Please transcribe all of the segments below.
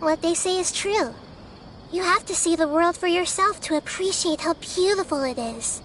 What they say is true. You have to see the world for yourself to appreciate how beautiful it is.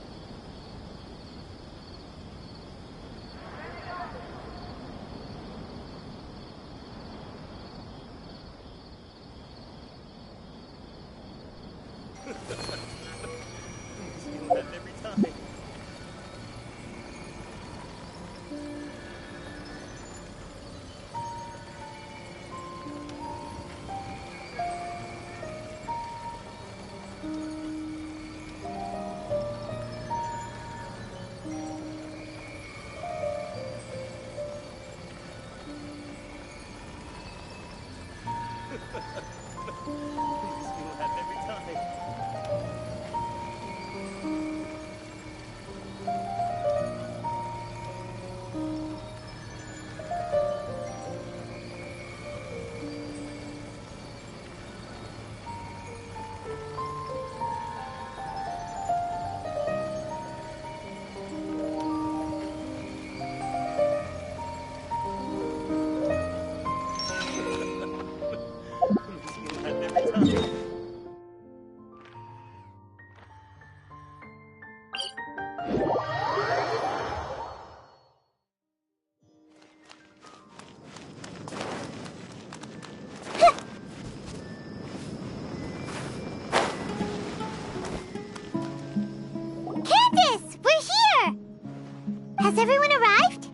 Has everyone arrived?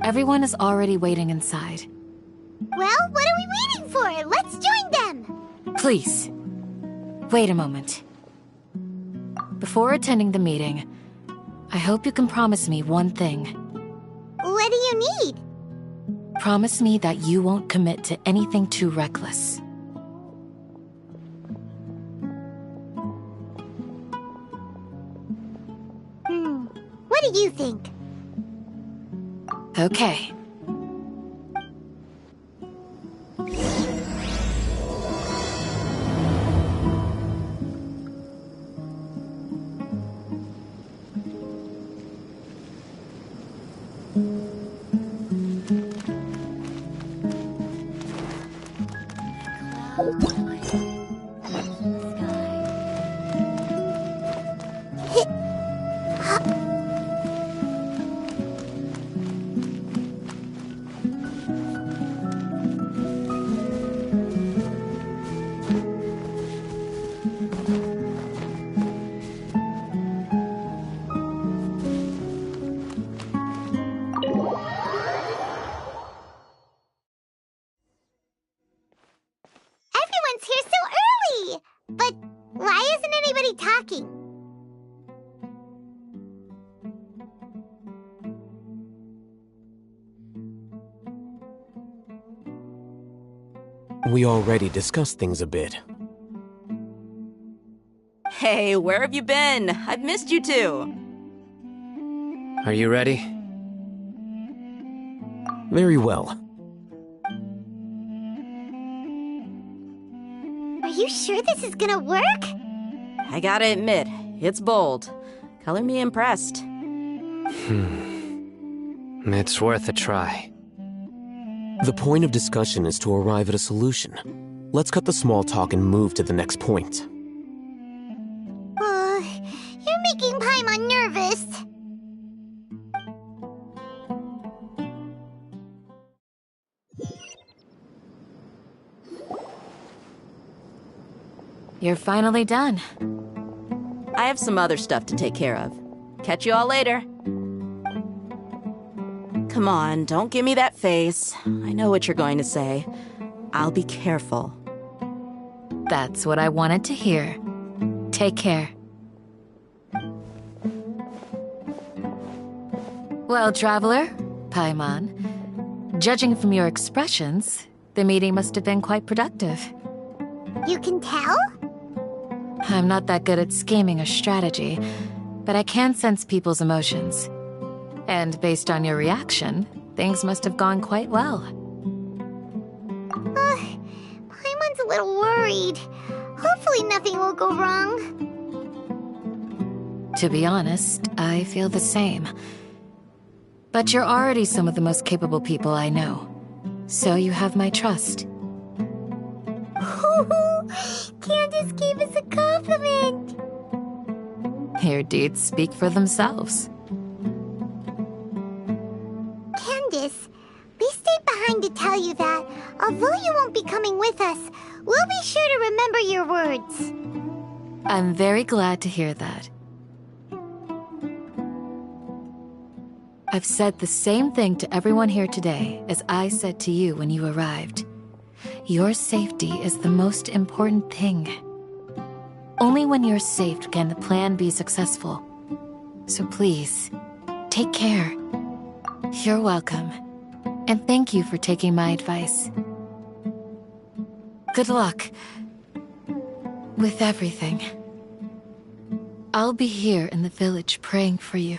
Everyone is already waiting inside. Well, what are we waiting for? Let's join them! Please, wait a moment. Before attending the meeting, I hope you can promise me one thing. What do you need? Promise me that you won't commit to anything too reckless. What do you think? Okay. We already discussed things a bit. Hey, where have you been? I've missed you too. Are you ready? Very well. Are you sure this is gonna work? I gotta admit, it's bold. Color me impressed. It's worth a try. The point of discussion is to arrive at a solution. Let's cut the small talk and move to the next point. You're making Paimon nervous. You're finally done. I have some other stuff to take care of. Catch you all later. Come on, don't give me that face. I know what you're going to say. I'll be careful. That's what I wanted to hear. Take care. Well, Traveler, Paimon, judging from your expressions, the meeting must have been quite productive. You can tell? I'm not that good at scheming or strategy, but I can sense people's emotions. And based on your reaction, things must have gone quite well. Paimon's a little worried. Hopefully nothing will go wrong. To be honest, I feel the same. But you're already some of the most capable people I know, so you have my trust. Your deeds speak for themselves. Candace, we stayed behind to tell you that, although you won't be coming with us, we'll be sure to remember your words. I'm very glad to hear that. I've said the same thing to everyone here today as I said to you when you arrived. Your safety is the most important thing. Only when you're safe can the plan be successful. So please, take care. You're welcome. And thank you for taking my advice. Good luck with everything. I'll be here in the village praying for you.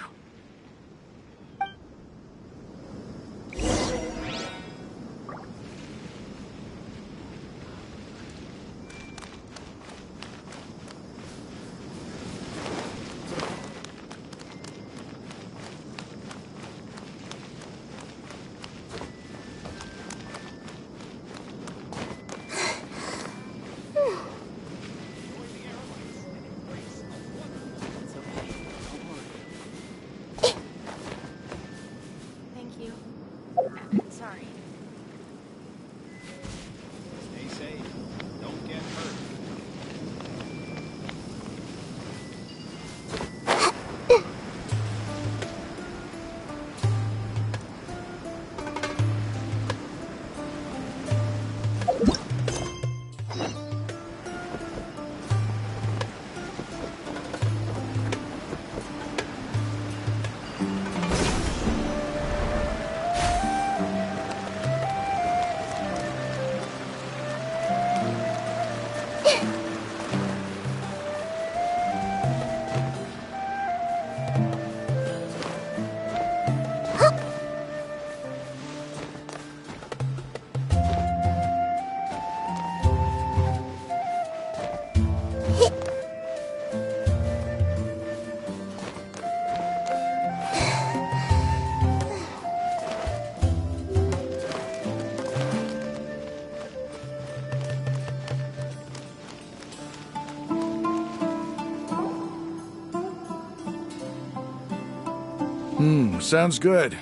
Sounds good.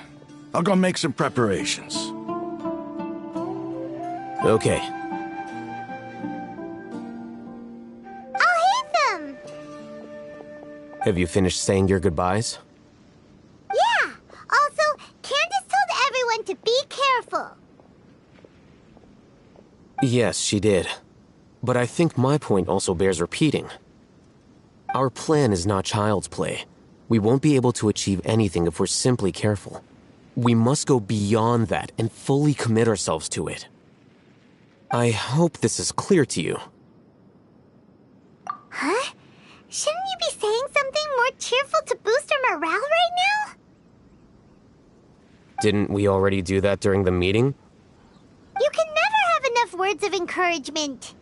I'll go make some preparations. Okay. I'll hate them! Have you finished saying your goodbyes? Yeah! Also, Candace told everyone to be careful. Yes, she did. But I think my point also bears repeating. Our plan is not child's play. We won't be able to achieve anything if we're simply careful. We must go beyond that and fully commit ourselves to it. I hope this is clear to you. Huh? Shouldn't you be saying something more cheerful to boost our morale right now? Didn't we already do that during the meeting? You can never have enough words of encouragement.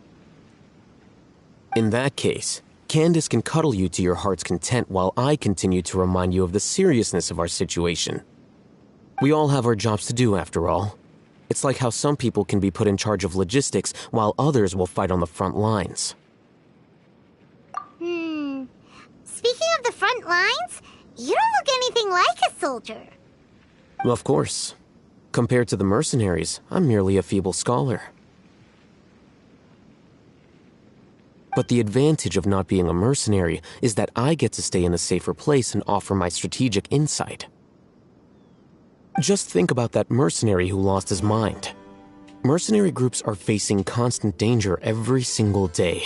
In that case, Candace can cuddle you to your heart's content while I continue to remind you of the seriousness of our situation. We all have our jobs to do, after all. It's like how some people can be put in charge of logistics while others will fight on the front lines. Speaking of the front lines, you don't look anything like a soldier. Of course. Compared to the mercenaries, I'm merely a feeble scholar. But the advantage of not being a mercenary is that I get to stay in a safer place and offer my strategic insight. Just think about that mercenary who lost his mind. Mercenary groups are facing constant danger every single day.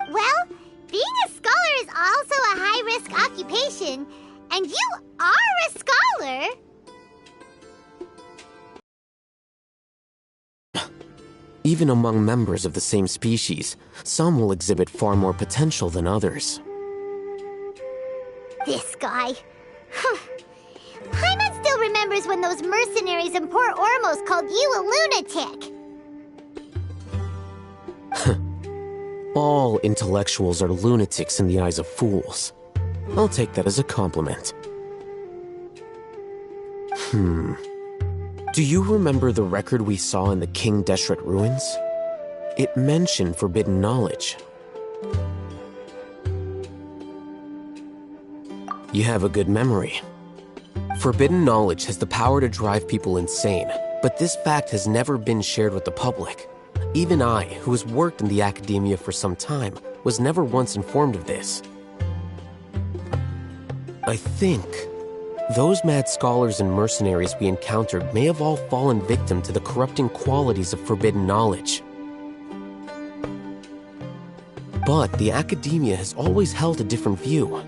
Well, being a scholar is also a high-risk occupation, and you are a scholar! Even among members of the same species, some will exhibit far more potential than others. This guy. Paimon still remembers when those mercenaries in Port Ormos called you a lunatic. All intellectuals are lunatics in the eyes of fools. I'll take that as a compliment. Do you remember the record we saw in the King Deshret ruins? It mentioned forbidden knowledge. You have a good memory. Forbidden knowledge has the power to drive people insane, but this fact has never been shared with the public. Even I, who has worked in the academia for some time, was never once informed of this. I think those mad scholars and mercenaries we encountered may have all fallen victim to the corrupting qualities of forbidden knowledge. But the academia has always held a different view.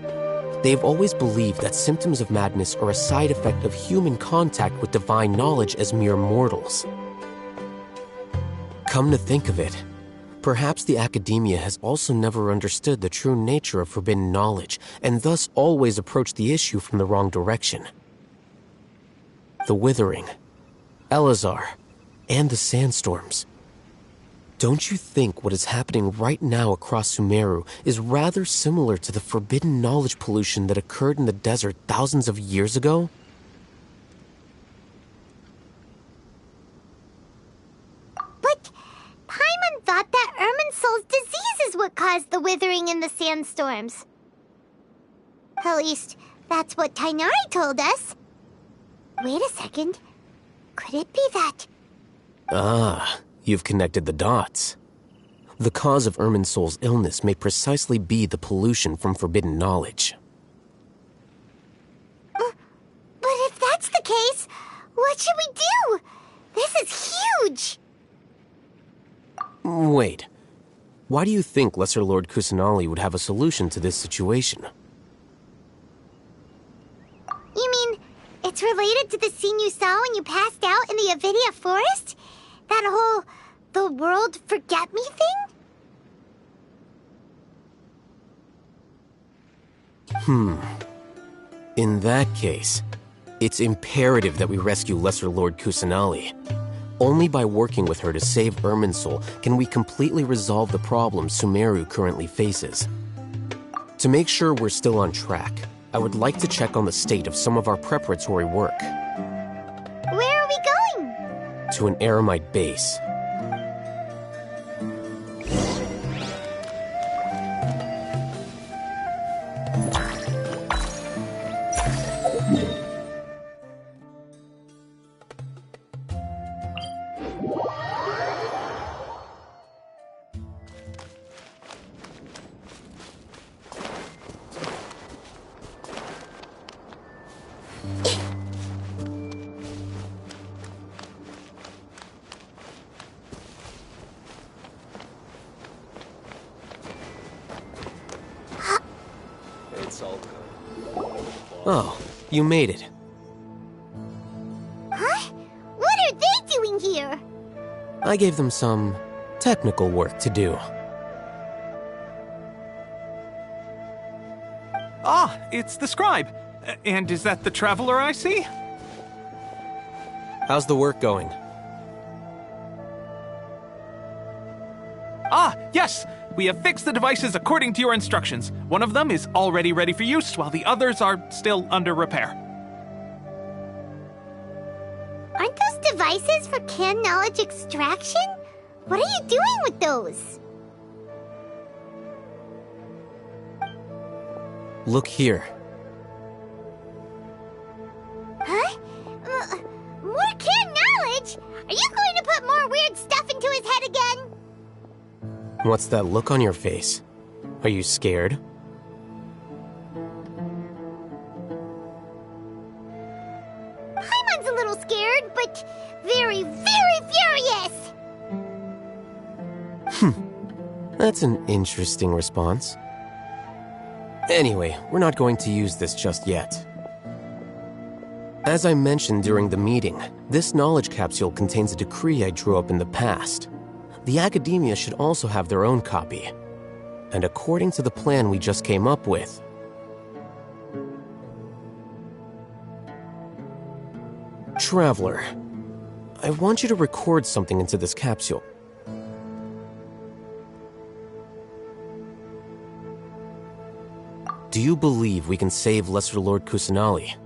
They have always believed that symptoms of madness are a side effect of human contact with divine knowledge as mere mortals. Come to think of it, perhaps the academia has also never understood the true nature of forbidden knowledge, and thus always approached the issue from the wrong direction. The Withering, Elazar, and the sandstorms. Don't you think what is happening right now across Sumeru is rather similar to the forbidden knowledge pollution that occurred in the desert thousands of years ago? But Paimon thought that Irminsul's disease is what caused the withering and the sandstorms. At least, that's what Tainari told us. Wait a second. Could it be that... Ah, you've connected the dots. The cause of Irminsul's illness may precisely be the pollution from forbidden knowledge. But if that's the case, what should we do? This is huge! Wait. Why do you think Lesser Lord Kusanali would have a solution to this situation? You mean, it's related to the scene you saw when you passed out in the Avidia forest? That whole, the world forget me thing? In that case, it's imperative that we rescue Lesser Lord Kusanali. Only by working with her to save Irminsul can we completely resolve the problems Sumeru currently faces. To make sure we're still on track, I would like to check on the state of some of our preparatory work. Where are we going? To an Eremite base. Oh, you made it. Huh? What are they doing here? I gave them some technical work to do. Ah, it's the scribe. And is that the traveler I see? How's the work going? Ah, yes! We have fixed the devices according to your instructions. One of them is already ready for use, while the others are still under repair. Aren't those devices for canned knowledge extraction? What are you doing with those? Look here. Huh? More canned knowledge? Are you going to put more weird stuff into his head again? What's that look on your face? Are you scared? Paimon's a little scared, but very, very furious! That's an interesting response. Anyway, we're not going to use this just yet. As I mentioned during the meeting, this knowledge capsule contains a decree I drew up in the past. The academia should also have their own copy. And according to the plan we just came up with... Traveler, I want you to record something into this capsule. Do you believe we can save Lesser Lord Kusanali?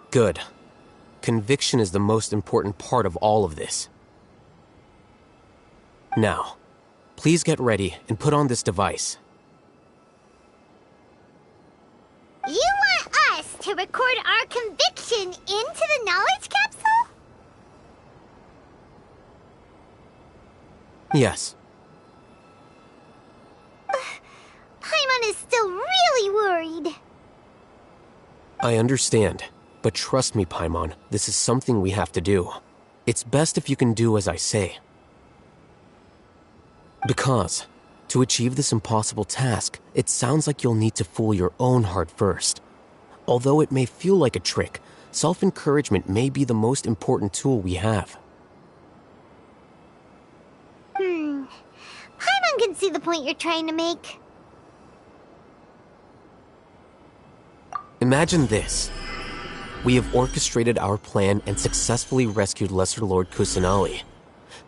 Good. Conviction is the most important part of all of this. Now, please get ready and put on this device. record our conviction into the knowledge capsule? Yes. Paimon is still really worried. I understand. But trust me, Paimon, this is something we have to do. It's best if you can do as I say. Because, to achieve this impossible task, it sounds like you'll need to fool your own heart first. Although it may feel like a trick, self-encouragement may be the most important tool we have. Paimon can see the point you're trying to make. Imagine this. We have orchestrated our plan and successfully rescued Lesser Lord Kusanali.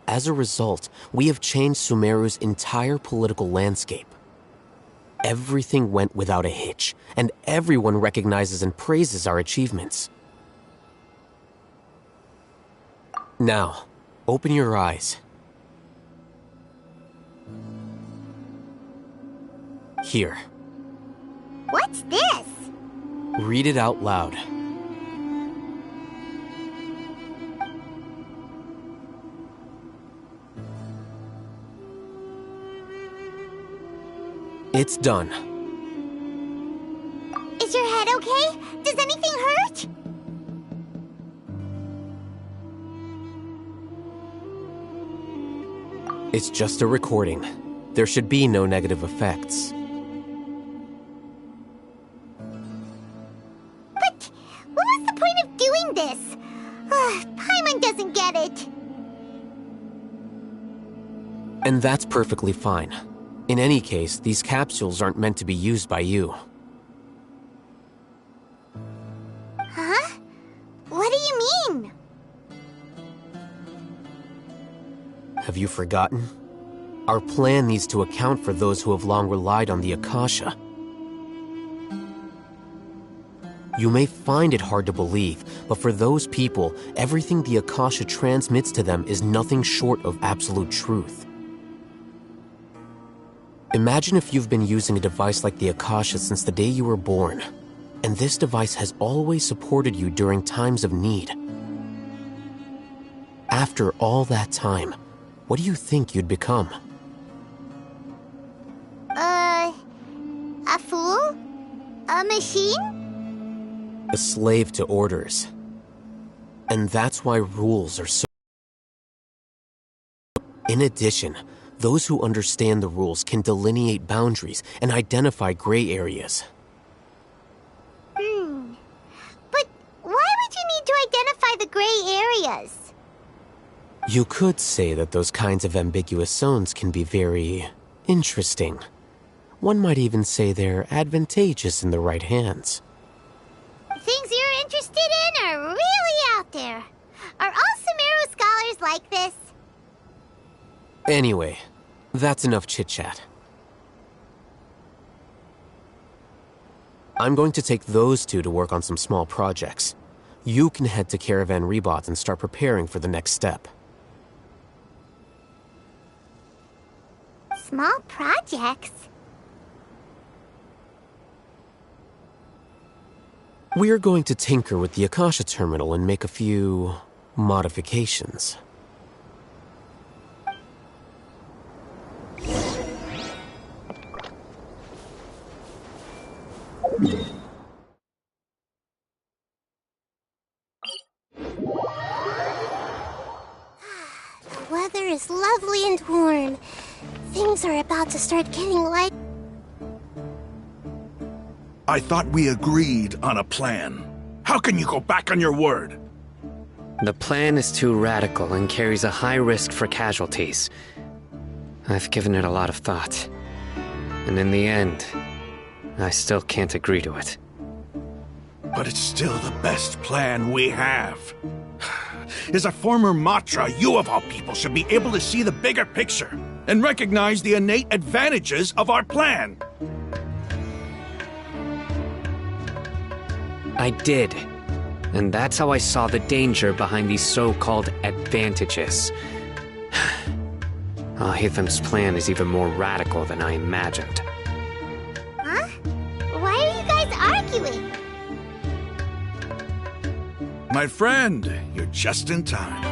As a result, we have changed Sumeru's entire political landscape. Everything went without a hitch, and everyone recognizes and praises our achievements. Now, open your eyes. Here. What's this? Read it out loud. It's done. Is your head okay? Does anything hurt? It's just a recording. There should be no negative effects. But what was the point of doing this? Paimon doesn't get it. And that's perfectly fine. In any case, these capsules aren't meant to be used by you. Huh? What do you mean? Have you forgotten? Our plan needs to account for those who have long relied on the Akasha. You may find it hard to believe, but for those people, everything the Akasha transmits to them is nothing short of absolute truth. Imagine if you've been using a device like the Akasha since the day you were born, and this device has always supported you during times of need. After all that time, what do you think you'd become? A fool? A machine? A slave to orders. And that's why rules are so... In addition, those who understand the rules can delineate boundaries and identify gray areas. But why would you need to identify the gray areas? You could say that those kinds of ambiguous zones can be very interesting. One might even say they're advantageous in the right hands. Things you're interested in are really out there. Are all Sumeru scholars like this? Anyway, that's enough chit-chat. I'm going to take those two to work on some small projects. You can head to Caravan Rebot and start preparing for the next step. Small projects? We're going to tinker with the Akasha terminal and make a few modifications. The weather is lovely and warm. Things are about to start getting light. I thought we agreed on a plan. How can you go back on your word? The plan is too radical and carries a high risk for casualties. I've given it a lot of thought. And in the end, I still can't agree to it. But it's still the best plan we have. As a former Matra, you of all people should be able to see the bigger picture and recognize the innate advantages of our plan. I did. And that's how I saw the danger behind these so-called advantages. Ahithem's plan is even more radical than I imagined. Huh? Why are you guys arguing? My friend, you're just in time.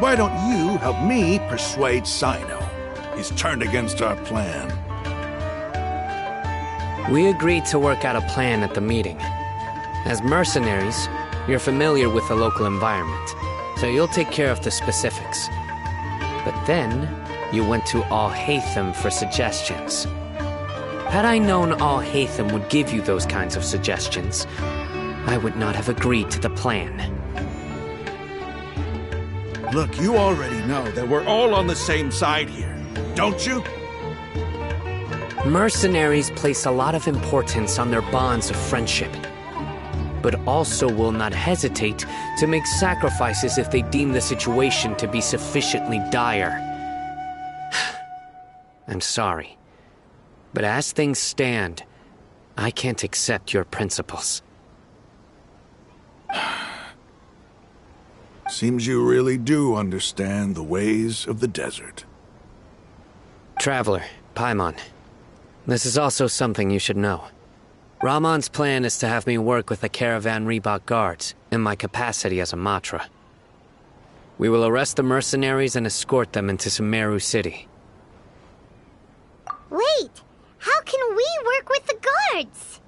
Why don't you help me persuade Sino? He's turned against our plan. We agreed to work out a plan at the meeting. As mercenaries, you're familiar with the local environment, so you'll take care of the specifics. But then, you went to Al-Haytham for suggestions. Had I known Al-Haytham would give you those kinds of suggestions, I would not have agreed to the plan. Look, you already know that we're all on the same side here, don't you? Mercenaries place a lot of importance on their bonds of friendship, but also will not hesitate to make sacrifices if they deem the situation to be sufficiently dire. I'm sorry, but as things stand, I can't accept your principles. Seems you really do understand the ways of the desert. Traveler, Paimon, this is also something you should know. Rahman's plan is to have me work with the Caravan Reebok guards in my capacity as a Matra. We will arrest the mercenaries and escort them into Sumeru City. Wait, how can we work with the guards?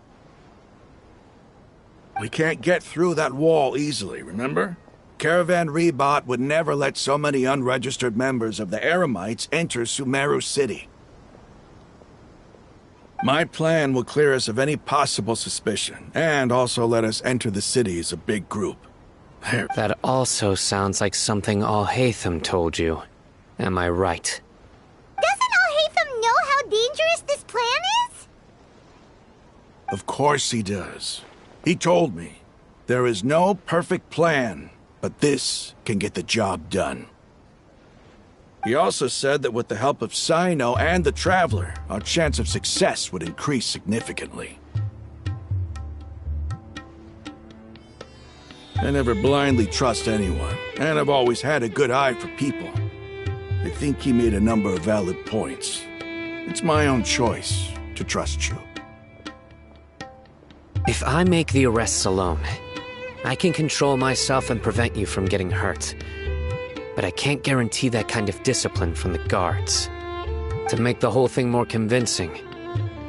We can't get through that wall easily, remember? Caravan Reebok would never let so many unregistered members of the Eremites enter Sumeru City. My plan will clear us of any possible suspicion, and also let us enter the city as a big group. That also sounds like something Al-Haytham told you. Am I right? Doesn't Al-Haytham know how dangerous this plan is? Of course he does. He told me, there is no perfect plan, but this can get the job done. He also said that with the help of Sino and the Traveler, our chance of success would increase significantly. I never blindly trust anyone, and I've always had a good eye for people. I think he made a number of valid points. It's my own choice to trust you. If I make the arrests alone, I can control myself and prevent you from getting hurt. But I can't guarantee that kind of discipline from the guards. To make the whole thing more convincing,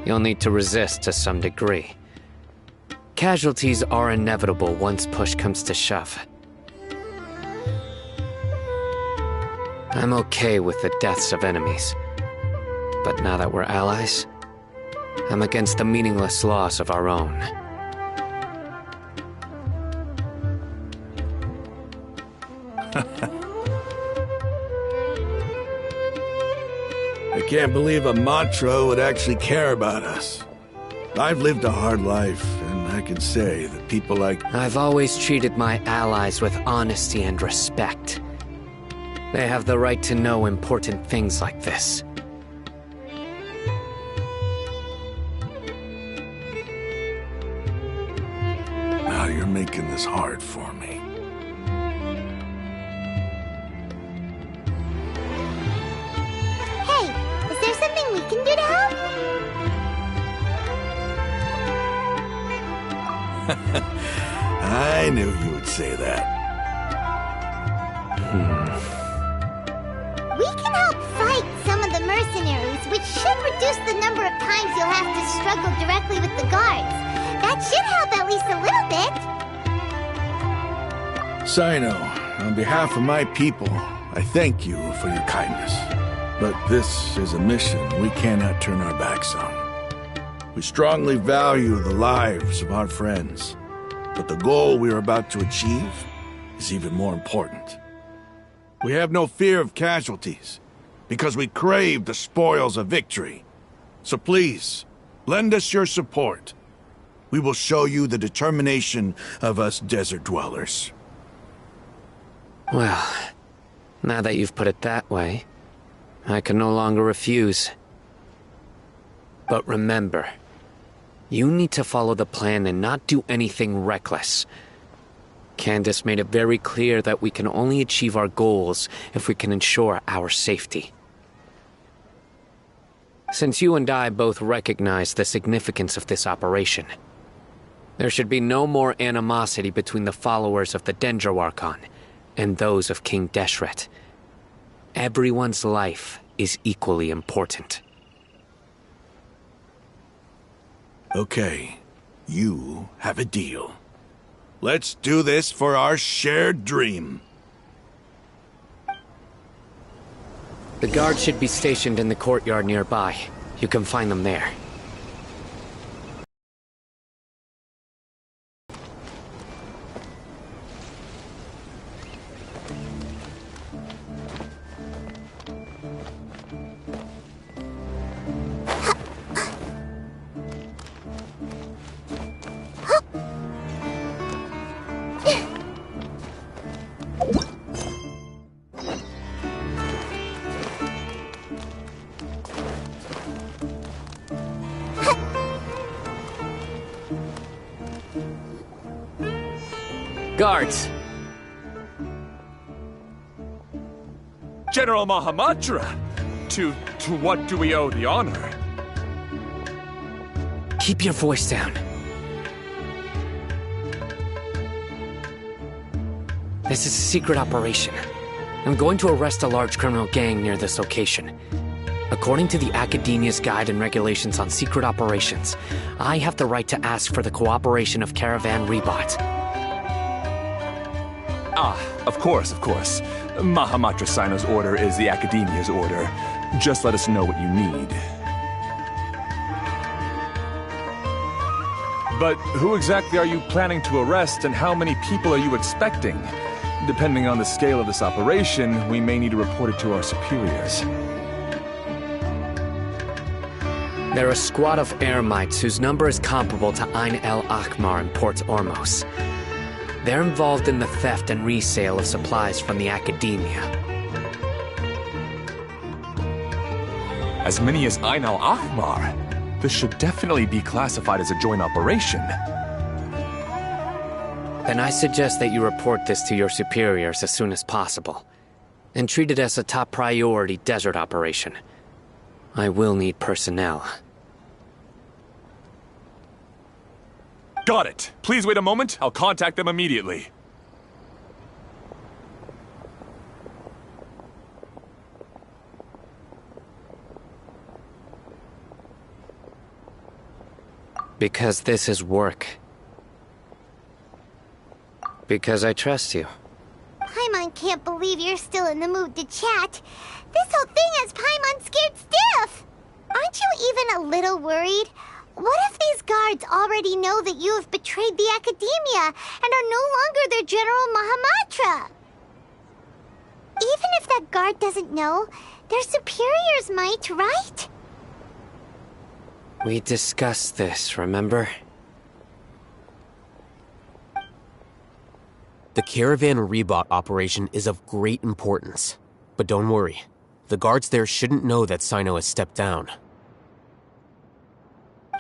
you'll need to resist to some degree. Casualties are inevitable once push comes to shove. I'm okay with the deaths of enemies. But now that we're allies, I'm against the meaningless loss of our own. I can't believe a Matra would actually care about us. I've lived a hard life, and I can say that people like... I've always treated my allies with honesty and respect. They have the right to know important things like this. Now you're making this hard for me. Hey, is there something we can do to help? I knew you would say that. We can help fight some of the mercenaries, which should reduce the number of times you'll have to struggle directly with the guards. That should help at least a little bit. Sino, on behalf of my people, I thank you for your kindness. But this is a mission we cannot turn our backs on. We strongly value the lives of our friends, but the goal we are about to achieve is even more important. We have no fear of casualties, because we crave the spoils of victory. So please, lend us your support. We will show you the determination of us desert dwellers. Well, now that you've put it that way, I can no longer refuse. But remember, you need to follow the plan and not do anything reckless. Candace made it very clear that we can only achieve our goals if we can ensure our safety. Since you and I both recognize the significance of this operation, There should be no more animosity between the followers of the Dendro Archon and those of King Deshret. Everyone's life is equally important. Okay, you have a deal. Let's do this for our shared dream. The guards should be stationed in the courtyard nearby. You can find them there. Guards! General Mahamatra! To what do we owe the honor? Keep your voice down. This is a secret operation. I'm going to arrest a large criminal gang near this location. According to the Academia's Guide and Regulations on Secret Operations, I have the right to ask for the cooperation of Caravan Rebot. Ah, of course. Mahamatra Sino's order is the Academia's order. Just let us know what you need. But who exactly are you planning to arrest, and how many people are you expecting? Depending on the scale of this operation, we may need to report it to our superiors. They're a squad of Eremites whose number is comparable to Ain el Akmar in Port Ormos. They're involved in the theft and resale of supplies from the Academia. As many as Ain el Akmar? This should definitely be classified as a joint operation. Then I suggest that you report this to your superiors as soon as possible, and treat it as a top priority desert operation. I will need personnel. Got it. Please wait a moment. I'll contact them immediately. Because this is work. Because I trust you. Paimon can't believe you're still in the mood to chat. This whole thing has Paimon scared stiff. Aren't you even a little worried? What if these guards already know that you have betrayed the Academia and are no longer their General Mahamatra? Even if that guard doesn't know, their superiors might, right? We discussed this, remember? The Caravan Rebot operation is of great importance. But don't worry, the guards there shouldn't know that Sino has stepped down.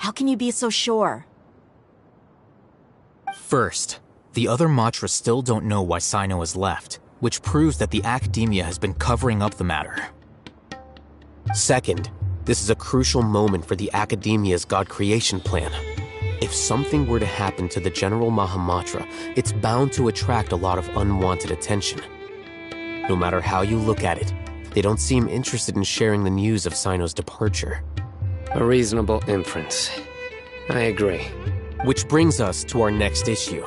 How can you be so sure? First, the other Matra still don't know why Sino has left, which proves that the Academia has been covering up the matter. Second, this is a crucial moment for the Academia's God creation plan. If something were to happen to the General Mahamatra, it's bound to attract a lot of unwanted attention. No matter how you look at it, they don't seem interested in sharing the news of Sino's departure. A reasonable inference. I agree. Which brings us to our next issue.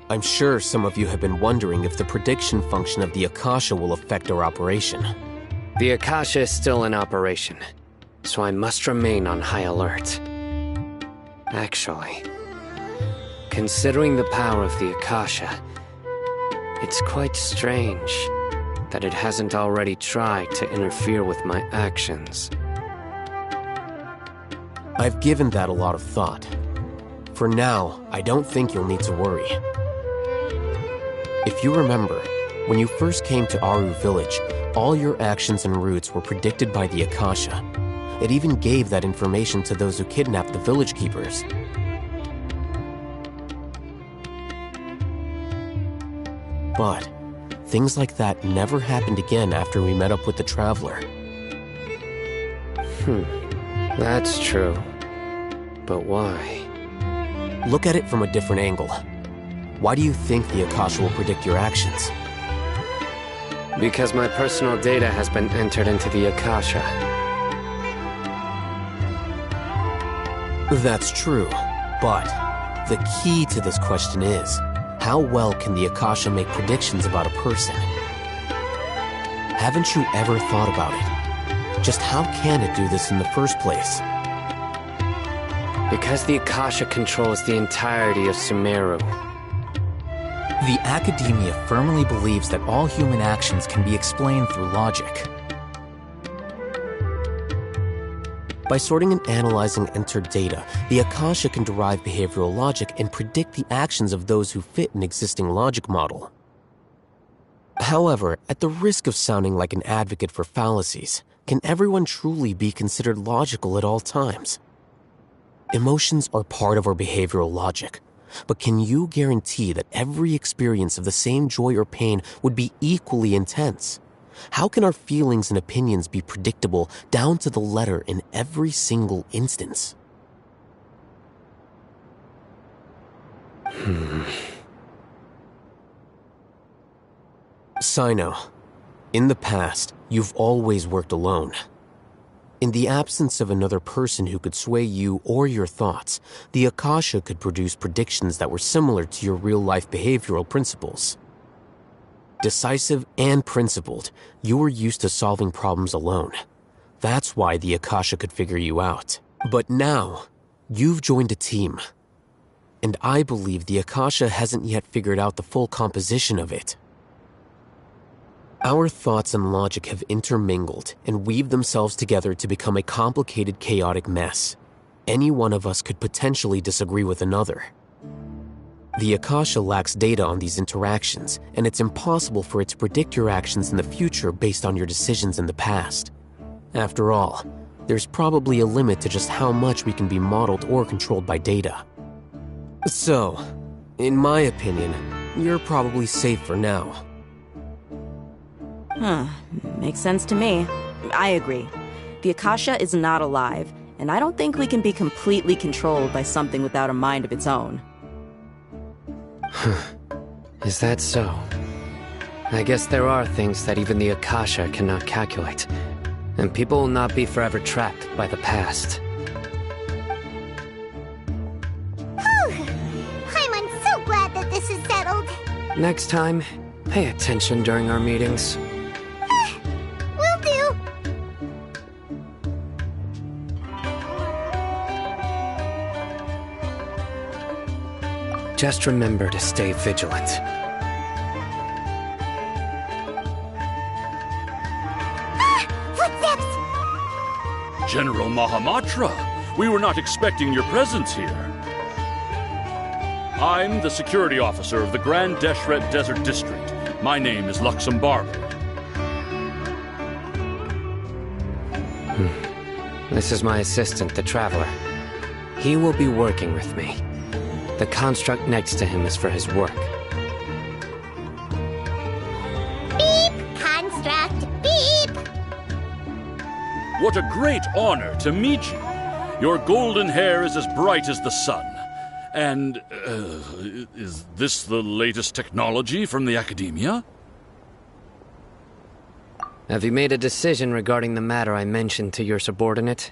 I'm sure some of you have been wondering if the prediction function of the Akasha will affect our operation. The Akasha is still in operation, so I must remain on high alert. Actually, considering the power of the Akasha, it's quite strange that it hasn't already tried to interfere with my actions. I've given that a lot of thought. For now, I don't think you'll need to worry. If you remember, when you first came to Aru Village, all your actions and routes were predicted by the Akasha. It even gave that information to those who kidnapped the village keepers. But things like that never happened again after we met up with the Traveler. That's true. But why? Look at it from a different angle. Why do you think the Akasha will predict your actions? Because my personal data has been entered into the Akasha. That's true, but the key to this question is, how well can the Akasha make predictions about a person? Haven't you ever thought about it? Just how can it do this in the first place? Because the Akasha controls the entirety of Sumeru. The academia firmly believes that all human actions can be explained through logic. By sorting and analyzing entered data, the Akasha can derive behavioral logic and predict the actions of those who fit an existing logic model. However, at the risk of sounding like an advocate for fallacies, can everyone truly be considered logical at all times? Emotions are part of our behavioral logic, but can you guarantee that every experience of the same joy or pain would be equally intense? How can our feelings and opinions be predictable down to the letter in every single instance? Sino, in the past, you've always worked alone. In the absence of another person who could sway you or your thoughts, the Akasha could produce predictions that were similar to your real-life behavioral principles. Decisive and principled, you were used to solving problems alone. That's why the Akasha could figure you out. But now, you've joined a team. And I believe the Akasha hasn't yet figured out the full composition of it. Our thoughts and logic have intermingled and weaved themselves together to become a complicated, chaotic mess. Any one of us could potentially disagree with another. The Akasha lacks data on these interactions, and it's impossible for it to predict your actions in the future based on your decisions in the past. After all, there's probably a limit to just how much we can be modeled or controlled by data. So, in my opinion, you're probably safe for now. Makes sense to me. I agree. The Akasha is not alive, and I don't think we can be completely controlled by something without a mind of its own. Is that so? I guess there are things that even the Akasha cannot calculate, and people will not be forever trapped by the past. I'm so glad that this is settled. Next time, pay attention during our meetings. Will do. Just remember to stay vigilant. Footsteps! General Mahamatra, we were not expecting your presence here. I'm the security officer of the Grand Deshret Desert District. My name is Luxembourg. This is my assistant, the Traveler. He will be working with me. The construct next to him is for his work. Beep! Construct! Beep! What a great honor to meet you. Your golden hair is as bright as the sun. And, is this the latest technology from the academia? Have you made a decision regarding the matter I mentioned to your subordinate?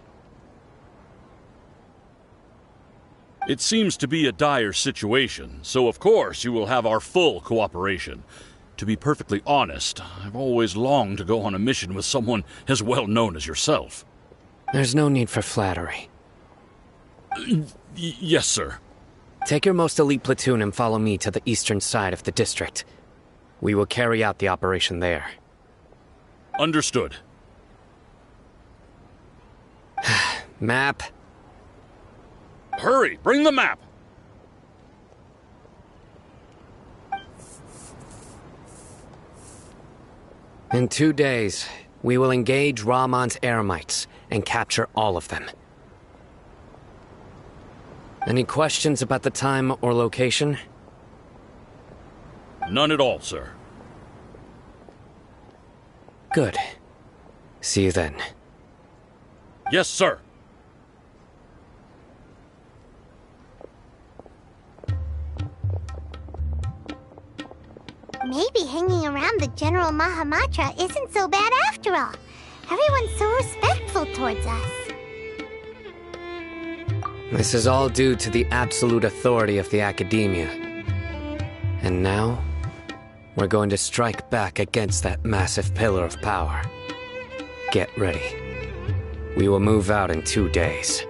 It seems to be a dire situation, so of course you will have our full cooperation. To be perfectly honest, I've always longed to go on a mission with someone as well known as yourself. There's no need for flattery. Yes, sir. Take your most elite platoon and follow me to the eastern side of the district. We will carry out the operation there. Understood. Map. Hurry, bring the map! In 2 days, we will engage Rahman's Eremites and capture all of them. Any questions about the time or location? None at all, sir. Good. See you then. Yes, sir. General Mahamatra isn't so bad after all. Everyone's so respectful towards us. This is all due to the absolute authority of the Academia. And now, we're going to strike back against that massive pillar of power. Get ready. We will move out in 2 days.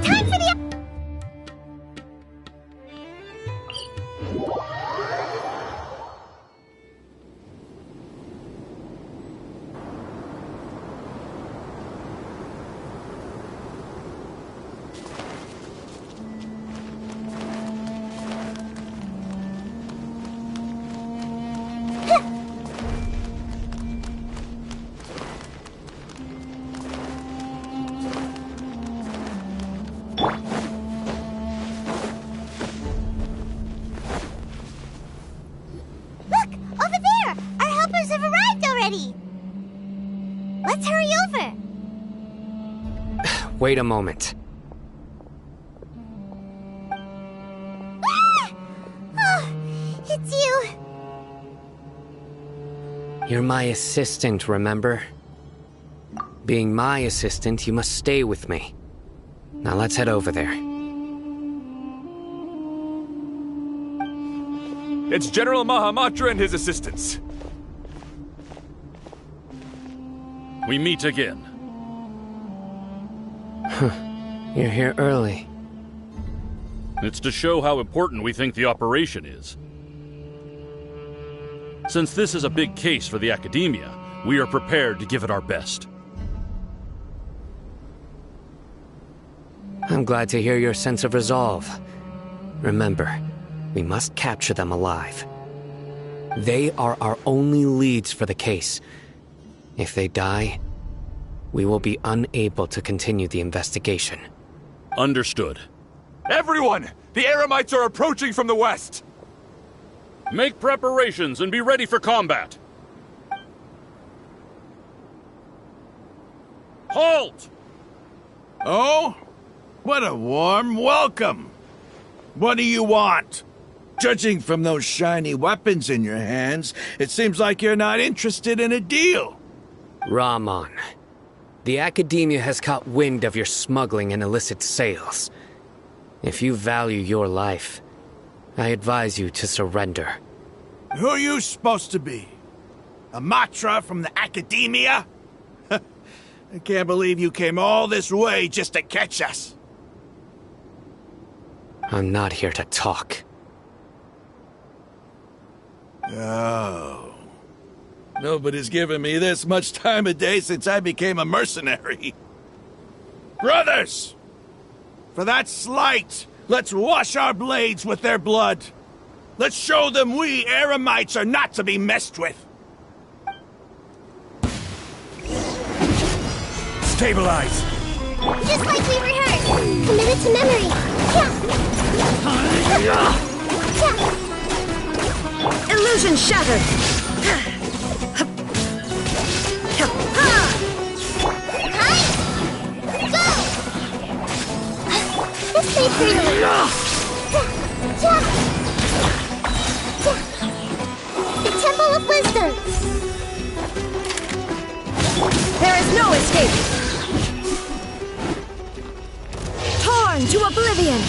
Time for the... Look! Over there! Our helpers have arrived already! Let's hurry over! Wait a moment. Ah! Oh, it's you! You're my assistant, remember? Being my assistant, you must stay with me. Now let's head over there. It's General Mahamatra and his assistants. We meet again. You're here early. It's to show how important we think the operation is. Since this is a big case for the Academia, we are prepared to give it our best. I'm glad to hear your sense of resolve. Remember, we must capture them alive. They are our only leads for the case. If they die, we will be unable to continue the investigation. Understood. Everyone! The Eremites are approaching from the west! Make preparations and be ready for combat. Halt! Oh? What a warm welcome! What do you want? Judging from those shiny weapons in your hands, it seems like you're not interested in a deal. Rahman, the Academia has caught wind of your smuggling and illicit sales. If you value your life, I advise you to surrender. Who are you supposed to be? A Matra from the Academia? I can't believe you came all this way just to catch us. I'm not here to talk. Oh. Nobody's given me this much time of day since I became a mercenary. Brothers! For that slight, let's wash our blades with their blood. Let's show them we Eremites are not to be messed with. Stabilize! Just like we rehearsed! Committed to memory! Yeah. Illusion shattered! This may freedom! The Temple of Wisdom! There is no escape! Torn to oblivion!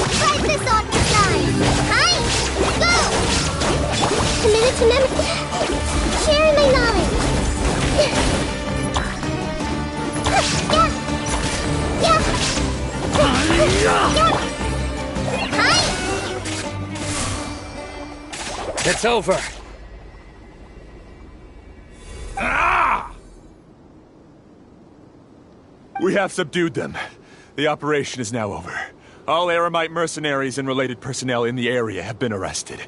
Fight this on your side! Hi! Go! Committed to memory. Sharing my knowledge. Yeah. It's over. Ah! We have subdued them. The operation is now over. All Aramite mercenaries and related personnel in the area have been arrested.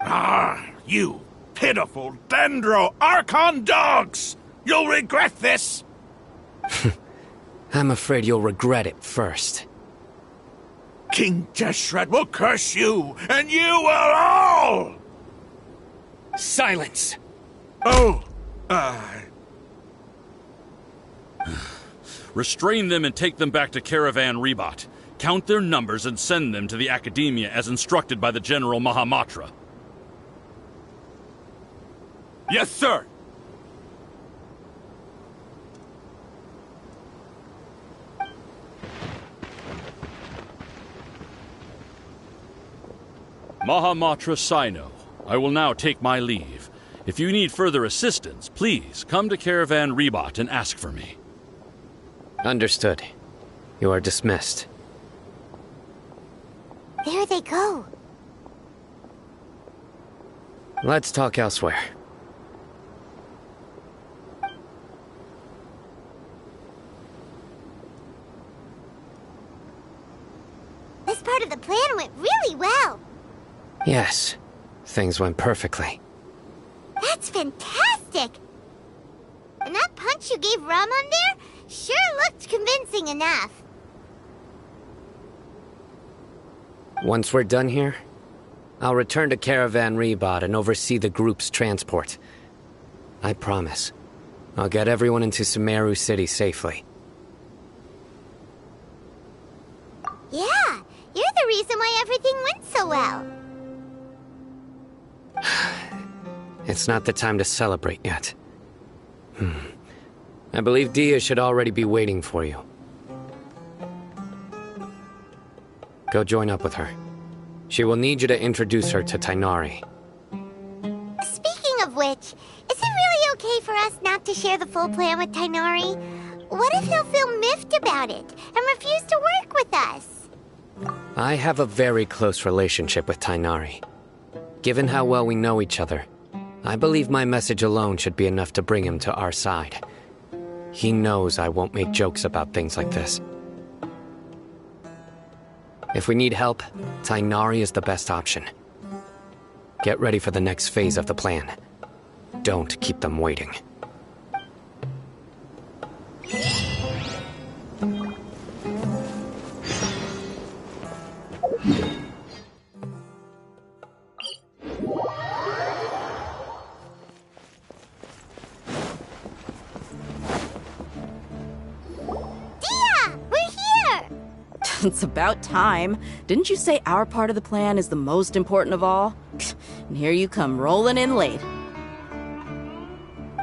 Ah, you pitiful Dendro Archon dogs! You'll regret this! I'm afraid you'll regret it first. King Deshret will curse you, and you will all! Silence! Oh, Restrain them and take them back to Caravan Rebot. Count their numbers and send them to the Academia as instructed by the General Mahamatra. Yes, sir! Mahamatra Sino, I will now take my leave. If you need further assistance, please come to Caravan Rebot and ask for me. Understood. You are dismissed. There they go. Let's talk elsewhere. This part of the plan went really well. Yes, things went perfectly. That's fantastic! And that punch you gave Ramon there sure looked convincing enough. Once we're done here, I'll return to Caravan Rebot and oversee the group's transport. I promise. I'll get everyone into Sumeru City safely. Yeah, you're the reason why everything went so well. It's not the time to celebrate yet. I believe Dia should already be waiting for you. Go join up with her. She will need you to introduce her to Tainari. Speaking of which, is it really okay for us not to share the full plan with Tainari? What if he'll feel miffed about it and refuse to work with us? I have a very close relationship with Tainari. Given how well we know each other, I believe my message alone should be enough to bring him to our side. He knows I won't make jokes about things like this. If we need help, Tainari is the best option. Get ready for the next phase of the plan. Don't keep them waiting. It's about time. Didn't you say our part of the plan is the most important of all? And here you come rolling in late.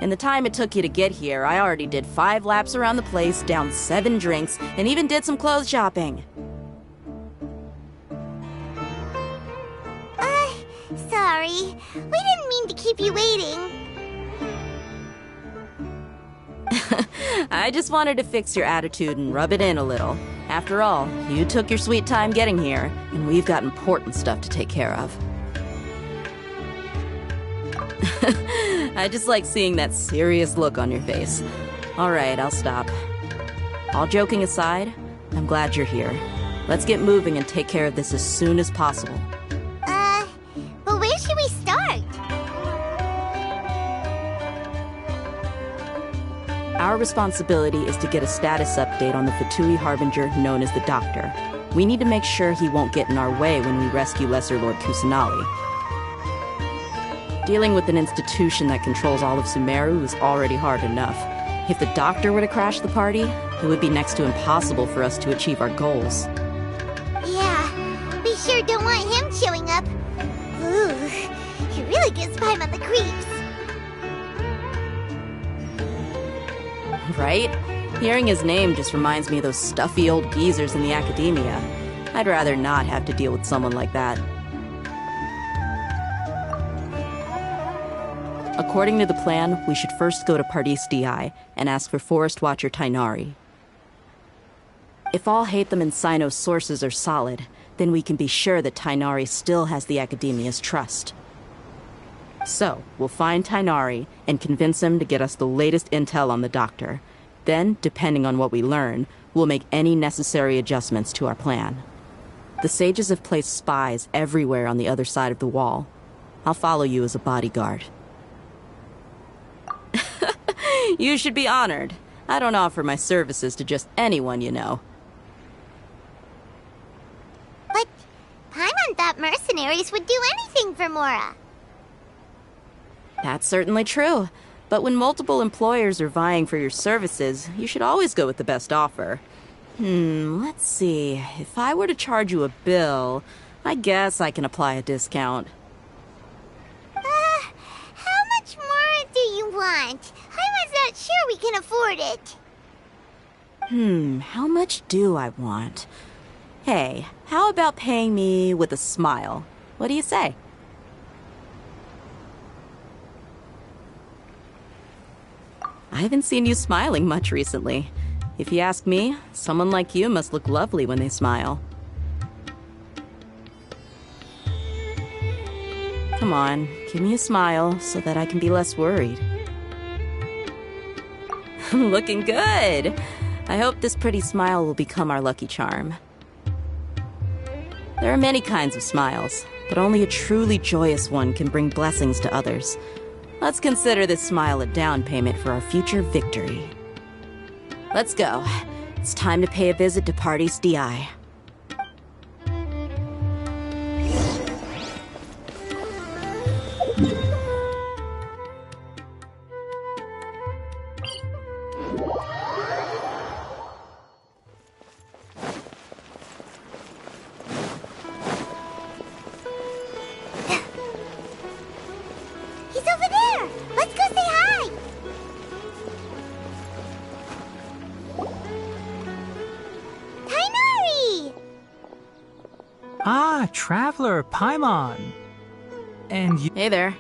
In the time it took you to get here, I already did 5 laps around the place, downed 7 drinks, and even did some clothes shopping. Sorry. We didn't mean to keep you waiting. I just wanted to fix your attitude and rub it in a little. After all, you took your sweet time getting here, and we've got important stuff to take care of. I just like seeing that serious look on your face. All right, I'll stop. All joking aside, I'm glad you're here. Let's get moving and take care of this as soon as possible. But where should we start? Our responsibility is to get a status update on the Fatui Harbinger known as the Doctor. We need to make sure he won't get in our way when we rescue Lesser Lord Kusanali. Dealing with an institution that controls all of Sumeru is already hard enough. If the Doctor were to crash the party, it would be next to impossible for us to achieve our goals. Yeah, we sure don't want him showing up. Ooh, he really gives Paimon the creeps. Right? Hearing his name just reminds me of those stuffy old geezers in the Academia. I'd rather not have to deal with someone like that. According to the plan, we should first go to Pardis Di and ask for Forest Watcher Tainari. If all Hatham and Sino's sources are solid, then we can be sure that Tainari still has the Academia's trust. So, we'll find Tainari and convince him to get us the latest intel on the Doctor. Then, depending on what we learn, we'll make any necessary adjustments to our plan. The sages have placed spies everywhere on the other side of the wall. I'll follow you as a bodyguard. You should be honored. I don't offer my services to just anyone you know. But Paimon thought mercenaries would do anything for Mora. That's certainly true. But when multiple employers are vying for your services, you should always go with the best offer. Let's see. If I were to charge you a bill, I guess I can apply a discount. How much more do you want? Paimon's not sure we can afford it. How much do I want? Hey, how about paying me with a smile? What do you say? I haven't seen you smiling much recently. If you ask me, someone like you must look lovely when they smile. Come on, give me a smile so that I can be less worried. Looking good! I hope this pretty smile will become our lucky charm. There are many kinds of smiles, but only a truly joyous one can bring blessings to others. Let's consider this smile a down payment for our future victory. Let's go. It's time to pay a visit to Party's DI. He's over there! Let's go say hi! Tainari! Ah, Traveler, Paimon. And you... Hey there.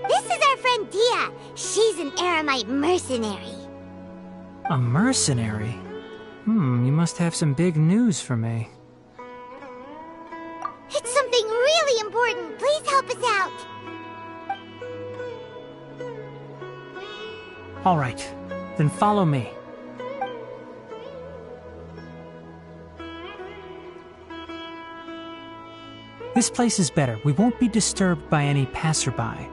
This is our friend Dia. She's an Aramite mercenary. A mercenary? You must have some big news for me. It's something really important. Please help us out. All right, then follow me. This place is better. We won't be disturbed by any passerby.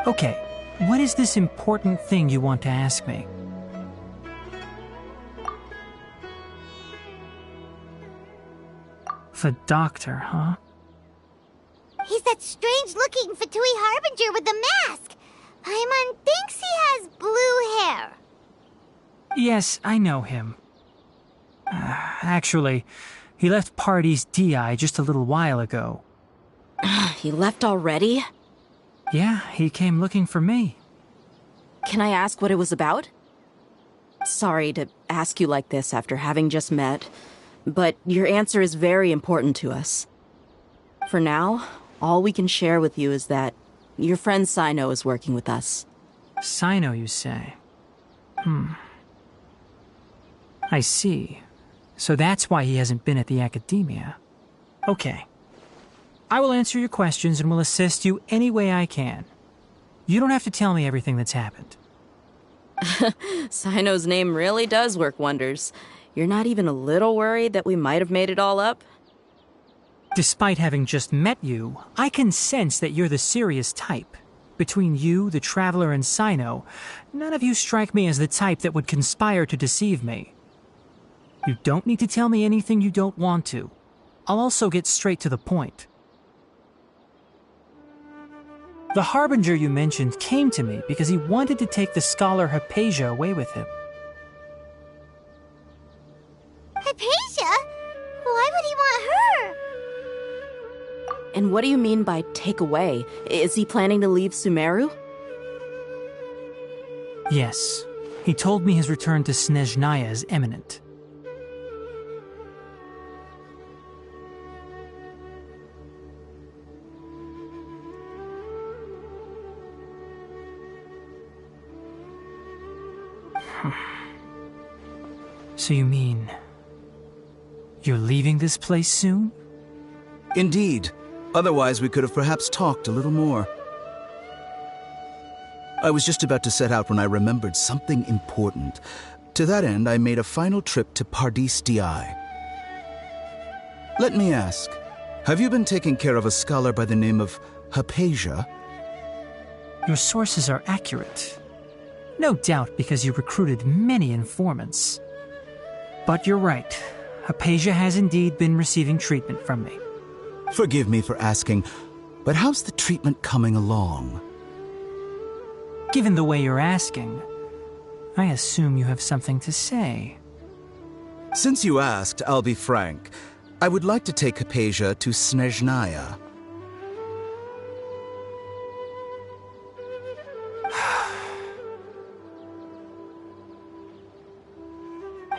Okay, what is this important thing you want to ask me? The Doctor, huh? He's that strange-looking Fatui Harbinger with the mask. Paimon thinks he has blue hair. Yes, I know him. Actually, he left Party's DI just a little while ago. He left already? Yeah, he came looking for me. Can I ask what it was about? Sorry to ask you like this after having just met, but your answer is very important to us. For now, all we can share with you is that your friend Sino is working with us. Sino, you say? I see. So that's why he hasn't been at the Academia. Okay. I will answer your questions and will assist you any way I can. You don't have to tell me everything that's happened. Sino's name really does work wonders. You're not even a little worried that we might have made it all up? Despite having just met you, I can sense that you're the serious type. Between you, the Traveler, and Sino, none of you strike me as the type that would conspire to deceive me. You don't need to tell me anything you don't want to. I'll also get straight to the point. The Harbinger you mentioned came to me because he wanted to take the scholar Hypatia away with him. Hypatia? Why would he want her? And what do you mean by take away? Is he planning to leave Sumeru? Yes. He told me his return to Snezhnaya is imminent. So you mean You're leaving this place soon? Indeed. Otherwise, we could have perhaps talked a little more. I was just about to set out when I remembered something important. To that end, I made a final trip to Pardis Di. Let me ask, have you been taking care of a scholar by the name of Hypatia? Your sources are accurate. No doubt because you recruited many informants. But you're right. Hypatia has indeed been receiving treatment from me. Forgive me for asking, but how's the treatment coming along? Given the way you're asking, I assume you have something to say. Since you asked, I'll be frank. I would like to take Hypatia to Snezhnaya.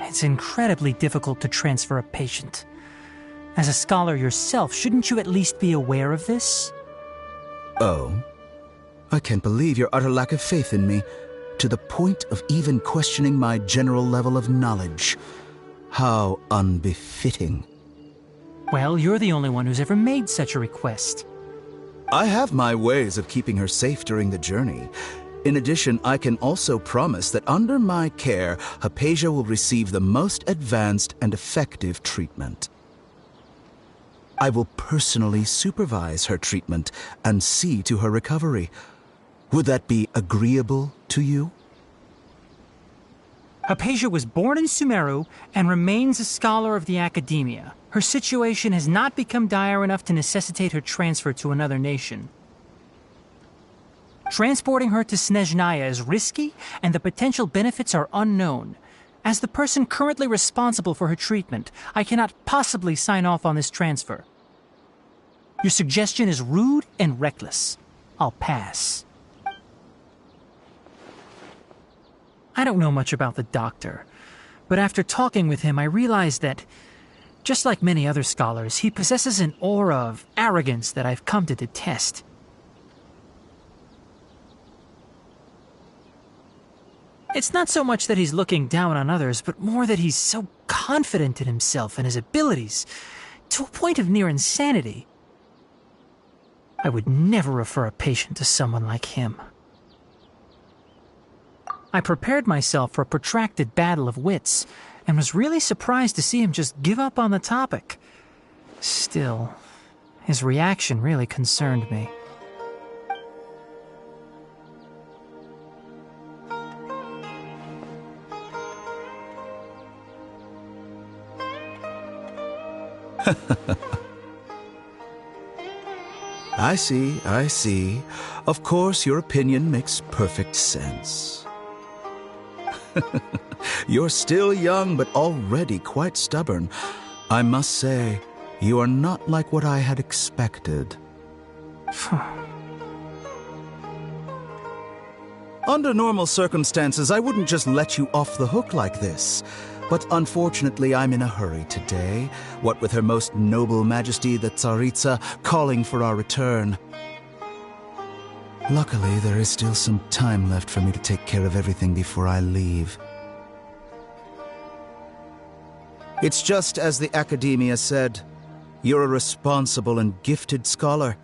It's incredibly difficult to transfer a patient. As a scholar yourself, shouldn't you at least be aware of this? Oh? I can't believe your utter lack of faith in me, to the point of even questioning my general level of knowledge. How unbefitting. Well, you're the only one who's ever made such a request. I have my ways of keeping her safe during the journey. In addition, I can also promise that under my care, Hypatia will receive the most advanced and effective treatment. I will personally supervise her treatment and see to her recovery. Would that be agreeable to you? Hypatia was born in Sumeru and remains a scholar of the academia. Her situation has not become dire enough to necessitate her transfer to another nation. Transporting her to Snezhnaya is risky, and the potential benefits are unknown. As the person currently responsible for her treatment, I cannot possibly sign off on this transfer. Your suggestion is rude and reckless. I'll pass. I don't know much about the doctor, but after talking with him, I realized that, just like many other scholars, he possesses an aura of arrogance that I've come to detest. It's not so much that he's looking down on others, but more that he's so confident in himself and his abilities, to a point of near insanity. I would never refer a patient to someone like him. I prepared myself for a protracted battle of wits, and was really surprised to see him just give up on the topic. Still, his reaction really concerned me. I see. Of course, your opinion makes perfect sense. You're still young, but already quite stubborn. I must say, you are not like what I had expected. Under normal circumstances, I wouldn't just let you off the hook like this. But unfortunately, I'm in a hurry today, what with Her Most Noble Majesty the Tsaritsa calling for our return. Luckily, there is still some time left for me to take care of everything before I leave. It's just as the Academia said, you're a responsible and gifted scholar.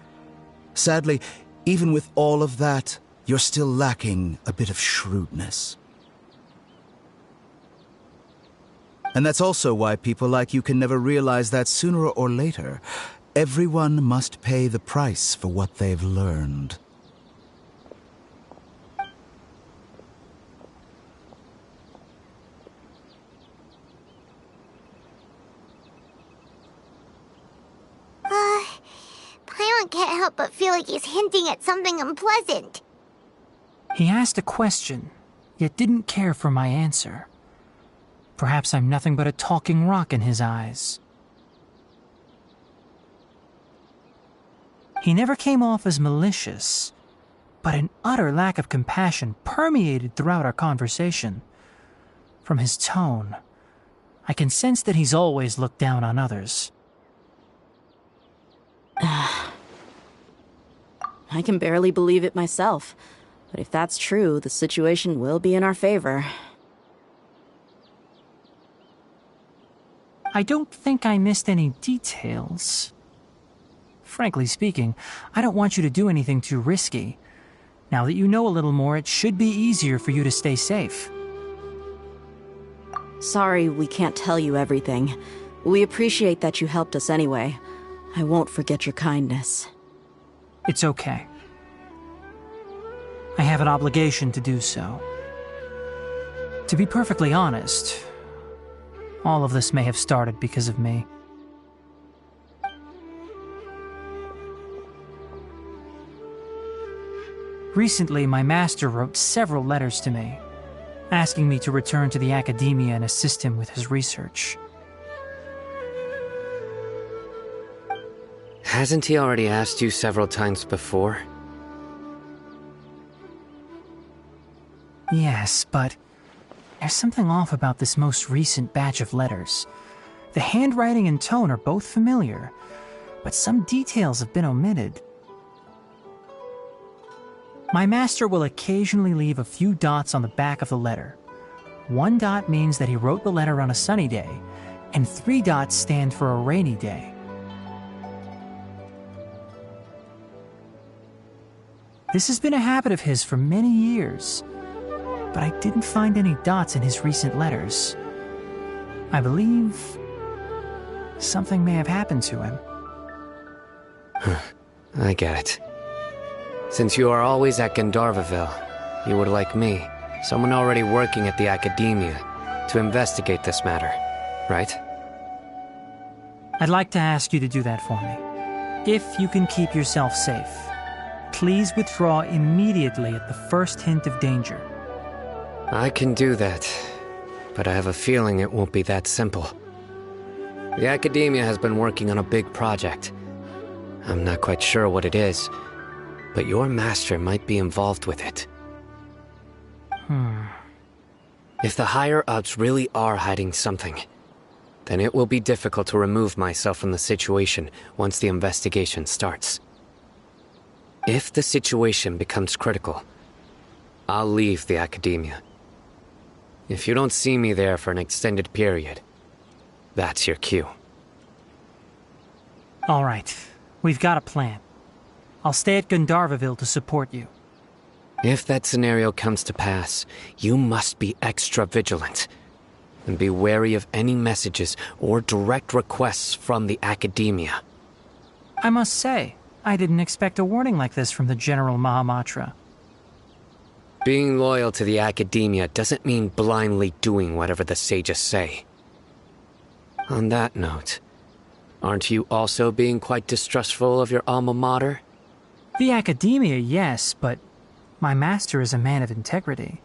Sadly, even with all of that, you're still lacking a bit of shrewdness. And that's also why people like you can never realize that sooner or later, everyone must pay the price for what they've learned. Paimon can't help but feel like he's hinting at something unpleasant. He asked a question, yet didn't care for my answer. Perhaps I'm nothing but a talking rock in his eyes. He never came off as malicious, but an utter lack of compassion permeated throughout our conversation. From his tone, I can sense that he's always looked down on others. I can barely believe it myself, but if that's true, the situation will be in our favor. I don't think I missed any details. Frankly speaking, I don't want you to do anything too risky. Now that you know a little more, it should be easier for you to stay safe. Sorry we can't tell you everything. We appreciate that you helped us anyway. I won't forget your kindness. It's okay. I have an obligation to do so. To be perfectly honest, all of this may have started because of me. Recently, my master wrote several letters to me, asking me to return to the academia and assist him with his research. Hasn't he already asked you several times before? Yes, but there's something off about this most recent batch of letters. The handwriting and tone are both familiar, but some details have been omitted. My master will occasionally leave a few dots on the back of the letter. 1 dot means that he wrote the letter on a sunny day, and 3 dots stand for a rainy day. This has been a habit of his for many years, but I didn't find any dots in his recent letters. I believe something may have happened to him. I get it. Since you are always at Gandharvaville, you would like me, someone already working at the academia, to investigate this matter, right? I'd like to ask you to do that for me. If you can keep yourself safe, please withdraw immediately at the first hint of danger. I can do that, but I have a feeling it won't be that simple. The academia has been working on a big project. I'm not quite sure what it is, but your master might be involved with it. If the higher-ups really are hiding something, then it will be difficult to remove myself from the situation once the investigation starts. If the situation becomes critical, I'll leave the academia. If you don't see me there for an extended period, that's your cue. All right, we've got a plan. I'll stay at Gandharvaville to support you. If that scenario comes to pass, you must be extra vigilant. And be wary of any messages or direct requests from the academia. I must say, I didn't expect a warning like this from the General Mahamatra. Being loyal to the academia doesn't mean blindly doing whatever the sages say. On that note, aren't you also being quite distrustful of your alma mater? The academia, yes, but my master is a man of integrity.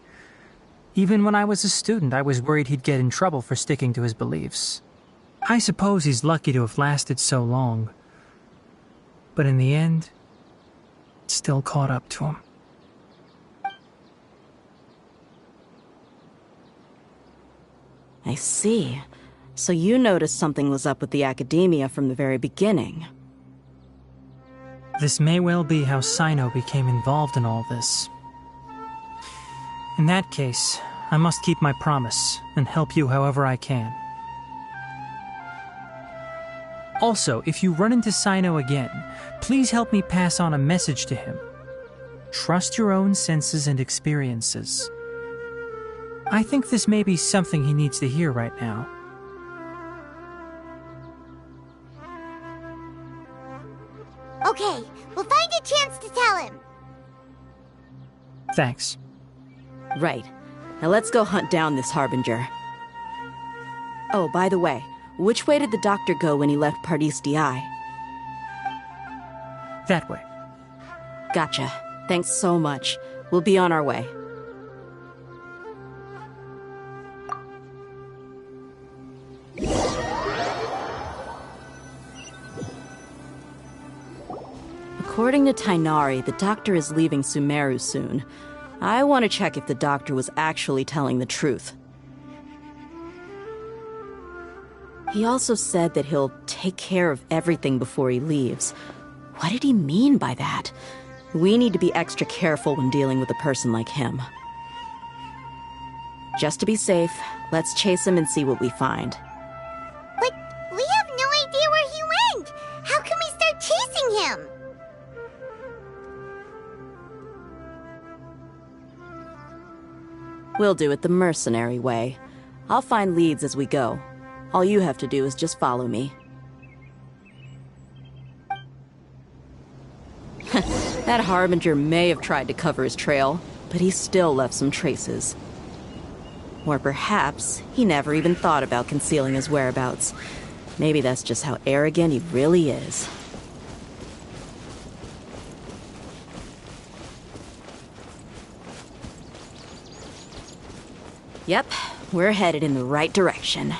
Even when I was a student, I was worried he'd get in trouble for sticking to his beliefs. I suppose he's lucky to have lasted so long. But in the end, it still caught up to him. I see. So you noticed something was up with the academia from the very beginning. This may well be how Sino became involved in all this. In that case, I must keep my promise and help you however I can. Also, if you run into Sino again, please help me pass on a message to him. Trust your own senses and experiences. I think this may be something he needs to hear right now. Okay, we'll find a chance to tell him. Thanks. Right. Now let's go hunt down this Harbinger. Oh, by the way, which way did the doctor go when he left Pardis Di? That way. Gotcha. Thanks so much. We'll be on our way. According to Tainari, the doctor is leaving Sumeru soon. I want to check if the doctor was actually telling the truth. He also said that he'll take care of everything before he leaves. What did he mean by that? We need to be extra careful when dealing with a person like him. Just to be safe, let's chase him and see what we find. But We'll do it the mercenary way. I'll find leads as we go. All you have to do is just follow me. That Harbinger may have tried to cover his trail, but he still left some traces. Or perhaps he never even thought about concealing his whereabouts. Maybe that's just how arrogant he really is. Yep, we're headed in the right direction.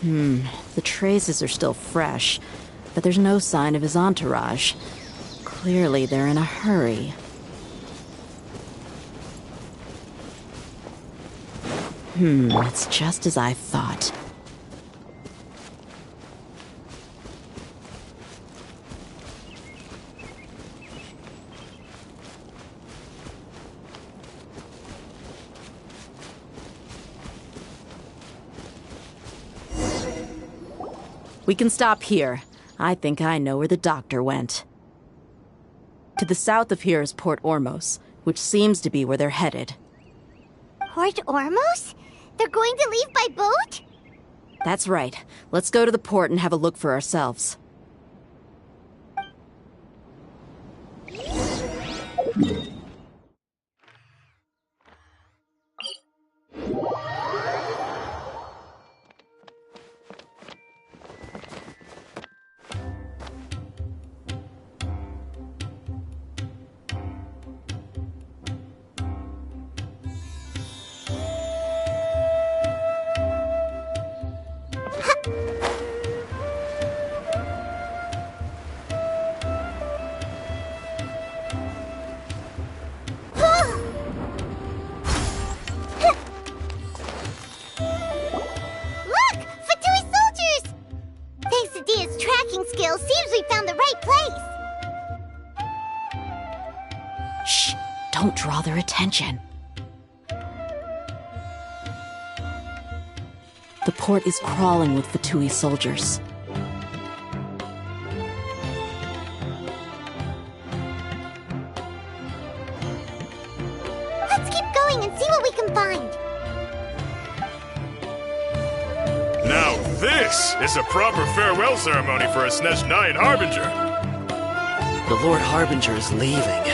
The traces are still fresh, but there's no sign of his entourage. Clearly they're in a hurry. It's just as I thought. We can stop here. I think I know where the doctor went. To the south of here is Port Ormos, which seems to be where they're headed. Port Ormos? They're going to leave by boat? That's right. Let's go to the port and have a look for ourselves. Seems we found the right place. Shh! Don't draw their attention. The port is crawling with Fatui soldiers. Let's keep going and see what we can find. Now this is a proper farewell ceremony for a Snezhnayan Harbinger. The Lord Harbinger is leaving.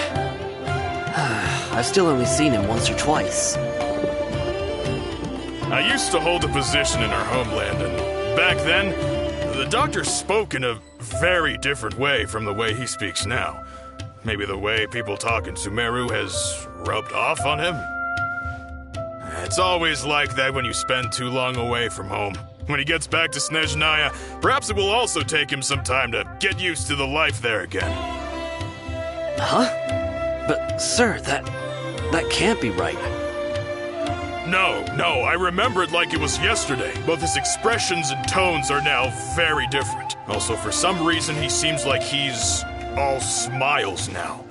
I've still only seen him once or twice. I used to hold a position in our homeland, and back then, the doctor spoke in a very different way from the way he speaks now. Maybe the way people talk in Sumeru has rubbed off on him? It's always like that when you spend too long away from home. When he gets back to Snezhnaya, perhaps it will also take him some time to get used to the life there again. Huh? But, sir, that can't be right. No, I remember it like it was yesterday. Both his expressions and tones are now very different. Also, for some reason, he seems like he's all smiles now.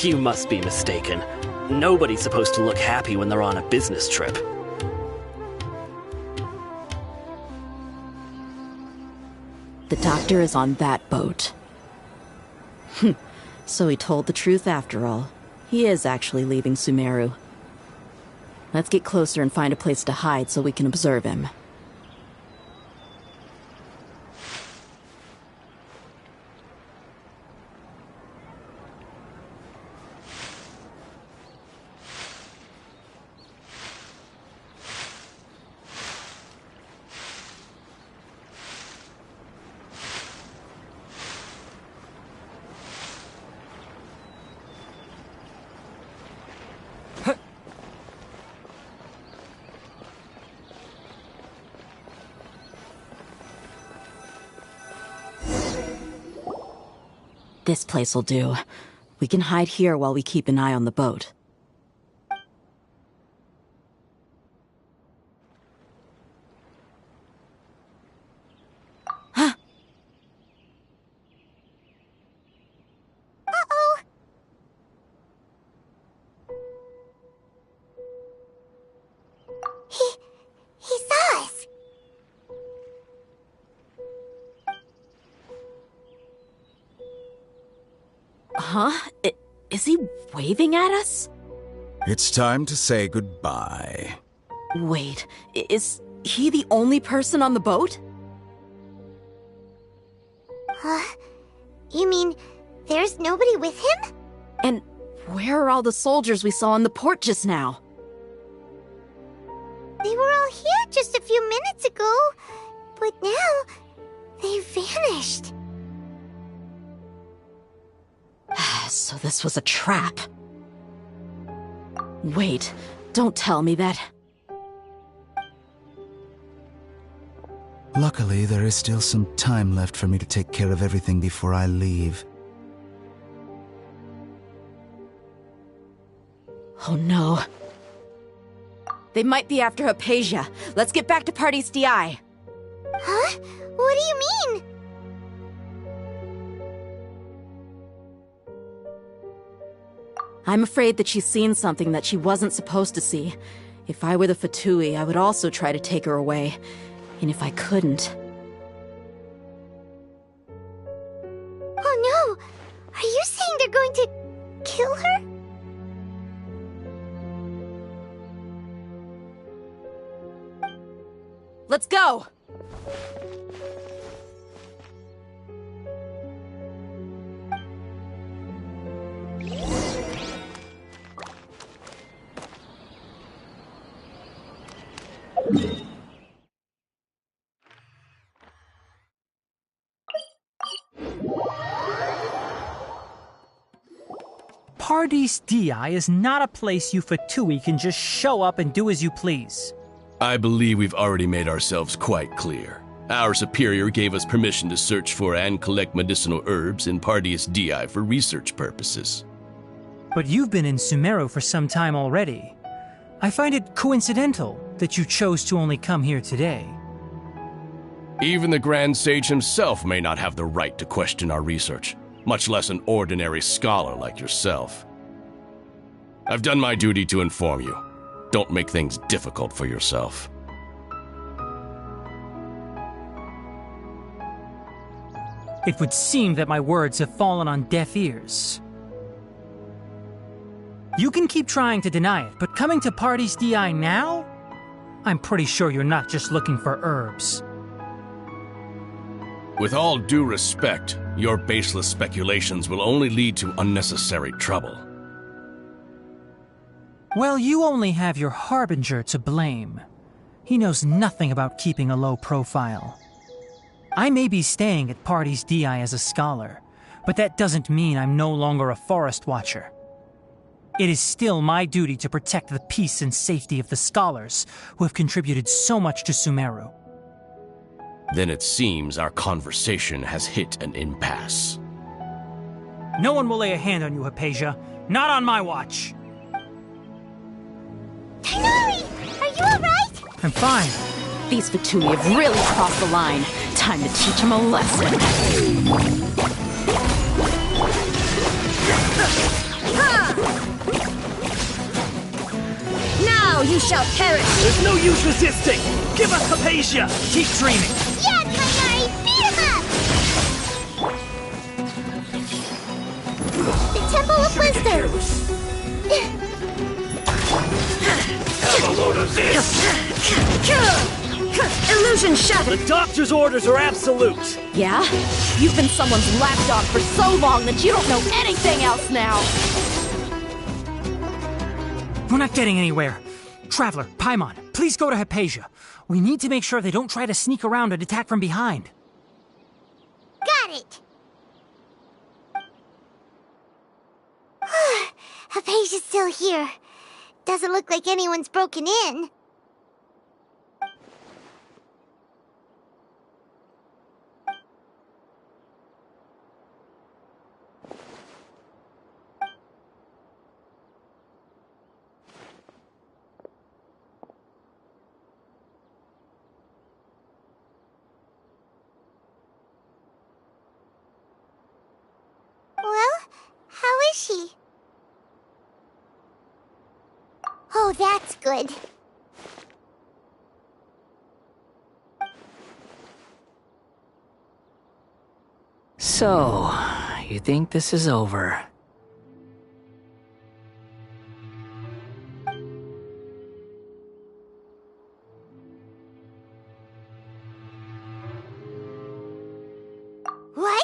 You must be mistaken. Nobody's supposed to look happy when they're on a business trip. The doctor is on that boat. So he told the truth after all. He is actually leaving Sumeru. Let's get closer and find a place to hide so we can observe him. This place'll do. We can hide here while we keep an eye on the boat. Huh? Uh-oh. He saw us. Huh? Is he waving at us? It's time to say goodbye. Wait, is he the only person on the boat? You mean there's nobody with him? And where are all the soldiers we saw in the port just now? They were all here just a few minutes ago, but now they've vanished. So this was a trap. Wait, don't tell me that... Luckily, there is still some time left for me to take care of everything before I leave. Oh no. They might be after Hypatia. Let's get back to Party's DI. Huh? What do you mean? I'm afraid that she's seen something that she wasn't supposed to see. If I were the Fatui, I would also try to take her away. And if I couldn't... Oh no! Are you saying they're going to kill her? Let's go! Pardees Di is not a place you Fatui can just show up and do as you please. I believe we've already made ourselves quite clear. Our superior gave us permission to search for and collect medicinal herbs in Pardees Di for research purposes. But you've been in Sumeru for some time already. I find it coincidental that you chose to only come here today. Even the Grand Sage himself may not have the right to question our research, much less an ordinary scholar like yourself. I've done my duty to inform you. Don't make things difficult for yourself. It would seem that my words have fallen on deaf ears. You can keep trying to deny it, but coming to Pardees Di now? I'm pretty sure you're not just looking for herbs. With all due respect, your baseless speculations will only lead to unnecessary trouble. Well, you only have your Harbinger to blame. He knows nothing about keeping a low profile. I may be staying at Pardees Di as a scholar, but that doesn't mean I'm no longer a forest watcher. It is still my duty to protect the peace and safety of the scholars who have contributed so much to Sumeru. Then it seems our conversation has hit an impasse. No one will lay a hand on you, Hypatia. Not on my watch. Tighnari! Are you alright? I'm fine. These Fatui have really crossed the line. Time to teach them a lesson. Now you shall perish! There's no use resisting! Give us Hypatia! Keep dreaming! Yeah, Tighnari! Beat him up! The Temple of Wisdom! Have a load of this! Illusion shattered! The doctor's orders are absolute! Yeah? You've been someone's lapdog for so long that you don't know anything else now! We're not getting anywhere. Traveler, Paimon, please go to Hypatia. We need to make sure they don't try to sneak around and attack from behind. Got it! Hypatia's still here. Doesn't look like anyone's broken in. Well, how is she? Oh, that's good. So, you think this is over?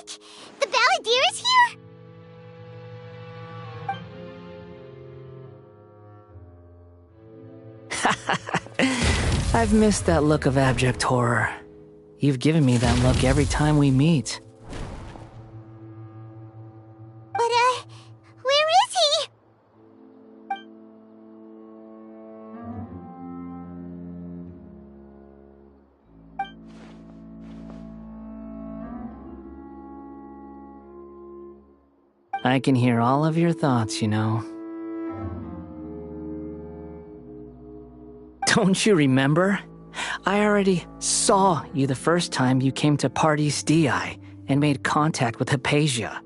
What? The Balladeer is here? I've missed that look of abject horror. You've given me that look every time we meet. But, where is he? I can hear all of your thoughts, you know. Don't you remember? I already saw you the first time you came to Parties DI and made contact with Hypatia.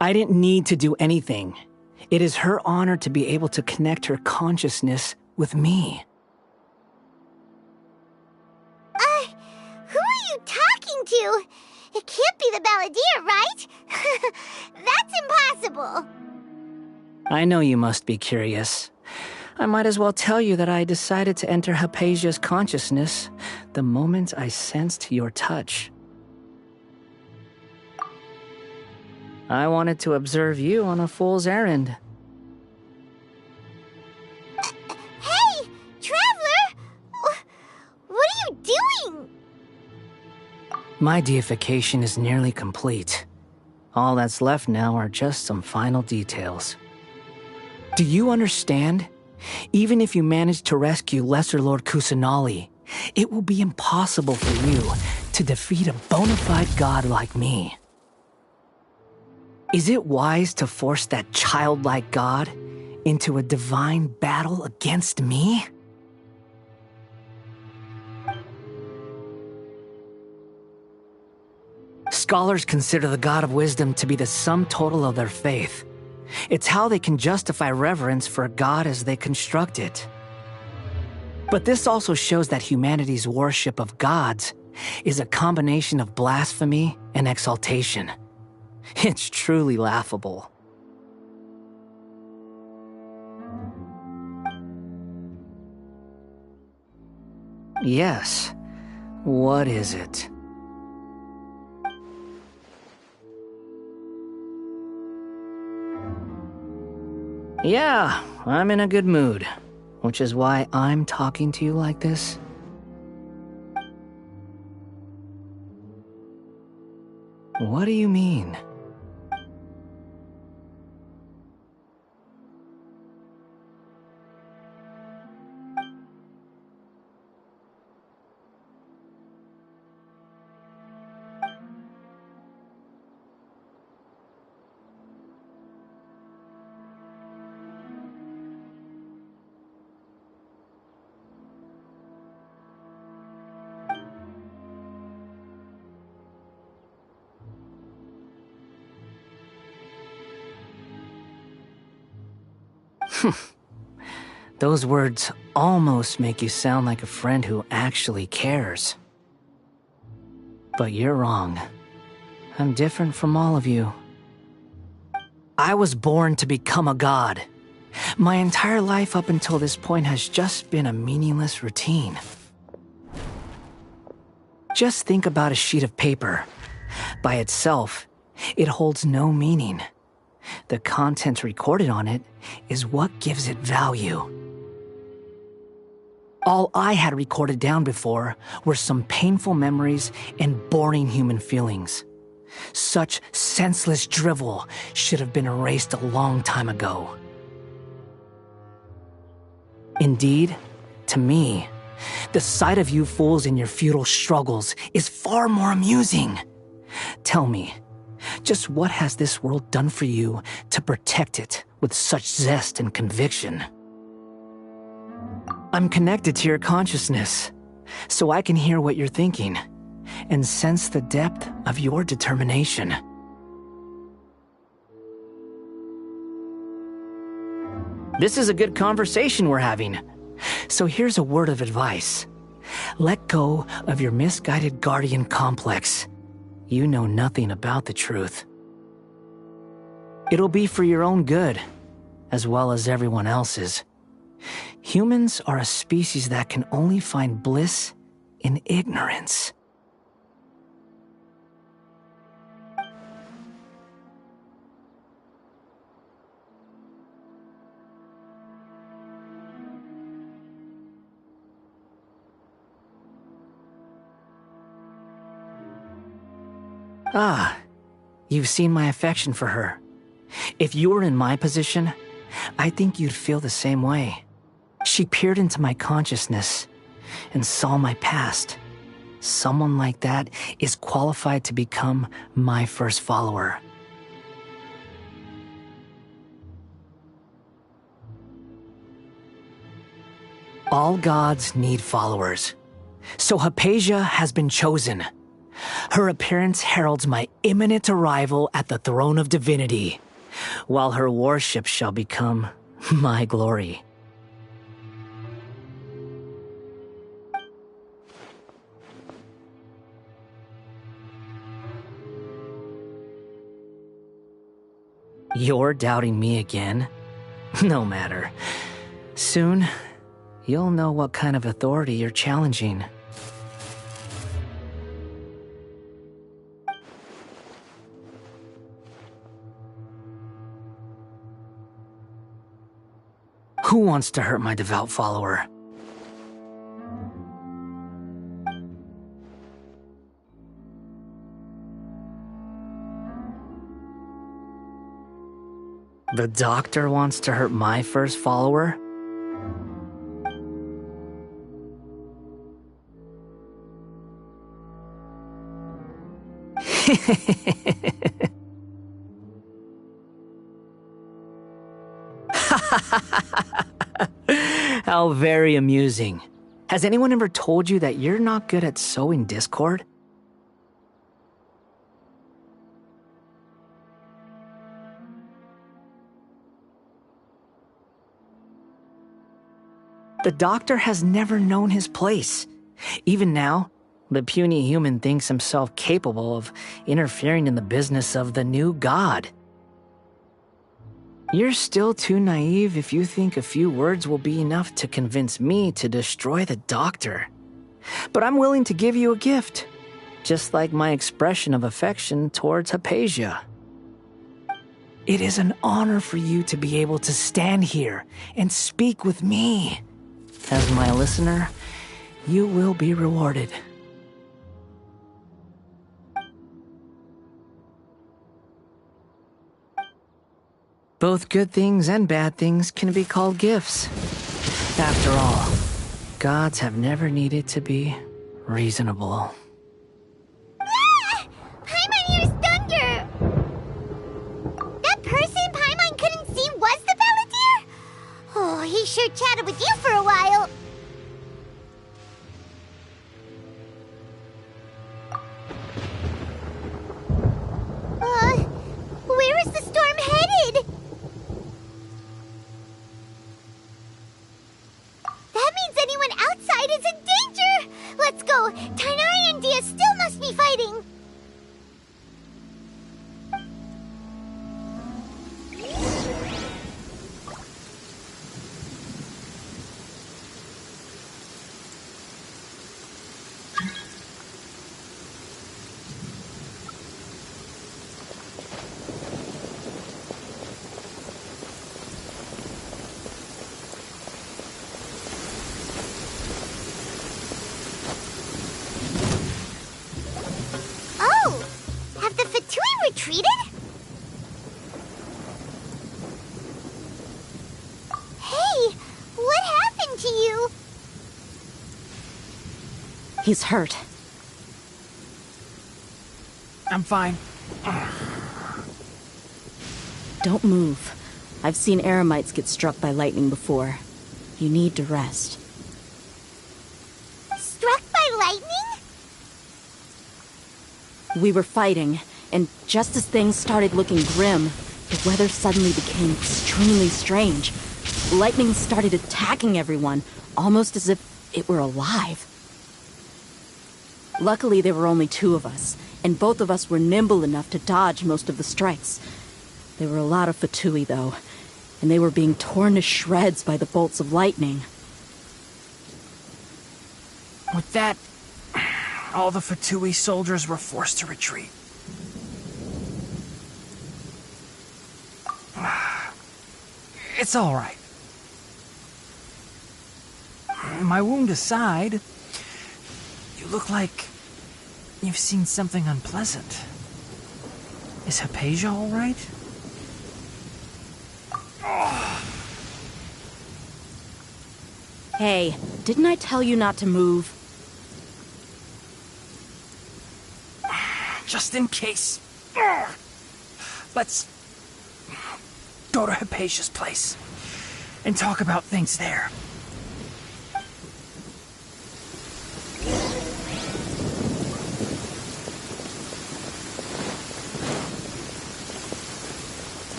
I didn't need to do anything. It is her honor to be able to connect her consciousness with me. Who are you talking to? It can't be the Balladeer, right? That's impossible. I know you must be curious. I might as well tell you that I decided to enter Hypatia's consciousness the moment I sensed your touch. I wanted to observe you on a fool's errand. Hey, Traveler! What are you doing? My deification is nearly complete. All that's left now are just some final details. Do you understand? Even if you manage to rescue Lesser Lord Kusanali, it will be impossible for you to defeat a bona fide god like me. Is it wise to force that childlike god into a divine battle against me? Scholars consider the God of Wisdom to be the sum total of their faith. It's how they can justify reverence for a god as they construct it. But this also shows that humanity's worship of gods is a combination of blasphemy and exaltation. It's truly laughable. Yes. What is it? Yeah, I'm in a good mood, which is why I'm talking to you like this. What do you mean? Those words almost make you sound like a friend who actually cares. But you're wrong. I'm different from all of you. I was born to become a god. My entire life up until this point has just been a meaningless routine. Just think about a sheet of paper. By itself, it holds no meaning. The content recorded on it is what gives it value. All I had recorded down before were some painful memories and boring human feelings. Such senseless drivel should have been erased a long time ago. Indeed, to me, the sight of you fools in your futile struggles is far more amusing. Tell me, just what has this world done for you to protect it with such zest and conviction? I'm connected to your consciousness, so I can hear what you're thinking and sense the depth of your determination. This is a good conversation we're having, so here's a word of advice. Let go of your misguided guardian complex. You know nothing about the truth. It'll be for your own good, as well as everyone else's. Humans are a species that can only find bliss in ignorance. Ah, you've seen my affection for her. If you were in my position, I think you'd feel the same way. She peered into my consciousness and saw my past. Someone like that is qualified to become my first follower. All gods need followers. So Hypatia has been chosen. Her appearance heralds my imminent arrival at the throne of divinity, while her worship shall become my glory. You're doubting me again? No matter. Soon, you'll know what kind of authority you're challenging. Who wants to hurt my devout follower? The doctor wants to hurt my first follower? How very amusing. Has anyone ever told you that you're not good at sowing discord? The doctor has never known his place. Even now, the puny human thinks himself capable of interfering in the business of the new god. You're still too naive if you think a few words will be enough to convince me to destroy the doctor. But I'm willing to give you a gift, just like my expression of affection towards Hypatia. It is an honor for you to be able to stand here and speak with me. As my listener, you will be rewarded. Both good things and bad things can be called gifts. After all, gods have never needed to be reasonable. Ah! Paimon used thunder! That person Paimon couldn't see was the Palantir? Oh, he sure chatted with you for a while. Where is the storm headed? That means anyone outside is in danger! Let's go! Tainari and Dia still must be fighting! Retreated? Hey, what happened to you? He's hurt. I'm fine. Don't move. I've seen eremites get struck by lightning before. You need to rest. Struck by lightning? We were fighting, and just as things started looking grim, the weather suddenly became extremely strange. Lightning started attacking everyone, almost as if it were alive. Luckily, there were only two of us, and both of us were nimble enough to dodge most of the strikes. There were a lot of Fatui, though, and they were being torn to shreds by the bolts of lightning. With that All the Fatui soldiers were forced to retreat. It's all right. My wound aside, you look like you've seen something unpleasant. Is Hypatia all right? Hey, didn't I tell you not to move? Just in case. Let's go to Hypatia's place and talk about things there.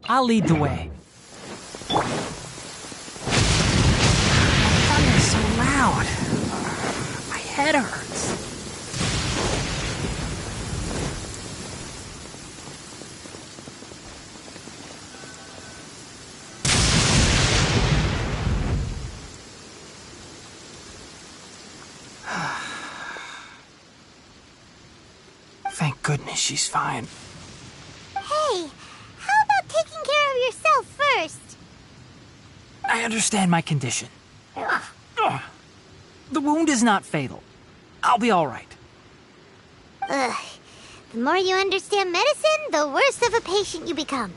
I'll lead the way. Thunder's so loud. My head hurts. Thank goodness she's fine. Hey, how about taking care of yourself first? I understand my condition. The wound is not fatal. I'll be all right. Ugh. The more you understand medicine, the worse of a patient you become.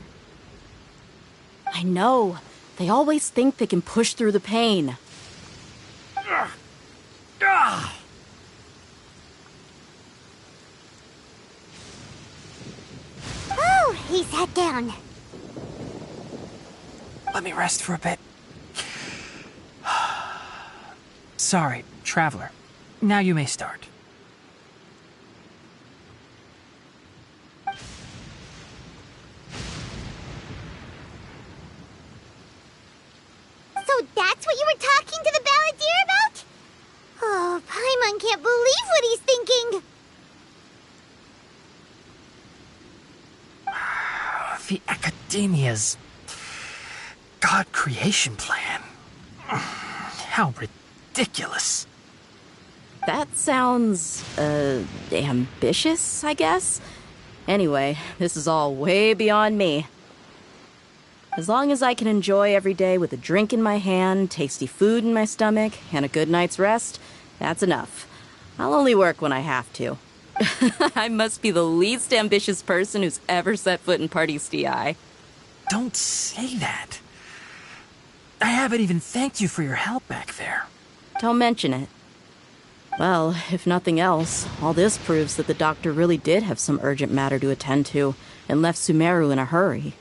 I know. They always think they can push through the pain. Oh, he sat down. Let me rest for a bit. Sorry, traveler. Now you may start. So that's what you were talking to the balladeer about? Oh, Paimon can't believe what he's thinking. The Academia's God creation plan. How ridiculous. That sounds, ambitious, I guess? Anyway, this is all way beyond me. As long as I can enjoy every day with a drink in my hand, tasty food in my stomach, and a good night's rest, that's enough. I'll only work when I have to. I must be the least ambitious person who's ever set foot in Party's DI. Don't say that. I haven't even thanked you for your help back there. Don't mention it. Well, if nothing else, all this proves that the doctor really did have some urgent matter to attend to and left Sumeru in a hurry.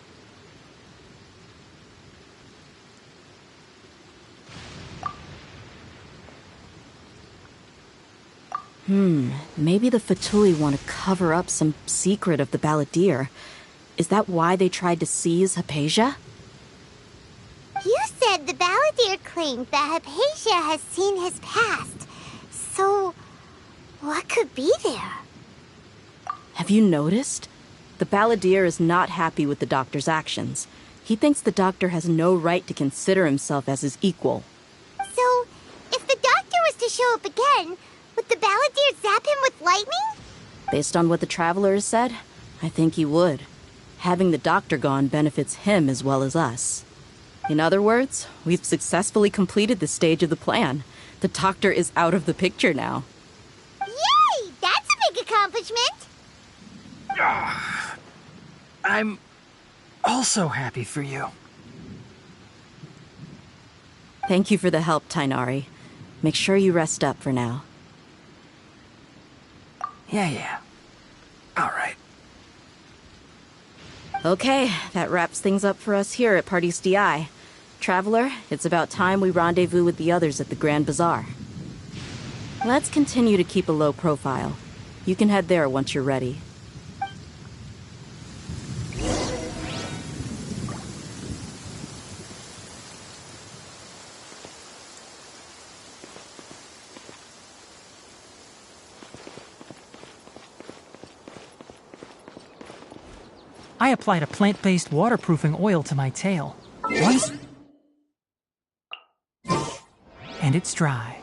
Maybe the Fatui want to cover up some secret of the balladeer. Is that why they tried to seize Hypatia? You said the balladeer claimed that Hypatia has seen his past. So, what could be there? Have you noticed? The balladeer is not happy with the doctor's actions. He thinks the doctor has no right to consider himself as his equal. So, if the doctor was to show up again, would the balladeer zap him with lightning? Based on what the traveler has said, I think he would. Having the doctor gone benefits him as well as us. In other words, we've successfully completed this stage of the plan. The doctor is out of the picture now. Yay! That's a big accomplishment! I'm also happy for you. Thank you for the help, Tainari. Make sure you rest up for now. Yeah. All right. Okay, that wraps things up for us here at Party's DI. Traveler, it's about time we rendezvous with the others at the Grand Bazaar. Let's continue to keep a low profile. You can head there once you're ready. I applied a plant-based waterproofing oil to my tail. Once... and it's dry.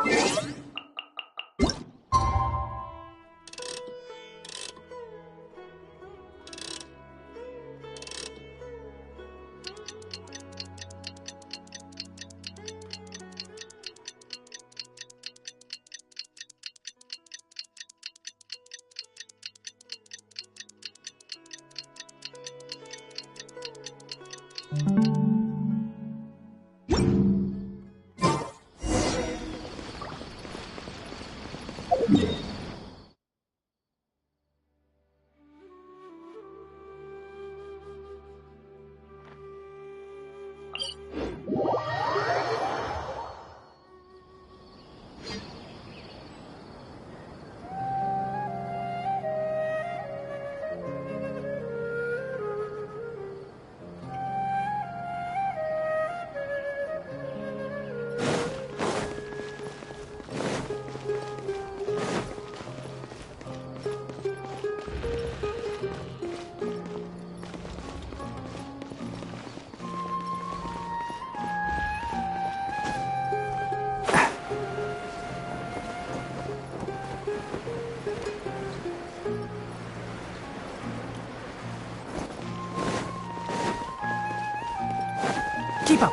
Keep up.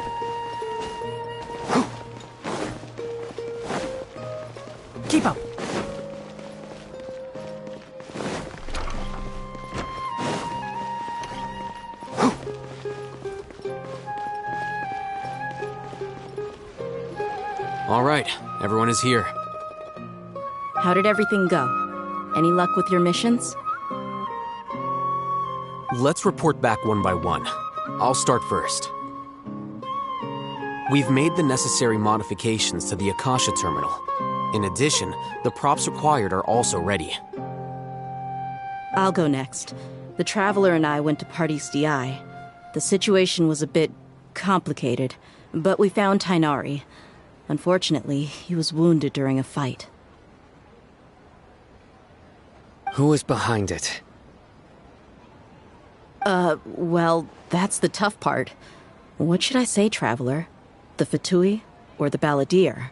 Keep up. All right, everyone is here. How did everything go? Any luck with your missions? Let's report back one by one. I'll start first. We've made the necessary modifications to the Akasha terminal. In addition, the props required are also ready. I'll go next. The Traveler and I went to Party's DI. The situation was a bit complicated, but we found Tainari. Unfortunately, he was wounded during a fight. Who was behind it? Well, that's the tough part. What should I say, Traveler? The Fatui or the Balladeer?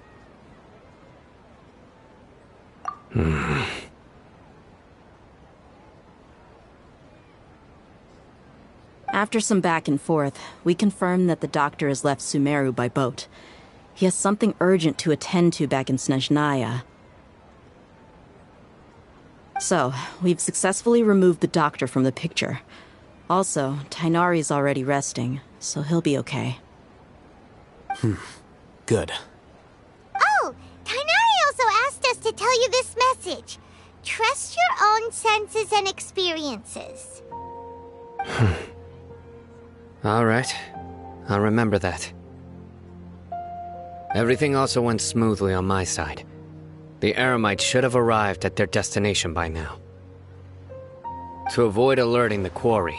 After some back and forth, we confirmed that the doctor has left Sumeru by boat. He has something urgent to attend to back in Snezhnaya. So, we've successfully removed the doctor from the picture. Also, Tainari's already resting, so he'll be okay. Good. Oh, Tainari also asked us to tell you this message. Trust your own senses and experiences. All right. I'll remember that. Everything also went smoothly on my side. The Eremites should have arrived at their destination by now. To avoid alerting the quarry,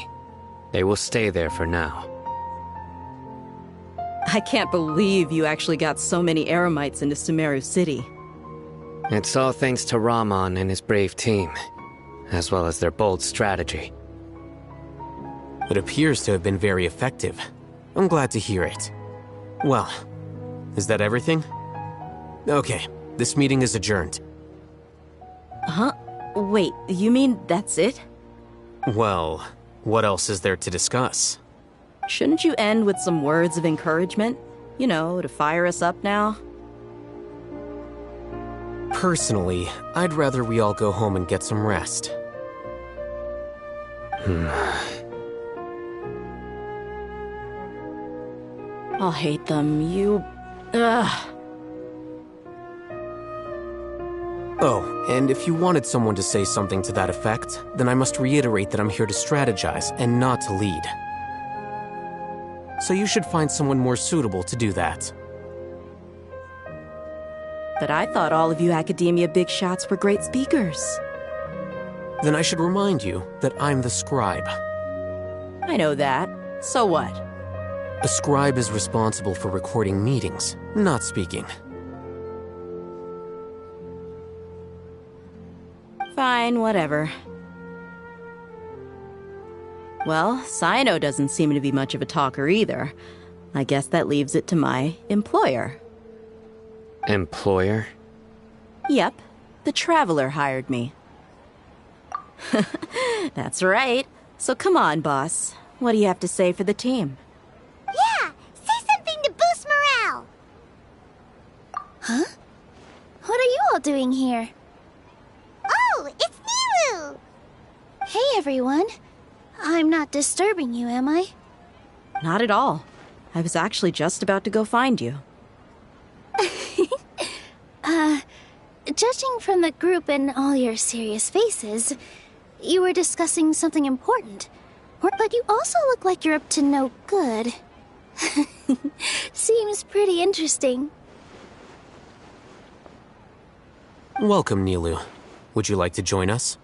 they will stay there for now. I can't believe you actually got so many Eremites into Sumeru City. It's all thanks to Rahman and his brave team, as well as their bold strategy. It appears to have been very effective. I'm glad to hear it. Well, is that everything? Okay, this meeting is adjourned. Huh? Wait, you mean that's it? Well, what else is there to discuss? Shouldn't you end with some words of encouragement? You know, to fire us up now? Personally, I'd rather we all go home and get some rest. I'll hate them, you... Ugh. Oh, and if you wanted someone to say something to that effect, then I must reiterate that I'm here to strategize and not to lead. So you should find someone more suitable to do that. But I thought all of you academia big shots were great speakers. Then I should remind you that I'm the scribe. I know that. So what? A scribe is responsible for recording meetings, not speaking. Fine, whatever. Well, Sino doesn't seem to be much of a talker either. I guess that leaves it to my employer. Employer? Yep, the Traveler hired me. That's right. So come on, boss. What do you have to say for the team? Yeah, say something to boost morale. Huh? What are you all doing here? Oh, it's Nilu! Hey, everyone. I'm not disturbing you, am I? Not at all. I was actually just about to go find you. Judging from the group and all your serious faces, you were discussing something important. But you also look like you're up to no good. Seems pretty interesting. Welcome, Nilu. Would you like to join us?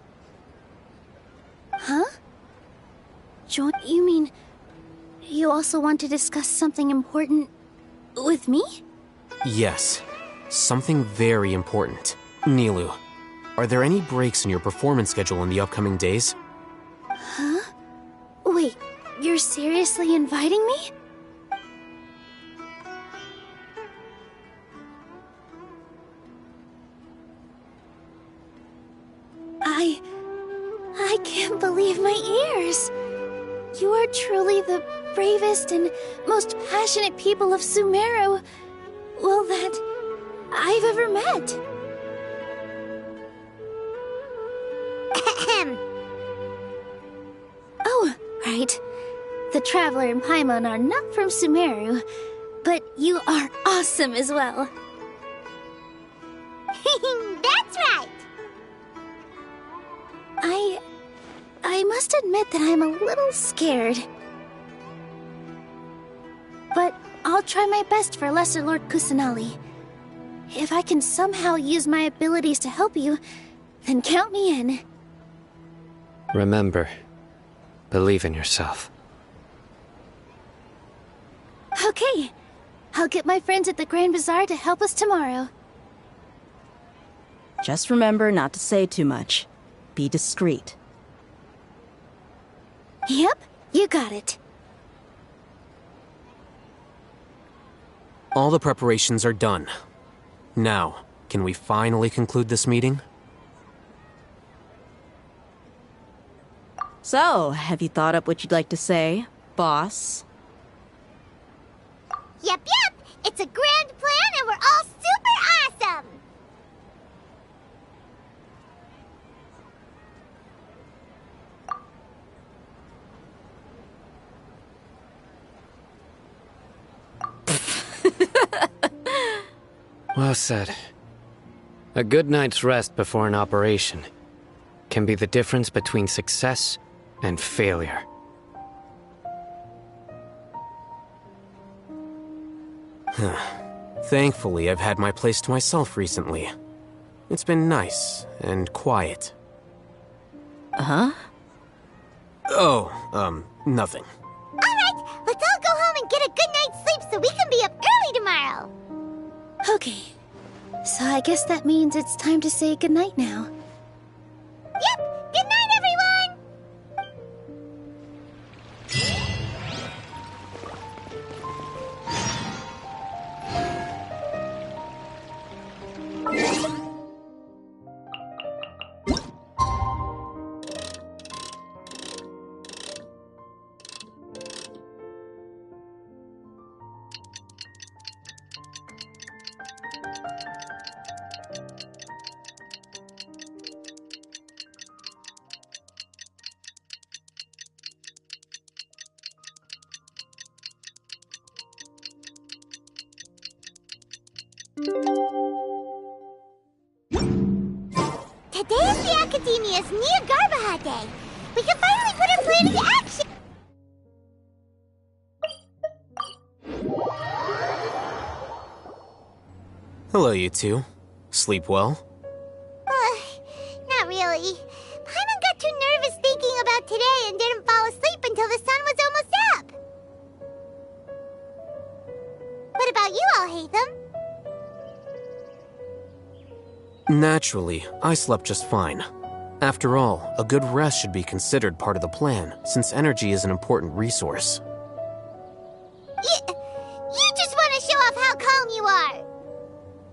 Huh? You mean you also want to discuss something important with me? Yes. Something very important. Nilu, are there any breaks in your performance schedule in the upcoming days? Huh? Wait, you're seriously inviting me? I can't believe my ears. You are truly the bravest and most passionate people of Sumeru, well, that I've ever met. Oh, right. The Traveler and Paimon are not from Sumeru, but you are awesome as well. That's right! I must admit that I'm a little scared. But I'll try my best for Lesser Lord Kusanali. If I can somehow use my abilities to help you, then count me in. Remember, believe in yourself. Okay. I'll get my friends at the Grand Bazaar to help us tomorrow. Just remember not to say too much. Be discreet. Yep, you got it. All the preparations are done. Now, can we finally conclude this meeting? So, have you thought up what you'd like to say, boss? Yep. It's a grand plan and we're all super awesome! Well said. A good night's rest before an operation can be the difference between success and failure. Thankfully, I've had my place to myself recently. It's been nice and quiet. Huh? Oh, nothing. Alright, let's all go home and get a good night's sleep so we can be up early tomorrow! Okay. So I guess that means it's time to say goodnight now. Yep! Good night, everyone! Today is the Academia's Nia Garbaha Day. We can finally put our plan into action! Hello, you two. Sleep well? Not really. Paimon got too nervous thinking about today and didn't fall asleep until the sun was almost up. What about you all, Hatham? Naturally, I slept just fine. After all, a good rest should be considered part of the plan, since energy is an important resource. You just want to show off how calm you are!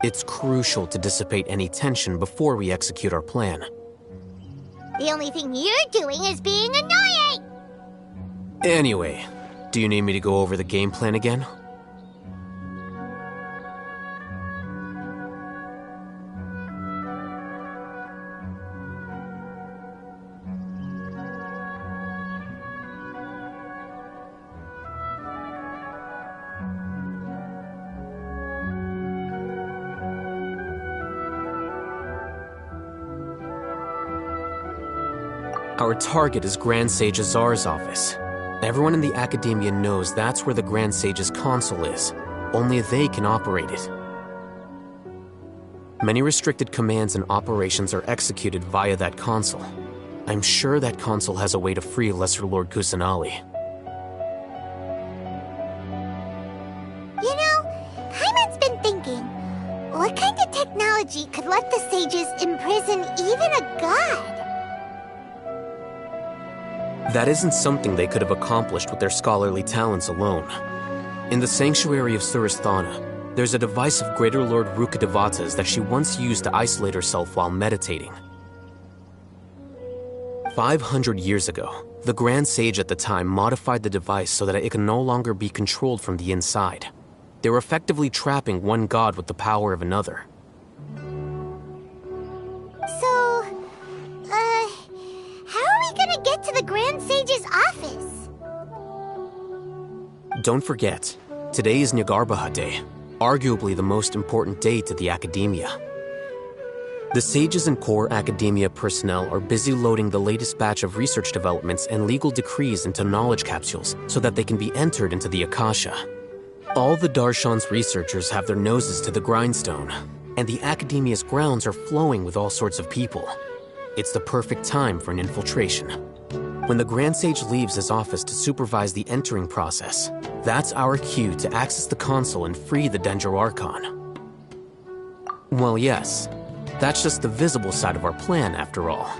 It's crucial to dissipate any tension before we execute our plan. The only thing you're doing is being annoying! Anyway, do you need me to go over the game plan again? Our target is Grand Sage Azar's office. Everyone in the Academia knows that's where the Grand Sage's console is. Only they can operate it. Many restricted commands and operations are executed via that console. I'm sure that console has a way to free Lesser Lord Kusanali. You know, Paimon's been thinking, what kind of technology could let the sages imprison even a god? That isn't something they could have accomplished with their scholarly talents alone. In the sanctuary of Surasthana, there's a device of Greater Lord Rukkhadevata's that she once used to isolate herself while meditating. 500 years ago, the Grand Sage at the time modified the device so that it can no longer be controlled from the inside. They were effectively trapping one god with the power of another. So, how are we gonna get to the Grand Sage's office? Don't forget, today is Nyagarbha Day, arguably the most important day to the Academia. The sages and core Academia personnel are busy loading the latest batch of research developments and legal decrees into knowledge capsules so that they can be entered into the Akasha. All the Darshan's researchers have their noses to the grindstone, and the Academia's grounds are flowing with all sorts of people. It's the perfect time for an infiltration. When the Grand Sage leaves his office to supervise the entering process, that's our cue to access the console and free the Dendro Archon. Well, yes, that's just the visible side of our plan, after all.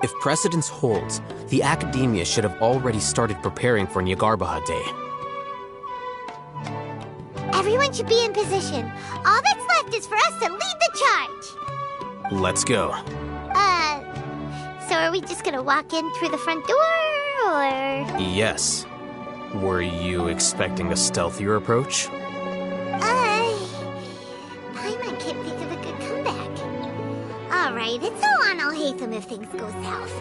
If precedence holds, the Academia should have already started preparing for Nyagarbha Day. Everyone should be in position. All that's left is for us to lead the charge. Let's go. So are we just gonna walk in through the front door, or...? Yes. Were you expecting a stealthier approach? Paimon can't think of a good comeback. Alright, it's all on Alhaitham if things go south.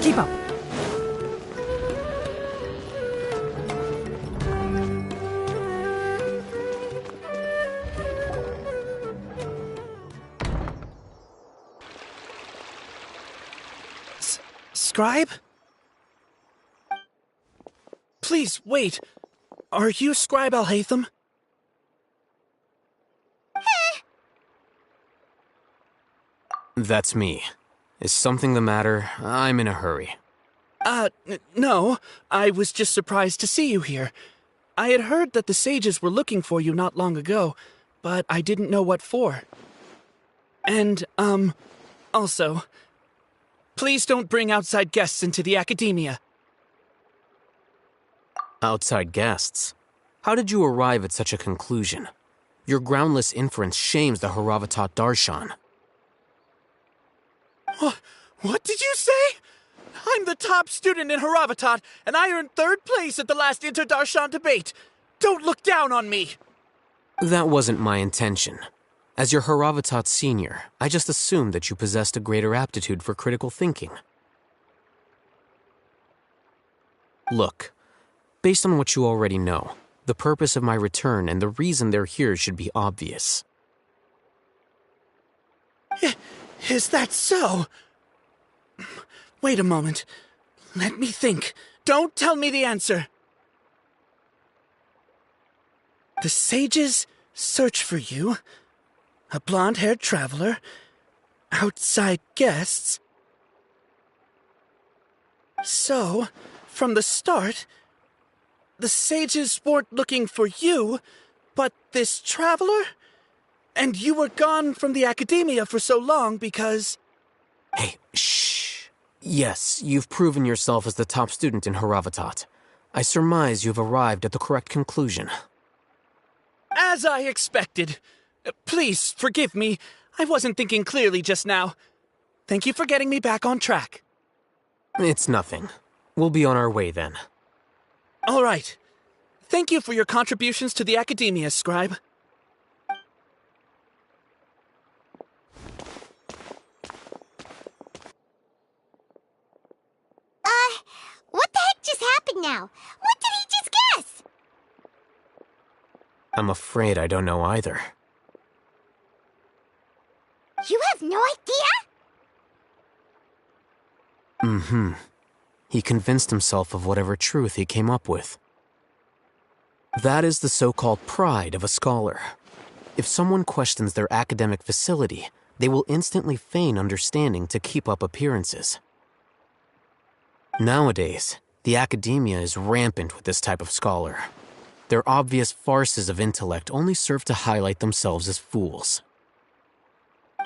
Keep up. Scribe? Please, wait. Are you Scribe Alhaitham? That's me. Is something the matter? I'm in a hurry. No. I was just surprised to see you here. I had heard that the sages were looking for you not long ago, but I didn't know what for. And, also, please don't bring outside guests into the Academia. Outside guests? How did you arrive at such a conclusion? Your groundless inference shames the Haravatat Darshan. What did you say? I'm the top student in Haravatat, and I earned 3rd place at the last Inter-Darshan debate. Don't look down on me! That wasn't my intention. As your Haravatat senior, I just assumed that you possessed a greater aptitude for critical thinking. Look, based on what you already know, the purpose of my return and the reason they're here should be obvious. Is that so? Wait a moment. Let me think. Don't tell me the answer. The sages search for you, a blonde-haired traveler, outside guests. So, from the start, the sages weren't looking for you, but this traveler? And you were gone from the academia for so long because... Hey, shh. Yes, you've proven yourself as the top student in Haravatat. I surmise you've arrived at the correct conclusion. As I expected. Please, forgive me. I wasn't thinking clearly just now. Thank you for getting me back on track. It's nothing. We'll be on our way then. All right. Thank you for your contributions to the academia, Scribe. What the heck just happened now? What did he just guess? I'm afraid I don't know either. You have no idea? Mm-hmm. He convinced himself of whatever truth he came up with. That is the so-called pride of a scholar. If someone questions their academic facility, they will instantly feign understanding to keep up appearances. Nowadays, the academia is rampant with this type of scholar. Their obvious farces of intellect only serve to highlight themselves as fools.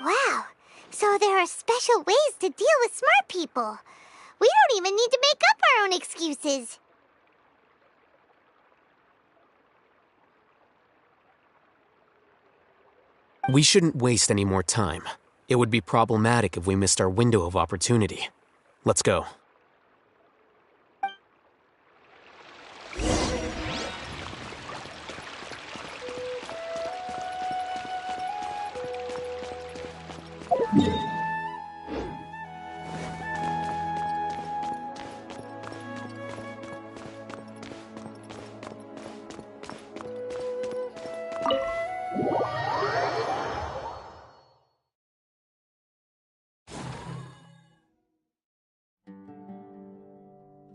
Wow, so there are special ways to deal with smart people. We don't even need to make up our own excuses. We shouldn't waste any more time. It would be problematic if we missed our window of opportunity. Let's go.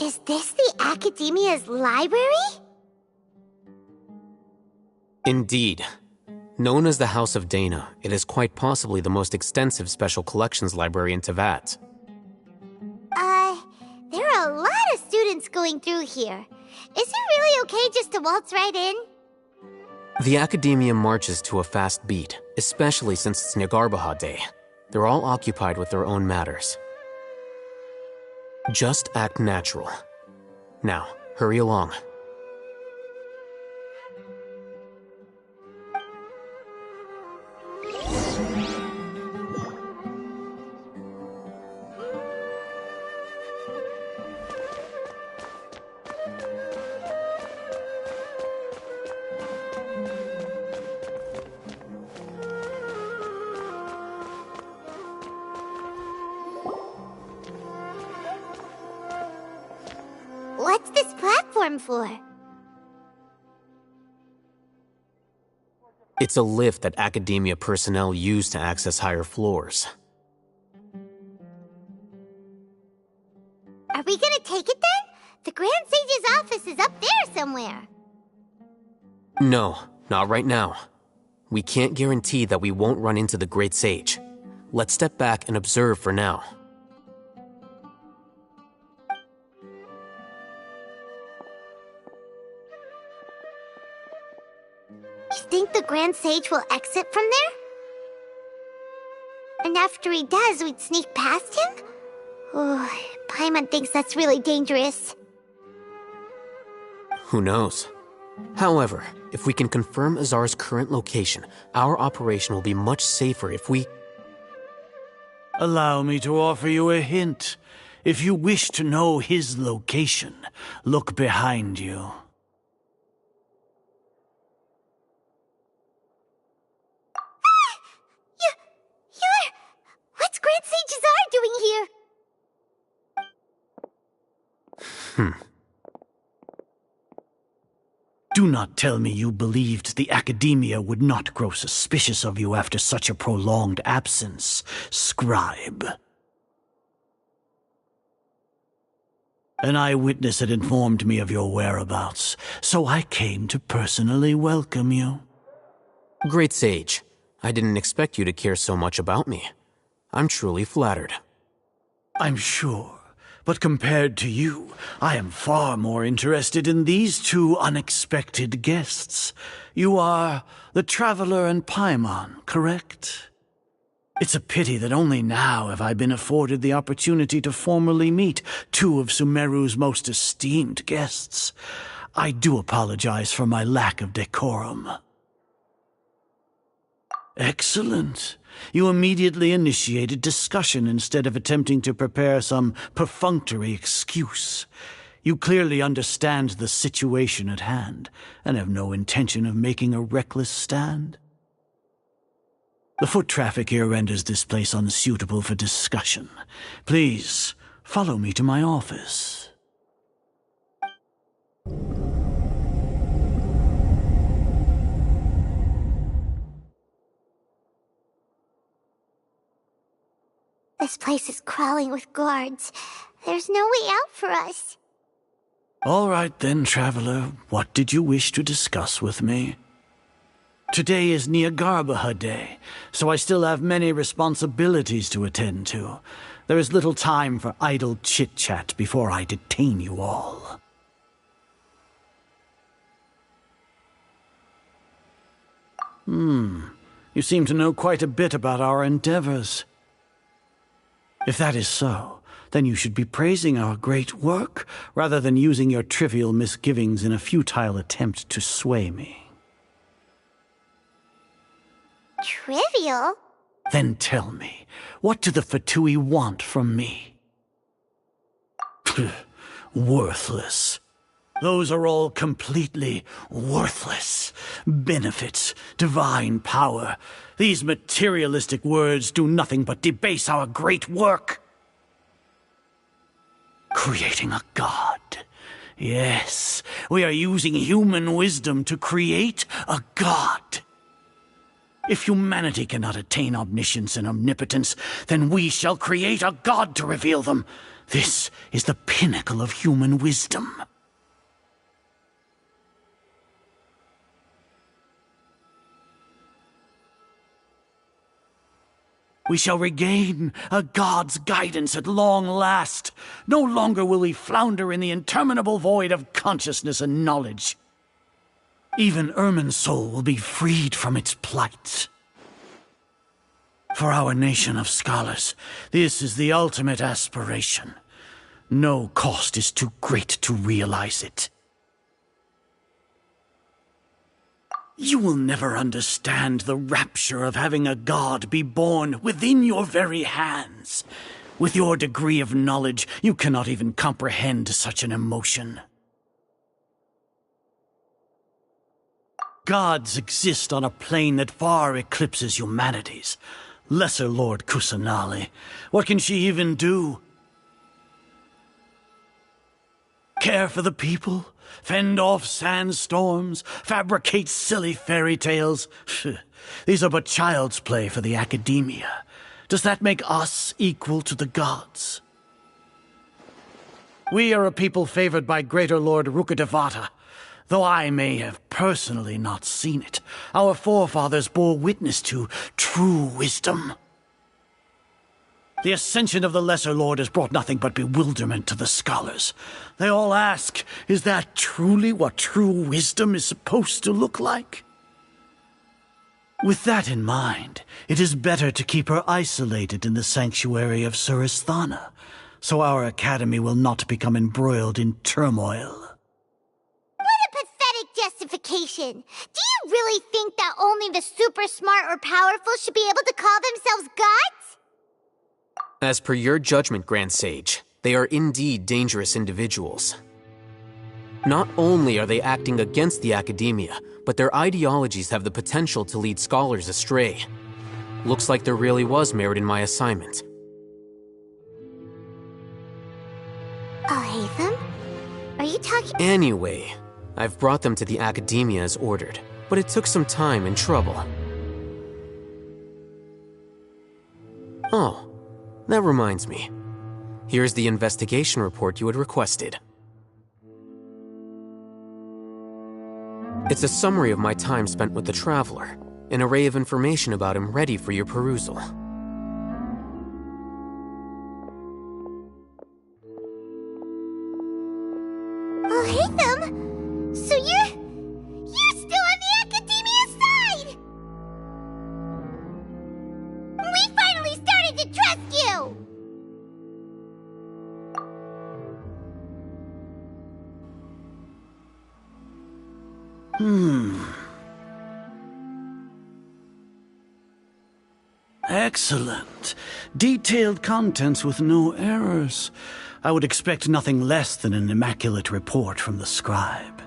Is this the Academia's library? Indeed. Known as the House of Dana, it is quite possibly the most extensive special collections library in Teyvat. There are a lot of students going through here. Is it really okay just to waltz right in? The Academia marches to a fast beat, especially since it's Nagarbaha Day. They're all occupied with their own matters. Just act natural. Now, hurry along. What's this platform for? It's a lift that Academia personnel use to access higher floors. Are we gonna take it then? The Grand Sage's office is up there somewhere. No, not right now. We can't guarantee that we won't run into the Great Sage. Let's step back and observe for now. You think the Grand Sage will exit from there? And after he does, we'd sneak past him? Oh, Paimon thinks that's really dangerous. Who knows? However, if we can confirm Azar's current location, our operation will be much safer if we... Allow me to offer you a hint. If you wish to know his location, look behind you. What's Grand Sage Azar doing here? Do not tell me you believed the Academia would not grow suspicious of you after such a prolonged absence, Scribe. An eyewitness had informed me of your whereabouts, so I came to personally welcome you. Great Sage, I didn't expect you to care so much about me. I'm truly flattered. I'm sure. But compared to you, I am far more interested in these two unexpected guests. You are the Traveler and Paimon, correct? It's a pity that only now have I been afforded the opportunity to formally meet two of Sumeru's most esteemed guests. I do apologize for my lack of decorum. Excellent. You immediately initiated discussion instead of attempting to prepare some perfunctory excuse. You clearly understand the situation at hand, and have no intention of making a reckless stand. The foot traffic here renders this place unsuitable for discussion. Please, follow me to my office. This place is crawling with guards. There's no way out for us. All right then, Traveler. What did you wish to discuss with me? Today is Niagarbaha Day, so I still have many responsibilities to attend to. There is little time for idle chit-chat before I detain you all. You seem to know quite a bit about our endeavors. If that is so, then you should be praising our great work, rather than using your trivial misgivings in a futile attempt to sway me. Trivial? Then tell me, what do the Fatui want from me? Worthless. Those are all completely worthless. Benefits, divine power. These materialistic words do nothing but debase our great work. Creating a god. Yes, we are using human wisdom to create a god. If humanity cannot attain omniscience and omnipotence, then we shall create a god to reveal them. This is the pinnacle of human wisdom. We shall regain a god's guidance at long last. No longer will we flounder in the interminable void of consciousness and knowledge. Even Ermin's soul will be freed from its plight. For our nation of scholars, this is the ultimate aspiration. No cost is too great to realize it. You will never understand the rapture of having a god be born within your very hands. With your degree of knowledge, you cannot even comprehend such an emotion. Gods exist on a plane that far eclipses humanity's. Lesser Lord Kusanali, what can she even do? Care for the people? Fend off sandstorms? Fabricate silly fairy tales? These are but child's play for the academia. Does that make us equal to the gods? We are a people favored by Greater Lord Rukadevata. Though I may have personally not seen it, our forefathers bore witness to true wisdom. The ascension of the Lesser Lord has brought nothing but bewilderment to the scholars. They all ask, is that truly what true wisdom is supposed to look like? With that in mind, it is better to keep her isolated in the sanctuary of Suristhana, so our academy will not become embroiled in turmoil. Justification. Do you really think that only the super smart or powerful should be able to call themselves gods? As per your judgment, Grand Sage, they are indeed dangerous individuals. Not only are they acting against the academia, but their ideologies have the potential to lead scholars astray. Looks like there really was merit in my assignment. Alhaitham? Are you talking— Anyway, I've brought them to the academia as ordered, but it took some time and trouble. Oh, that reminds me. Here's the investigation report you had requested. It's a summary of my time spent with the Traveler. An array of information about him ready for your perusal. Oh, Haytham! So you're still on the Academia side! We finally started to trust you! Excellent. Detailed contents with no errors. I would expect nothing less than an immaculate report from the scribe.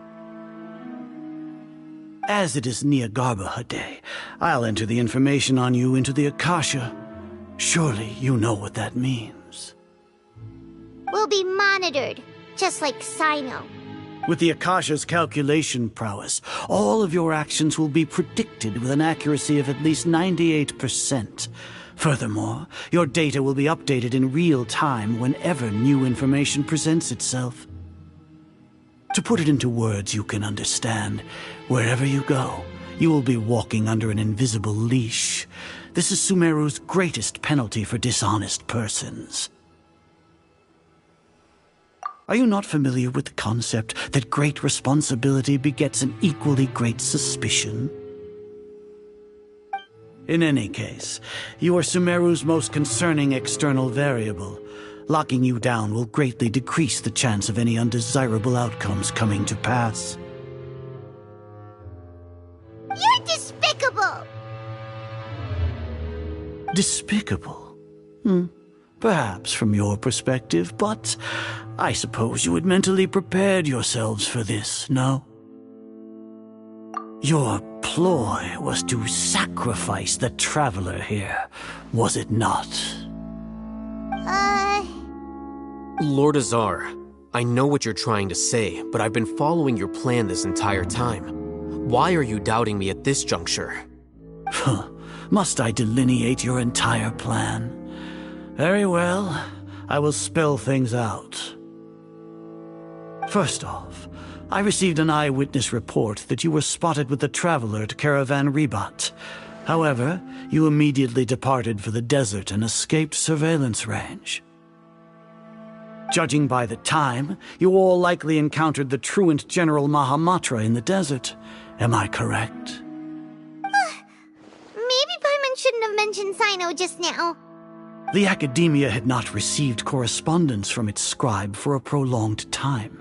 As it is Niagarbaha Day, I'll enter the information on you into the Akasha. Surely you know what that means. We'll be monitored, just like Sino. With the Akasha's calculation prowess, all of your actions will be predicted with an accuracy of at least 98%. Furthermore, your data will be updated in real time whenever new information presents itself. To put it into words you can understand, wherever you go, you will be walking under an invisible leash. This is Sumeru's greatest penalty for dishonest persons. Are you not familiar with the concept that great responsibility begets an equally great suspicion? In any case, you are Sumeru's most concerning external variable. Locking you down will greatly decrease the chance of any undesirable outcomes coming to pass. You're despicable! Despicable? Perhaps from your perspective, but I suppose you had mentally prepared yourselves for this, no? Your ploy was to sacrifice the traveler here, was it not? Lord Azar, I know what you're trying to say, but I've been following your plan this entire time. Why are you doubting me at this juncture? Must I delineate your entire plan? Very well, I will spell things out. First off, I received an eyewitness report that you were spotted with the traveler at Caravan Ribat. However, you immediately departed for the desert and escaped surveillance range. Judging by the time, you all likely encountered the truant General Mahamatra in the desert. Am I correct? Maybe Paimon shouldn't have mentioned Sino just now. The Academia had not received correspondence from its scribe for a prolonged time.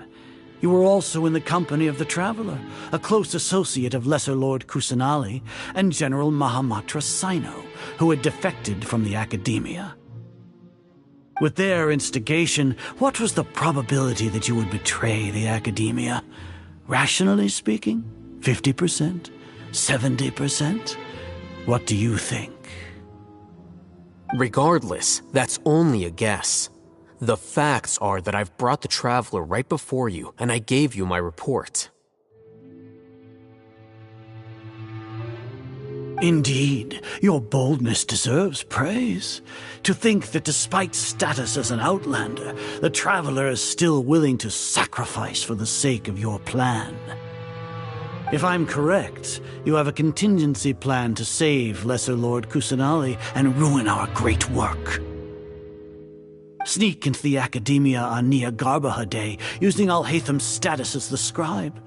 You were also in the company of the Traveler, a close associate of Lesser Lord Kusanali and General Mahamatra Sino, who had defected from the Academia. With their instigation, what was the probability that you would betray the Academia? Rationally speaking, 50%? 70%? What do you think? Regardless, that's only a guess. The facts are that I've brought the Traveler right before you, and I gave you my report. Indeed, your boldness deserves praise. To think that despite status as an outlander, the Traveler is still willing to sacrifice for the sake of your plan. If I'm correct, you have a contingency plan to save Lesser Lord Kusanali and ruin our great work. Sneak into the Academia on Niagarbaha Day using Alhaitham's status as the scribe,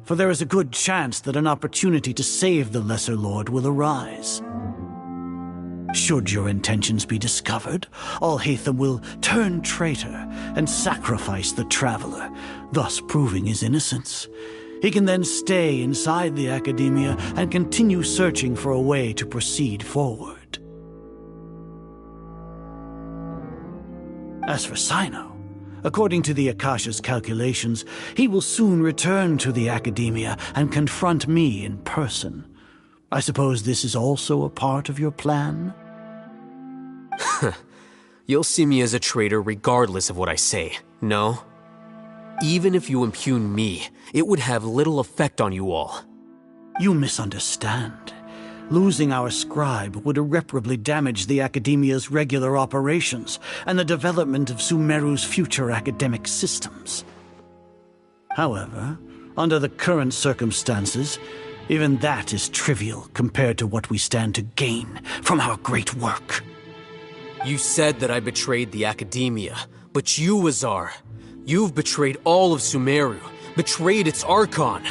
for there is a good chance that an opportunity to save the Lesser Lord will arise. Should your intentions be discovered, Alhaitham will turn traitor and sacrifice the Traveler, thus proving his innocence. He can then stay inside the Academia and continue searching for a way to proceed forward. As for Sino, according to the Akasha's calculations, he will soon return to the Academia and confront me in person. I suppose this is also a part of your plan? You'll see me as a traitor regardless of what I say, no? Even if you impugn me, it would have little effect on you all. You misunderstand. Losing our scribe would irreparably damage the Academia's regular operations and the development of Sumeru's future academic systems. However, under the current circumstances, Even that is trivial compared to what we stand to gain from our great work. You said that I betrayed the Academia, but you, Azar, you've betrayed all of Sumeru, betrayed its Archon.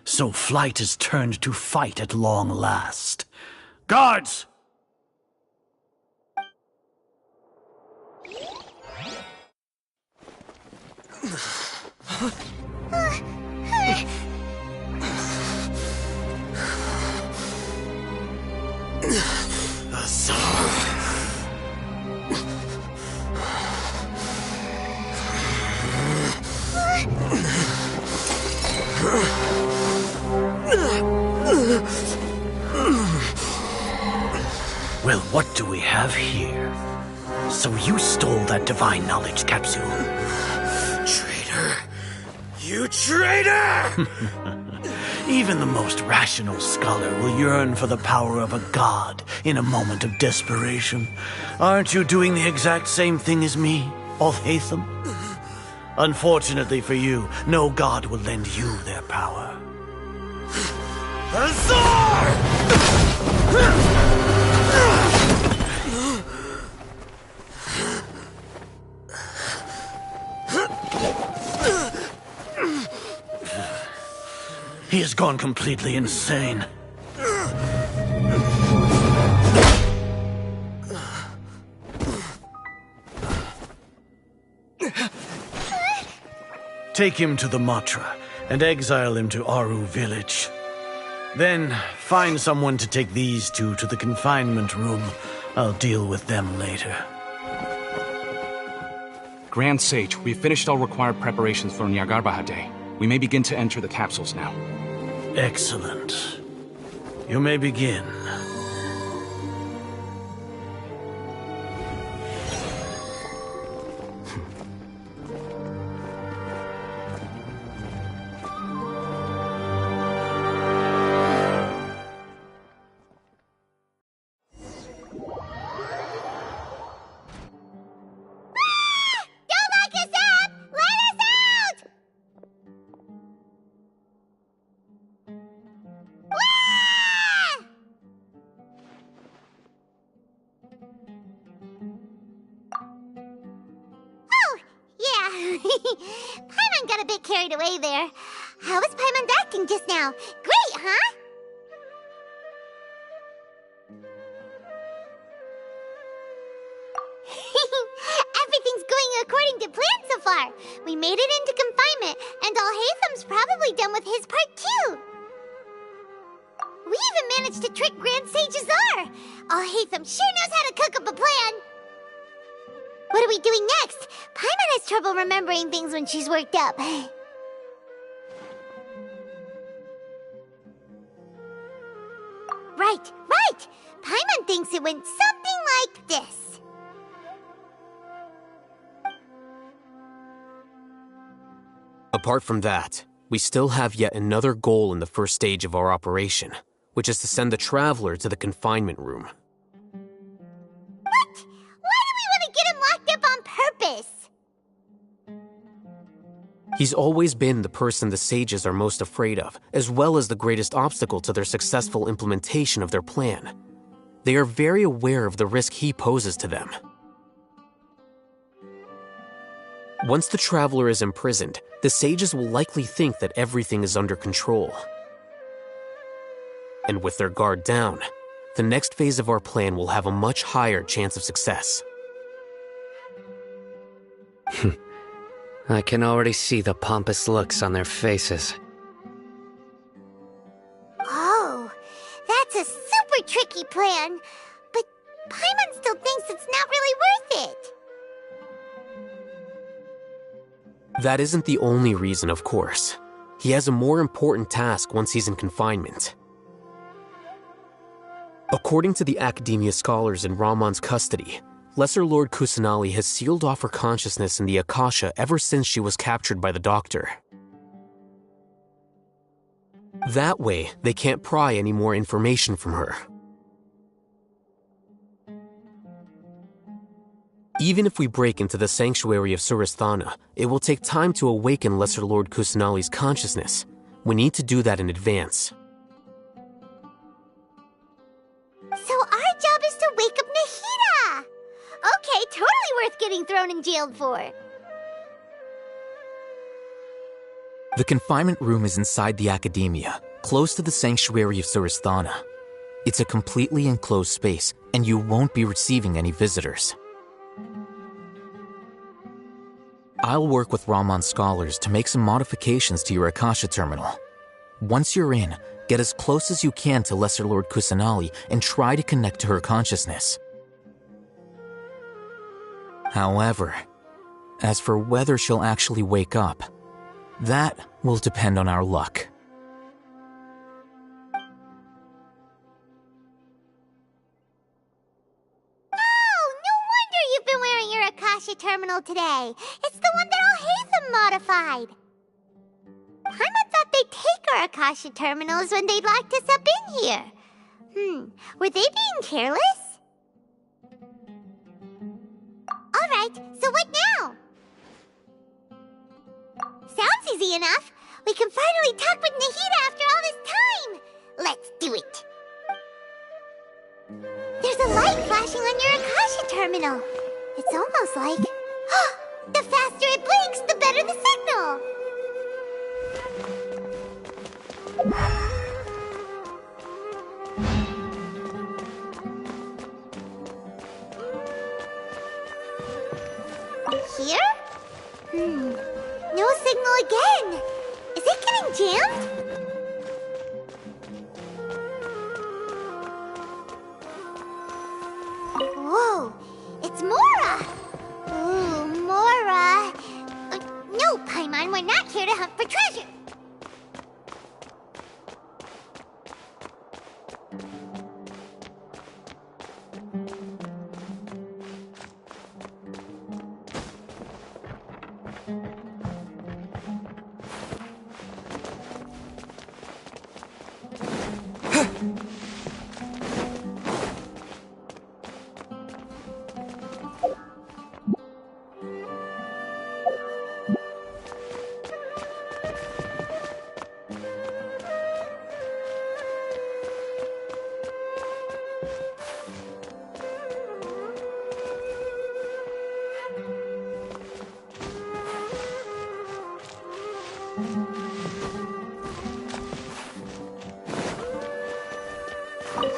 So flight has turned to fight at long last. Guards! Well, what do we have here? So you stole that divine knowledge capsule. Traitor! You traitor! Even the most rational scholar will yearn for the power of a god in a moment of desperation. Aren't you doing the exact same thing as me, Alhaitham? Unfortunately for you, no god will lend you their power. Azar! He has gone completely insane. Take him to the Matra and exile him to Aru village. Then find someone to take these two to the confinement room. I'll deal with them later. Grand Sage, we've finished all required preparations for Nyargarbaha Day. We may begin to enter the capsules now. Excellent. You may begin. Paimon got a bit carried away there. How was Paimon acting just now? Great, huh? Everything's going according to plan so far. We made it into confinement, and Alhaitham's probably done with his part too. We even managed to trick Grand Sage Azar. Alhaitham sure knows how to cook up a plan. What are we doing next? Paimon has trouble remembering things when she's worked up. Right. Paimon thinks it went something like this. Apart from that, we still have yet another goal in the first stage of our operation, which is to send the Traveler to the confinement room. He's always been the person the sages are most afraid of, as well as the greatest obstacle to their successful implementation of their plan. They are very aware of the risk he poses to them. Once the Traveler is imprisoned, the sages will likely think that everything is under control. And with their guard down, the next phase of our plan will have a much higher chance of success. I can already see the pompous looks on their faces. Oh, that's a super tricky plan. But Paimon still thinks it's not really worth it. That isn't the only reason, of course. He has a more important task once he's in confinement. According to the Academia scholars in Ramon's custody, Lesser Lord Kusanali has sealed off her consciousness in the Akasha ever since she was captured by the Doctor. That way, they can't pry any more information from her. Even if we break into the sanctuary of Suristhana, it will take time to awaken Lesser Lord Kusanali's consciousness, We need to do that in advance. So our job is to wake up Nahida! Okay, totally worth getting thrown in jail for. The confinement room is inside the academia, close to the sanctuary of Surasthana. It's a completely enclosed space, and you won't be receiving any visitors. I'll work with Raman scholars to make some modifications to your Akasha terminal. Once you're in, get as close as you can to Lesser Lord Kusanali and try to connect to her consciousness. However, as for whether she'll actually wake up, that will depend on our luck. Oh, no wonder you've been wearing your Akasha terminal today. It's the one that all Hatham modified. Paimon thought they'd take our Akasha terminals when they locked us up in here. Were they being careless? Alright, so what now? Sounds easy enough. We can finally talk with Nahida after all this time. Let's do it. There's a light flashing on your Akasha terminal. It's almost like... the faster it blinks, the better the signal. Here? No signal again. Is it getting jammed? Whoa, it's Mora! Ooh, Mora! No, Paimon, we're not here to hunt for treasure.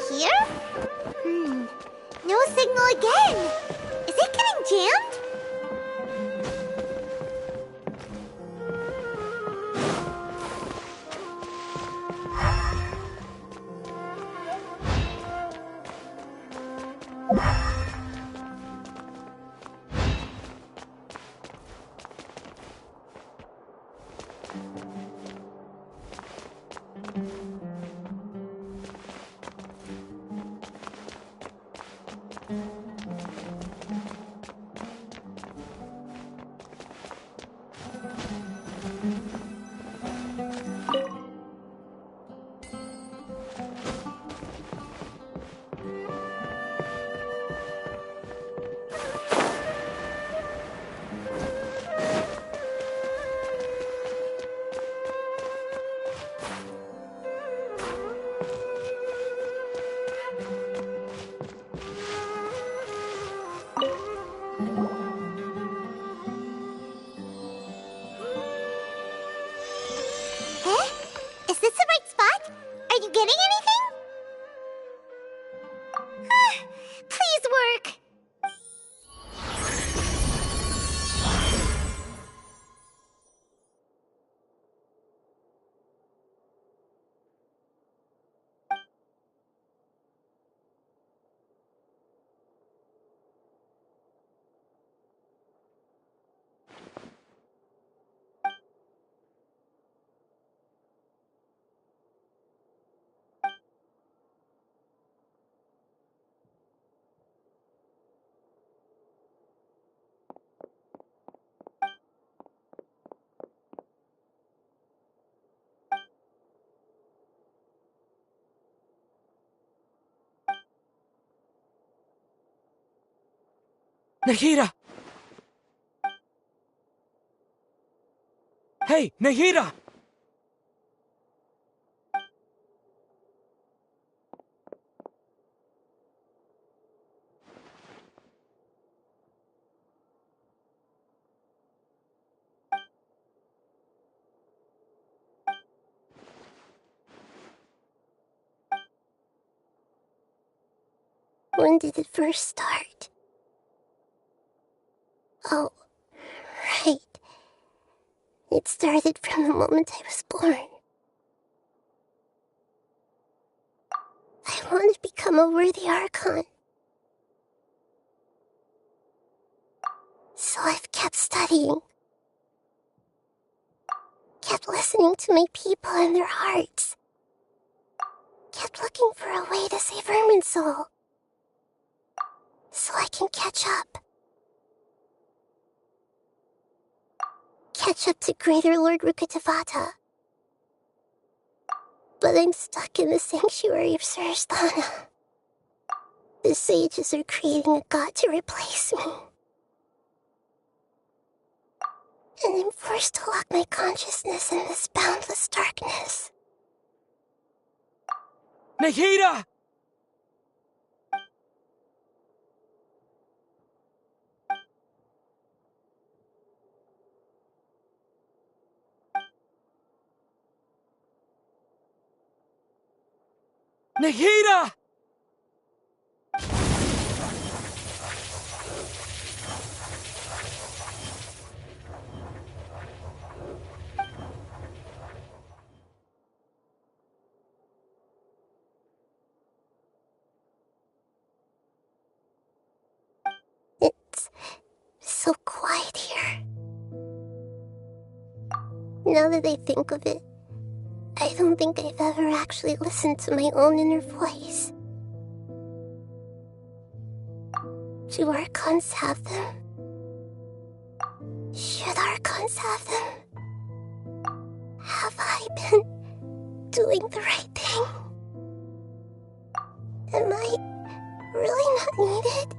Here? No signal again. Is it getting jammed? Is this the right spot? Are you getting anything? Please work. Nahida! Hey, Nahida! When did it first start? Oh, right. It started from the moment I was born. I want to become a worthy Archon. So I've kept studying. Kept listening to my people and their hearts. Kept looking for a way to save Irminsul. So I can catch up. Catch up to Greater Lord Rukkhadevata. But I'm stuck in the sanctuary of Surasthana. The sages are creating a god to replace me. And I'm forced to lock my consciousness in this boundless darkness. Nahida! Nahida! It's so quiet here. Now that I think of it, I don't think I've ever actually listened to my own inner voice. Do Archons have them? Should Archons have them? Have I been doing the right thing? Am I really not needed?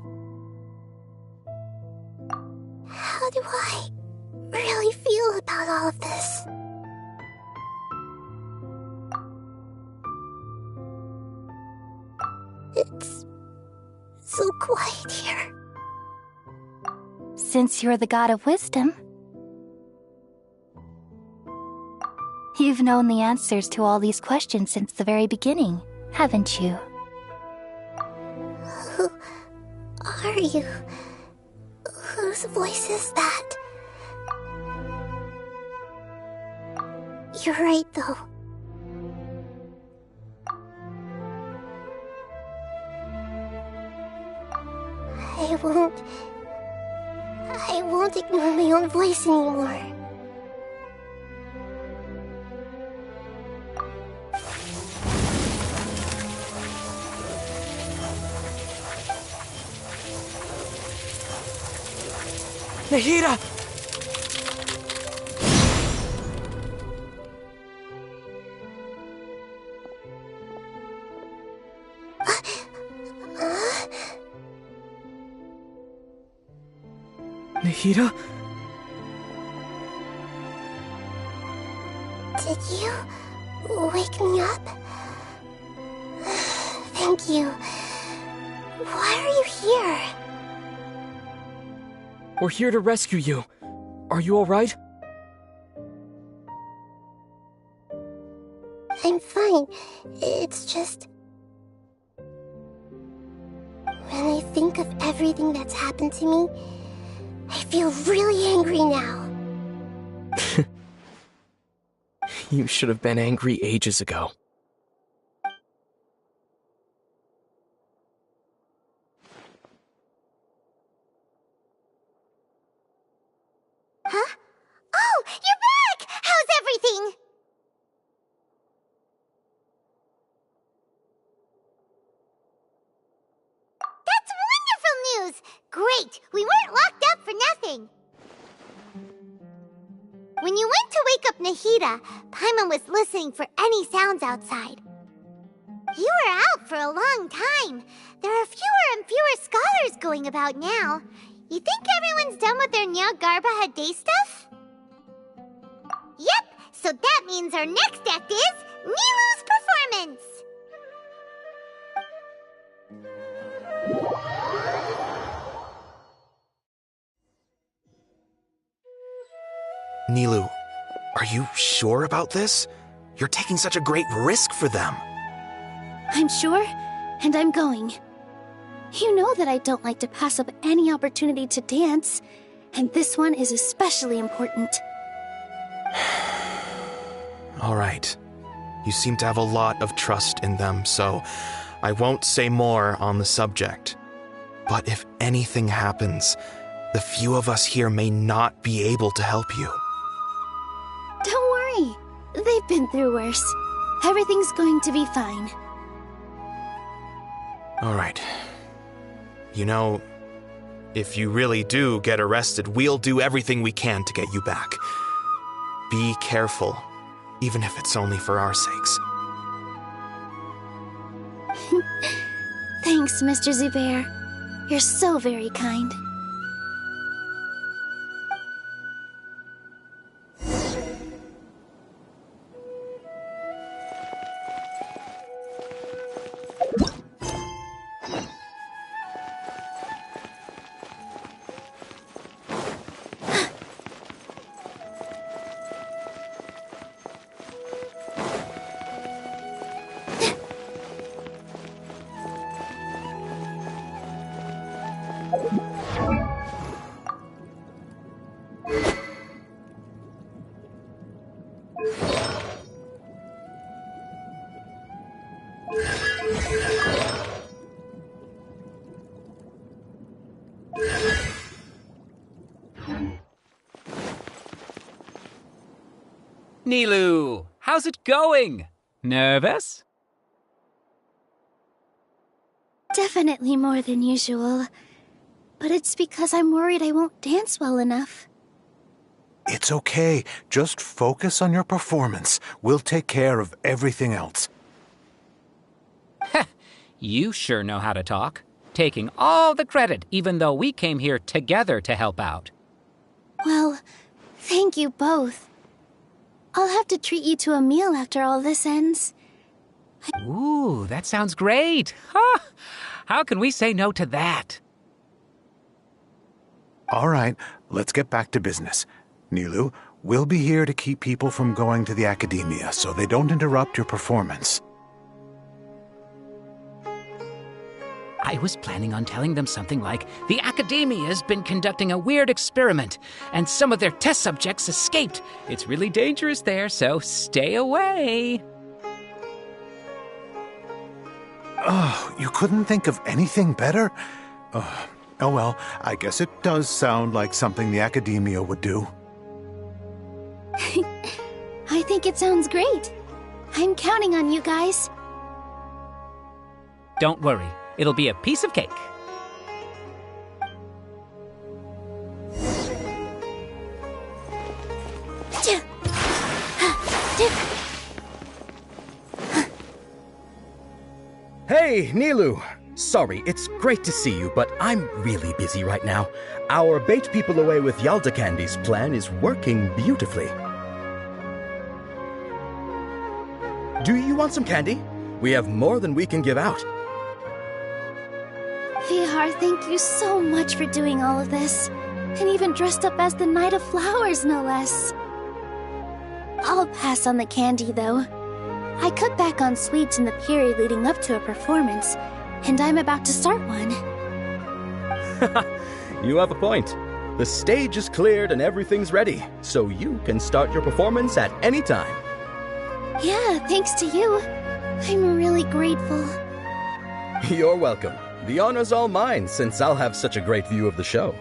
How do I really feel about all of this? It's so quiet here. Since you're the god of wisdom, you've known the answers to all these questions since the very beginning, haven't you? Who are you? Whose voice is that? You're right, though. I won't ignore my own voice anymore. Nahida! Nahida? Did you wake me up? Thank you. Why are you here? We're here to rescue you. Are you alright? I'm fine. It's just... when I think of everything that's happened to me, I feel really angry now. You should have been angry ages ago. Huh? Oh, you're back! How's everything? That's wonderful news! Great! We weren't locked up for nothing! When you went to wake up Nahida, Paimon was listening for any sounds outside. You were out for a long time. There are fewer and fewer scholars going about now. You think everyone's done with their Nyagarbha Day stuff? Yep, so that means our next act is Nilou's performance! Nilou, are you sure about this? You're taking such a great risk for them. I'm sure, and I'm going. You know that I don't like to pass up any opportunity to dance, and this one is especially important. All right. You seem to have a lot of trust in them, so I won't say more on the subject. But if anything happens, the few of us here may not be able to help you. Don't worry. They've been through worse. Everything's going to be fine. All right. You know, if you really do get arrested, we'll do everything we can to get you back. Be careful, even if it's only for our sakes. Thanks, Mr. Zubair. You're so very kind. Nilu, how's it going? Nervous? Definitely more than usual. But it's because I'm worried I won't dance well enough. It's okay. Just focus on your performance. We'll take care of everything else. You sure know how to talk. Taking all the credit, even though we came here together to help out. Well, thank you both. I'll have to treat you to a meal after all this ends. Ooh, that sounds great. Huh? How can we say no to that? All right, let's get back to business. Nilu, we'll be here to keep people from going to the academia so they don't interrupt your performance. I was planning on telling them something like, the Academia's been conducting a weird experiment, and some of their test subjects escaped. It's really dangerous there, so stay away. Oh, you couldn't think of anything better? Oh well, I guess it does sound like something the Academia would do. I think it sounds great. I'm counting on you guys. Don't worry. It'll be a piece of cake. Hey, Nilu! Sorry, it's great to see you, but I'm really busy right now. Our Bait People Away with Yalda Candies plan is working beautifully. Do you want some candy? We have more than we can give out. Vihar, thank you so much for doing all of this. And even dressed up as the Knight of Flowers, no less. I'll pass on the candy, though. I cut back on sweets in the period leading up to a performance, and I'm about to start one. You have a point. The stage is cleared and everything's ready, so you can start your performance at any time. Yeah, thanks to you. I'm really grateful. You're welcome. The honor's all mine, since I'll have such a great view of the show.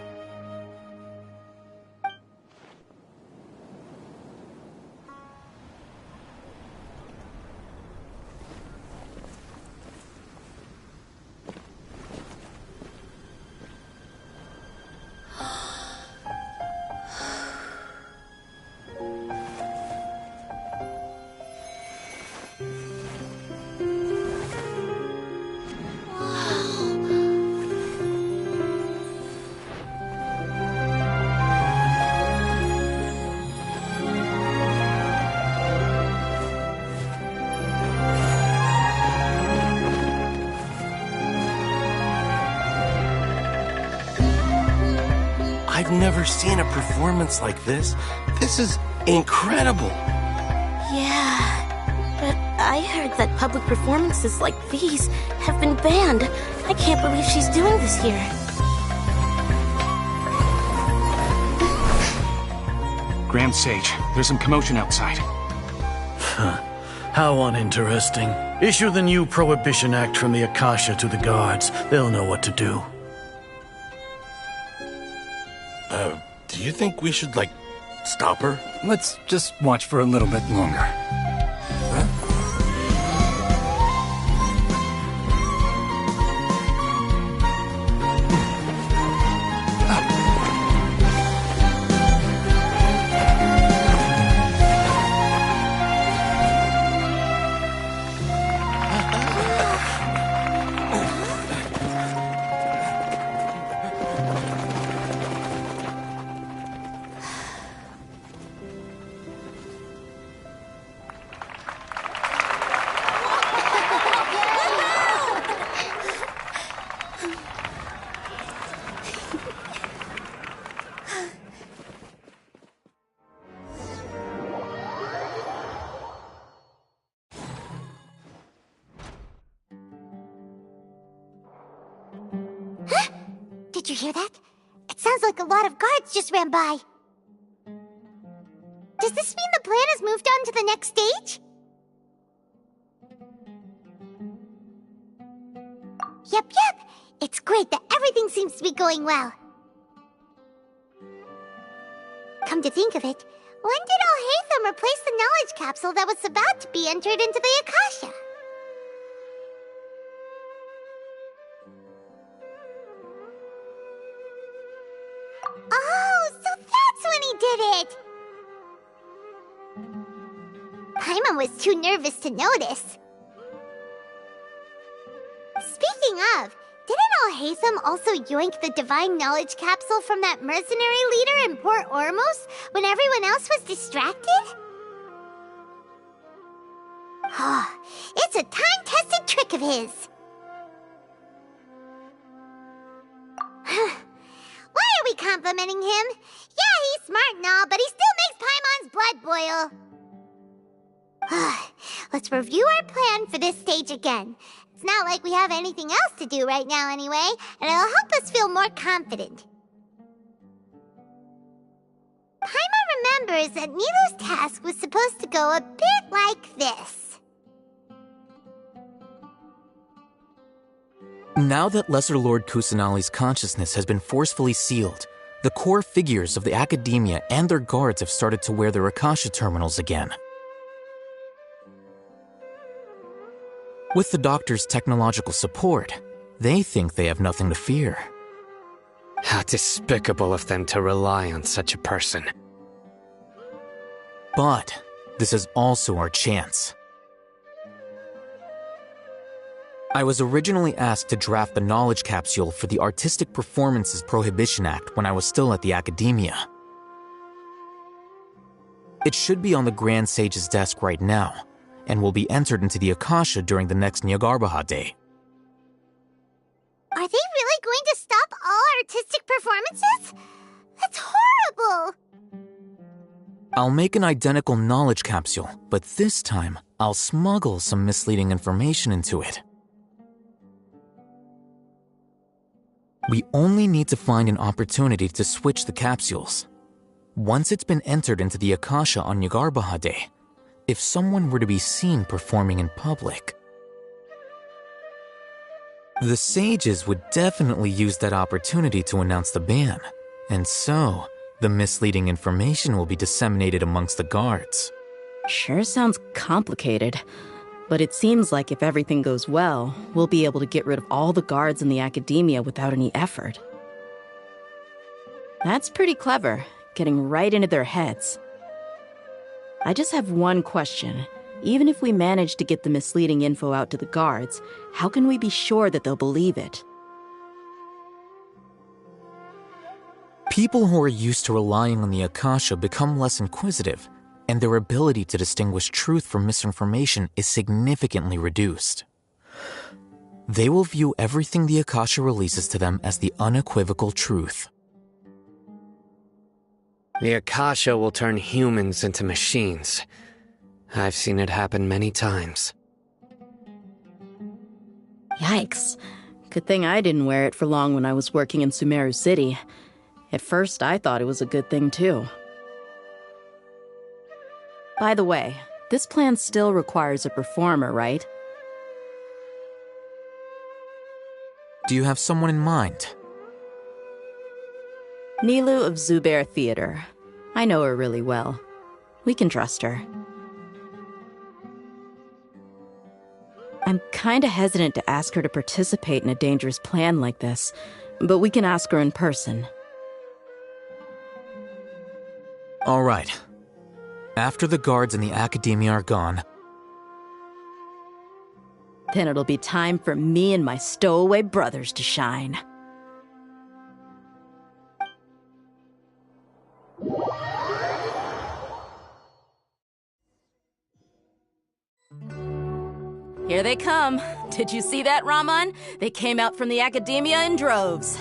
I've never seen a performance like this. This is incredible. Yeah, But I heard that public performances like these have been banned. I can't believe she's doing this here. Grand Sage, there's some commotion outside. How uninteresting. Issue the new Prohibition Act from the Akasha to the guards. They'll know what to do. Do you think we should, stop her? Let's just watch for a little bit longer. Did you hear that? It sounds like a lot of guards just ran by. Does this mean the plan has moved on to the next stage? Yep. It's great that everything seems to be going well. Come to think of it, when did Alhaitham replace the knowledge capsule that was about to be entered into the Akasha? Oh, so that's when he did it! Paimon was too nervous to notice. Speaking of, didn't Alhaitham also yoink the divine knowledge capsule from that mercenary leader in Port Ormos when everyone else was distracted? It's a time-tested trick of his. Why are we complimenting him? Yeah, he's smart and all, but he still makes Paimon's blood boil. Let's review our plan for this stage again. It's not like we have anything else to do right now anyway, and it'll help us feel more confident. Paimon remembers that Nilou's task was supposed to go a bit like this. Now that Lesser Lord Kusanali's consciousness has been forcefully sealed, the core figures of the Academia and their guards have started to wear their Akasha terminals again. With the Doctor's technological support, they think they have nothing to fear. How despicable of them to rely on such a person. But this is also our chance. I was originally asked to draft the knowledge capsule for the Artistic Performances Prohibition Act when I was still at the Academia. It should be on the Grand Sage's desk right now, and will be entered into the Akasha during the next Nyargarbaha Day. Are they really going to stop all artistic performances? That's horrible! I'll make an identical knowledge capsule, but this time, I'll smuggle some misleading information into it. We only need to find an opportunity to switch the capsules. Once it's been entered into the Akasha on Nyargarbaha Day, if someone were to be seen performing in public, the sages would definitely use that opportunity to announce the ban, and so the misleading information will be disseminated amongst the guards. Sure sounds complicated, but it seems like if everything goes well, we'll be able to get rid of all the guards in the Academia without any effort. That's pretty clever, getting right into their heads. I just have one question. Even if we manage to get the misleading info out to the guards, how can we be sure that they'll believe it? People who are used to relying on the Akasha become less inquisitive, and their ability to distinguish truth from misinformation is significantly reduced. They will view everything the Akasha releases to them as the unequivocal truth. The Akasha will turn humans into machines. I've seen it happen many times. Yikes. Good thing I didn't wear it for long when I was working in Sumeru City. At first, I thought it was a good thing, too. By the way, this plan still requires a performer, right? Do you have someone in mind? Nilu of Zubair Theater. I know her really well. We can trust her. I'm kinda hesitant to ask her to participate in a dangerous plan like this, but we can ask her in person. All right. After the guards and the Academia are gone, then it'll be time for me and my stowaway brothers to shine. Here they come. Did you see that, Raman? They came out from the Academia in droves.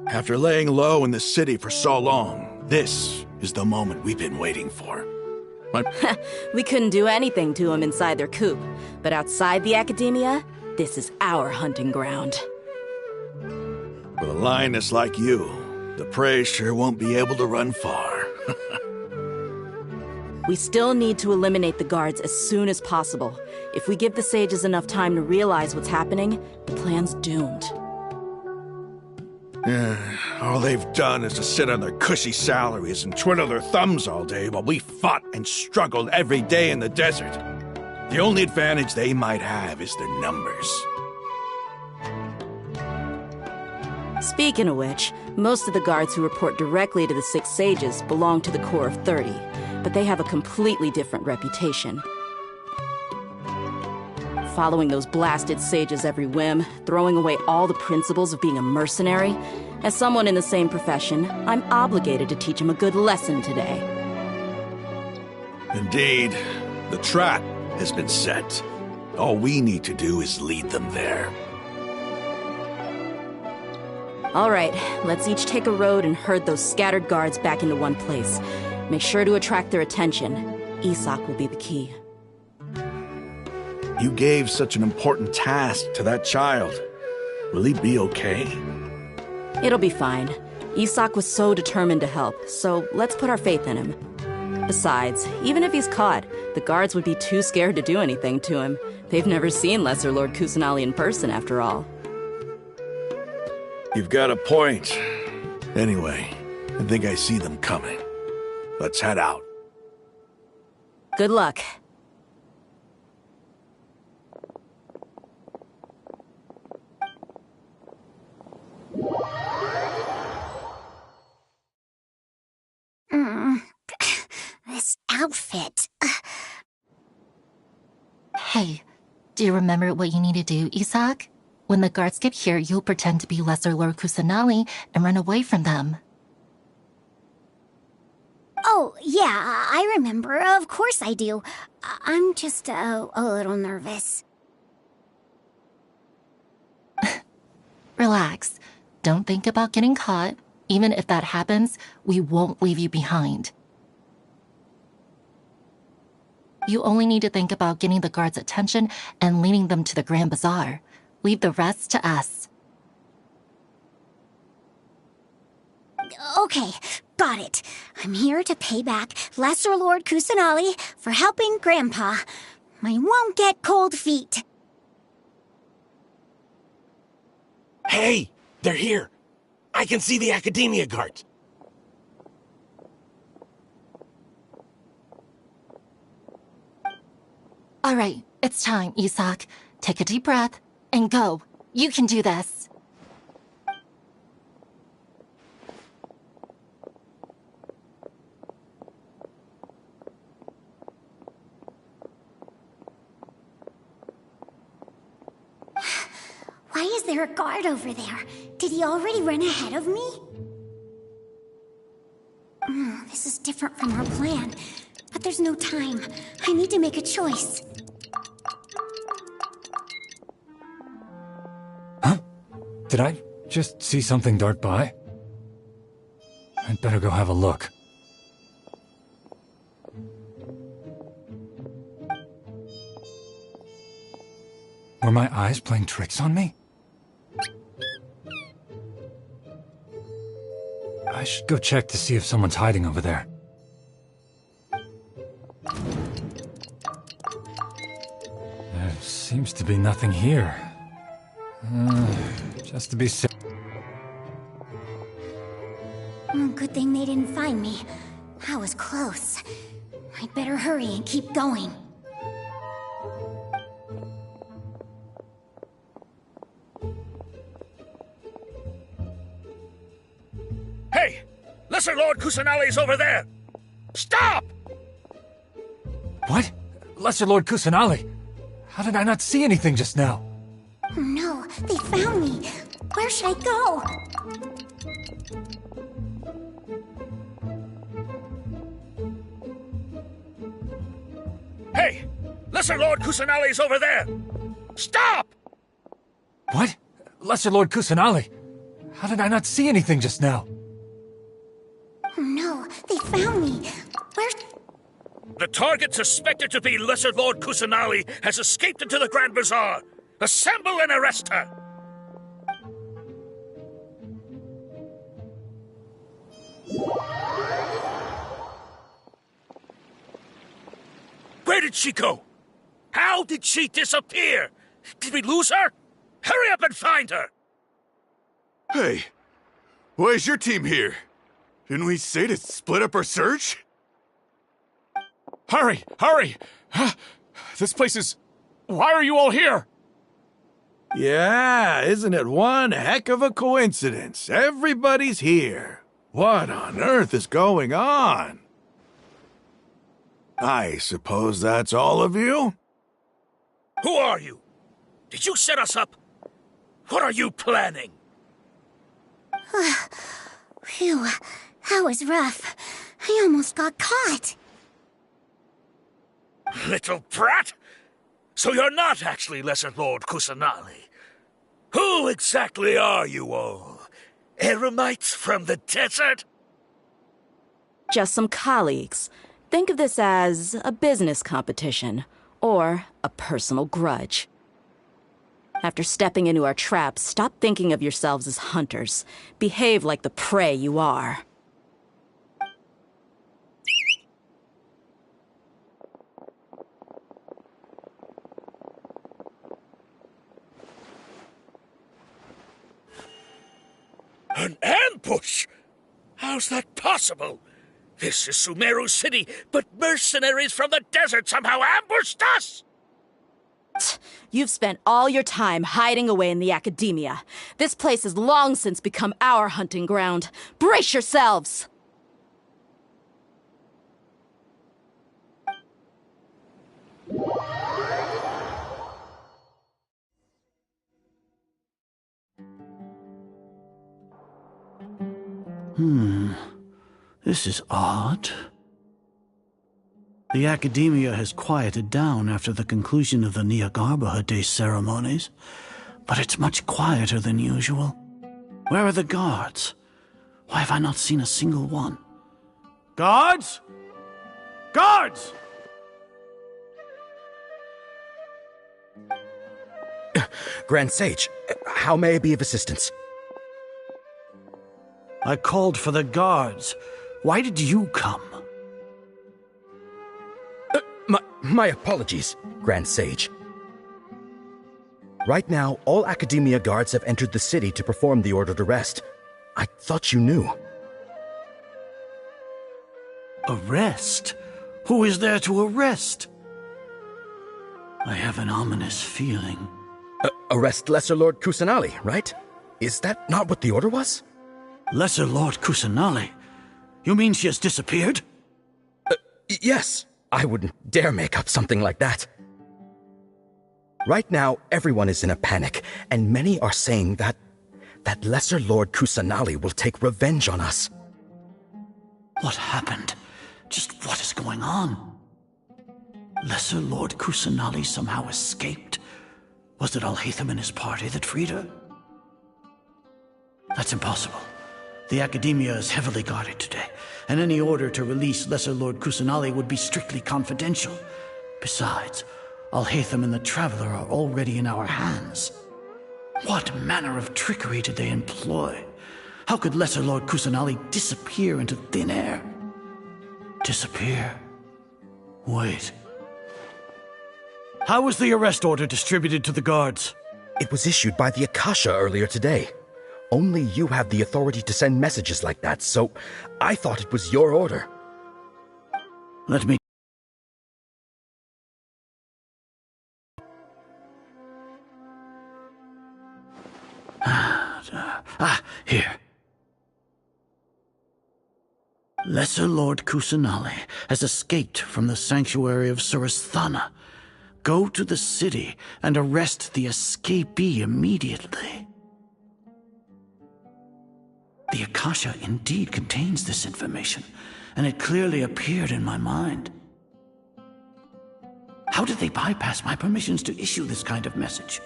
After laying low in the city for so long, this is the moment we've been waiting for. We couldn't do anything to them inside their coop, but outside the Academia, this is our hunting ground. With a lioness like you, the prey sure won't be able to run far. We still need to eliminate the guards as soon as possible. If we give the sages enough time to realize what's happening, the plan's doomed. All they've done is to sit on their cushy salaries and twiddle their thumbs all day while we fought and struggled every day in the desert. The only advantage they might have is their numbers. Speaking of which, most of the guards who report directly to the 6 sages belong to the Corps of 30, but they have a completely different reputation. Following those blasted sages every whim, throwing away all the principles of being a mercenary. As someone in the same profession, I'm obligated to teach them a good lesson today. Indeed, the trap has been set. All we need to do is lead them there. All right, let's each take a road and herd those scattered guards back into one place. Make sure to attract their attention. Isak will be the key. You gave such an important task to that child. Will he be okay? It'll be fine. Isak was so determined to help, so let's put our faith in him. Besides, even if he's caught, the guards would be too scared to do anything to him. They've never seen Lesser Lord Kusanali in person, after all. You've got a point. Anyway, I think I see them coming. Let's head out. Good luck. This outfit. Hey, do you remember what you need to do, Isak? When the guards get here, you'll pretend to be Lesser Lord Kusanali and run away from them. Oh, yeah, I remember. Of course I do. I'm just a little nervous. Relax. Don't think about getting caught. Even if that happens, we won't leave you behind. You only need to think about getting the guards' attention and leading them to the Grand Bazaar. Leave the rest to us. Okay, got it. I'm here to pay back Lesser Lord Kusanali for helping Grandpa. I won't get cold feet. Hey, they're here. I can see the Academia guards. All right, it's time, Isak. Take a deep breath and go. You can do this. Why is there a guard over there? Did he already run ahead of me? This is different from our plan. But there's no time. I need to make a choice. Huh? Did I just see something dart by? I'd better go have a look. Were my eyes playing tricks on me? I should go check to see if someone's hiding over there. There seems to be nothing here. Just to be safe. Good thing they didn't find me. I was close. I'd better hurry and keep going. Hey! Lesser Lord Kusanali's over there! Stop! What? Lesser Lord Kusanali? How did I not see anything just now? Oh no, they found me. Where should I go? Hey! Lesser Lord Kusanali's over there! Stop! What? Lesser Lord Kusanali? How did I not see anything just now? Oh no, they found me. Where's... The target suspected to be Lesser Lord Kusanali has escaped into the Grand Bazaar. Assemble and arrest her! Where did she go? How did she disappear? Did we lose her? Hurry up and find her! Hey, why is your team here? Didn't we say to split up our search? Hurry! Hurry! This place is... Why are you all here? Yeah, isn't it one heck of a coincidence? Everybody's here. What on earth is going on? I suppose that's all of you? Who are you? Did you set us up? What are you planning? Phew, that was rough. I almost got caught. Little brat! So you're not actually Lesser Lord Kusanali. Who exactly are you all? Eremites from the desert? Just some colleagues. Think of this as a business competition, or a personal grudge. After stepping into our traps, stop thinking of yourselves as hunters. Behave like the prey you are. An ambush? How's that possible? This is Sumeru City, but mercenaries from the desert somehow ambushed us! You've spent all your time hiding away in the academia. This place has long since become our hunting ground. Brace yourselves! This is odd. The academia has quieted down after the conclusion of the Nyagarbha Day ceremonies, but it's much quieter than usual. Where are the guards? Why have I not seen a single one? Guards? Guards! Grand Sage, how may I be of assistance? I called for the guards. Why did you come? My apologies, Grand Sage. Right now, all Academia guards have entered the city to perform the ordered arrest. I thought you knew. Arrest? Who is there to arrest? I have an ominous feeling. Arrest Lesser Lord Kusanali, right? Is that not what the order was? Lesser Lord Kusanali? You mean she has disappeared? Yes. I wouldn't dare make up something like that. Right now, everyone is in a panic, and many are saying that Lesser Lord Kusanali will take revenge on us. What happened? Just what is going on? Lesser Lord Kusanali somehow escaped? Was it Alhaitham and his party that freed her? That's impossible. The Academia is heavily guarded today, and any order to release Lesser Lord Kusanali would be strictly confidential. Besides, Alhaitham and the Traveler are already in our hands. What manner of trickery did they employ? How could Lesser Lord Kusanali disappear into thin air? Disappear? Wait. How was the arrest order distributed to the guards? It was issued by the Akasha earlier today. Only you have the authority to send messages like that, so I thought it was your order. Let me... Here. Lesser Lord Kusanali has escaped from the sanctuary of Surasthana. Go to the city and arrest the escapee immediately. The Akasha indeed contains this information, and it clearly appeared in my mind. How did they bypass my permissions to issue this kind of message?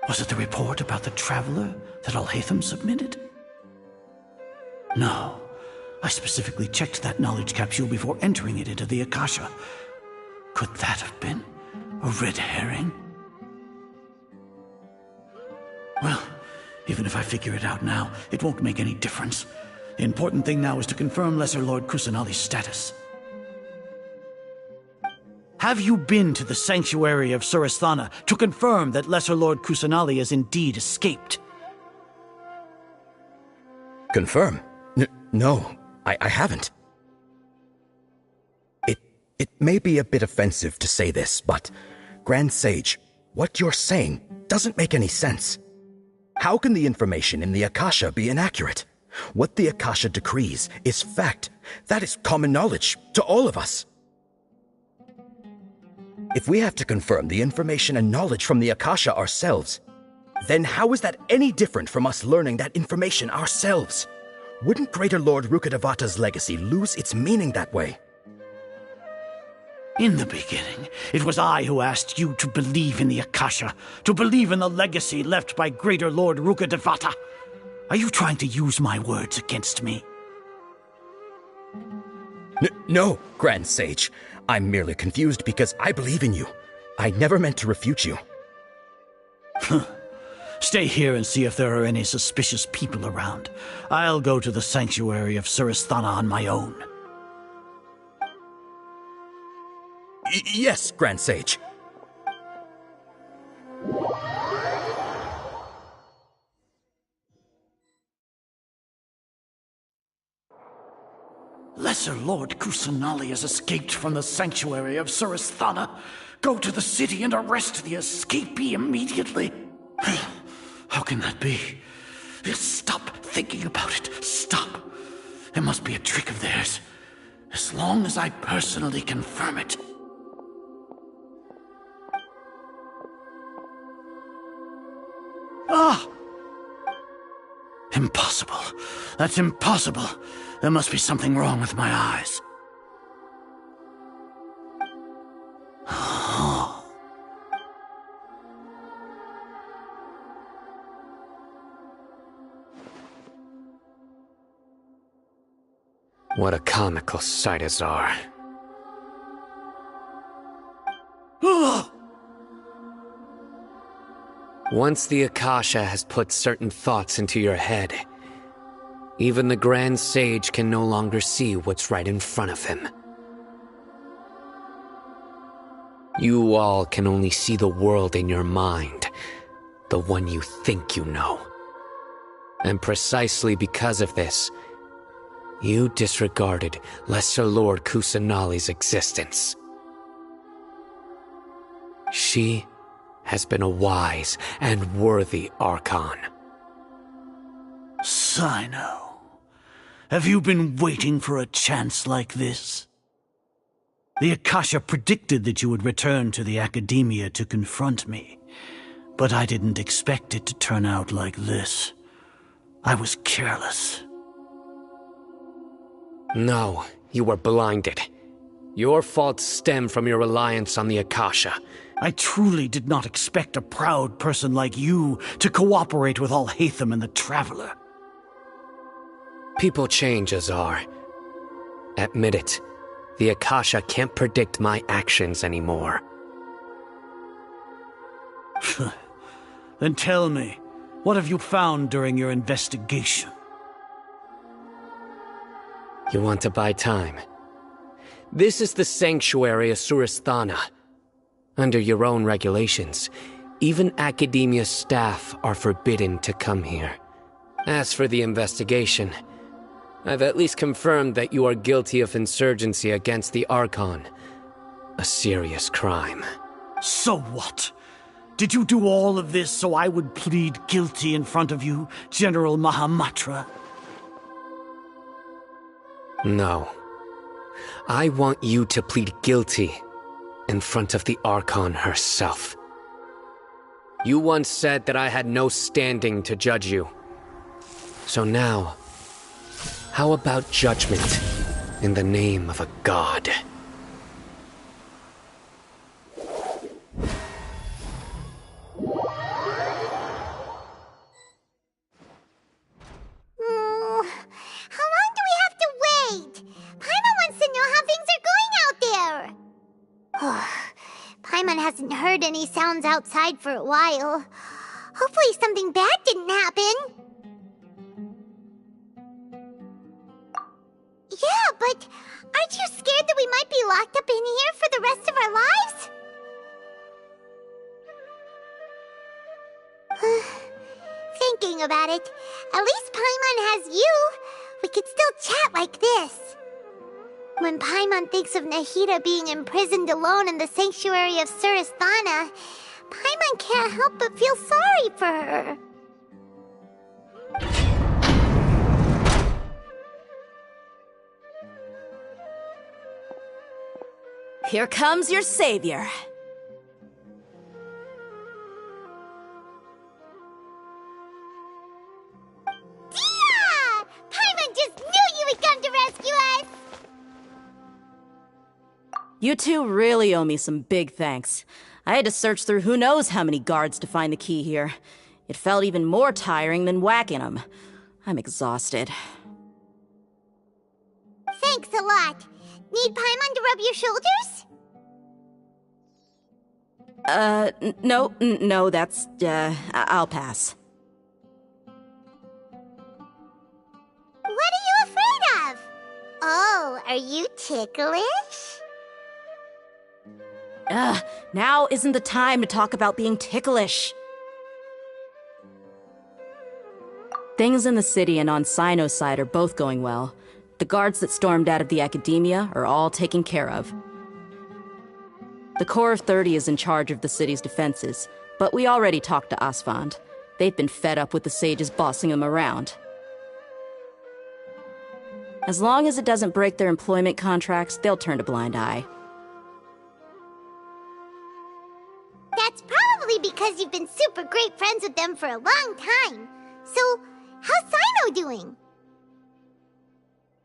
Was it the report about the Traveler that Alhaitham submitted? No. I specifically checked that knowledge capsule before entering it into the Akasha. Could that have been a red herring? Well, even if I figure it out now, it won't make any difference. The important thing now is to confirm Lesser Lord Kusanali's status. Have you been to the sanctuary of Surasthana to confirm that Lesser Lord Kusanali has indeed escaped? Confirm? No, I haven't. It may be a bit offensive to say this, but Grand Sage, what you're saying doesn't make any sense. How can the information in the Akasha be inaccurate? What the Akasha decrees is fact. That is common knowledge to all of us. If we have to confirm the information and knowledge from the Akasha ourselves, then how is that any different from us learning that information ourselves? Wouldn't Greater Lord Rukkhadevata's legacy lose its meaning that way? In the beginning, it was I who asked you to believe in the Akasha, to believe in the legacy left by Greater Lord Rukkhadevata. Are you trying to use my words against me? No, Grand Sage. I'm merely confused because I believe in you. I never meant to refute you. Stay here and see if there are any suspicious people around. I'll go to the sanctuary of Surasthana on my own. Yes, Grand Sage. Lesser Lord Kusanali has escaped from the sanctuary of Surasthana. Go to the city and arrest the escapee immediately. How can that be? Stop thinking about it. Stop. It must be a trick of theirs. As long as I personally confirm it. Ah! Impossible. That's impossible. There must be something wrong with my eyes. What a comical sight, Azar. Once the Akasha has put certain thoughts into your head, even the Grand Sage can no longer see what's right in front of him. You all can only see the world in your mind, the one you think you know. And precisely because of this, you disregarded Lesser Lord Kusanali's existence. She has been a wise and worthy Archon. Sino, have you been waiting for a chance like this? The Akasha predicted that you would return to the Academia to confront me, but I didn't expect it to turn out like this. I was careless. No, you were blinded. Your faults stem from your reliance on the Akasha. I truly did not expect a proud person like you to cooperate with Alhaitham and the Traveler. People change, Azar. Admit it. The Akasha can't predict my actions anymore. Then tell me, what have you found during your investigation? You want to buy time? This is the sanctuary of Suristhana. Under your own regulations, even Academia staff are forbidden to come here. As for the investigation, I've at least confirmed that you are guilty of insurgency against the Archon. A serious crime. So what? Did you do all of this so I would plead guilty in front of you, General Mahamatra? No. I want you to plead guilty in front of the Archon herself. You once said that I had no standing to judge you. So now, how about judgment in the name of a god? How long do we have to wait? Paimon wants to know how things are going out there. Paimon hasn't heard any sounds outside for a while. Hopefully something bad didn't happen. Yeah, but aren't you scared that we might be locked up in here for the rest of our lives? Thinking about it, at least Paimon has you. We could still chat like this. When Paimon thinks of Nahida being imprisoned alone in the sanctuary of Suristhana, Paimon can't help but feel sorry for her. Here comes your savior. Dia! Paimon just knew you would come to rescue us! You two really owe me some big thanks. I had to search through who knows how many guards to find the key here. It felt even more tiring than whacking them. I'm exhausted. Thanks a lot. Need Paimon to rub your shoulders? No, that's, I'll pass. What are you afraid of? Oh, are you ticklish? Now isn't the time to talk about being ticklish. Things in the city and on Sino's side are both going well. The guards that stormed out of the Academia are all taken care of. The Corps of 30 is in charge of the city's defenses, but we already talked to Asfand. They've been fed up with the sages bossing them around. As long as it doesn't break their employment contracts, they'll turn a blind eye. That's probably because you've been super great friends with them for a long time. So, how's Sino doing?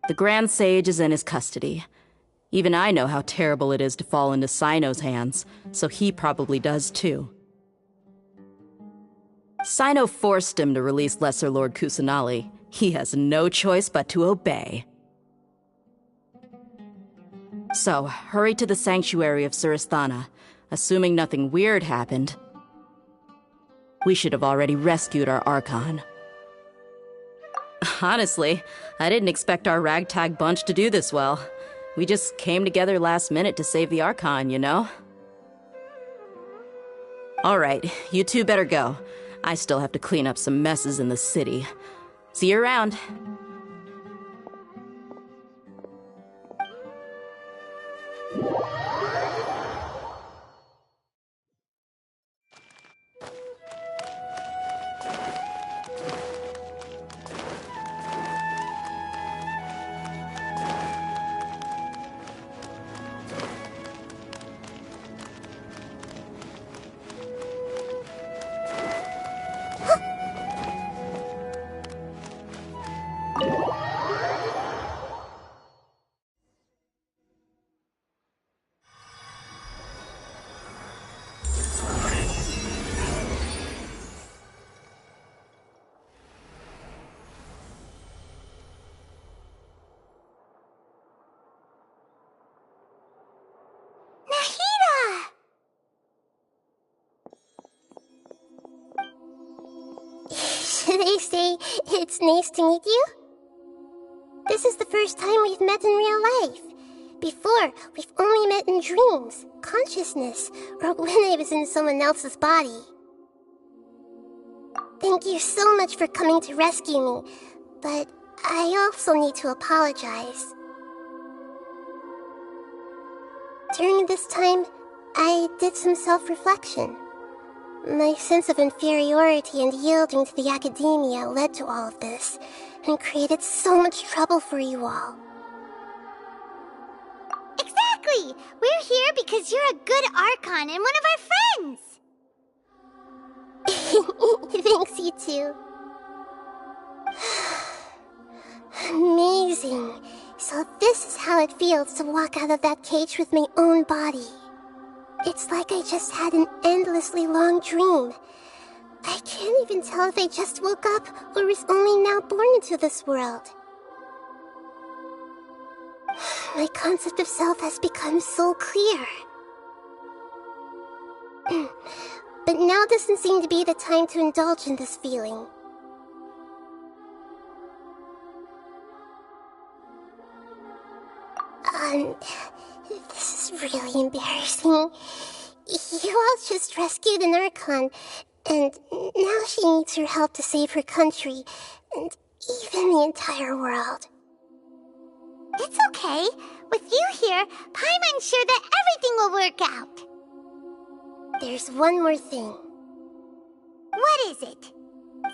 The Grand Sage is in his custody. Even I know how terrible it is to fall into Sino's hands, so he probably does too. Sino forced him to release Lesser Lord Kusanali. He has no choice but to obey. So, hurry to the sanctuary of Suristhana. Assuming nothing weird happened, we should have already rescued our Archon. Honestly, I didn't expect our ragtag bunch to do this well. We just came together last minute to save the Archon, you know? Alright, you two better go. I still have to clean up some messes in the city. See you around. do they say? It's nice to meet you? This is the first time we've met in real life. Before, we've only met in dreams, consciousness, or when I was in someone else's body. Thank you so much for coming to rescue me, but I also need to apologize. During this time, I did some self-reflection. My sense of inferiority and yielding to the academia led to all of this, and created so much trouble for you all. Exactly! We're here because you're a good Archon and one of our friends! Thanks, you too. Amazing. So this is how it feels to walk out of that cage with my own body. It's like I just had an endlessly long dream. I can't even tell if I just woke up or was only now born into this world. My concept of self has become so clear. But now doesn't seem to be the time to indulge in this feeling. This is really embarrassing. You all just rescued an Archon, and now she needs your help to save her country, and even the entire world. It's okay. With you here, Paimon's sure that everything will work out. There's one more thing. What is it?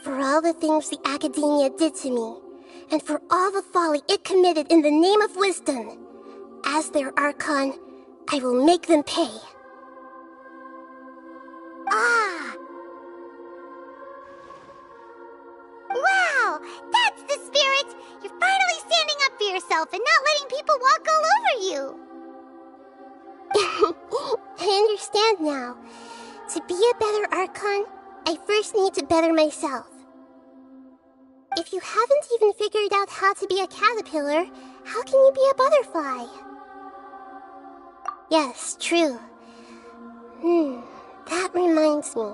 For all the things the Academia did to me, and for all the folly it committed in the name of wisdom, as their Archon, I will make them pay. Ah! Wow! That's the spirit! You're finally standing up for yourself and not letting people walk all over you! I understand now. To be a better Archon, I first need to better myself. If you haven't even figured out how to be a caterpillar, how can you be a butterfly? Yes, true. That reminds me.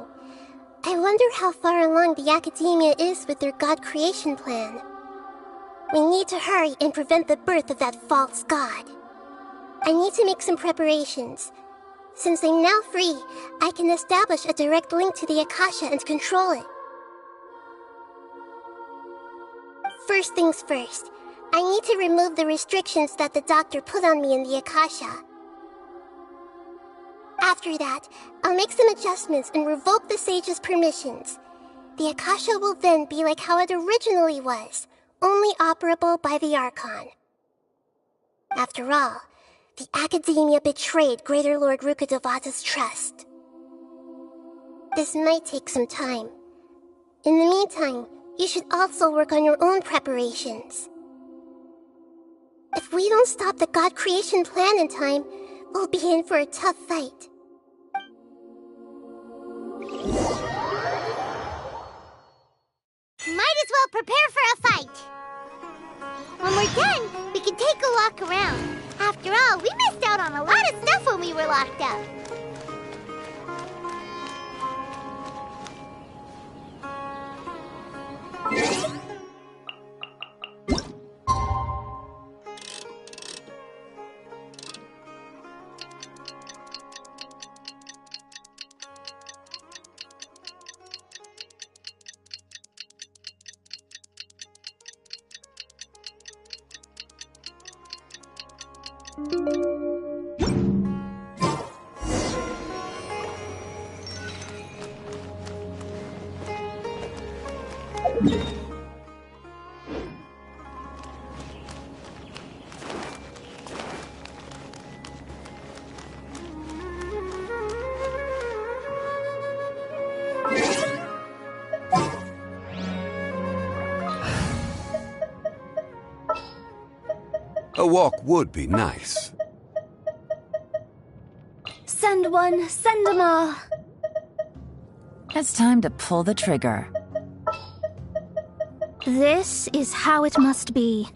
I wonder how far along the Academia is with their god creation plan. We need to hurry and prevent the birth of that false god. I need to make some preparations. Since I'm now free, I can establish a direct link to the Akasha and control it. First things first, I need to remove the restrictions that the doctor put on me in the Akasha. After that, I'll make some adjustments and revoke the sage's permissions. The Akasha will then be like how it originally was, only operable by the Archon. After all, the Academia betrayed Greater Lord Rukkhadevata's trust. This might take some time. In the meantime, you should also work on your own preparations. If we don't stop the god creation plan in time, we'll be in for a tough fight. Might as well prepare for a fight. When we're done, we can take a walk around. After all, we missed out on a lot of stuff when we were locked up. A walk would be nice. Send one, send them all. It's time to pull the trigger. This is how it must be.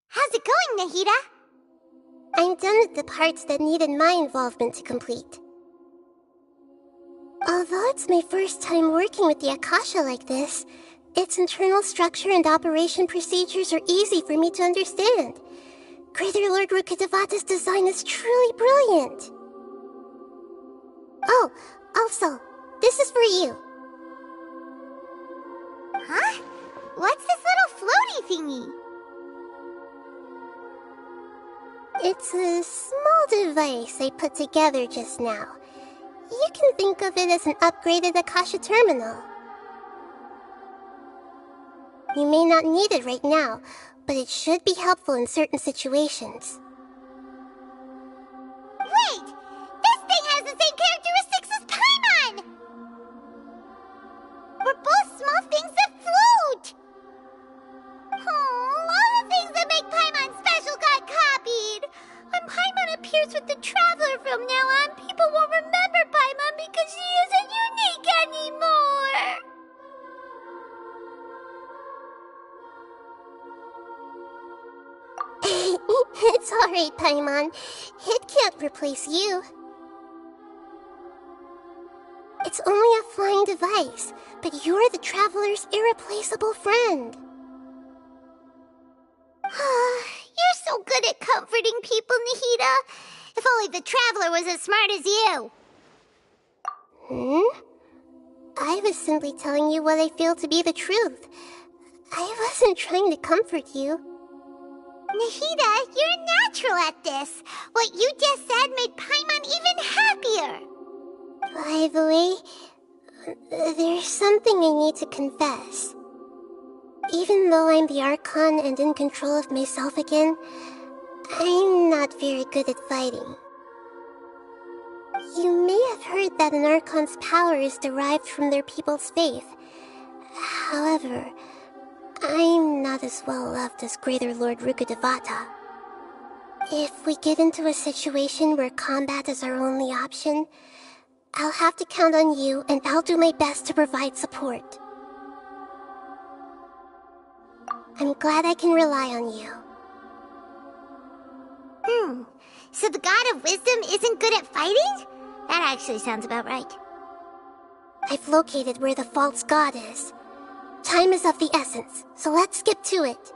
How's it going, Nahida? I'm done with the parts that needed my involvement to complete. Although it's my first time working with the Akasha like this, its internal structure and operation procedures are easy for me to understand. Greater Lord Rukkhadevata's design is truly brilliant. Oh, also, this is for you. Huh? What's this little floaty thingy? It's a small device I put together just now. You can think of it as an upgraded Akasha terminal. You may not need it right now, but it should be helpful in certain situations. Wait! This thing has the same characteristics as Paimon! We're both small things that float! Oh, all the things that make Paimon special got copied! When Paimon appears with the Traveler from now on, people won't remember Paimon because she isn't unique anymore! It's alright, Paimon. It can't replace you. It's only a flying device, but you're the Traveler's irreplaceable friend. You're so good at comforting people, Nahida. If only the Traveler was as smart as you. I was simply telling you what I feel to be the truth. I wasn't trying to comfort you. Nahida, you're natural at this. What you just said made Paimon even happier. By the way, there's something I need to confess. Even though I'm the Archon and in control of myself again, I'm not very good at fighting. You may have heard that an Archon's power is derived from their people's faith. However, I'm not as well loved as Greater Lord Rukkhadevata. If we get into a situation where combat is our only option, I'll have to count on you, and I'll do my best to provide support. I'm glad I can rely on you. So the God of Wisdom isn't good at fighting? That actually sounds about right. I've located where the false god is. Time is of the essence, so let's skip to it.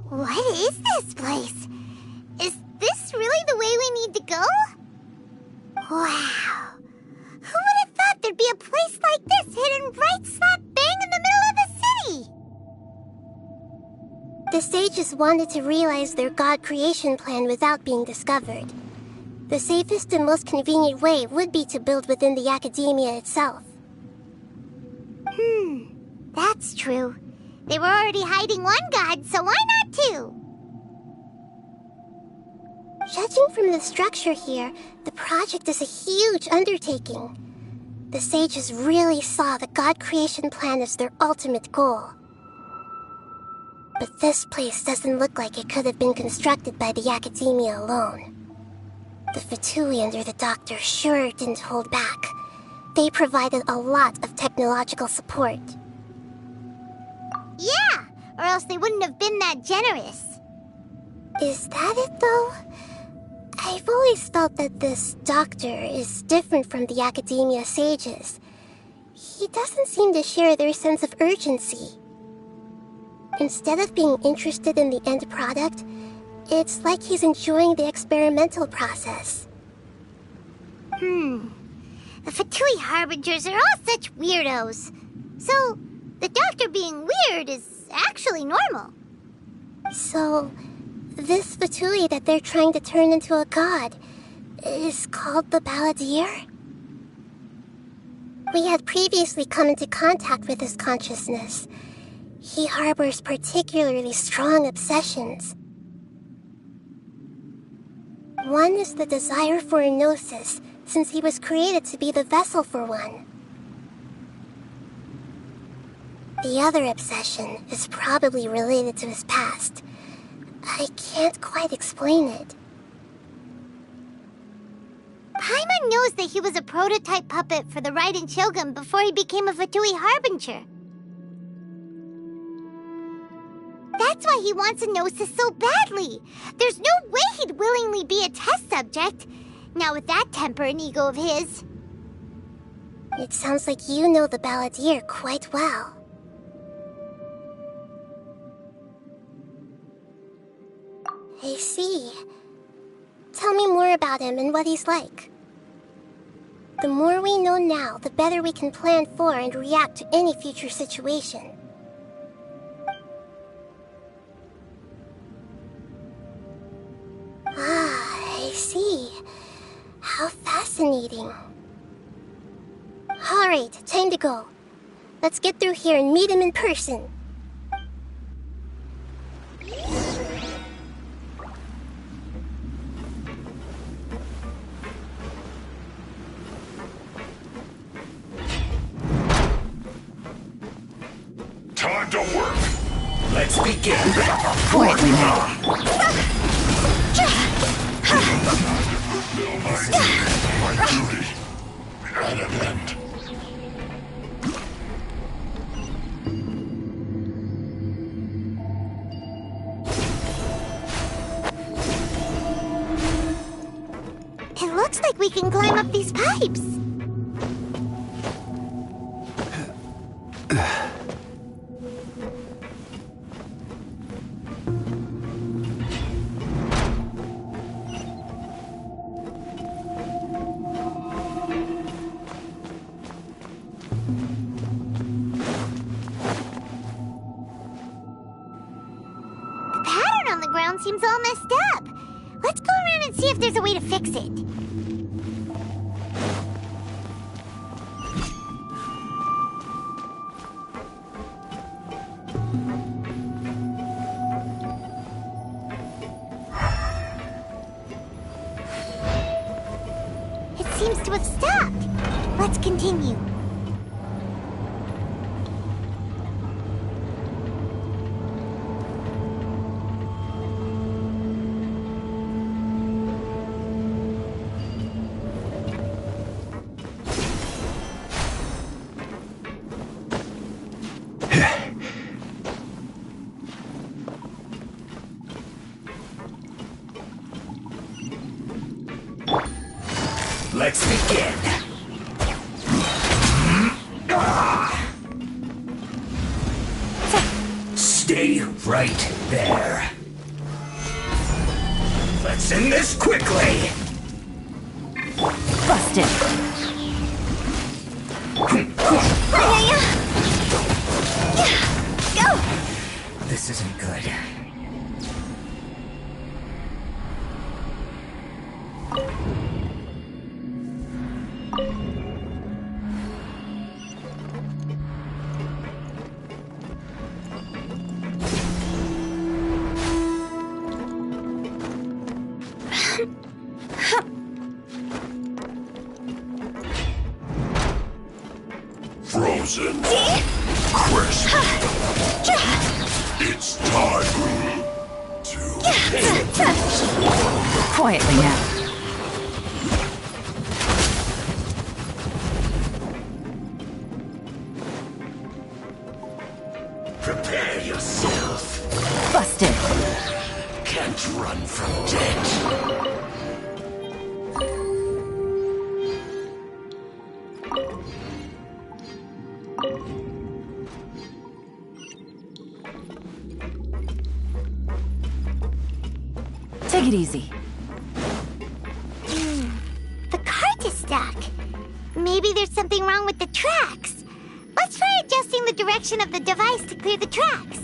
What is this place? Is this really the way we need to go? Wow. Who would have thought there'd be a place like this hidden right slap bang in the middle of the city? The sages wanted to realize their god creation plan without being discovered. The safest and most convenient way would be to build within the academia itself. That's true. They were already hiding one god, so why not two? Judging from the structure here, the project is a huge undertaking. The sages really saw the god creation plan as their ultimate goal. But this place doesn't look like it could have been constructed by the academia alone. The Fatui under the Doctor sure didn't hold back. They provided a lot of technological support. Yeah, or else they wouldn't have been that generous. Is that it, though? I've always felt that this Doctor is different from the academia sages. He doesn't seem to share their sense of urgency. Instead of being interested in the end product, it's like he's enjoying the experimental process. The Fatui Harbingers are all such weirdos. So, the Doctor being weird is actually normal. So, this Fatui that they're trying to turn into a god is called the Balladeer? We had previously come into contact with his consciousness. He harbors particularly strong obsessions. One is the desire for a gnosis, since he was created to be the vessel for one. The other obsession is probably related to his past. I can't quite explain it. Paimon knows that he was a prototype puppet for the Raiden Shogun before he became a Fatui Harbinger. That's why he wants a gnosis so badly. There's no way he'd willingly be a test subject. Not with that temper and ego of his. It sounds like you know the Balladeer quite well. I see. Tell me more about him and what he's like. The more we know now, the better we can plan for and react to any future situation. Ah, I see. How fascinating. Alright, time to go. Let's get through here and meet him in person. Time to work. Let's begin. Quietly now. My duty at an end. It looks like we can climb up these pipes. Seems all messed up. Let's go around and see if there's a way to fix it. It seems to have stopped. Let's continue. Let's begin. Stay right there. Let's end this quickly. Busted. Go! This isn't good. Frozen. Crisp. It's time to Quietly now. prepare yourself. Busted. Can't run from death. Take it easy. The cart is stuck. Maybe there's something wrong with the tracks. Let's try adjusting the direction of the device to clear the tracks.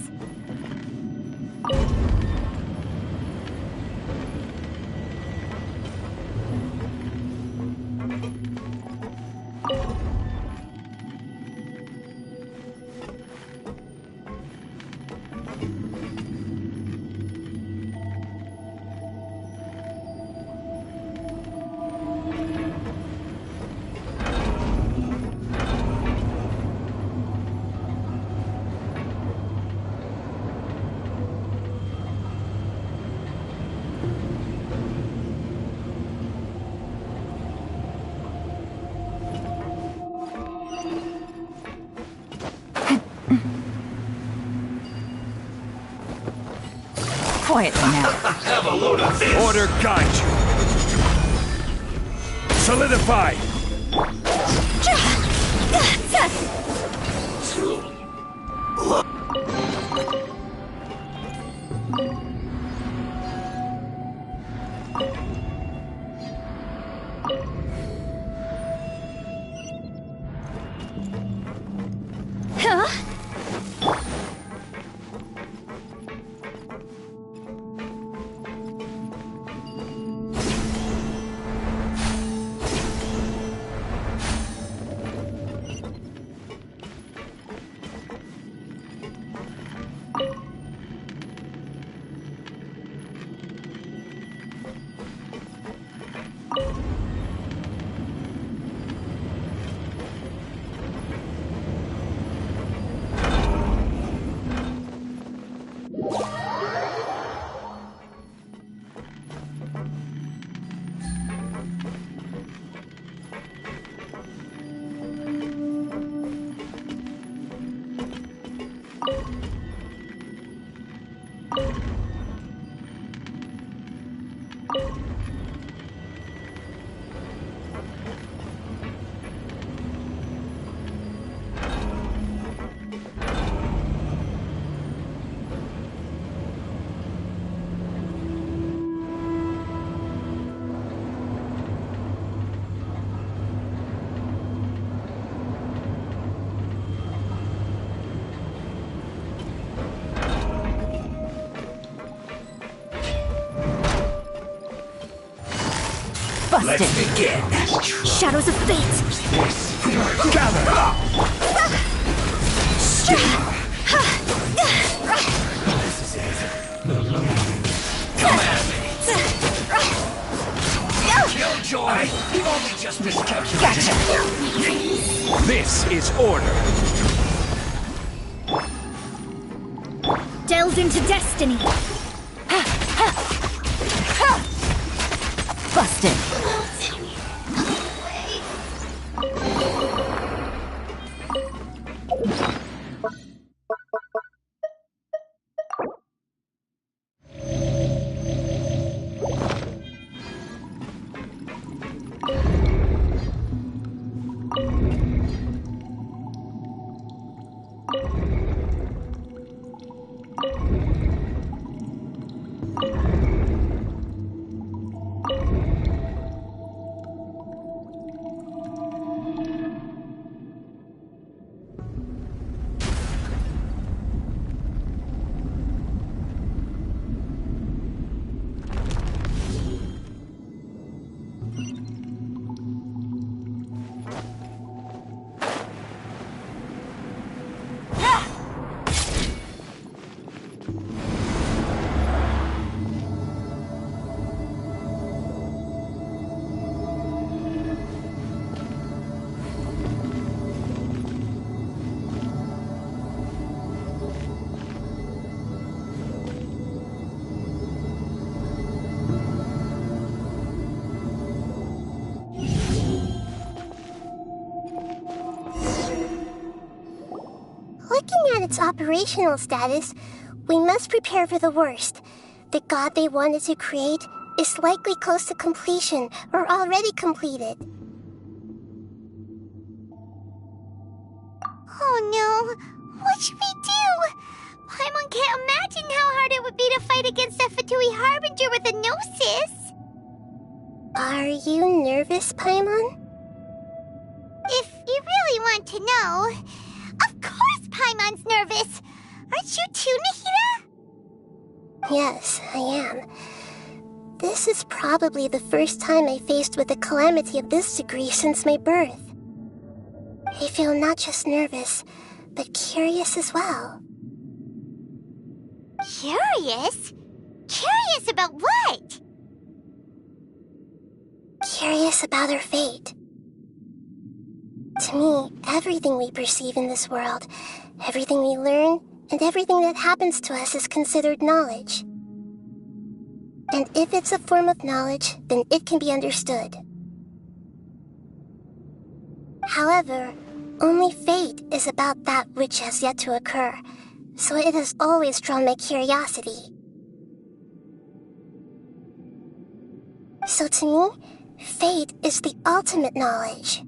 Quietly now. Have a load of this. Order guide you. Solidify. Huh? Let's begin. Shadows of fate. Gather. This is it. Come at me. Killjoy. You've only just miscalculated. Gotcha. This is order. Delved into destiny. Busted. Looking at its operational status, we must prepare for the worst. The god they wanted to create is likely close to completion or already completed. Oh no! What should we do? Paimon can't imagine how hard it would be to fight against a Fatui Harbinger with a Gnosis! Are you nervous, Paimon? If you really want to know, of course Paimon's nervous! Aren't you too, Nahida? Yes, I am. This is probably the first time I faced with a calamity of this degree since my birth. I feel not just nervous, but curious as well. Curious? Curious about what? Curious about our fate. To me, everything we perceive in this world, everything we learn, and everything that happens to us is considered knowledge. And if it's a form of knowledge, then it can be understood. However, only fate is about that which has yet to occur, so it has always drawn my curiosity. So to me, fate is the ultimate knowledge.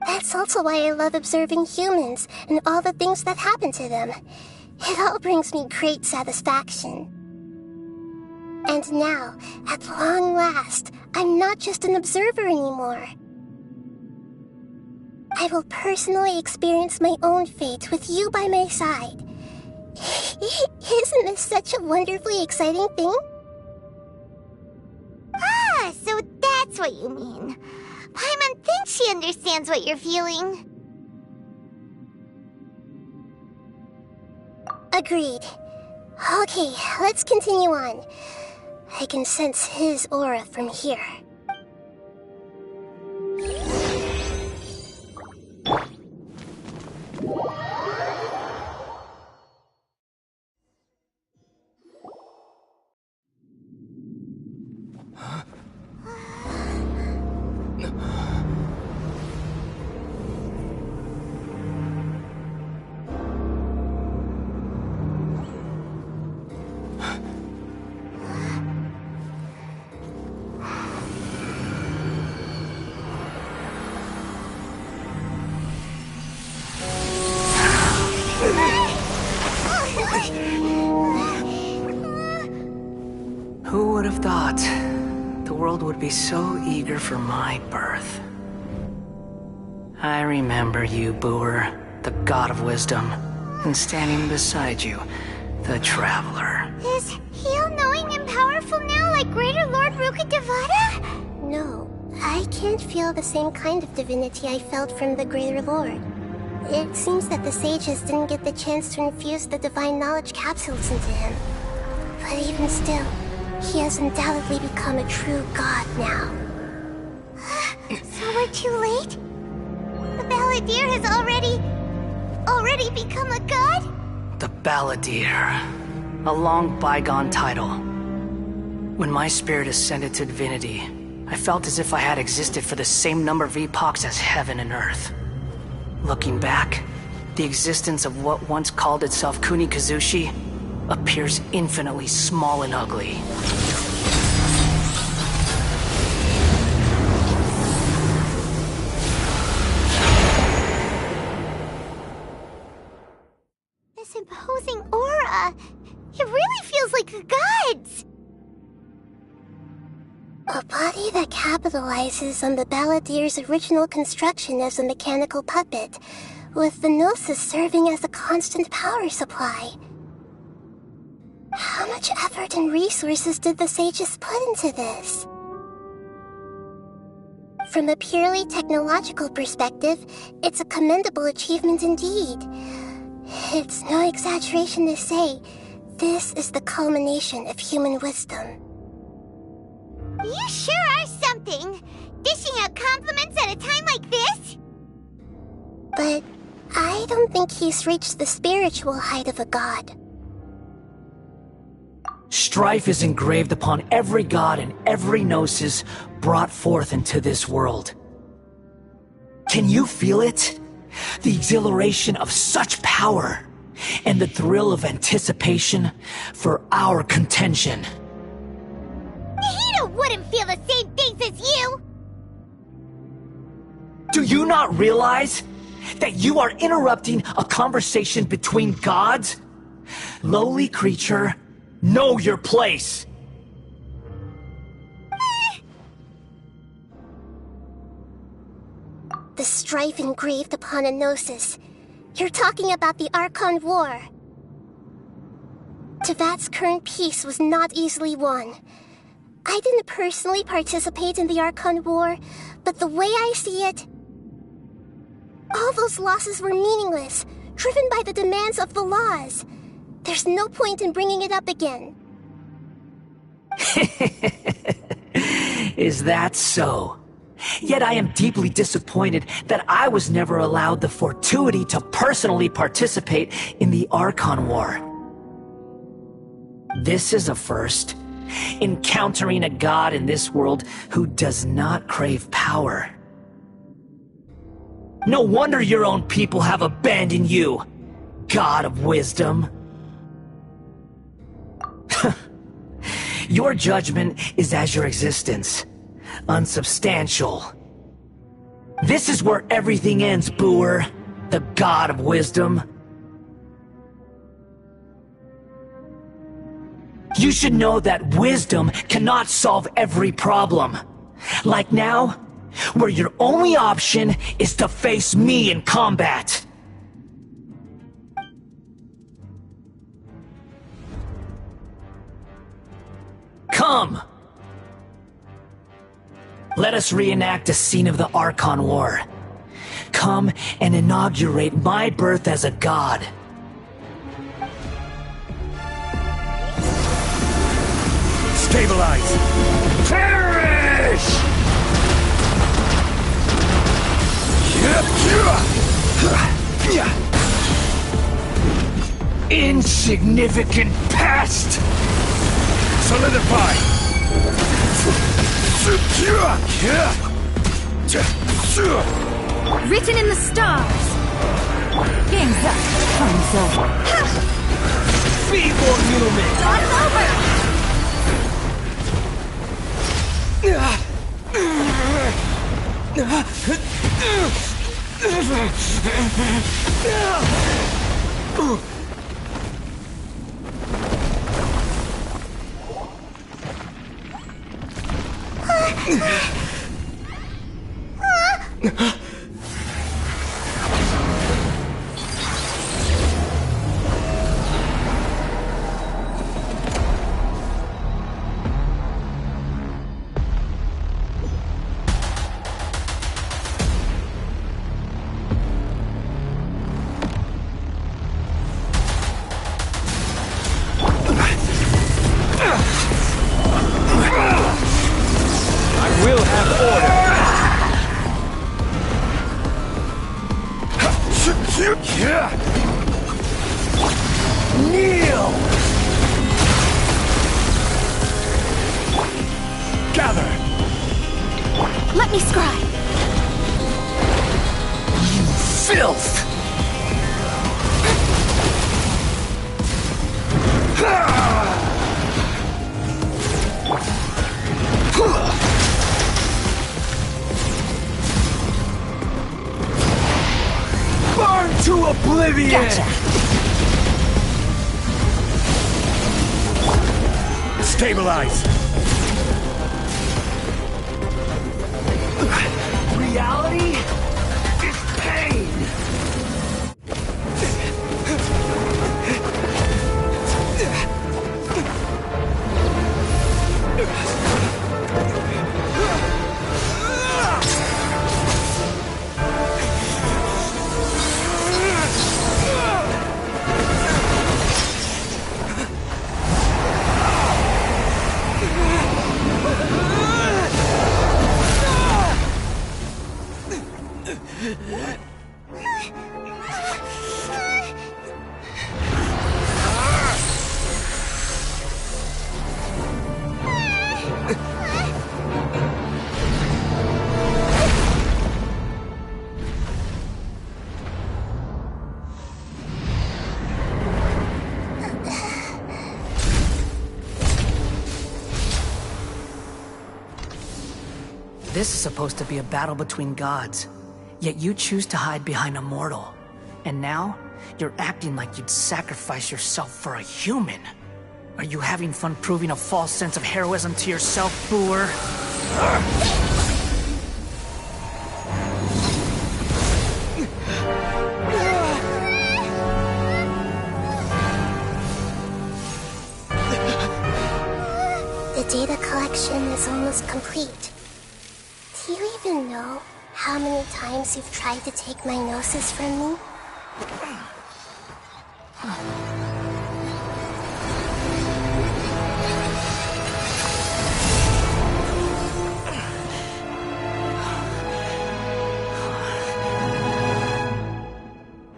That's also why I love observing humans and all the things that happen to them. It all brings me great satisfaction. And now, at long last, I'm not just an observer anymore. I will personally experience my own fate with you by my side. Isn't this such a wonderfully exciting thing? Ah, so that's what you mean. Paimon thinks she understands what you're feeling. Agreed. Okay, let's continue on. I can sense his aura from here. Who would have thought the world would be so eager for my birth? I remember you, Booer, the god of wisdom, and standing beside you, the traveler. Is he all-knowing and powerful now like Greater Lord Rukkhadevata? No, I can't feel the same kind of divinity I felt from the Greater Lord. It seems that the sages didn't get the chance to infuse the divine knowledge capsules into him. But even still, he has undoubtedly become a true god now. So we're too late? The Balladeer has already become a god? The Balladeer. A long bygone title. When my spirit ascended to divinity, I felt as if I had existed for the same number of epochs as heaven and earth. Looking back, the existence of what once called itself Kunikazushi appears infinitely small and ugly. This imposing aura, it really feels like the gods! A body that capitalizes on the Balladeer's original construction as a mechanical puppet, with the Gnosis serving as a constant power supply. How much effort and resources did the sages put into this? From a purely technological perspective, it's a commendable achievement indeed. It's no exaggeration to say, this is the culmination of human wisdom. You sure are something! Dishing out compliments at a time like this? But I don't think he's reached the spiritual height of a god. Strife is engraved upon every god and every gnosis brought forth into this world. Can you feel it? The exhilaration of such power, and the thrill of anticipation for our contention. Nahida wouldn't feel the same things as you! Do you not realize that you are interrupting a conversation between gods? Lowly creature, know your place! The strife engraved upon a gnosis. You're talking about the Archon War. Tevat's current peace was not easily won. I didn't personally participate in the Archon War, but the way I see it, all those losses were meaningless, driven by the demands of the laws. There's no point in bringing it up again. Is that so? Yet I am deeply disappointed that I was never allowed the fortuity to personally participate in the Archon War. This is a first. Encountering a god in this world who does not crave power. No wonder your own people have abandoned you, God of Wisdom. Your judgment is as your existence. Unsubstantial. This is where everything ends, Booer. The god of wisdom. You should know that wisdom cannot solve every problem. Like now, where your only option is to face me in combat. Come! Let us reenact a scene of the Archon War. Come and inaugurate my birth as a god. Stabilize! Perish! Insignificant pest! Solidify! Written in the stars! Game's up. Time's over. Be more human! Time's over! Kneel! Gather! Let me scribe! You filth! Burn to oblivion! Gotcha! Stabilize! Reality is pain! This is supposed to be a battle between gods, yet you choose to hide behind a mortal. And now, you're acting like you'd sacrifice yourself for a human. Are you having fun proving a false sense of heroism to yourself, Booer? The data collection is almost complete. Do you even know how many times you've tried to take my gnosis from me?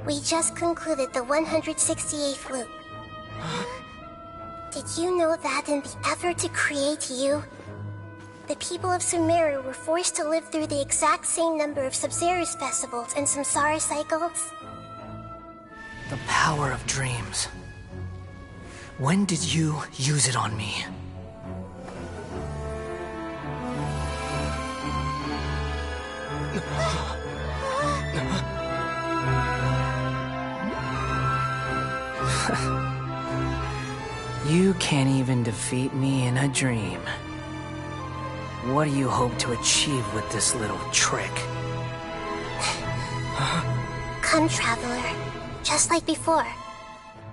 We just concluded the 168th loop. Did you know that in the effort to create you, the people of Sumeru were forced to live through the exact same number of Sub-Zerus festivals and Samsara cycles? The power of dreams. When did you use it on me? You can't even defeat me in a dream. What do you hope to achieve with this little trick? Come, Traveler. Just like before.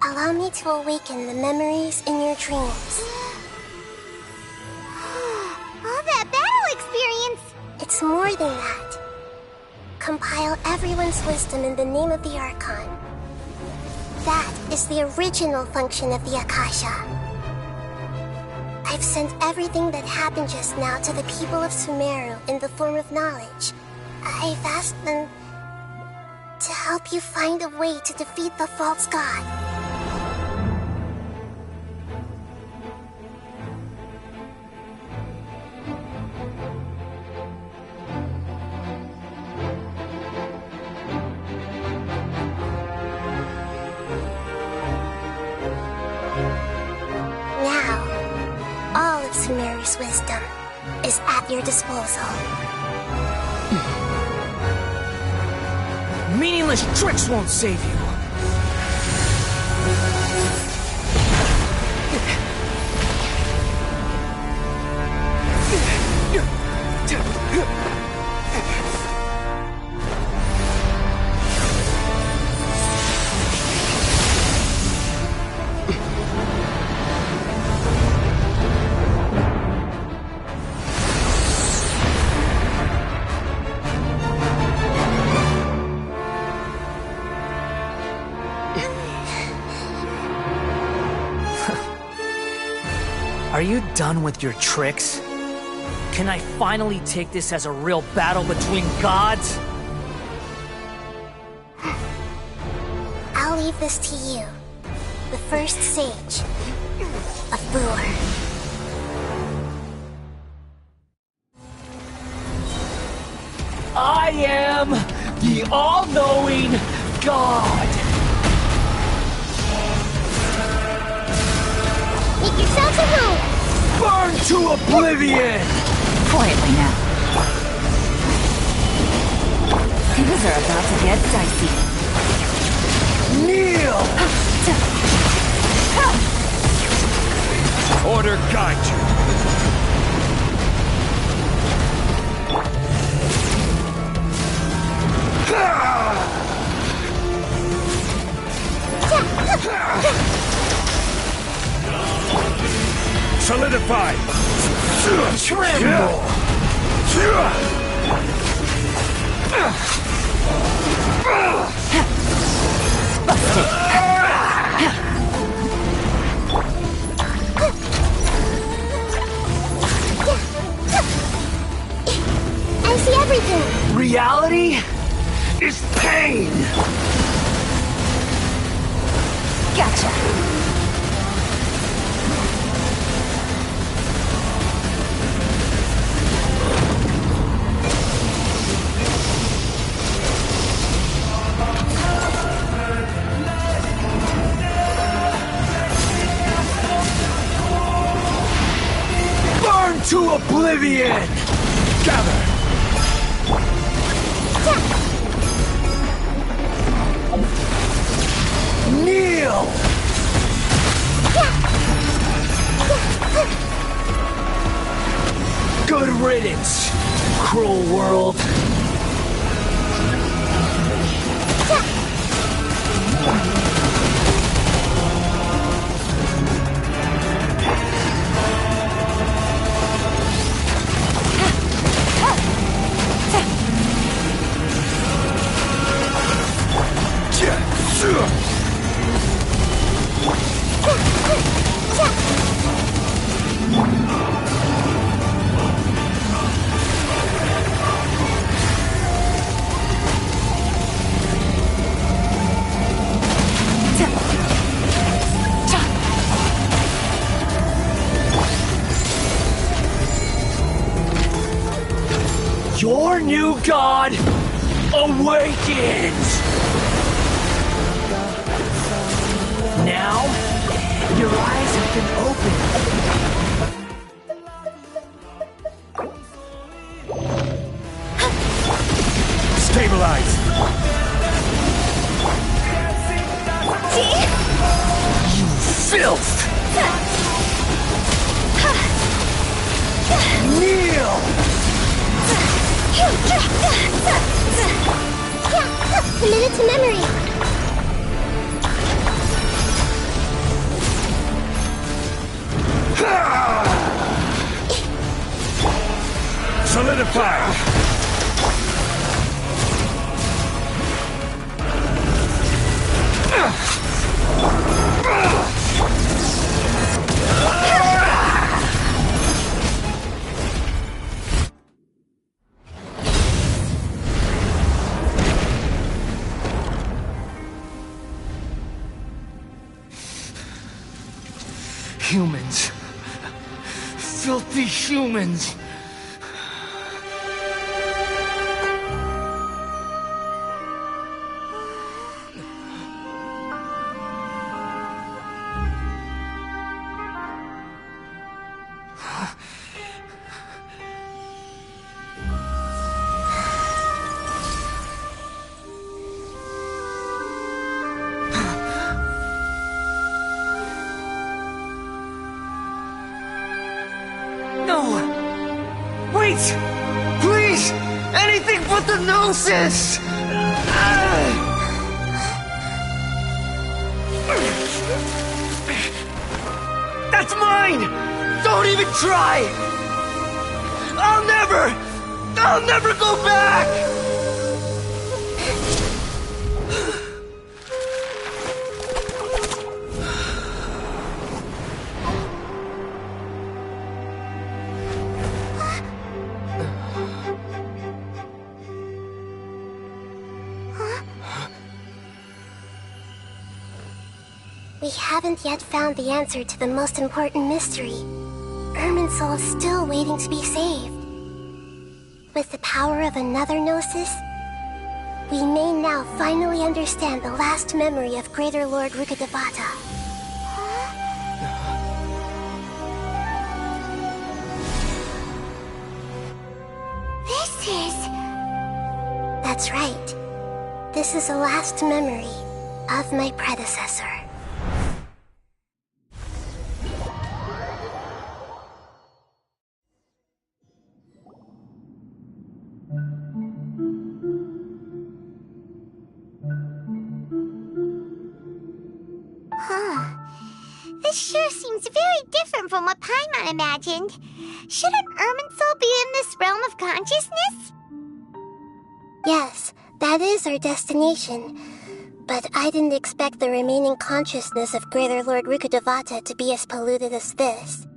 Allow me to awaken the memories in your dreams. All that battle experience! It's more than that. Compile everyone's wisdom in the name of the Archon. That is the original function of the Akasha. I've sent everything that happened just now to the people of Sumeru in the form of knowledge. I've asked them to help you find a way to defeat the false god. Sumeru's wisdom is at your disposal. Meaningless tricks won't save you. Are you done with your tricks? Can I finally take this as a real battle between gods? I'll leave this to you, the first sage of Booer. I am the all-knowing God! Make yourselves at home! Burn to oblivion! Quietly now. Things are about to get dicey. Kneel! Order guide you. Solidify! Tremble! I see everything! Reality is pain! Gotcha! To oblivion! Gather! Kneel! Good riddance, cruel world! Your new god awakens! Now, your eyes have been opened. filth! Kneel! Committed to memory. Solidified! Humans. Filthy humans. Please! Anything but the Gnosis! That's mine! Don't even try! I'll never go back! We haven't yet found the answer to the most important mystery. Irminsul is still waiting to be saved. With the power of another Gnosis, we may now finally understand the last memory of Greater Lord Rukkhadevata. This is... That's right. This is the last memory of my predecessor. This sure seems very different from what Paimon imagined. Shouldn't Irminsul be in this realm of consciousness? Yes, that is our destination. But I didn't expect the remaining consciousness of Greater Lord Rukkhadevata to be as polluted as this.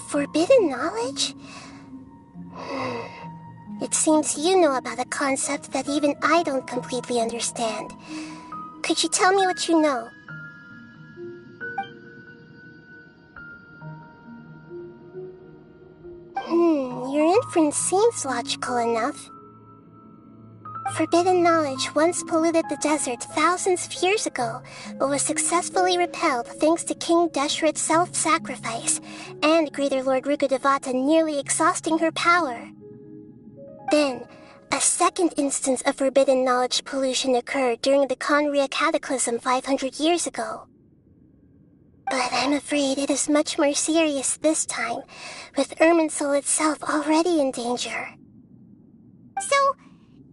Forbidden knowledge? It seems you know about a concept that even I don't completely understand. Could you tell me what you know? Your inference seems logical enough. Forbidden knowledge once polluted the desert thousands of years ago, but was successfully repelled thanks to King Deshret's self-sacrifice, and Greater Lord Rukkhadevata nearly exhausting her power. Then, a second instance of forbidden knowledge pollution occurred during the Conria Cataclysm 500 years ago. But I'm afraid it is much more serious this time, with Irminsul itself already in danger. So,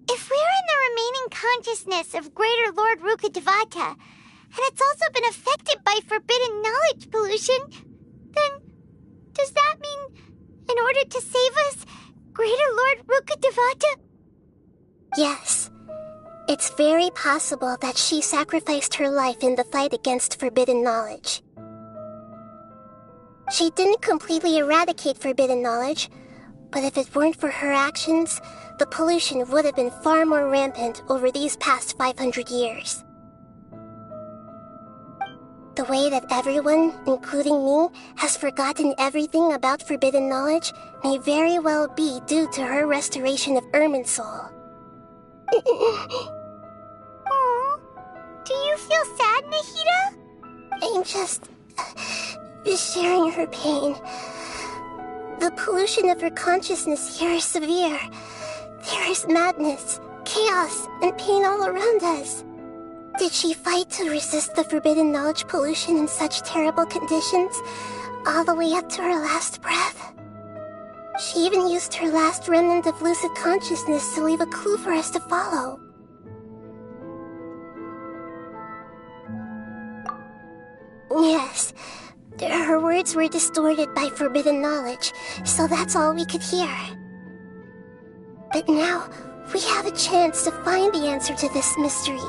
if we're in the remaining consciousness of Greater Lord Rukkhadevata, and it's also been affected by forbidden knowledge pollution, then does that mean, in order to save us, Greater Lord Rukkhadevata? Yes. It's very possible that she sacrificed her life in the fight against forbidden knowledge. She didn't completely eradicate forbidden knowledge, but if it weren't for her actions, the pollution would have been far more rampant over these past 500 years. The way that everyone, including me, has forgotten everything about forbidden knowledge may very well be due to her restoration of Irminsul. Aww. Do you feel sad, Nahida? I'm just sharing her pain. The pollution of her consciousness here is severe. There is madness, chaos and pain all around us. Did she fight to resist the forbidden knowledge pollution in such terrible conditions, all the way up to her last breath? She even used her last remnant of lucid consciousness to leave a clue for us to follow. Yes, her words were distorted by forbidden knowledge, so that's all we could hear. But now, we have a chance to find the answer to this mystery.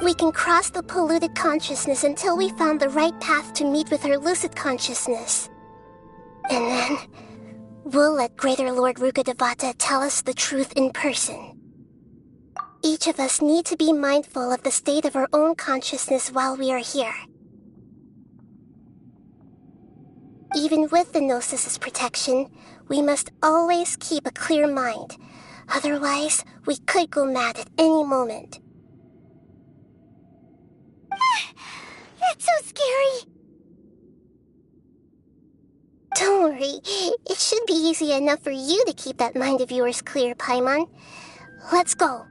We can cross the polluted consciousness until we found the right path to meet with her lucid consciousness. And then, we'll let Greater Lord Rukkhadevata tell us the truth in person. Each of us need to be mindful of the state of our own consciousness while we are here. Even with the Gnosis' protection, we must always keep a clear mind. Otherwise, we could go mad at any moment. That's so scary. Don't worry. It should be easy enough for you to keep that mind of yours clear, Paimon. Let's go.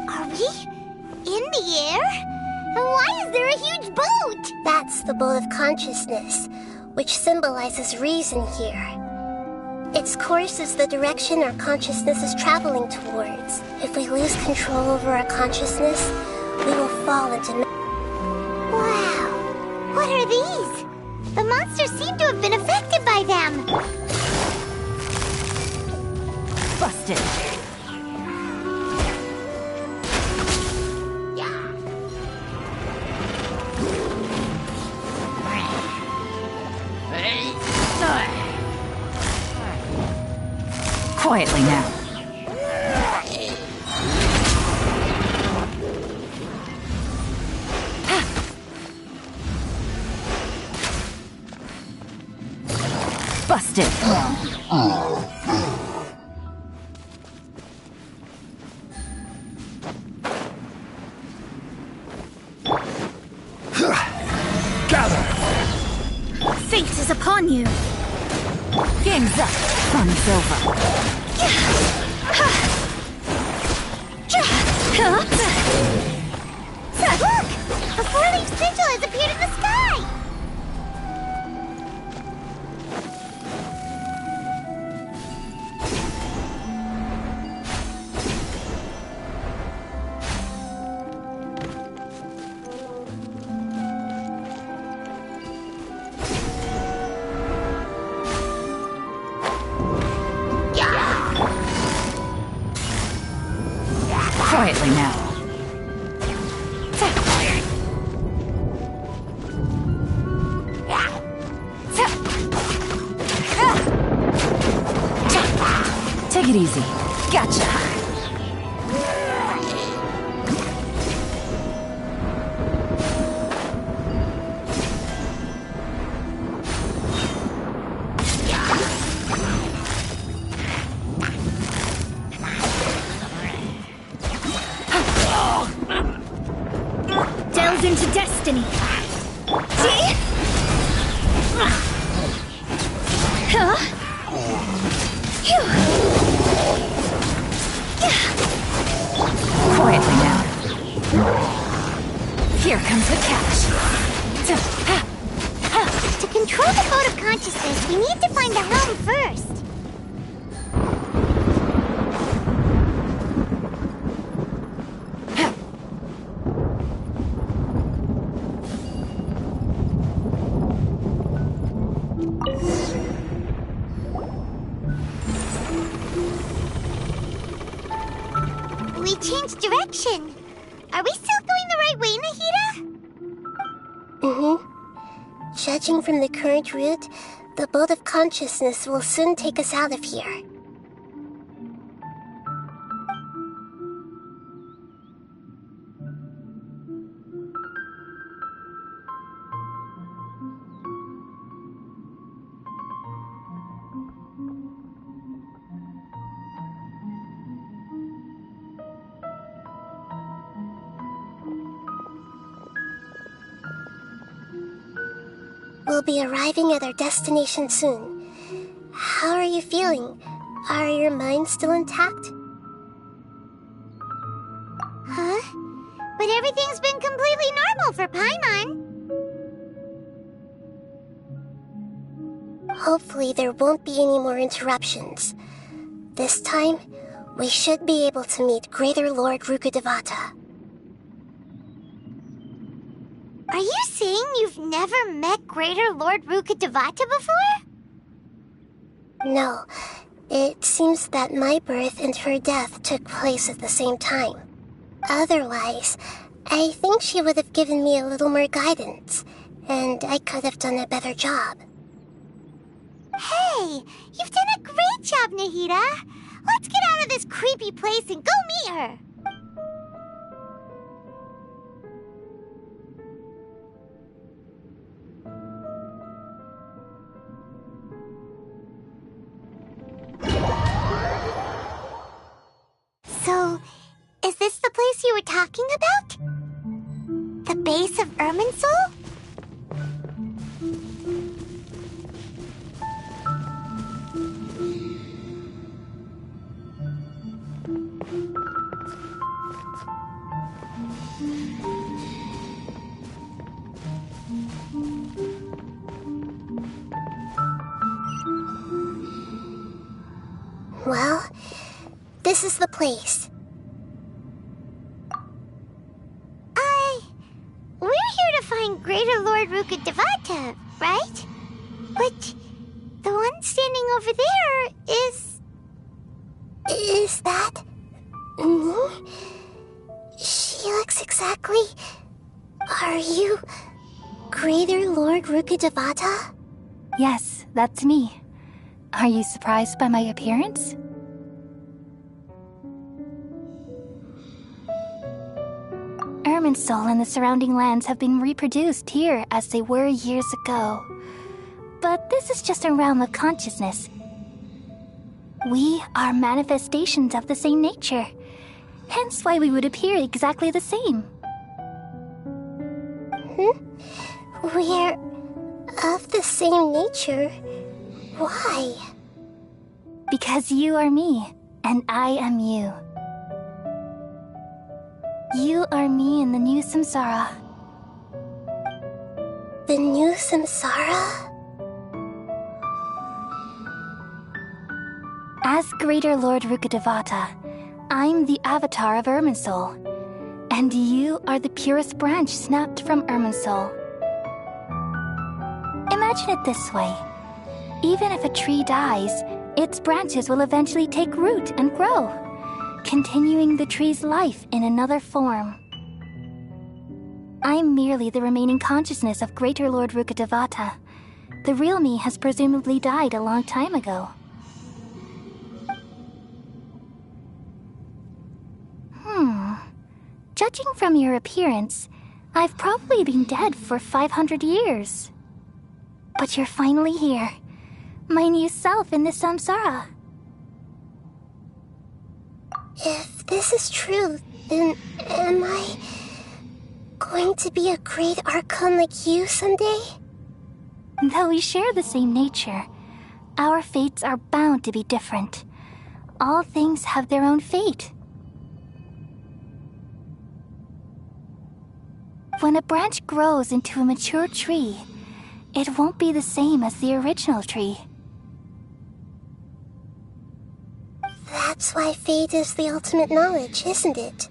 Are we in the air? And why is there a huge boat? That's the boat of consciousness, which symbolizes reason here. Its course is the direction our consciousness is traveling towards. If we lose control over our consciousness, we will fall into... Wow! What are these? The monsters seem to have been affected by them. Busted. Quietly now. Busted. Gather! Fate is upon you. Game's up. Fun's over. Look! A four-leaf sigil has appeared in the sky! Quietly now. Take it easy. Gotcha. Delve into destiny. Quietly now. Here comes the catch. To control the boat of consciousness, we need to find the helm first. We changed direction. Are we still going the right way, Nahida? Mm-hmm. Judging from the current route, the boat of consciousness will soon take us out of here. We'll be arriving at our destination soon. How are you feeling? Are your minds still intact? Huh? But everything's been completely normal for Paimon. Hopefully there won't be any more interruptions. This time, we should be able to meet Greater Lord Rukkhadevata. Are you saying you've never met Greater Lord Rukkhadevata before? No. It seems that my birth and her death took place at the same time. Otherwise, I think she would have given me a little more guidance, and I could have done a better job. Hey, you've done a great job, Nahida. Let's get out of this creepy place and go meet her. So, is this the place you were talking about? The base of Irminsul? Well, this is the place. We're here to find Greater Lord Rukkhadevata, right? But the one standing over there is... Is that... me? She looks exactly... Are you... Greater Lord Rukkhadevata? Yes, that's me. Are you surprised by my appearance? Irminsul and the surrounding lands have been reproduced here as they were years ago. But this is just a realm of consciousness. We are manifestations of the same nature, hence why we would appear exactly the same. We're of the same nature? Why? Because you are me, and I am you. You are me in the new samsara. The new samsara? As Greater Lord Rukkhadevata, I'm the avatar of Irminsul, and you are the purest branch snapped from Irminsul. Imagine it this way. Even if a tree dies, its branches will eventually take root and grow, continuing the tree's life in another form. I'm merely the remaining consciousness of Greater Lord Rukkhadevata. The real me has presumably died a long time ago. Judging from your appearance, I've probably been dead for 500 years. But you're finally here. My new self in the samsara. If this is true, then am I going to be a great Archon like you someday? Though we share the same nature, our fates are bound to be different. All things have their own fate. When a branch grows into a mature tree, it won't be the same as the original tree. That's why fate is the ultimate knowledge, isn't it?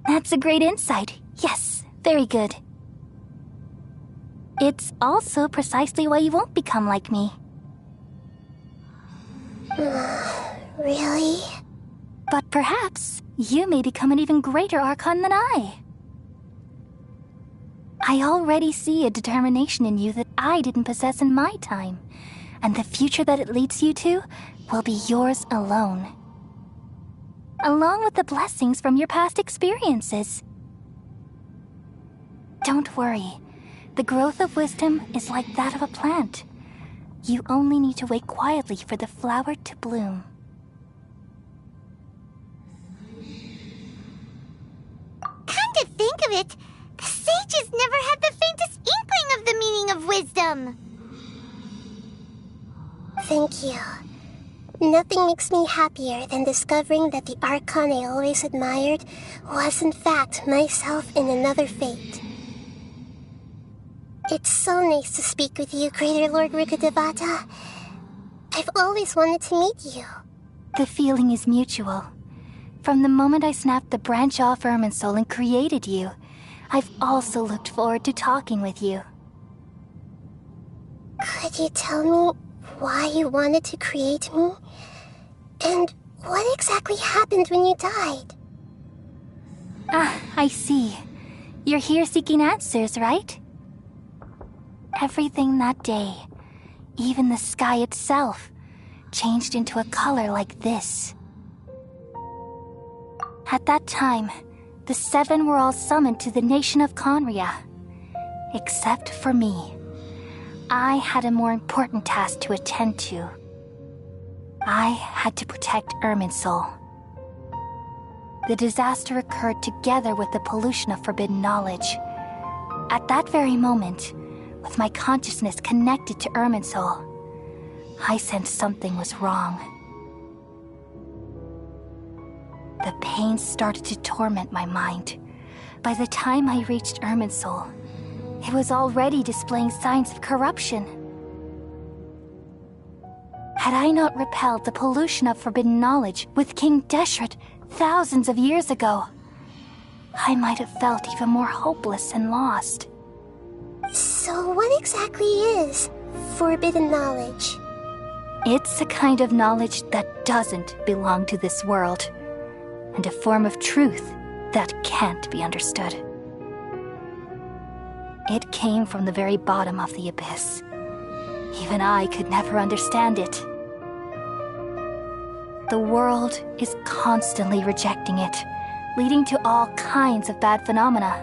That's a great insight. Yes, very good. It's also precisely why you won't become like me. Really? But perhaps you may become an even greater Archon than I. I already see a determination in you that I didn't possess in my time, and the future that it leads you to will be yours alone. Along with the blessings from your past experiences. Don't worry. The growth of wisdom is like that of a plant. You only need to wait quietly for the flower to bloom. Come to think of it, the sages never had the faintest inkling of meaning of wisdom. Thank you. Nothing makes me happier than discovering that the Archon I always admired was in fact myself in another fate. It's so nice to speak with you, Greater Lord Rukkhadevata. I've always wanted to meet you. The feeling is mutual. From the moment I snapped the branch off Irminsul and created you, I've also looked forward to talking with you. Could you tell me why you wanted to create me? And what exactly happened when you died? Ah, I see. You're here seeking answers, right? Everything that day, even the sky itself, changed into a color like this. At that time, the seven were all summoned to the nation of Conria. Except for me. I had a more important task to attend to. I had to protect Irminsul. The disaster occurred together with the pollution of forbidden knowledge. At that very moment, with my consciousness connected to Irminsul, I sensed something was wrong. The pain started to torment my mind. By the time I reached Irminsul, it was already displaying signs of corruption. Had I not repelled the pollution of forbidden knowledge with King Deshret thousands of years ago, I might have felt even more hopeless and lost. So what exactly is forbidden knowledge? It's a kind of knowledge that doesn't belong to this world, and a form of truth that can't be understood. It came from the very bottom of the abyss. Even I could never understand it. The world is constantly rejecting it, leading to all kinds of bad phenomena.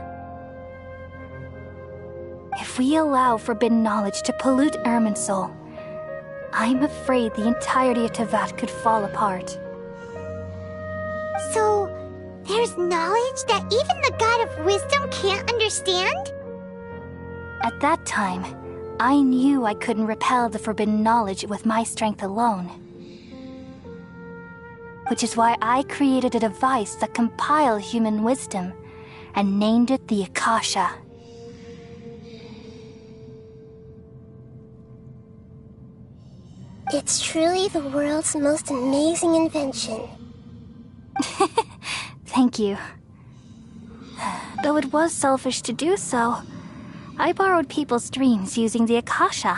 If we allow forbidden knowledge to pollute Irminsul, I'm afraid the entirety of Teyvat could fall apart. So, there's knowledge that even the God of Wisdom can't understand? At that time, I knew I couldn't repel the forbidden knowledge with my strength alone. Which is why I created a device that compiled human wisdom and named it the Akasha. It's truly the world's most amazing invention. Thank you. Though it was selfish to do so, I borrowed people's dreams using the Akasha.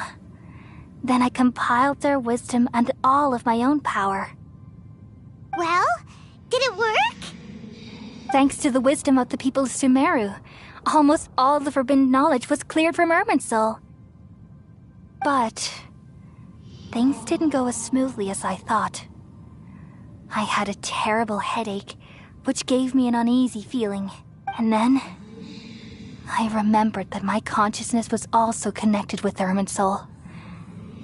Then I compiled their wisdom and all of my own power. Well, did it work? Thanks to the wisdom of the people of Sumeru, almost all the forbidden knowledge was cleared from Irminsul. But things didn't go as smoothly as I thought. I had a terrible headache, which gave me an uneasy feeling. And then I remembered that my consciousness was also connected with Irminsul.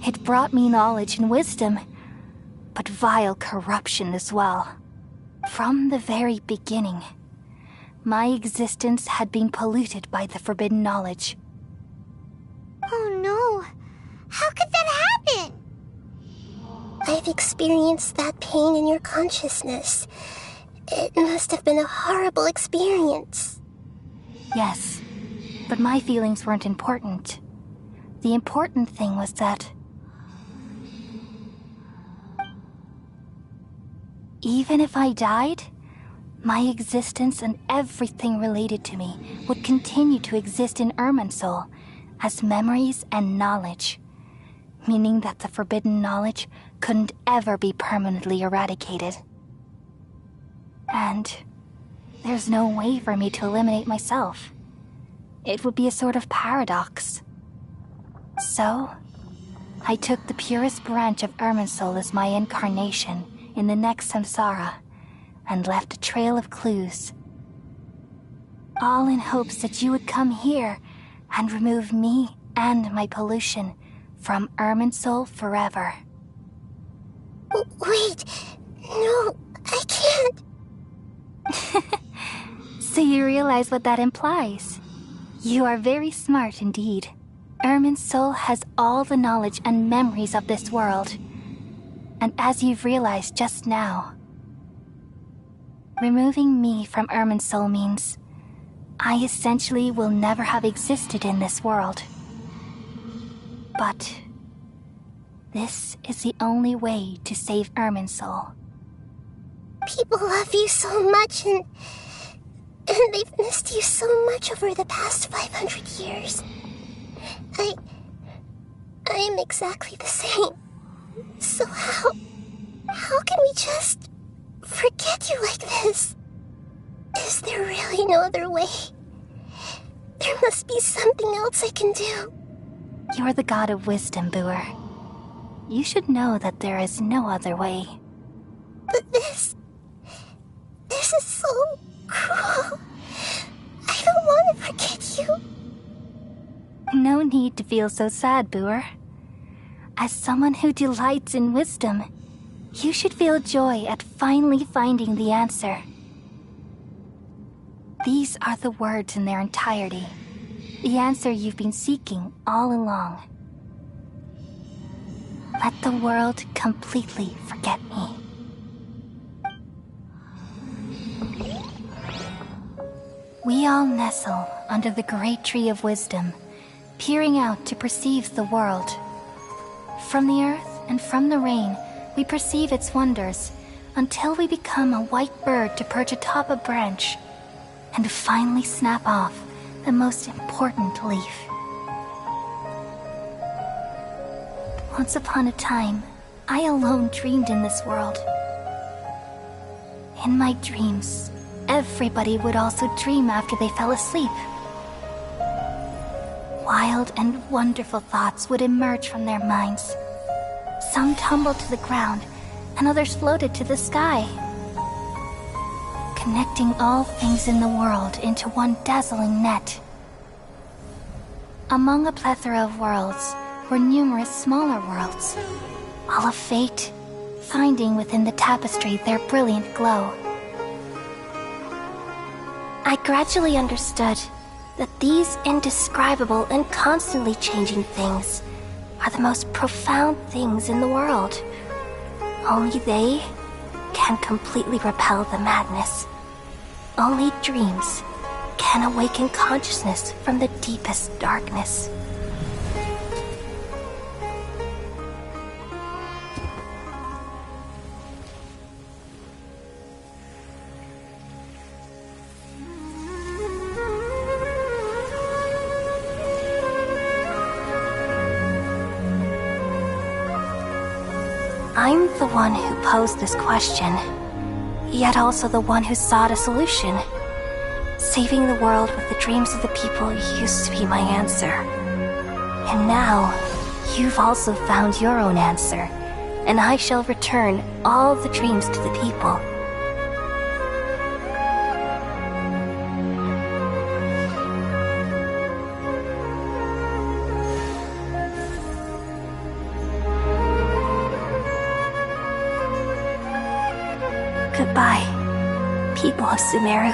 It brought me knowledge and wisdom, but vile corruption as well. From the very beginning, my existence had been polluted by the forbidden knowledge. Oh no! How could that happen? I've experienced that pain in your consciousness. It must have been a horrible experience. Yes, but my feelings weren't important. The important thing was that even if I died, my existence and everything related to me would continue to exist in Irminsul as memories and knowledge, meaning that the forbidden knowledge couldn't ever be permanently eradicated. And there's no way for me to eliminate myself. It would be a sort of paradox. So, I took the purest branch of Irminsul as my incarnation in the next samsara, and left a trail of clues. All in hopes that you would come here and remove me and my pollution from Irminsul forever. Wait, no, I can't. So you realize what that implies? You are very smart indeed. Ermin's soul has all the knowledge and memories of this world. And as you've realized just now, removing me from Ermin's soul means I essentially will never have existed in this world. But this is the only way to save Ermin's soul. People love you so much, and they've missed you so much over the past 500 years. I am exactly the same. So how can we just forget you like this? Is there really no other way? There must be something else I can do. You're the god of wisdom, Boer. You should know that there is no other way. But this is so cruel. I don't want to forget you. No need to feel so sad, Boer. As someone who delights in wisdom, you should feel joy at finally finding the answer. These are the words in their entirety. The answer you've been seeking all along. Let the world completely forget me. We all nestle under the great tree of wisdom, peering out to perceive the world. From the earth and from the rain, we perceive its wonders, until we become a white bird to perch atop a branch, and finally snap off the most important leaf. Once upon a time, I alone dreamed in this world. In my dreams, everybody would also dream after they fell asleep. Wild and wonderful thoughts would emerge from their minds. Some tumbled to the ground, and others floated to the sky, connecting all things in the world into one dazzling net. Among a plethora of worlds were numerous smaller worlds, all of fate, finding within the tapestry their brilliant glow. I gradually understood that these indescribable and constantly changing things are the most profound things in the world. Only they can completely repel the madness. Only dreams can awaken consciousness from the deepest darkness. I'm the one who posed this question, yet also the one who sought a solution. Saving the world with the dreams of the people used to be my answer. And now, you've also found your own answer, and I shall return all the dreams to the people. Goodbye, people of Sumeru.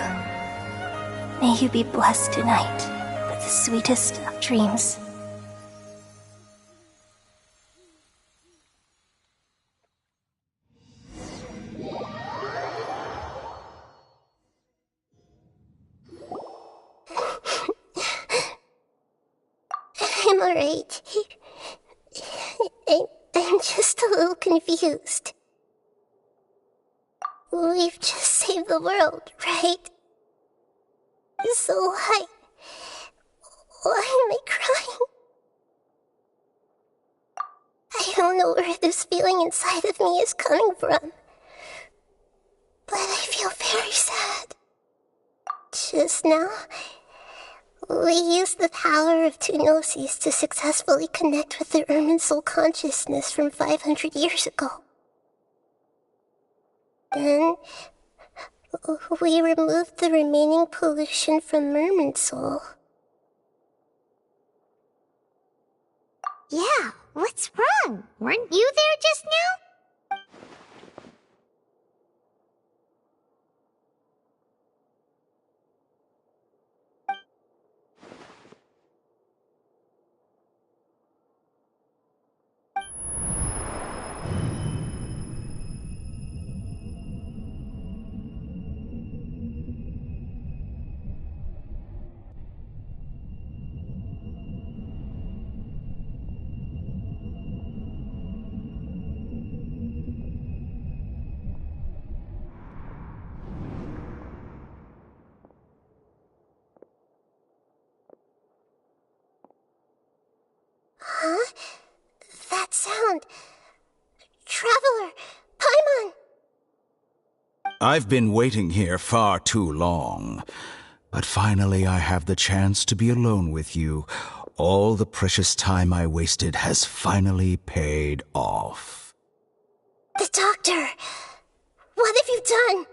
May you be blessed tonight with the sweetest of dreams. I'm alright. I'm just a little confused. We've just saved the world, right? So why am I crying? I don't know where this feeling inside of me is coming from, but I feel very sad. Just now, we used the power of two gnosis to successfully connect with the Ermin soul consciousness from 500 years ago. Then, we removed the remaining pollution from Merman's soul. Yeah, what's wrong? Weren't you there just now? I've been waiting here far too long. But finally I have the chance to be alone with you. All the precious time I wasted has finally paid off. The doctor! What have you done?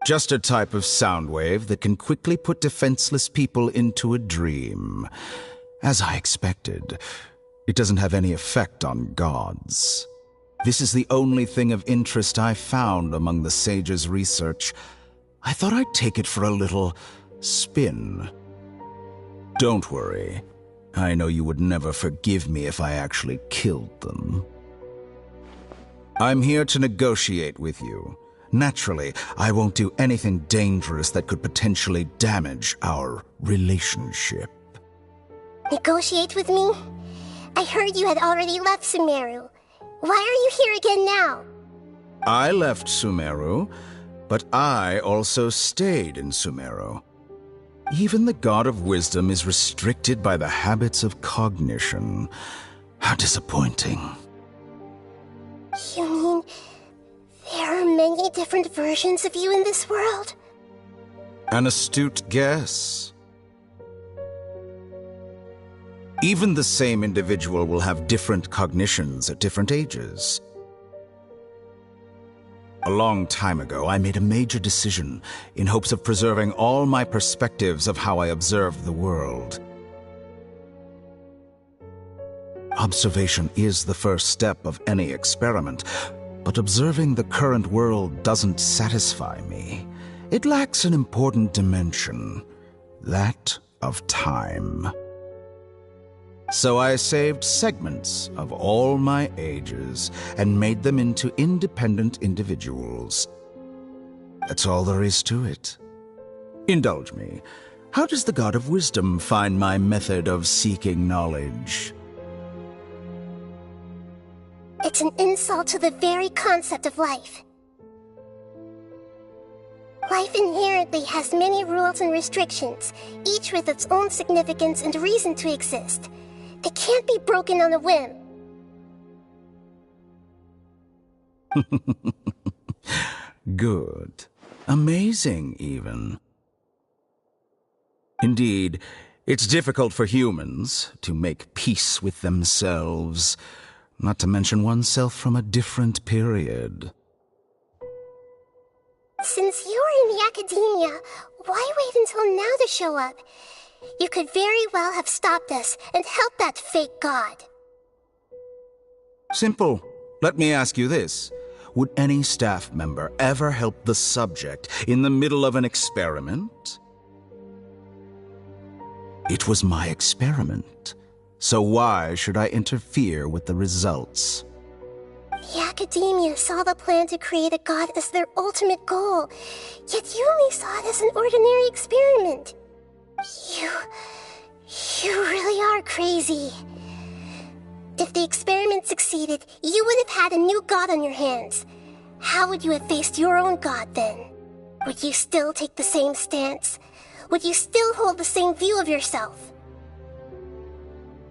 Just a type of sound wave that can quickly put defenseless people into a dream. As I expected, it doesn't have any effect on gods. This is the only thing of interest I found among the sage's research. I thought I'd take it for a little spin. Don't worry. I know you would never forgive me if I actually killed them. I'm here to negotiate with you. Naturally, I won't do anything dangerous that could potentially damage our relationship. Negotiate with me? I heard you had already left Sumeru. Why are you here again now? I left Sumeru, but I also stayed in Sumeru. Even the God of Wisdom is restricted by the habits of cognition. How disappointing. You mean there are many different versions of you in this world? An astute guess. Even the same individual will have different cognitions at different ages. A long time ago, I made a major decision in hopes of preserving all my perspectives of how I observed the world. Observation is the first step of any experiment, but observing the current world doesn't satisfy me. It lacks an important dimension, that of time. So I saved segments of all my ages and made them into independent individuals. That's all there is to it. Indulge me. How does the God of Wisdom find my method of seeking knowledge? It's an insult to the very concept of life. Life inherently has many rules and restrictions, each with its own significance and reason to exist. They can't be broken on a whim. Good. Amazing, even. Indeed, it's difficult for humans to make peace with themselves, not to mention oneself from a different period. Since you were in the academia, why wait until now to show up? You could very well have stopped us and helped that fake god. Simple. Let me ask you this. Would any staff member ever help the subject in the middle of an experiment? It was my experiment. So why should I interfere with the results? The academia saw the plan to create a god as their ultimate goal, yet you only saw it as an ordinary experiment. You really are crazy. If the experiment succeeded, you would have had a new god on your hands. How would you have faced your own god then? Would you still take the same stance? Would you still hold the same view of yourself?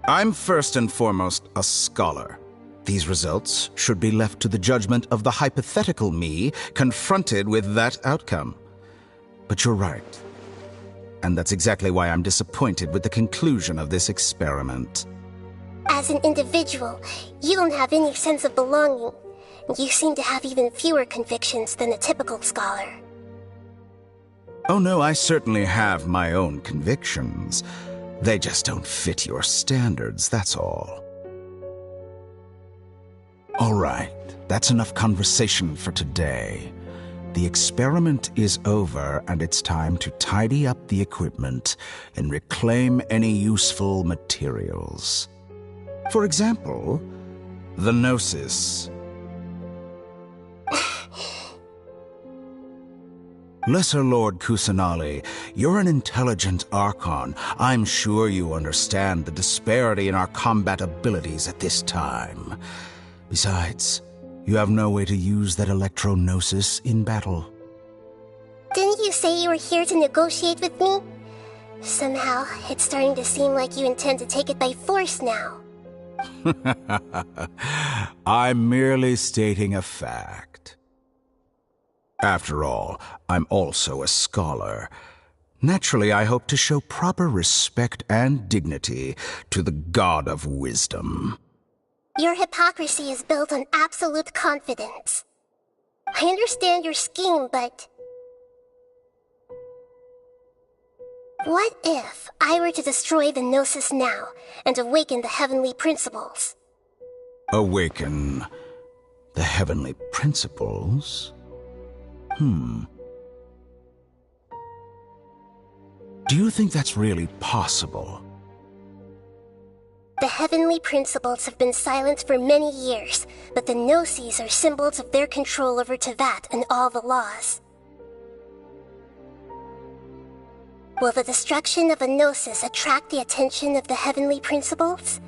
I'm first and foremost a scholar. These results should be left to the judgment of the hypothetical me confronted with that outcome. But you're right. And that's exactly why I'm disappointed with the conclusion of this experiment. As an individual, you don't have any sense of belonging. You seem to have even fewer convictions than a typical scholar. Oh no, I certainly have my own convictions. They just don't fit your standards, that's all. All right, that's enough conversation for today. The experiment is over, and it's time to tidy up the equipment and reclaim any useful materials. For example, the Gnosis. Lesser Lord Kusanali, you're an intelligent Archon. I'm sure you understand the disparity in our combat abilities at this time. Besides, you have no way to use that Electro-Gnosis in battle. Didn't you say you were here to negotiate with me? Somehow, it's starting to seem like you intend to take it by force now. I'm merely stating a fact. After all, I'm also a scholar. Naturally, I hope to show proper respect and dignity to the God of Wisdom. Your hypocrisy is built on absolute confidence. I understand your scheme, but... what if I were to destroy the Gnosis now and awaken the heavenly principles? Awaken the heavenly principles? Do you think that's really possible? The heavenly principles have been silent for many years, but the Gnosis are symbols of their control over Tevat and all the laws. Will the destruction of a Gnosis attract the attention of the heavenly principles?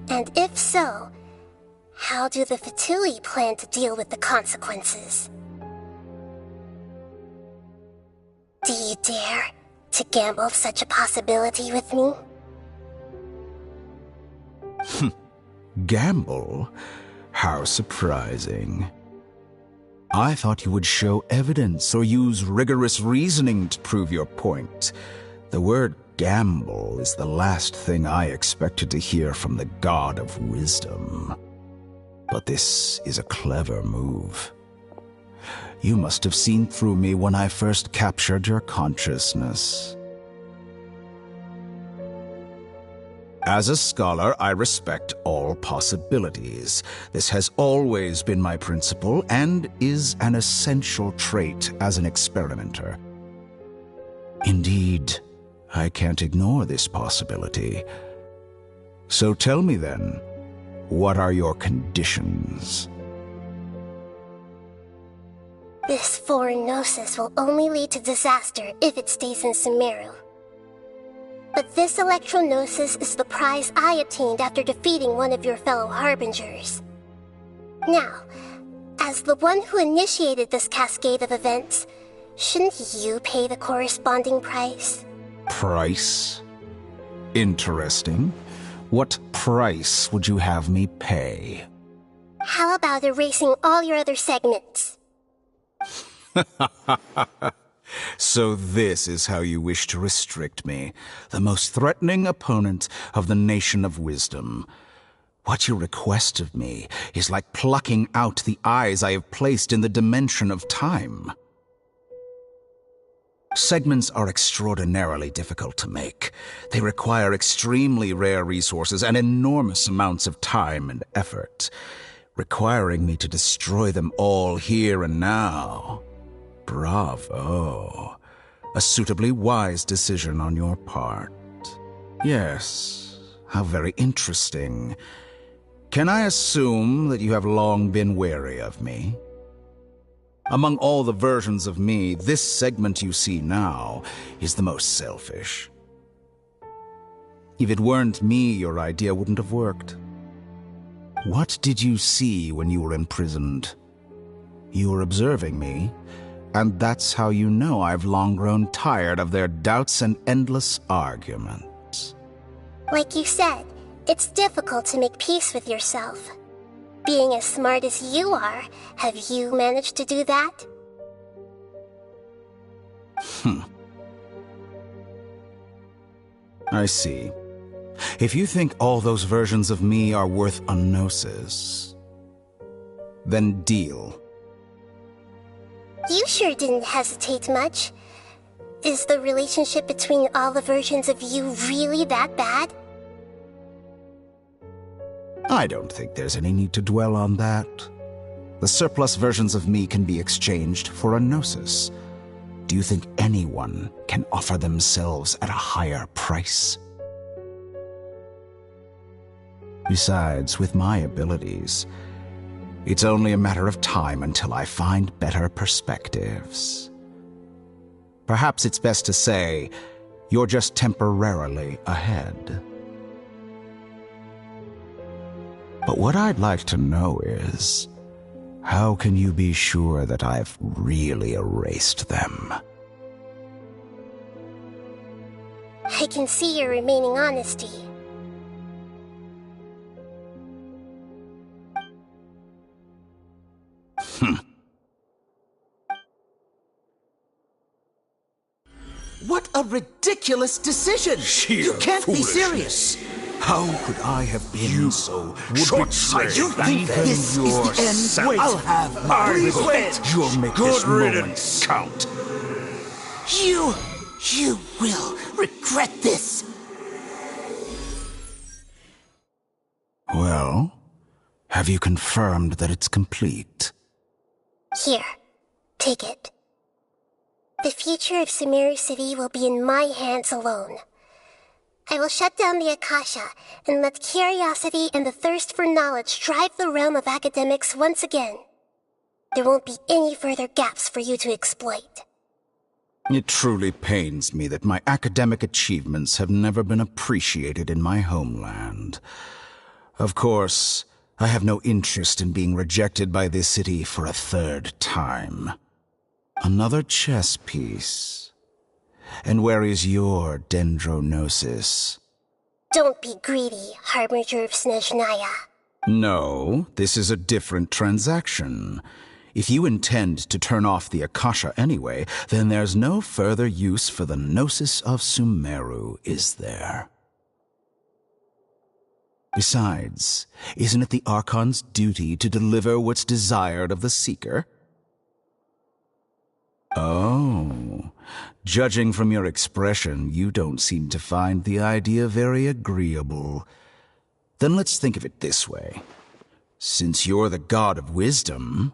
And if so, how do the Fatui plan to deal with the consequences? Do you dare to gamble such a possibility with me? Gamble? How surprising. I thought you would show evidence or use rigorous reasoning to prove your point. The word gamble is the last thing I expected to hear from the God of Wisdom. But this is a clever move. You must have seen through me when I first captured your consciousness. As a scholar, I respect all possibilities. This has always been my principle and is an essential trait as an experimenter. Indeed, I can't ignore this possibility. So tell me then, what are your conditions? This foreign Gnosis will only lead to disaster if it stays in Sumeru. But this Electro-Gnosis is the prize I obtained after defeating one of your fellow Harbingers. Now, as the one who initiated this cascade of events, shouldn't you pay the corresponding price? Price? Interesting. What price would you have me pay? How about erasing all your other segments? So this is how you wish to restrict me, the most threatening opponent of the Nation of Wisdom. What you request of me is like plucking out the eyes I have placed in the dimension of time. Segments are extraordinarily difficult to make. They require extremely rare resources and enormous amounts of time and effort, requiring me to destroy them all here and now. Bravo. A suitably wise decision on your part. Yes, how very interesting. Can I assume that you have long been wary of me? Among all the versions of me, this segment you see now is the most selfish. If it weren't me, your idea wouldn't have worked. What did you see when you were imprisoned? You were observing me, and that's how you know I've long grown tired of their doubts and endless arguments. Like you said, it's difficult to make peace with yourself. Being as smart as you are, have you managed to do that? I see. If you think all those versions of me are worth a gnosis, then deal. You sure didn't hesitate much. Is the relationship between all the versions of you really that bad? I don't think there's any need to dwell on that. The surplus versions of me can be exchanged for a gnosis. Do you think anyone can offer themselves at a higher price? Besides, with my abilities, it's only a matter of time until I find better perspectives. Perhaps it's best to say, you're just temporarily ahead. But what I'd like to know is, how can you be sure that I've really erased them? I can see your remaining honesty. a ridiculous decision. You can't be serious. How could I have been so short-sighted? You think that this is the end? Wait, I'll have my revenge. You'll make this moment count. You will regret this. Well, have you confirmed that it's complete? Here, take it. The future of Sumeru City will be in my hands alone. I will shut down the Akasha and let curiosity and the thirst for knowledge drive the realm of academics once again. There won't be any further gaps for you to exploit. It truly pains me that my academic achievements have never been appreciated in my homeland. Of course, I have no interest in being rejected by this city for a third time. Another chess piece. And where is your dendronosis? Don't be greedy, Harbinger of Snezhnaya. No, this is a different transaction. If you intend to turn off the Akasha anyway, then there's no further use for the Gnosis of Sumeru, is there? Besides, isn't it the Archon's duty to deliver what's desired of the Seeker? Oh, judging from your expression, you don't seem to find the idea very agreeable. Then let's think of it this way. Since you're the god of wisdom,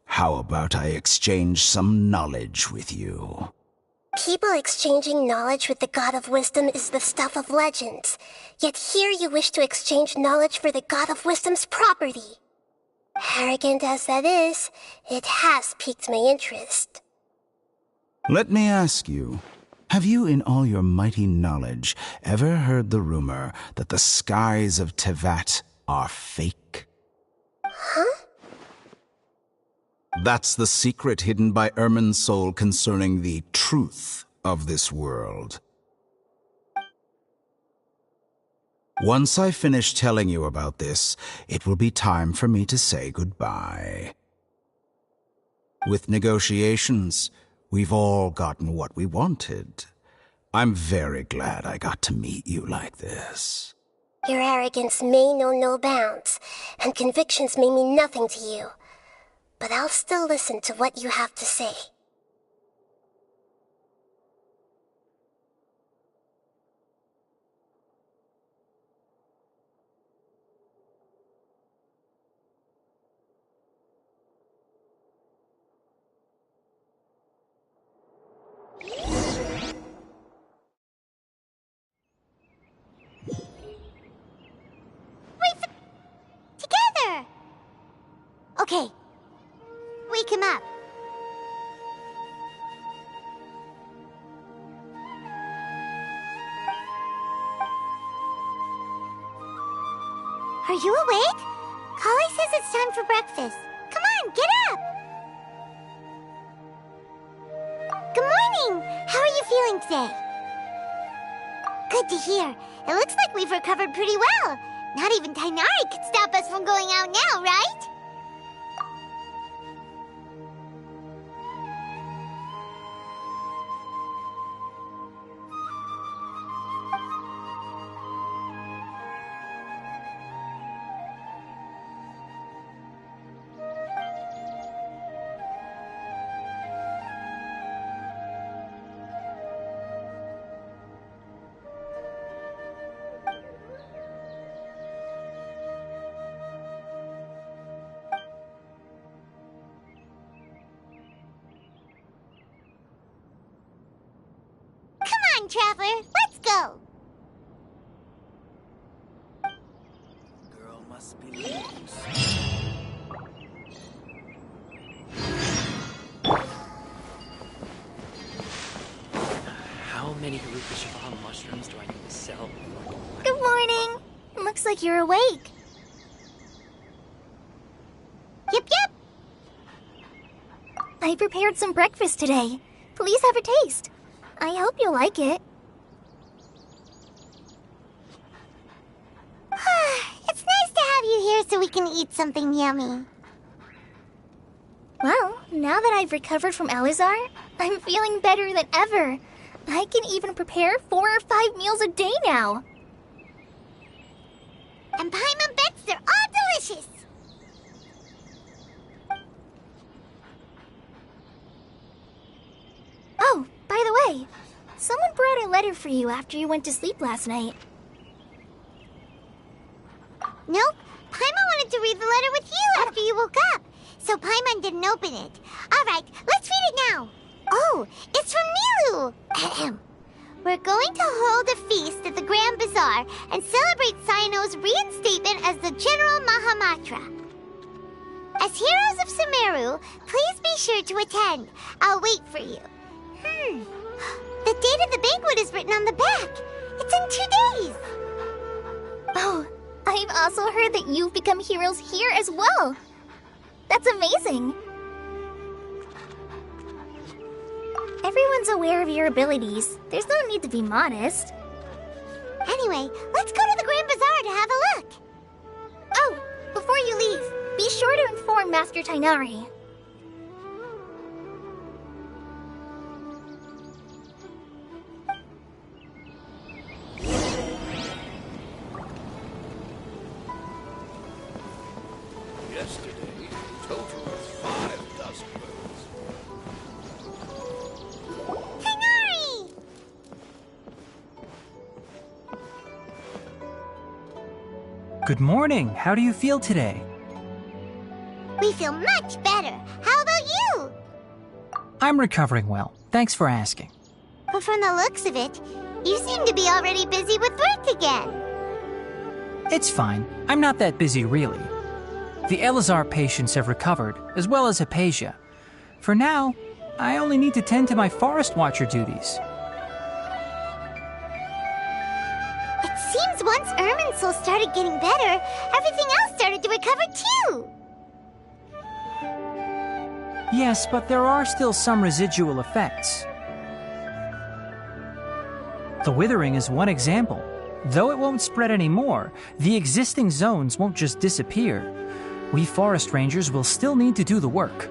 how about I exchange some knowledge with you? People exchanging knowledge with the god of wisdom is the stuff of legends. Yet here you wish to exchange knowledge for the god of wisdom's property. Arrogant as that is, it has piqued my interest. Let me ask you, have you in all your mighty knowledge ever heard the rumor that the skies of Tevat are fake? Huh? That's the secret hidden by Irminsul concerning the truth of this world. Once I finish telling you about this, it will be time for me to say goodbye. With negotiations, we've all gotten what we wanted. I'm very glad I got to meet you like this. Your arrogance may know no bounds, and convictions may mean nothing to you. But I'll still listen to what you have to say. Together! Okay. Wake him up. Are you awake? Kali says it's time for breakfast. Come on, get up! Good morning! How are you feeling today? Good to hear. It looks like we've recovered pretty well. Not even Tainari could stop us from going out now, right? Traveler, let's go! Girl must be loose. How many Rupa mushrooms do I need to sell? Good morning! Looks like you're awake. Yep. I prepared some breakfast today. Please have a taste. I hope you'll like it. It's nice to have you here so we can eat something yummy. Well, now that I've recovered from Elazar, I'm feeling better than ever. I can even prepare 4 or 5 meals a day now. And Paimon bets they're all delicious. Oh, by the way, someone brought a letter for you after you went to sleep last night. Nope. Paimon wanted to read the letter with you after you woke up, so Paimon didn't open it. All right, let's read it now. Oh, it's from Nilu. Ahem. We're going to hold a feast at the Grand Bazaar and celebrate Sino's reinstatement as the General Mahamatra. As heroes of Sumeru, please be sure to attend. I'll wait for you. The date of the banquet is written on the back. It's in 2 days. Oh, I've also heard that you've become heroes here as well. That's amazing. Everyone's aware of your abilities. There's no need to be modest. Anyway, let's go to the Grand Bazaar to have a look. Oh, before you leave, be sure to inform Master Tainari. Yesterday, total of 5 dusk birds. Tainari! Good morning. How do you feel today? We feel much better. How about you? I'm recovering well. Thanks for asking. But from the looks of it, you seem to be already busy with work again. It's fine. I'm not that busy, really. The Elazar patients have recovered, as well as Hypatia. For now, I only need to tend to my Forest Watcher duties. It seems once Irminsul started getting better, everything else started to recover too. Yes, but there are still some residual effects. The Withering is one example. Though it won't spread anymore, the existing zones won't just disappear. We Forest Rangers will still need to do the work.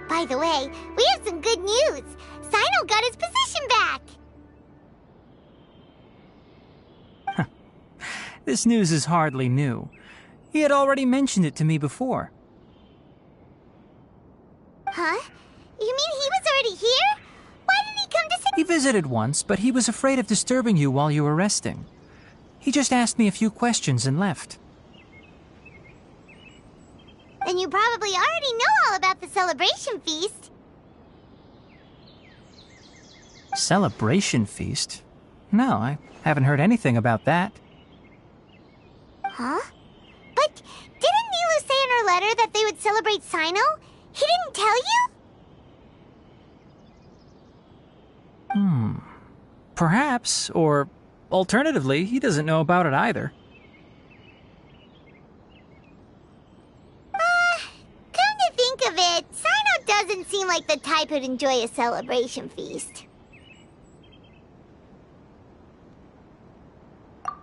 By the way, we have some good news. Sino got his position back. This news is hardly new. He had already mentioned it to me before. Huh? You mean he was already here? Why didn't he come to say— He visited once, but he was afraid of disturbing you while you were resting. He just asked me a few questions and left. Then you probably already know all about the celebration feast. Celebration feast? No, I haven't heard anything about that. Huh? But didn't Nilu say in her letter that they would celebrate Sino? He didn't tell you? Perhaps, or alternatively, he doesn't know about it either. Come to think of it, Sino doesn't seem like the type who'd enjoy a celebration feast.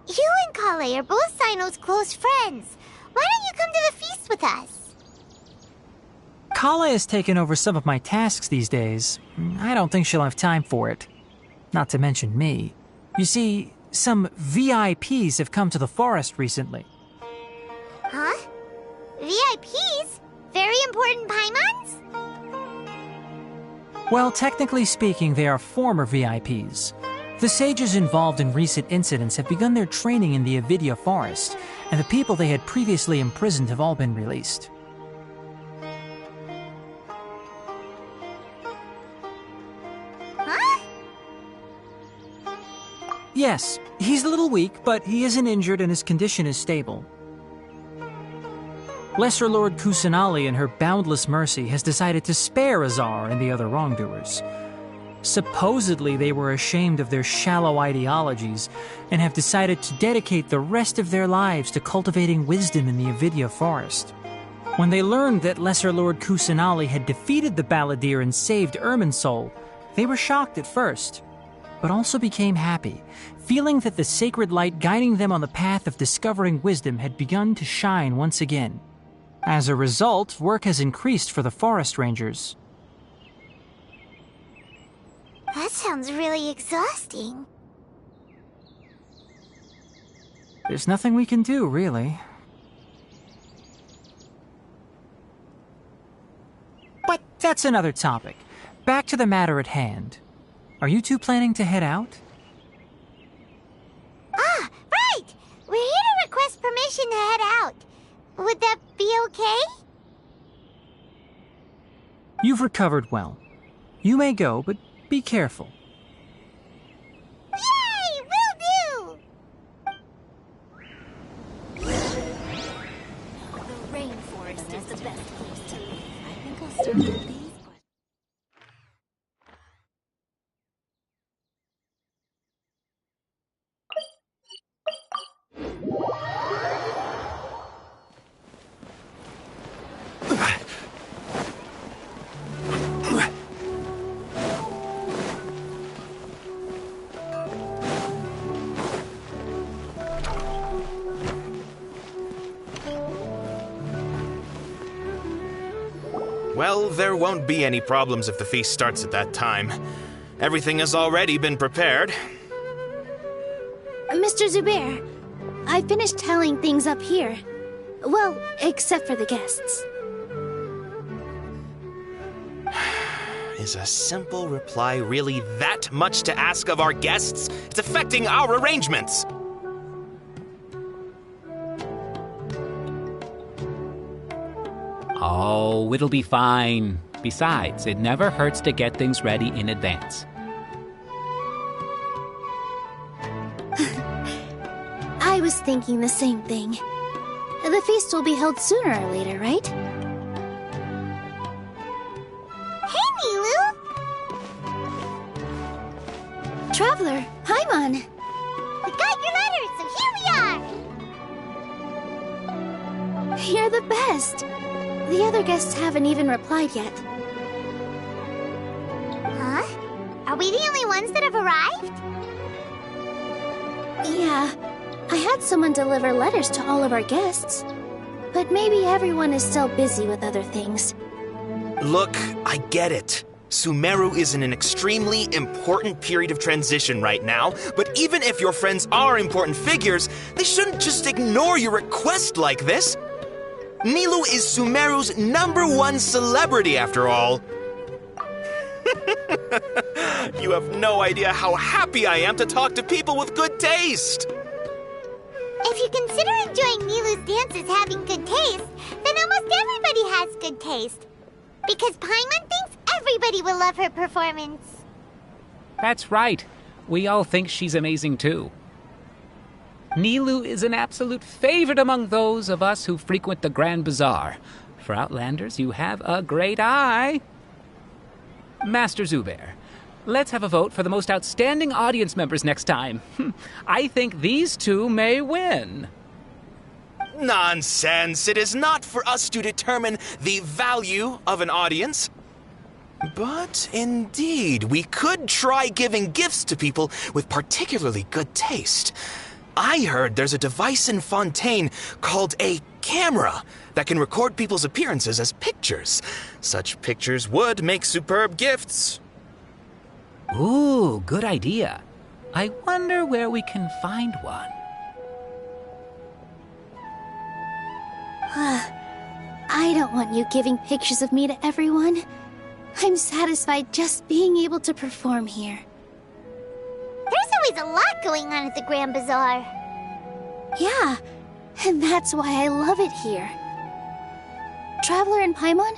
You and Kale are both Sino's close friends. Why don't you come to the feast with us? Kale has taken over some of my tasks these days. I don't think she'll have time for it. Not to mention me. You see, some VIPs have come to the forest recently. Huh? VIPs? Very important Paimons? Well, technically speaking, they are former VIPs. The sages involved in recent incidents have begun their training in the Avidya forest, and the people they had previously imprisoned have all been released. Huh? Yes, he's a little weak, but he isn't injured and his condition is stable. Lesser Lord Kusanali, in her boundless mercy, has decided to spare Azar and the other wrongdoers. Supposedly, they were ashamed of their shallow ideologies and have decided to dedicate the rest of their lives to cultivating wisdom in the Avidya forest. When they learned that Lesser Lord Kusanali had defeated the Balladeer and saved Irminsul, they were shocked at first, but also became happy, feeling that the sacred light guiding them on the path of discovering wisdom had begun to shine once again. As a result, work has increased for the Forest Rangers. That sounds really exhausting. There's nothing we can do, really. But that's another topic. Back to the matter at hand. Are you two planning to head out? Ah, right! We're here to request permission to head out. Would that be okay? You've recovered well. You may go, but be careful. Yay! Will do! The rainforest is the best place to live. I think I'll start with these questions. Well, there won't be any problems if the feast starts at that time. Everything has already been prepared. Mr. Zubair, I finished tallying things up here. Well, except for the guests. Is a simple reply really that much to ask of our guests? It's affecting our arrangements. Oh, it'll be fine. Besides, it never hurts to get things ready in advance. I was thinking the same thing. The feast will be held sooner or later, right? Hey, Nilu! Traveler, Paimon! We got your letter, so here we are! You're the best! The other guests haven't even replied yet. Huh? Are we the only ones that have arrived? Yeah, I had someone deliver letters to all of our guests. But maybe everyone is still busy with other things. Look, I get it. Sumeru is in an extremely important period of transition right now, but even if your friends are important figures, they shouldn't just ignore your request like this. Nilou is Sumeru's #1 celebrity, after all. You have no idea how happy I am to talk to people with good taste. If you consider enjoying Nilu's dances having good taste, then almost everybody has good taste. Because Paimon thinks everybody will love her performance. That's right. We all think she's amazing too. Nilou is an absolute favorite among those of us who frequent the Grand Bazaar. For Outlanders, you have a great eye. Master Zubair, let's have a vote for the most outstanding audience members next time. I think these two may win. Nonsense! It is not for us to determine the value of an audience. But indeed, we could try giving gifts to people with particularly good taste. I heard there's a device in Fontaine called a camera that can record people's appearances as pictures. Such pictures would make superb gifts. Ooh, good idea. I wonder where we can find one. I don't want you giving pictures of me to everyone. I'm satisfied just being able to perform here. There's always a lot going on at the Grand Bazaar. Yeah, and that's why I love it here. Traveler and Paimon,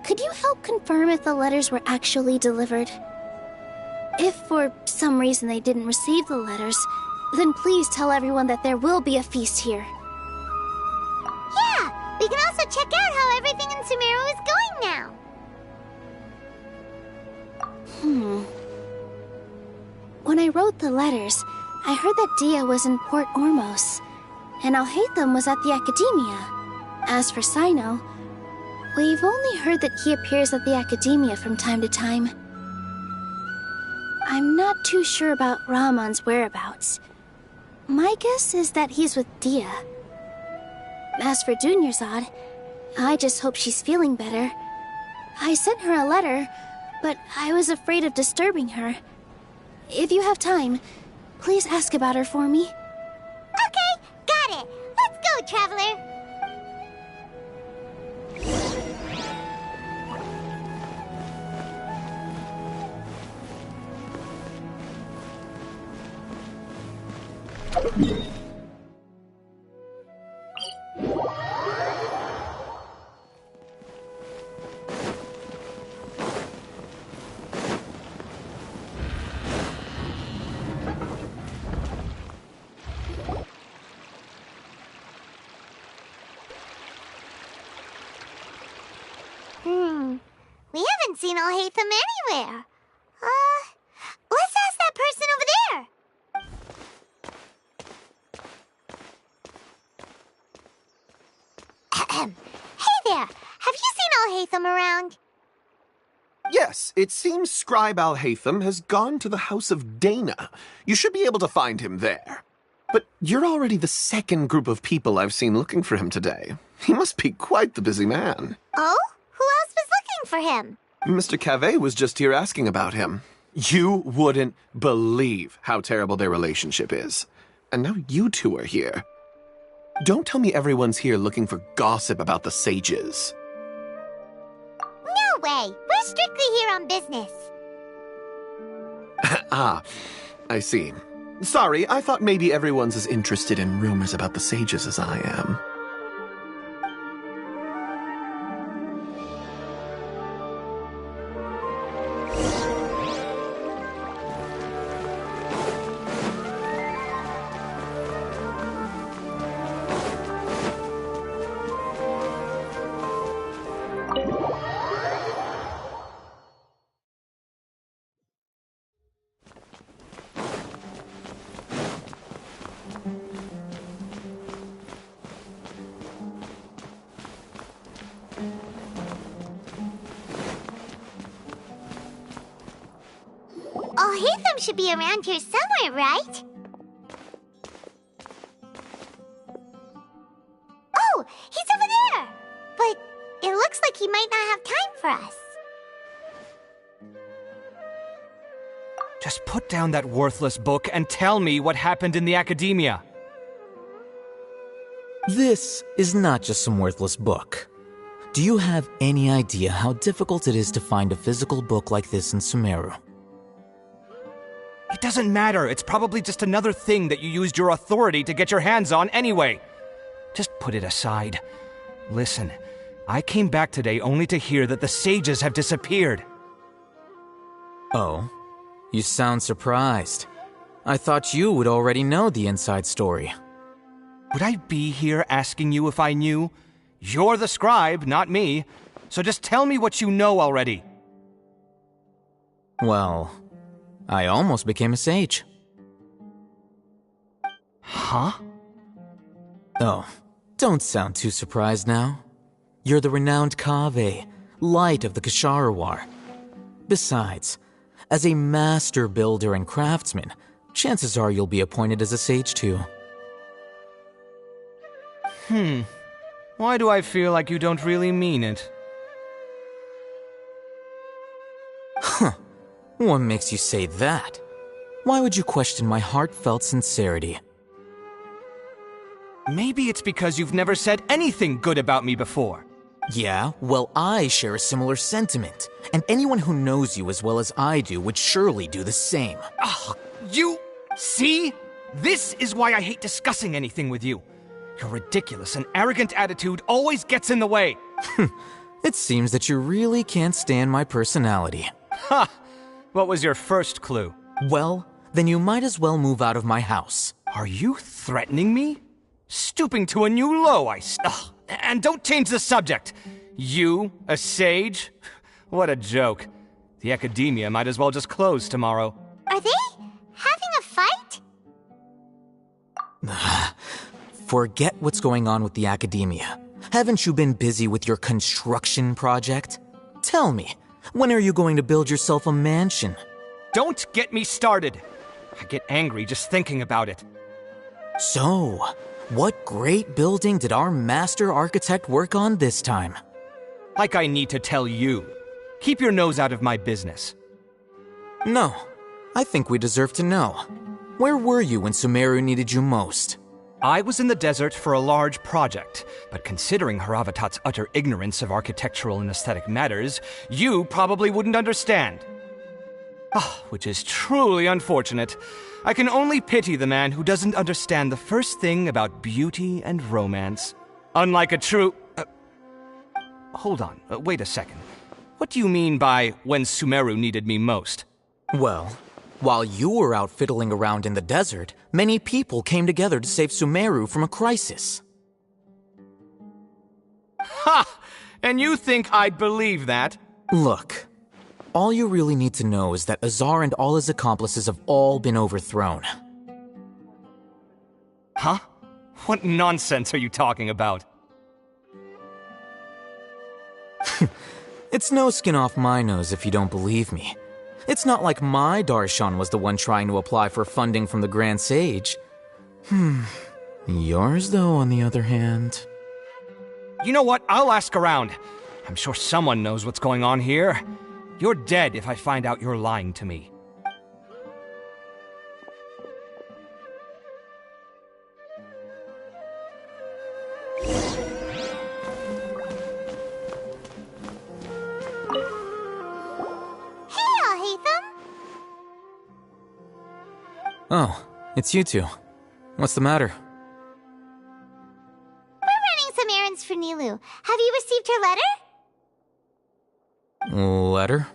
could you help confirm if the letters were actually delivered? If for some reason they didn't receive the letters, then please tell everyone that there will be a feast here. Yeah, we can also check out how everything in Sumeru is going now. When I wrote the letters, I heard that Dia was in Port Ormos, and Alhaitham was at the Academia. As for Sino, we've only heard that he appears at the Academia from time to time. I'm not too sure about Rahman's whereabouts. My guess is that he's with Dia. As for Dunyarzad, I just hope she's feeling better. I sent her a letter, but I was afraid of disturbing her. If you have time, please ask about her for me. Okay, got it. Let's go, Traveler. We haven't seen Alhaitham anywhere. Let's ask that person over there. Hey there, have you seen Alhaitham around? Yes, it seems Scribe Alhaitham has gone to the House of Dana. You should be able to find him there. But you're already the second group of people I've seen looking for him today. He must be quite the busy man. Oh? Who else was looking for him? Mr. Cavey was just here asking about him. You wouldn't believe how terrible their relationship is. And now you two are here. Don't tell me everyone's here looking for gossip about the sages. No way! We're strictly here on business. Ah, I see. Sorry, I thought maybe everyone's as interested in rumors about the sages as I am. Alhaitham should be around here somewhere, right? Oh, he's over there! But it looks like he might not have time for us. Just put down that worthless book and tell me what happened in the academia. This is not just some worthless book. Do you have any idea how difficult it is to find a physical book like this in Sumeru? It doesn't matter. It's probably just another thing that you used your authority to get your hands on anyway. Just put it aside. Listen, I came back today only to hear that the sages have disappeared. Oh? You sound surprised. I thought you would already know the inside story. Would I be here asking you if I knew? You're the scribe, not me. So just tell me what you know already. Well, I almost became a sage. Huh? Oh, don't sound too surprised now. You're the renowned Kaveh, light of the Ksharawar. Besides, as a master builder and craftsman, chances are you'll be appointed as a sage too. Why do I feel like you don't really mean it? Huh. What makes you say that? Why would you question my heartfelt sincerity? Maybe it's because you've never said anything good about me before. Yeah, well, I share a similar sentiment, and anyone who knows you as well as I do would surely do the same. You... See? This is why I hate discussing anything with you. Your ridiculous and arrogant attitude always gets in the way. It seems that you really can't stand my personality. Ha! What was your first clue? Well, then you might as well move out of my house. Are you threatening me? Stooping to a new low, and don't change the subject. You, a sage? What a joke. The academia might as well just close tomorrow. Are they having a fight? Forget what's going on with the academia. Haven't you been busy with your construction project? Tell me, when are you going to build yourself a mansion? Don't get me started. I get angry just thinking about it. So, what great building did our master architect work on this time? Like I need to tell you. Keep your nose out of my business. No, I think we deserve to know. Where were you when Sumeru needed you most? I was in the desert for a large project, but considering Haravatat's utter ignorance of architectural and aesthetic matters, you probably wouldn't understand. Which is truly unfortunate. I can only pity the man who doesn't understand the first thing about beauty and romance. Unlike a true... hold on, wait a second. What do you mean by when Sumeru needed me most? Well, while you were out fiddling around in the desert, many people came together to save Sumeru from a crisis. Ha! And you think I'd believe that? Look, all you really need to know is that Azar and all his accomplices have all been overthrown. Huh? What nonsense are you talking about? It's no skin off my nose if you don't believe me. It's not like my Darshan was the one trying to apply for funding from the Grand Sage. Yours, though, on the other hand... You know what? I'll ask around. I'm sure someone knows what's going on here. You're dead if I find out you're lying to me. Oh, it's you two. What's the matter? We're running some errands for Nilou. Have you received her letter? Letter?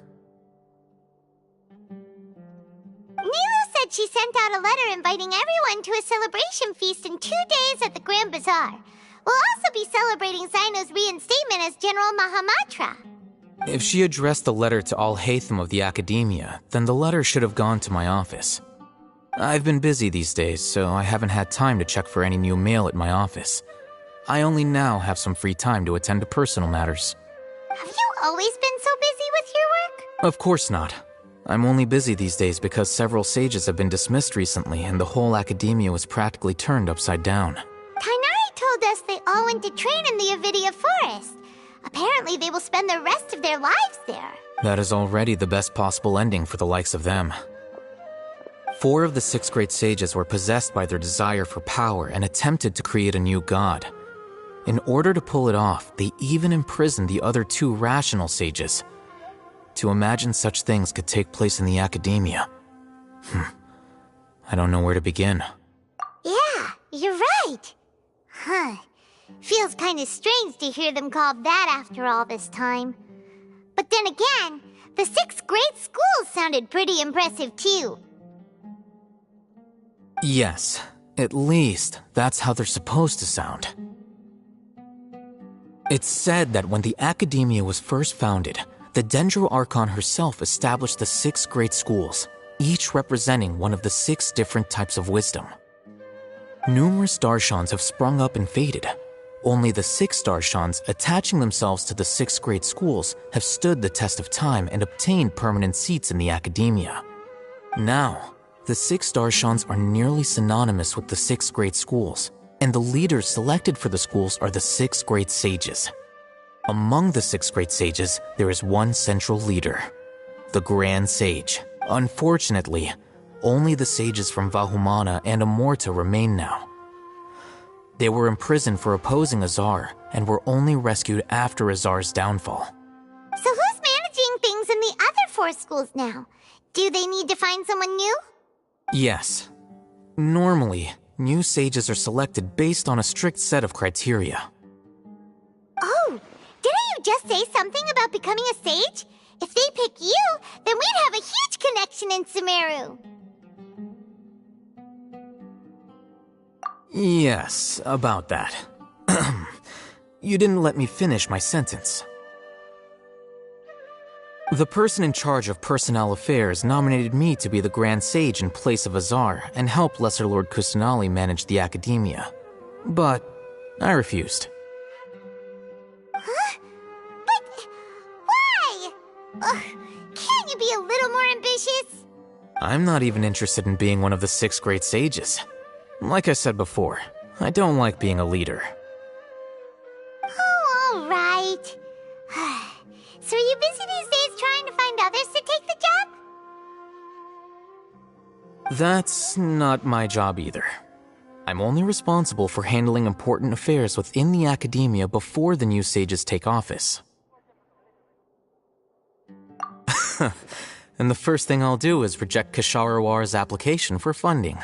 Nilou said she sent out a letter inviting everyone to a celebration feast in 2 days at the Grand Bazaar. We'll also be celebrating Zaino's reinstatement as General Mahamatra. If she addressed the letter to Al Haytham of the Academia, then the letter should have gone to my office. I've been busy these days, so I haven't had time to check for any new mail at my office. I only now have some free time to attend to personal matters. Have you always been so busy with your work? Of course not. I'm only busy these days because several sages have been dismissed recently and the whole Academia was practically turned upside down. Tainari told us they all went to train in the Avidia Forest. Apparently they will spend the rest of their lives there. That is already the best possible ending for the likes of them. 4 of the 6 great sages were possessed by their desire for power and attempted to create a new god. In order to pull it off, they even imprisoned the other 2 rational sages. To imagine such things could take place in the Academia. I don't know where to begin. Yeah, you're right. Feels kind of strange to hear them called that after all this time. But then again, the 6 great schools sounded pretty impressive too. Yes, at least that's how they're supposed to sound. It's said that when the Academia was first founded, the Dendro Archon herself established the 6 great schools, each representing one of the 6 different types of wisdom. Numerous Darshans have sprung up and faded. Only the 6 Darshans attaching themselves to the 6 great schools have stood the test of time and obtained permanent seats in the Academia. Now, the 6 Darshans are nearly synonymous with the 6 great schools, and the leaders selected for the schools are the 6 great sages. Among the 6 great sages, there is one central leader, the Grand Sage. Unfortunately, only the sages from Vahumana and Amorta remain now. They were imprisoned for opposing Azar, and were only rescued after Azar's downfall. So who's managing things in the other 4 schools now? Do they need to find someone new? Yes. Normally, new sages are selected based on a strict set of criteria. Oh, didn't you just say something about becoming a sage? If they pick you, then we'd have a huge connection in Sumeru. Yes, about that. You didn't let me finish my sentence. The person in charge of personnel affairs nominated me to be the Grand Sage in place of Azar and help Lesser Lord Kusanali manage the Academia. But I refused. Huh? But why? Can't you be a little more ambitious? I'm not even interested in being one of the 6 great sages. Like I said before, I don't like being a leader. Oh, all right. So are you busy these days trying to find others to take the job? That's not my job either. I'm only responsible for handling important affairs within the academia before the new sages take office. And the first thing I'll do is reject Kasharawar's application for funding.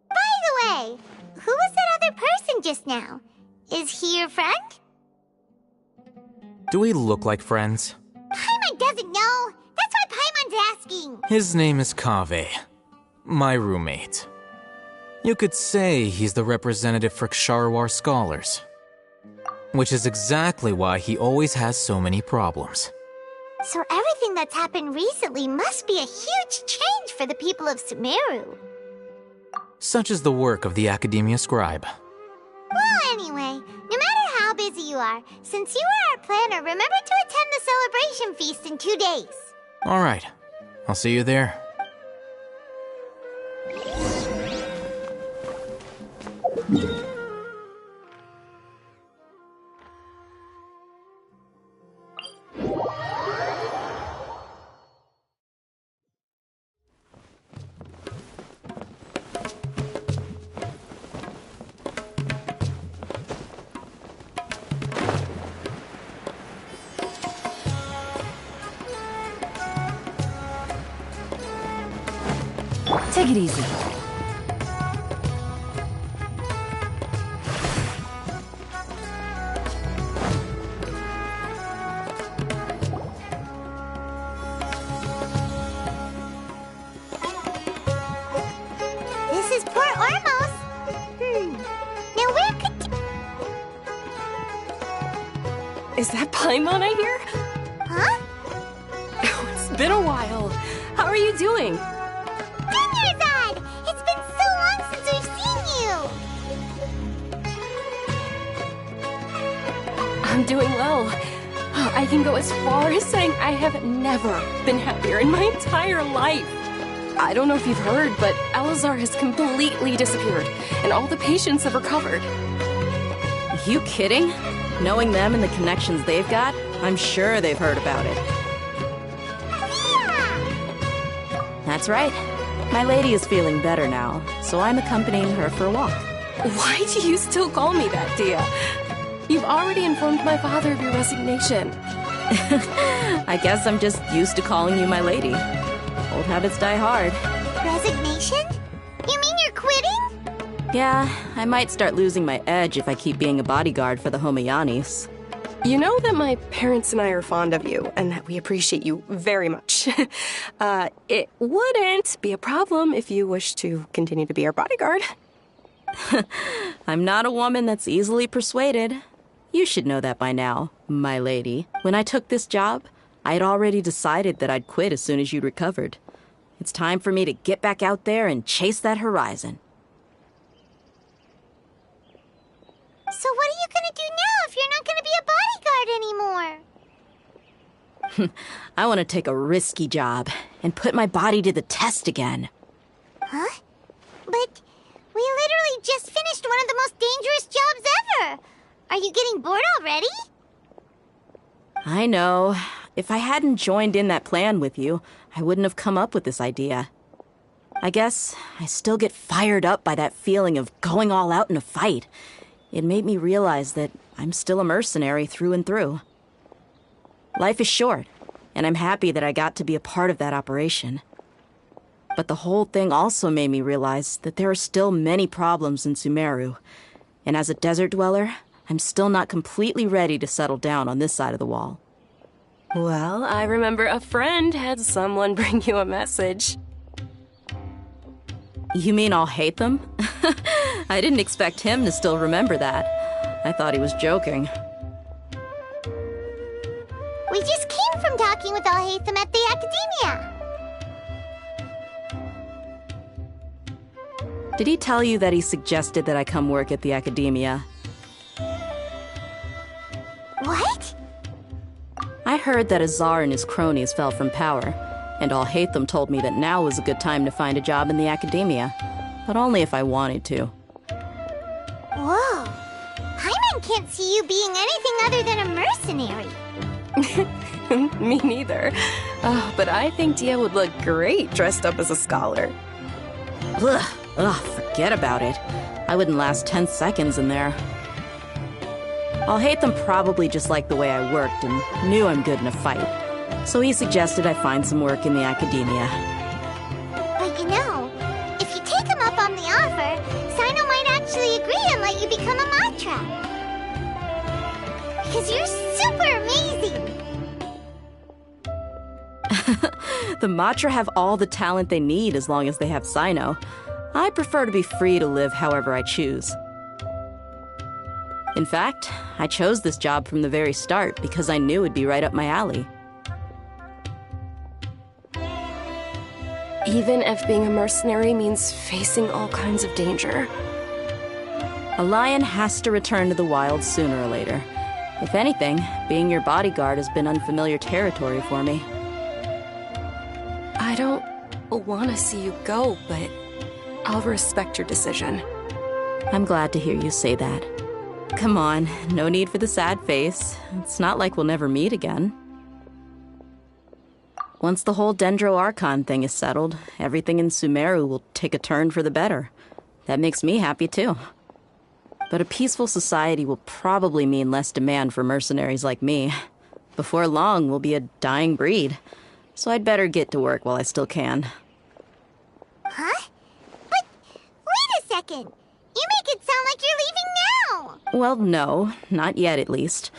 By the way, who was that other person just now? Is he your friend? Do we look like friends? Paimon doesn't know. That's why Paimon's asking. His name is Kaveh, my roommate. You could say he's the representative for Ksharawar scholars. Which is exactly why he always has so many problems. So everything that's happened recently must be a huge change for the people of Sumeru. Such is the work of the Academia Scribe. Well, anyway, no matter how busy you are, since you are our planner, remember to attend the celebration feast in 2 days. Alright, I'll see you there. Take it easy. This is Port Ormos. Now where could... Is that Paimon I hear? Huh? Oh, it's been a while. How are you doing? Dinyarzad! It's been so long since we've seen you! I'm doing well. I can go as far as saying I have never been happier in my entire life. I don't know if you've heard, but Elazar has completely disappeared, and all the patients have recovered. You kidding? Knowing them and the connections they've got, I'm sure they've heard about it. That's right. My lady is feeling better now, so I'm accompanying her for a walk. Why do you still call me that, Dia? You've already informed my father of your resignation. I guess I'm just used to calling you my lady. Old habits die hard. Resignation? You mean you're quitting? Yeah, I might start losing my edge if I keep being a bodyguard for the Homayanis. You know that my parents and I are fond of you, and that we appreciate you very much. It wouldn't be a problem if you wish to continue to be our bodyguard. I'm not a woman that's easily persuaded. You should know that by now, my lady. When I took this job, I had already decided that I'd quit as soon as you'd recovered. It's time for me to get back out there and chase that horizon. So what are you gonna do now if you're not gonna be a bodyguard anymore? I want to take a risky job and put my body to the test again. Huh? But we literally just finished one of the most dangerous jobs ever. Are you getting bored already? I know. If I hadn't joined in that plan with you, I wouldn't have come up with this idea. I guess I still get fired up by that feeling of going all out in a fight. It made me realize that I'm still a mercenary through and through. Life is short, and I'm happy that I got to be a part of that operation. But the whole thing also made me realize that there are still many problems in Sumeru, and as a desert dweller, I'm still not completely ready to settle down on this side of the wall. Well, I remember a friend had someone bring you a message. You mean I'll hate them? I didn't expect him to still remember that. I thought he was joking. We just came from talking with Alhaitham at the Academia. Did he tell you that he suggested that I come work at the Academia? What? I heard that Azar and his cronies fell from power, and Alhaitham told me that now was a good time to find a job in the Academia, but only if I wanted to. Whoa. Paimon can't see you being anything other than a mercenary. Me neither. But I think Dia would look great dressed up as a scholar. Ugh, forget about it. I wouldn't last 10 seconds in there. I'll hate them probably just like the way I worked and knew I'm good in a fight. So he suggested I find some work in the academia. But you know, if you take him up on the offer, Sino might actually agree and let you become a Matra. Because you're super amazing! The Matra have all the talent they need as long as they have Sino. I prefer to be free to live however I choose. In fact, I chose this job from the very start because I knew it'd be right up my alley. Even if being a mercenary means facing all kinds of danger. A lion has to return to the wild sooner or later. If anything, being your bodyguard has been unfamiliar territory for me. I don't want to see you go, but I'll respect your decision. I'm glad to hear you say that. Come on, no need for the sad face. It's not like we'll never meet again. Once the whole Dendro Archon thing is settled, everything in Sumeru will take a turn for the better. That makes me happy too. But a peaceful society will probably mean less demand for mercenaries like me. Before long, we'll be a dying breed. So I'd better get to work while I still can. Huh? But wait a second! You make it sound like you're leaving now! Well, no, not yet at least.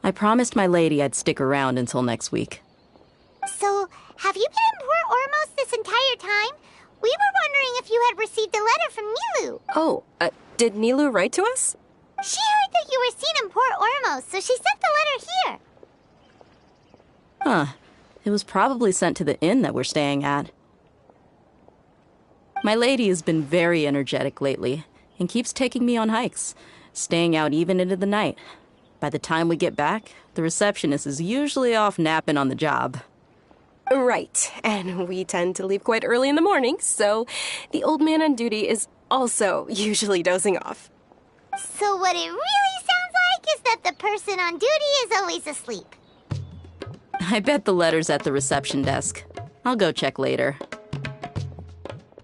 I promised my lady I'd stick around until next week. So, have you been in Port Ormos this entire time? We were wondering if you had received a letter from Nilu. Oh, did Nilu write to us? She heard that you were seen in Port Ormos, so she sent the letter here. Huh. It was probably sent to the inn that we're staying at. My lady has been very energetic lately and keeps taking me on hikes, staying out even into the night. By the time we get back, the receptionist is usually off napping on the job. Right, and we tend to leave quite early in the morning, so the old man on duty is also usually dozing off. So what it really sounds like is that the person on duty is always asleep. I bet the letter's at the reception desk. I'll go check later.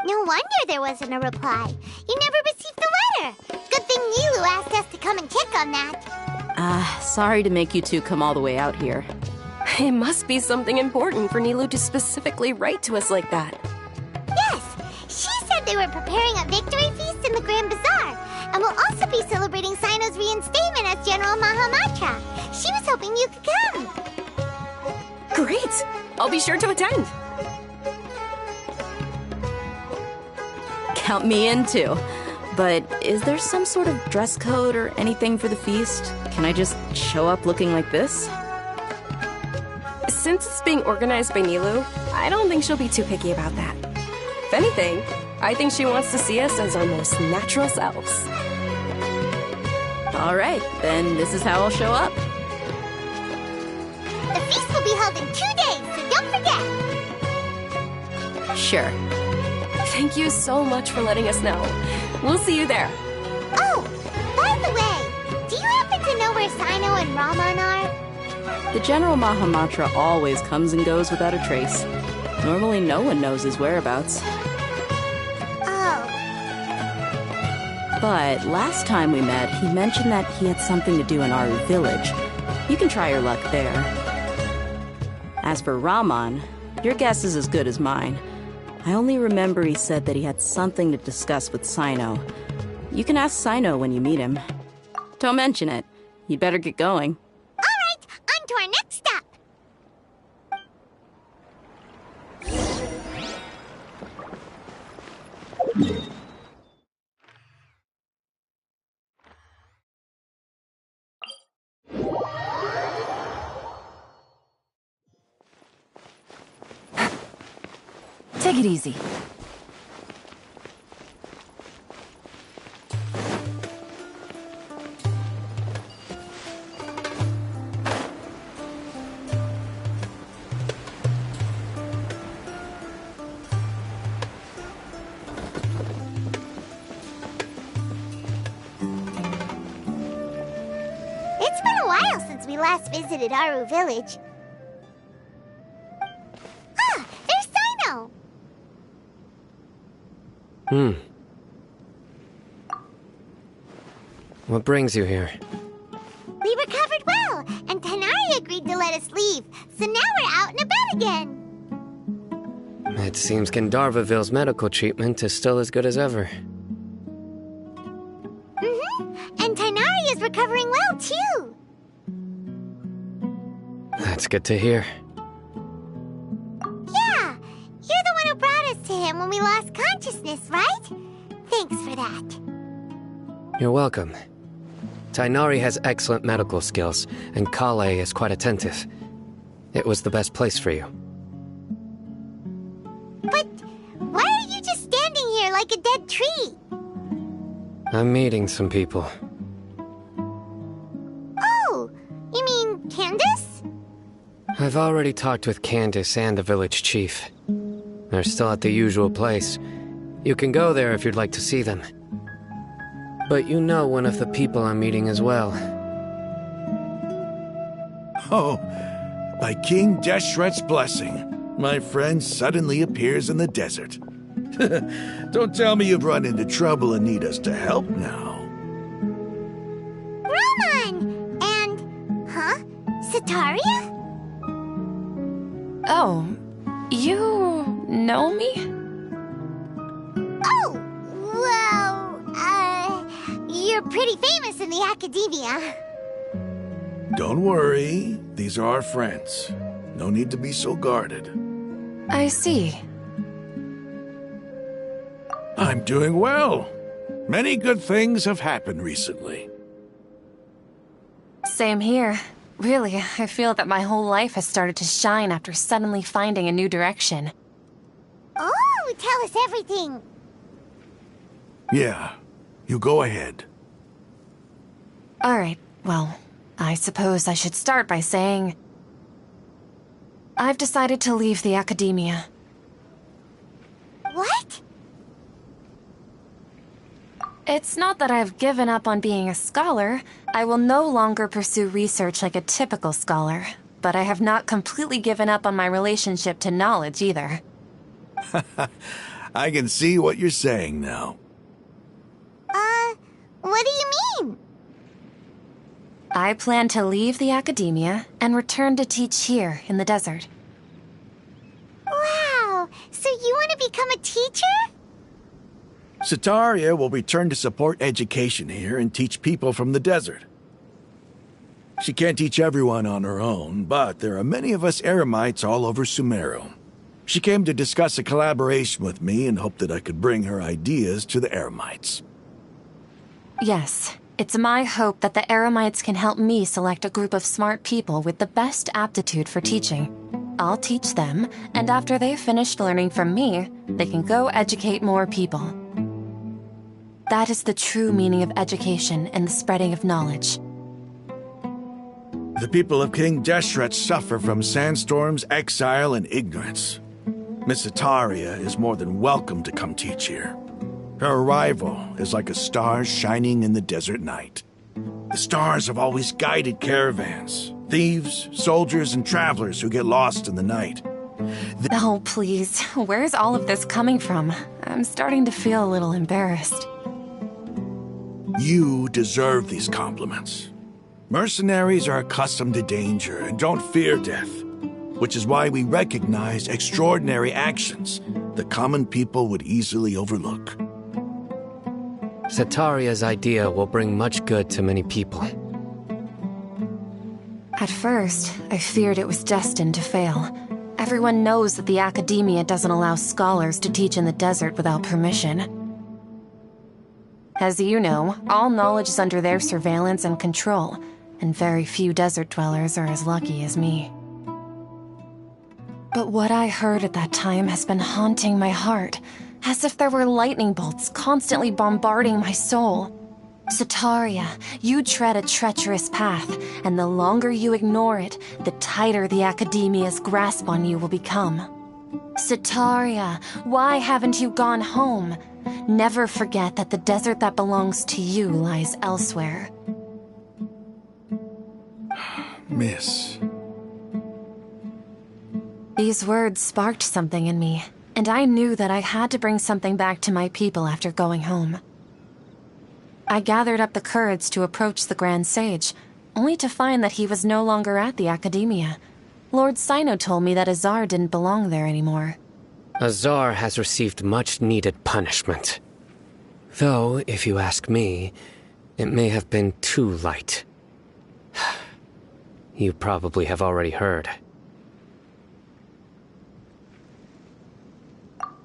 No wonder there wasn't a reply. You never received the letter. Good thing Nilu asked us to come and check on that. Sorry to make you two come all the way out here. It must be something important for Nilu to specifically write to us like that. Yes, she said they were preparing a victory feast in the Grand Bazaar, and will also be celebrating Sino's reinstatement as General Mahamatra. She was hoping you could come. Great! I'll be sure to attend. Count me in too. But is there some sort of dress code or anything for the feast? Can I just show up looking like this? Since it's being organized by Nilu, I don't think she'll be too picky about that. If anything, I think she wants to see us as our most natural selves. All right, then this is how I'll show up. The feast will be held in 2 days, so don't forget. Sure. Thank you so much for letting us know. We'll see you there. Oh, by the way, do you happen to know where Sino and Raman are? The General Mahamatra always comes and goes without a trace. Normally no one knows his whereabouts. Oh. But last time we met, he mentioned that he had something to do in Aru Village. You can try your luck there. As for Raman, your guess is as good as mine. I only remember he said that he had something to discuss with Sino. You can ask Sino when you meet him. Don't mention it. You'd better get going. All right, on to our next stop. Take it easy. It's been a while since we last visited Aru Village. What brings you here? We recovered well, and Tanari agreed to let us leave, so now we're out and about again. It seems Gandharvaville's medical treatment is still as good as ever. And Tanari is recovering well, too. That's good to hear. Yeah, you're the one who brought us to him when we lost consciousness, right? Thanks for that. You're welcome. Tainari has excellent medical skills, and Kale is quite attentive. It was the best place for you. But why are you just standing here like a dead tree? I'm meeting some people. Oh, you mean Candace? I've already talked with Candace and the village chief. They're still at the usual place. You can go there if you'd like to see them. But you know one of the people I'm meeting as well. Oh, by King Deshret's blessing, my friend suddenly appears in the desert. Don't tell me you've run into trouble and need us to help now. Roman! And... huh? Sataria? Oh, you know me? Oh, well, you're pretty famous in the academia. Don't worry, these are our friends. No need to be so guarded. I see. I'm doing well. Many good things have happened recently. Same here. Really, I feel that my whole life has started to shine after suddenly finding a new direction. Oh, tell us everything. Yeah, you go ahead. Alright, well, I suppose I should start by saying... I've decided to leave the academia. What? It's not that I've given up on being a scholar. I will no longer pursue research like a typical scholar. But I have not completely given up on my relationship to knowledge either. I can see what you're saying now. What do you mean? I plan to leave the academia and return to teach here in the desert. Wow, so you want to become a teacher? Sataria will return to support education here and teach people from the desert. She can't teach everyone on her own, but there are many of us Eremites all over Sumeru. She came to discuss a collaboration with me and hoped that I could bring her ideas to the Eremites. Yes, it's my hope that the Eremites can help me select a group of smart people with the best aptitude for teaching. I'll teach them, and after they've finished learning from me, they can go educate more people. That is the true meaning of education and the spreading of knowledge. The people of King Deshret suffer from sandstorms, exile, and ignorance. Miss Ataria is more than welcome to come teach here. Her arrival is like a star shining in the desert night. The stars have always guided caravans, thieves, soldiers, and travelers who get lost in the night. Oh, please. Where's all of this coming from? I'm starting to feel a little embarrassed. You deserve these compliments. Mercenaries are accustomed to danger and don't fear death, which is why we recognize extraordinary actions the common people would easily overlook. Sataria's idea will bring much good to many people. At first, I feared it was destined to fail. Everyone knows that the academia doesn't allow scholars to teach in the desert without permission. As you know, all knowledge is under their surveillance and control, and very few desert dwellers are as lucky as me. But what I heard at that time has been haunting my heart, as if there were lightning bolts constantly bombarding my soul. Sataria, you tread a treacherous path, and the longer you ignore it, the tighter the academia's grasp on you will become. Sataria, why haven't you gone home? Never forget that the desert that belongs to you lies elsewhere. Miss. These words sparked something in me. and I knew that I had to bring something back to my people after going home. I gathered up the courage to approach the Grand Sage, only to find that he was no longer at the Academia. Lord Sino told me that Azar didn't belong there anymore. Azar has received much-needed punishment. Though, if you ask me, it may have been too light. You probably have already heard.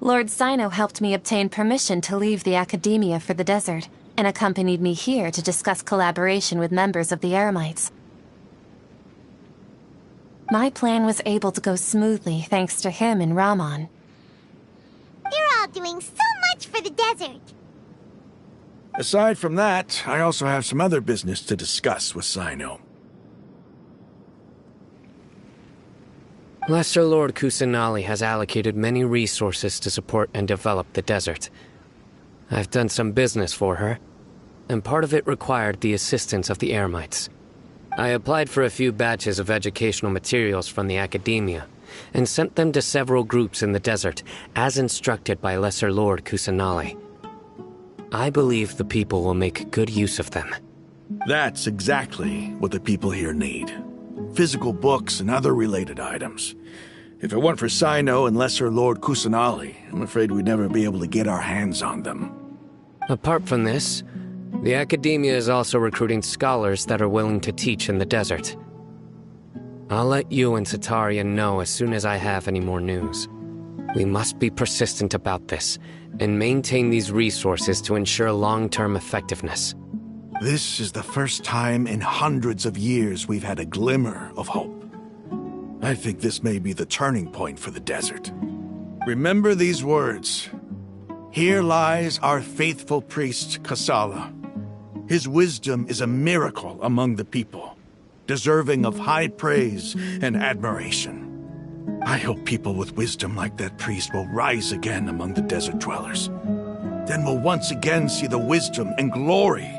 Lord Sino helped me obtain permission to leave the Academia for the desert, and accompanied me here to discuss collaboration with members of the Eremites. My plan was able to go smoothly thanks to him and Rahman. You're all doing so much for the desert. Aside from that, I also have some other business to discuss with Sino. Lesser Lord Kusanali has allocated many resources to support and develop the desert. I've done some business for her, and part of it required the assistance of the Eremites. I applied for a few batches of educational materials from the Academia, and sent them to several groups in the desert, as instructed by Lesser Lord Kusanali. I believe the people will make good use of them. That's exactly what the people here need. Physical books and other related items. If it weren't for Sino and Lesser Lord Kusanali, I'm afraid we'd never be able to get our hands on them. Apart from this, the Academia is also recruiting scholars that are willing to teach in the desert. I'll let you and Sataria know as soon as I have any more news. We must be persistent about this, and maintain these resources to ensure long-term effectiveness. This is the first time in hundreds of years we've had a glimmer of hope. I think this may be the turning point for the desert. Remember these words. Here lies our faithful priest, Kasala. His wisdom is a miracle among the people, deserving of high praise and admiration. I hope people with wisdom like that priest will rise again among the desert dwellers. Then we'll once again see the wisdom and glory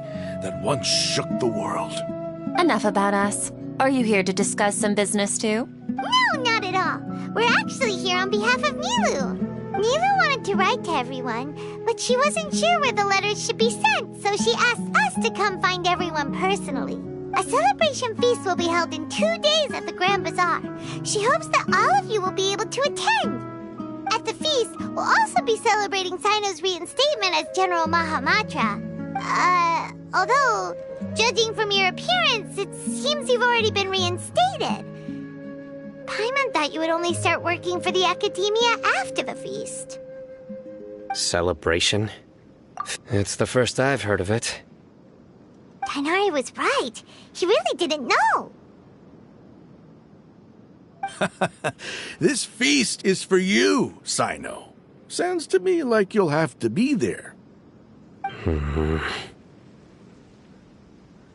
that once shook the world. Enough about us. Are you here to discuss some business too? No, not at all. We're actually here on behalf of Nilu. Nilu wanted to write to everyone, but she wasn't sure where the letters should be sent, so she asked us to come find everyone personally. A celebration feast will be held in 2 days at the Grand Bazaar. She hopes that all of you will be able to attend. At the feast, we'll also be celebrating Sino's reinstatement as General Mahamatra. Although, judging from your appearance, it seems you've already been reinstated. Paimon thought you would only start working for the Academia after the feast. Celebration? It's the first I've heard of it. Tighnari was right. He really didn't know. This feast is for you, Sino. Sounds to me like you'll have to be there.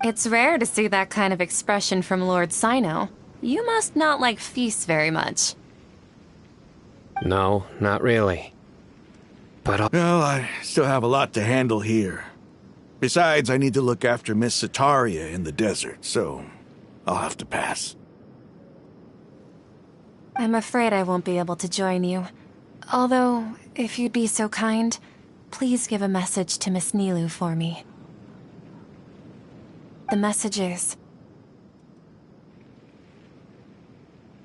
It's rare to see that kind of expression from Lord Sino. You must not like feasts very much. No, not really. But well, I still have a lot to handle here. Besides, I need to look after Miss Sataria in the desert, so I'll have to pass. I'm afraid I won't be able to join you. Although, if you'd be so kind, please give a message to Miss Nilu for me. The message is...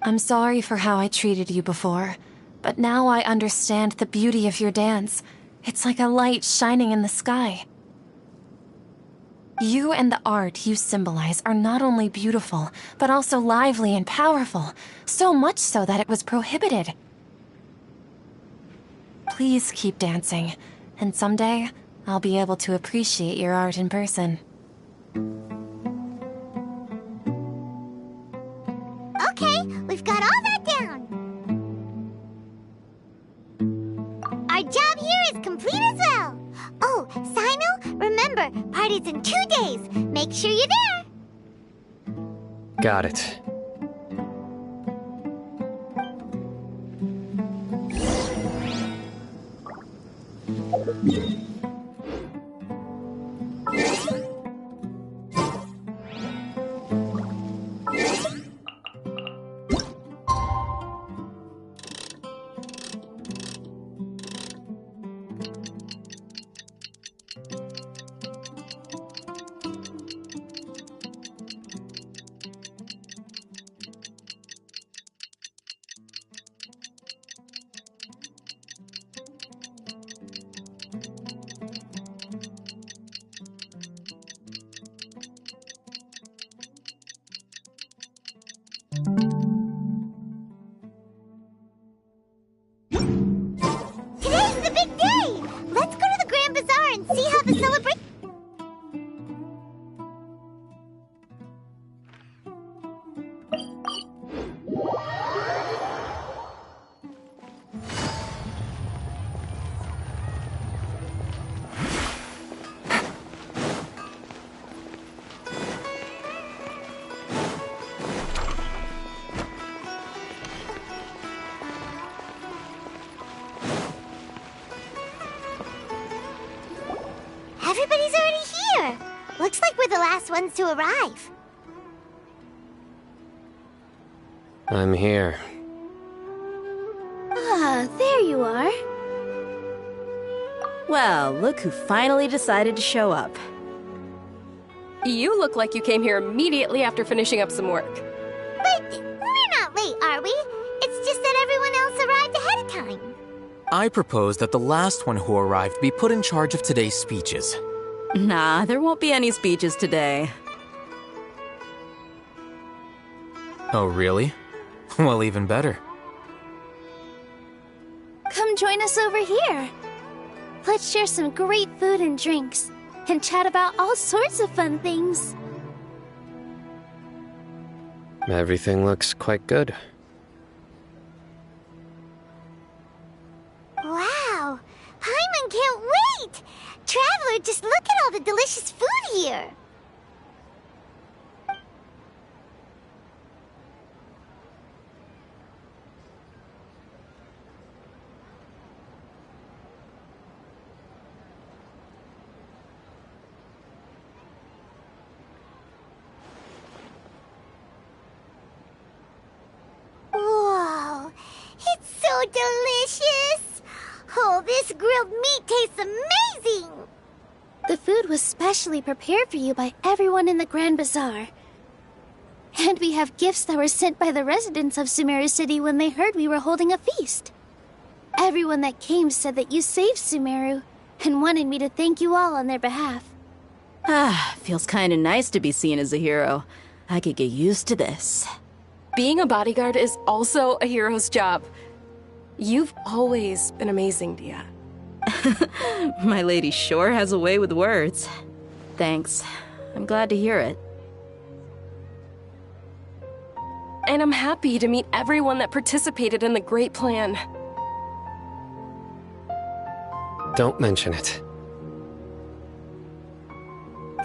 I'm sorry for how I treated you before, but now I understand the beauty of your dance. It's like a light shining in the sky. You and the art you symbolize are not only beautiful, but also lively and powerful, so much so that it was prohibited. Please keep dancing, and someday I'll be able to appreciate your art in person. Okay, we've got all that down. Our job here is complete as well. Oh, Sino, remember, party's in 2 days. Make sure you're there. got it. ones to arrive. I'm here. Ah, there you are. Well, look who finally decided to show up. You look like you came here immediately after finishing up some work. But we're not late, are we? It's just that everyone else arrived ahead of time. I propose that the last one who arrived be put in charge of today's speeches. Nah, there won't be any speeches today. Oh, really? Well, even better. Come join us over here. Let's share some great food and drinks, and chat about all sorts of fun things. Everything looks quite good. Wow! Paimon can't wait! Traveler, just look at all the delicious food here! Whoa! It's so delicious! Oh, this grilled meat tastes amazing! The food was specially prepared for you by everyone in the Grand Bazaar. And we have gifts that were sent by the residents of Sumeru City when they heard we were holding a feast. Everyone that came said that you saved Sumeru, and wanted me to thank you all on their behalf. Ah, feels kinda nice to be seen as a hero. I could get used to this. Being a bodyguard is also a hero's job. You've always been amazing, Dia. My lady sure has a way with words. Thanks. I'm glad to hear it. And I'm happy to meet everyone that participated in the great plan. Don't mention it.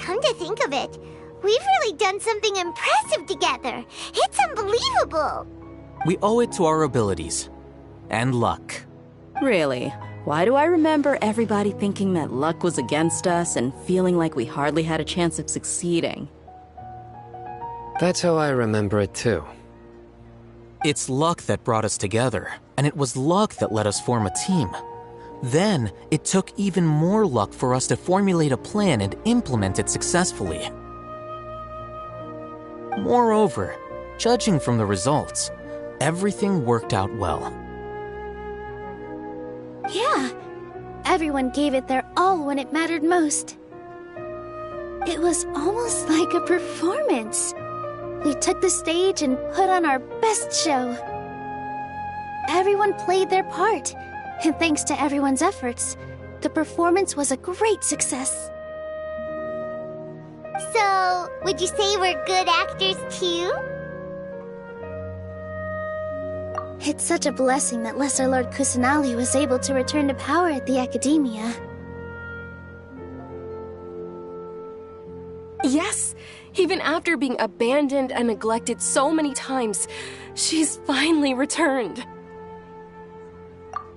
Come to think of it, we've really done something impressive together. It's unbelievable. We owe it to our abilities. And luck. Really? Why do I remember everybody thinking that luck was against us and feeling like we hardly had a chance of succeeding? That's how I remember it too. It's luck that brought us together, and it was luck that let us form a team. Then, it took even more luck for us to formulate a plan and implement it successfully. Moreover, judging from the results, everything worked out well. Yeah, everyone gave it their all when it mattered most. It was almost like a performance. We took the stage and put on our best show. Everyone played their part, and thanks to everyone's efforts, the performance was a great success. So, would you say we're good actors too? It's such a blessing that Lesser Lord Kusanali was able to return to power at the Academia. Yes! Even after being abandoned and neglected so many times, she's finally returned.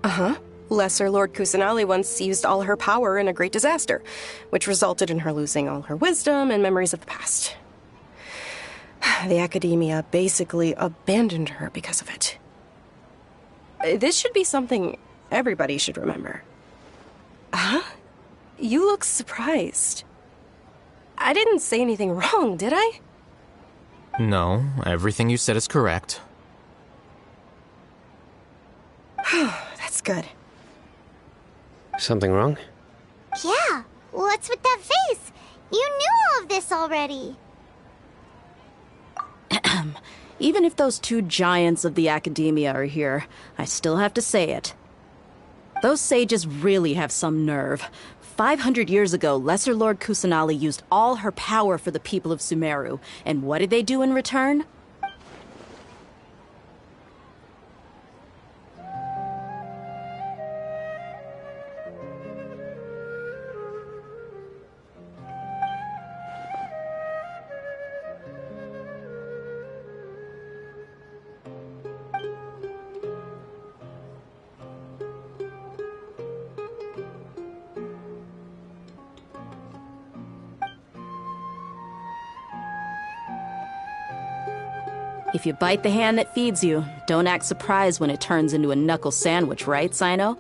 Uh-huh. Lesser Lord Kusanali once used all her power in a great disaster, which resulted in her losing all her wisdom and memories of the past. The Academia basically abandoned her because of it. This should be something everybody should remember. Huh? You look surprised. I didn't say anything wrong, did I? No, everything you said is correct. That's good. Something wrong? Yeah, what's with that face? You knew all of this already. Even if those two giants of the Academia are here, I still have to say it. Those sages really have some nerve. 500 years ago, Lesser Lord Kusanali used all her power for the people of Sumeru, and what did they do in return? If you bite the hand that feeds you, don't act surprised when it turns into a knuckle sandwich, right, Sino?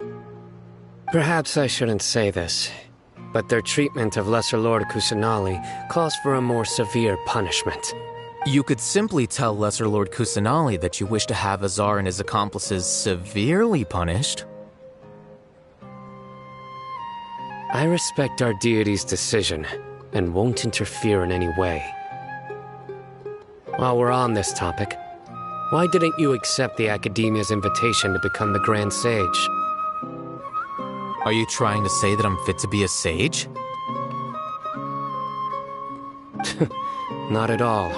Perhaps I shouldn't say this, but their treatment of Lesser Lord Kusanali calls for a more severe punishment. You could simply tell Lesser Lord Kusanali that you wish to have Azar and his accomplices severely punished. I respect our deity's decision, and won't interfere in any way. While we're on this topic, why didn't you accept the Academia's invitation to become the Grand Sage? Are you trying to say that I'm fit to be a sage? Not at all.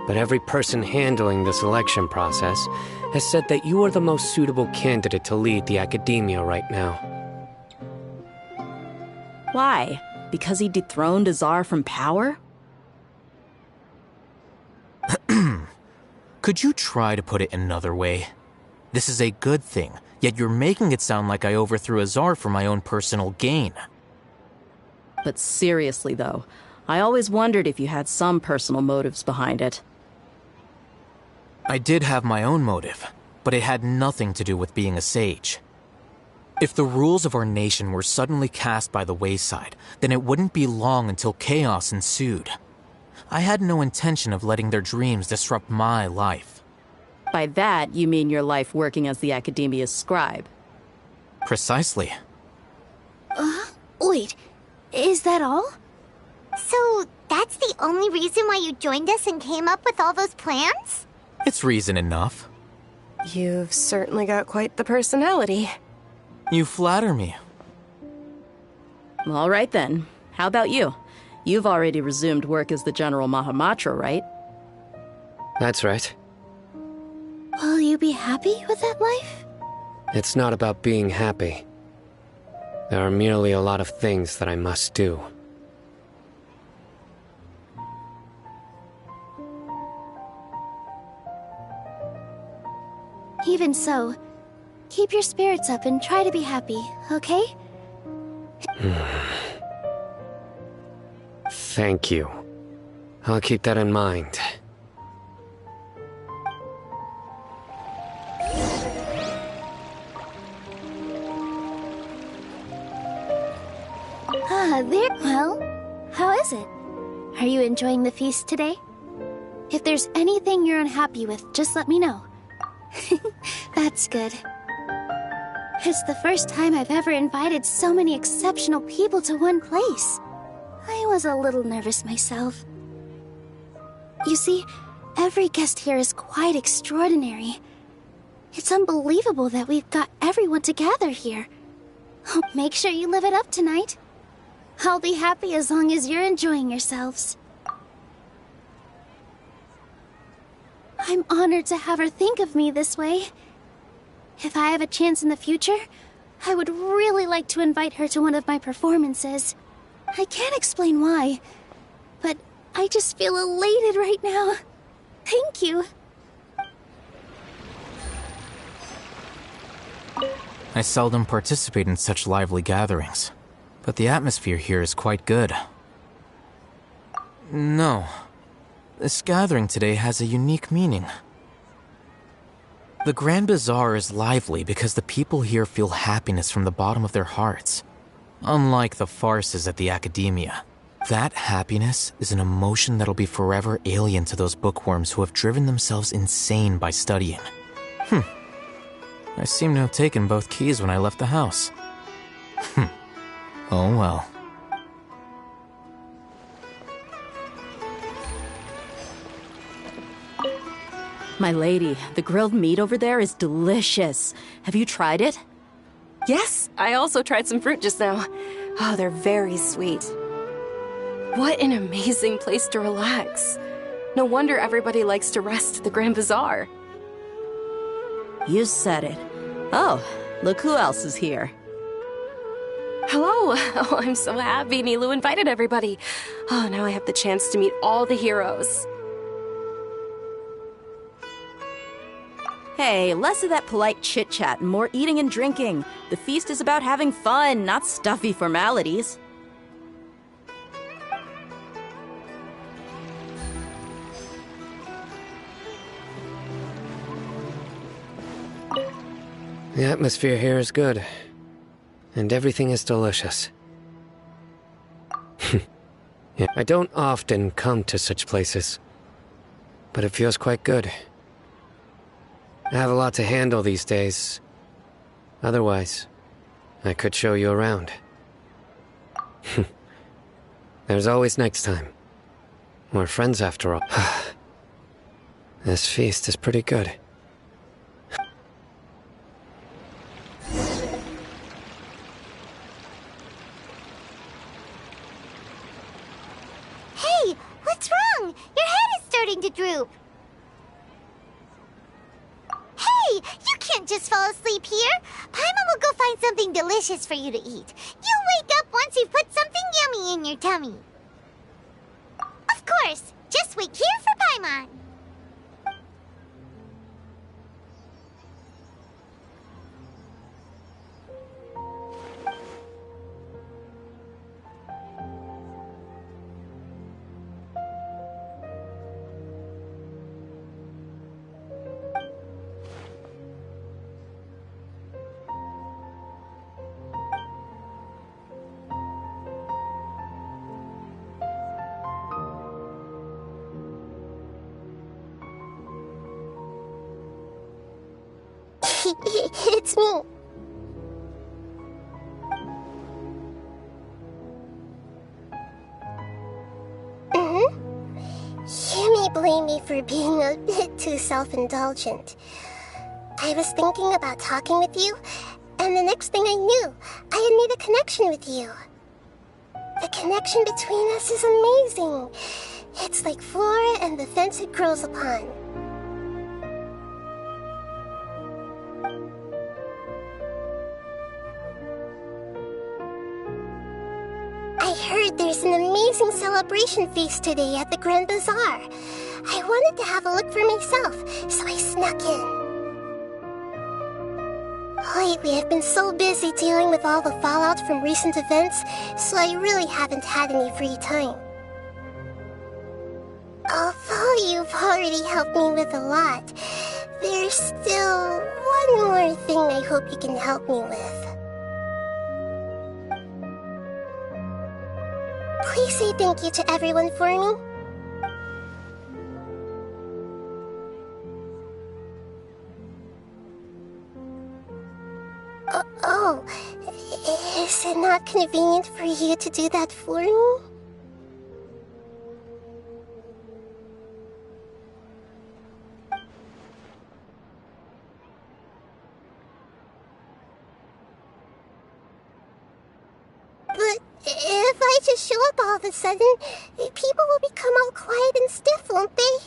But every person handling the selection process has said that you are the most suitable candidate to lead the Academia right now. Why? Because he dethroned Azar from power? Could you try to put it another way? This is a good thing, yet you're making it sound like I overthrew Azar for my own personal gain. But seriously, though, I always wondered if you had some personal motives behind it. I did have my own motive, but it had nothing to do with being a sage. If the rules of our nation were suddenly cast by the wayside, then it wouldn't be long until chaos ensued. I had no intention of letting their dreams disrupt my life. By that, you mean your life working as the Academia's scribe? Precisely. Wait, is that all? So, that's the only reason why you joined us and came up with all those plans? It's reason enough. You've certainly got quite the personality. You flatter me. All right then. How about you? You've already resumed work as the General Mahamatra, right? That's right. Will you be happy with that life? It's not about being happy. There are merely a lot of things that I must do. Even so, keep your spirits up and try to be happy, okay? Thank you. I'll keep that in mind. There. Well, how is it? Are you enjoying the feast today? If there's anything you're unhappy with, just let me know. That's good. It's the first time I've ever invited so many exceptional people to one place. I was a little nervous myself. You see, every guest here is quite extraordinary. It's unbelievable that we've got everyone together here. Make sure you live it up tonight. I'll be happy as long as you're enjoying yourselves. I'm honored to have her think of me this way. If I have a chance in the future, I would really like to invite her to one of my performances. I can't explain why, but I just feel elated right now. Thank you. I seldom participate in such lively gatherings, but the atmosphere here is quite good. No. This gathering today has a unique meaning. The Grand Bazaar is lively because the people here feel happiness from the bottom of their hearts. Unlike the farces at the Academia, that happiness is an emotion that'll be forever alien to those bookworms who have driven themselves insane by studying. I seem to have taken both keys when I left the house. Oh well. My lady, the grilled meat over there is delicious. Have you tried it? Yes, I also tried some fruit just now. Oh, they're very sweet. What an amazing place to relax. No wonder everybody likes to rest at the Grand Bazaar. You said it. Oh, look who else is here. Hello! Oh, I'm so happy Nilou invited everybody. Oh, now I have the chance to meet all the heroes. Hey, less of that polite chit-chat and more eating and drinking. The feast is about having fun, not stuffy formalities. The atmosphere here is good, and everything is delicious. Yeah, I don't often come to such places, but it feels quite good. I have a lot to handle these days. Otherwise, I could show you around. There's always next time. We're friends after all. This feast is pretty good. Hey, what's wrong? Your head is starting to droop. Hey, you can't just fall asleep here. Paimon will go find something delicious for you to eat. You'll wake up once you've put something yummy in your tummy. Of course, just wait here for Paimon. It's me. You may blame me for being a bit too self-indulgent. I was thinking about talking with you, and the next thing I knew, I had made a connection with you. The connection between us is amazing. It's like flora and the fence it grows upon. I heard there's an amazing celebration feast today at the Grand Bazaar. I wanted to have a look for myself, so I snuck in. Lately, I've been so busy dealing with all the fallout from recent events, so I really haven't had any free time. Although you've already helped me with a lot, there's still one more thing I hope you can help me with. Please say thank you to everyone for me. Oh, is it not convenient for you to do that for me? But if I just show up all of a sudden, people will become all quiet and stiff, won't they?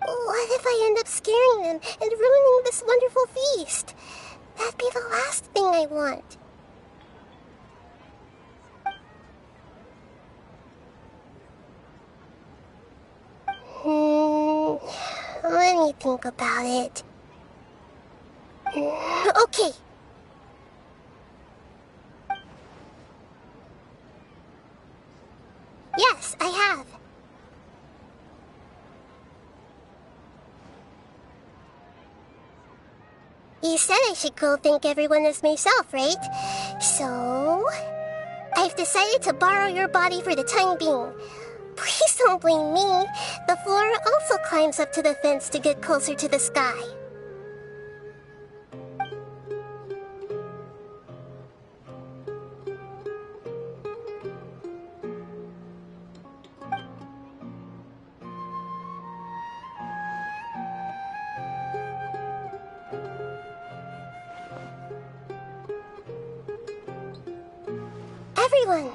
What if I end up scaring them and ruining this wonderful feast? That'd be the last thing I want. Let me think about it. Okay. Yes, I have. You said I should go thank everyone as myself, right? So, I've decided to borrow your body for the time being. Please don't blame me. The flora also climbs up to the fence to get closer to the sky. Everyone!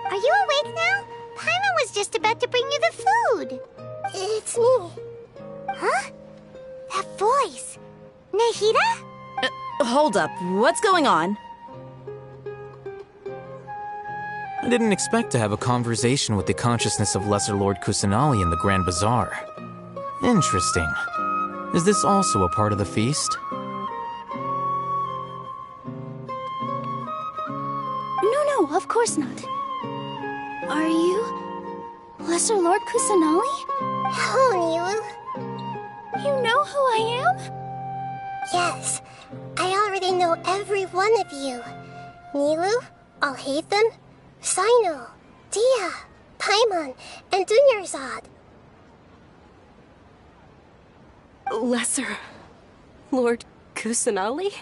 Are you awake now? Paimon was just about to bring you the food. It's me. Huh? That voice. Nahida? Hold up. What's going on? I didn't expect to have a conversation with the consciousness of Lesser Lord Kusanali in the Grand Bazaar. Interesting. Is this also a part of the feast? No, of course not. Are you? Lesser Lord Kusanali? Hello, Nilu. You know who I am? Yes, I already know every one of you. Nilu, Alhaitham, Sino, Dia, Paimon, and Dunyarzad. Lesser Lord Kusanali?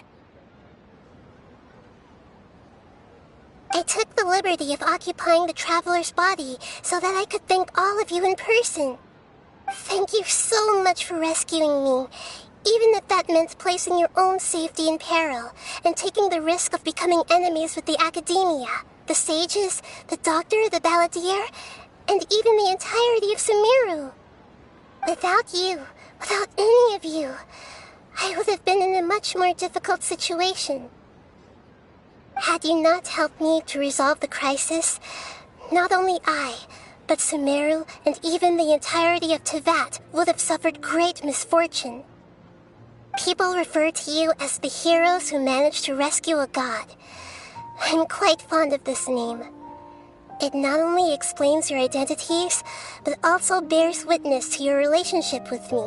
I took the liberty of occupying the traveler's body so that I could thank all of you in person. Thank you so much for rescuing me, even if that meant placing your own safety in peril and taking the risk of becoming enemies with the Academia, the sages, the doctor, the balladeer, and even the entirety of Sumeru. Without you, without any of you, I would have been in a much more difficult situation. Had you not helped me to resolve the crisis, not only I, but Sumeru and even the entirety of Tevat would have suffered great misfortune. People refer to you as the heroes who managed to rescue a god. I'm quite fond of this name. It not only explains your identities, but also bears witness to your relationship with me.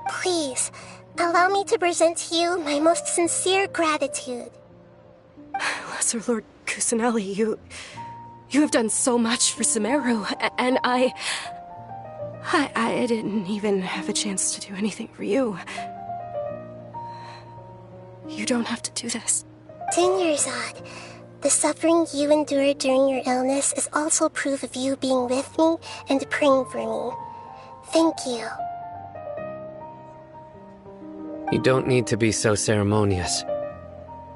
Please, allow me to present to you my most sincere gratitude. Lesser Lord Kusanali, you have done so much for Sumeru, and I didn't even have a chance to do anything for you. You don't have to do this. Dunyarzad, the suffering you endured during your illness is also proof of you being with me and praying for me. Thank you. You don't need to be so ceremonious.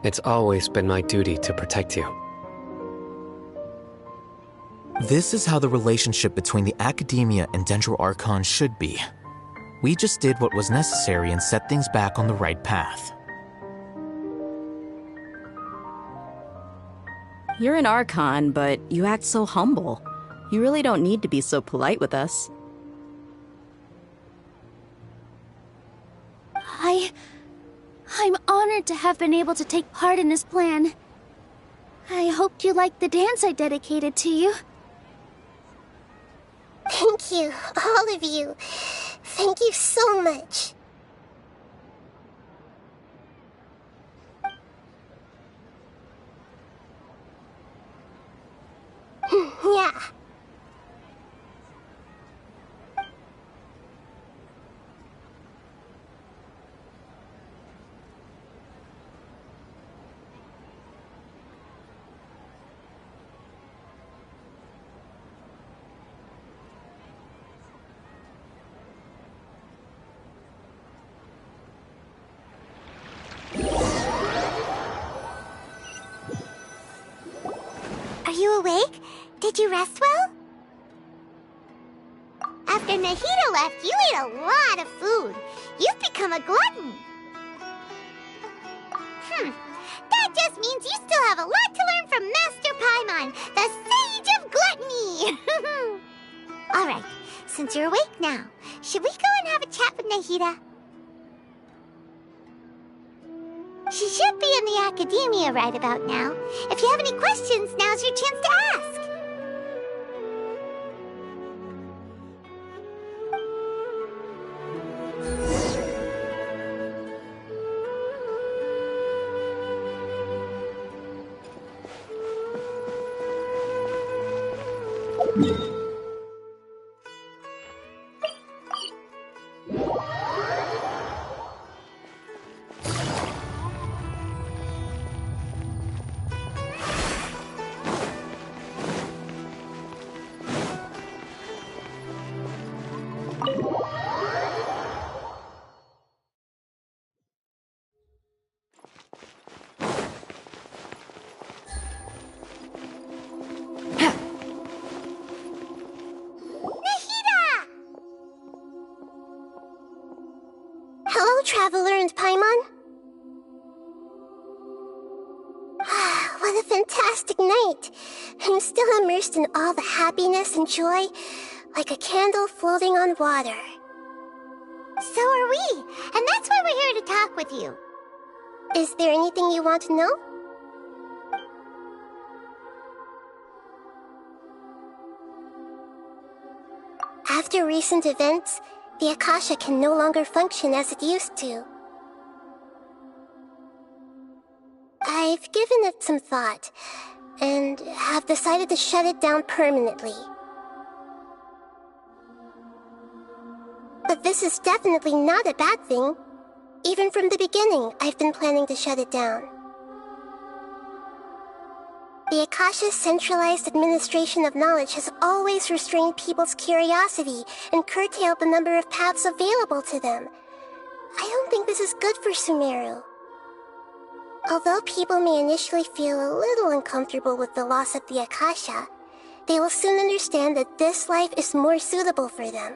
It's always been my duty to protect you. This is how the relationship between the Academia and Dendro Archon should be. We just did what was necessary and set things back on the right path. You're an Archon, but you act so humble. You really don't need to be so polite with us. I'm honored to have been able to take part in this plan. I hoped you liked the dance I dedicated to you. Thank you, all of you. Thank you so much. Yeah. Are you awake? Did you rest well? After Nahida left, you ate a lot of food. You've become a glutton. That just means you still have a lot to learn from Master Paimon, the Sage of Gluttony. All right, since you're awake now, should we go and have a chat with Nahida? She should be in the Academia right about now. If you have any questions, now's your chance to ask. Hello, Traveler and Paimon. What a fantastic night. I'm still immersed in all the happiness and joy, like a candle floating on water. So are we, and that's why we're here to talk with you. Is there anything you want to know? After recent events, the Akasha can no longer function as it used to. I've given it some thought, and have decided to shut it down permanently. But this is definitely not a bad thing. Even from the beginning, I've been planning to shut it down. The Akasha's centralized administration of knowledge has always restrained people's curiosity and curtailed the number of paths available to them. I don't think this is good for Sumeru. Although people may initially feel a little uncomfortable with the loss of the Akasha, they will soon understand that this life is more suitable for them.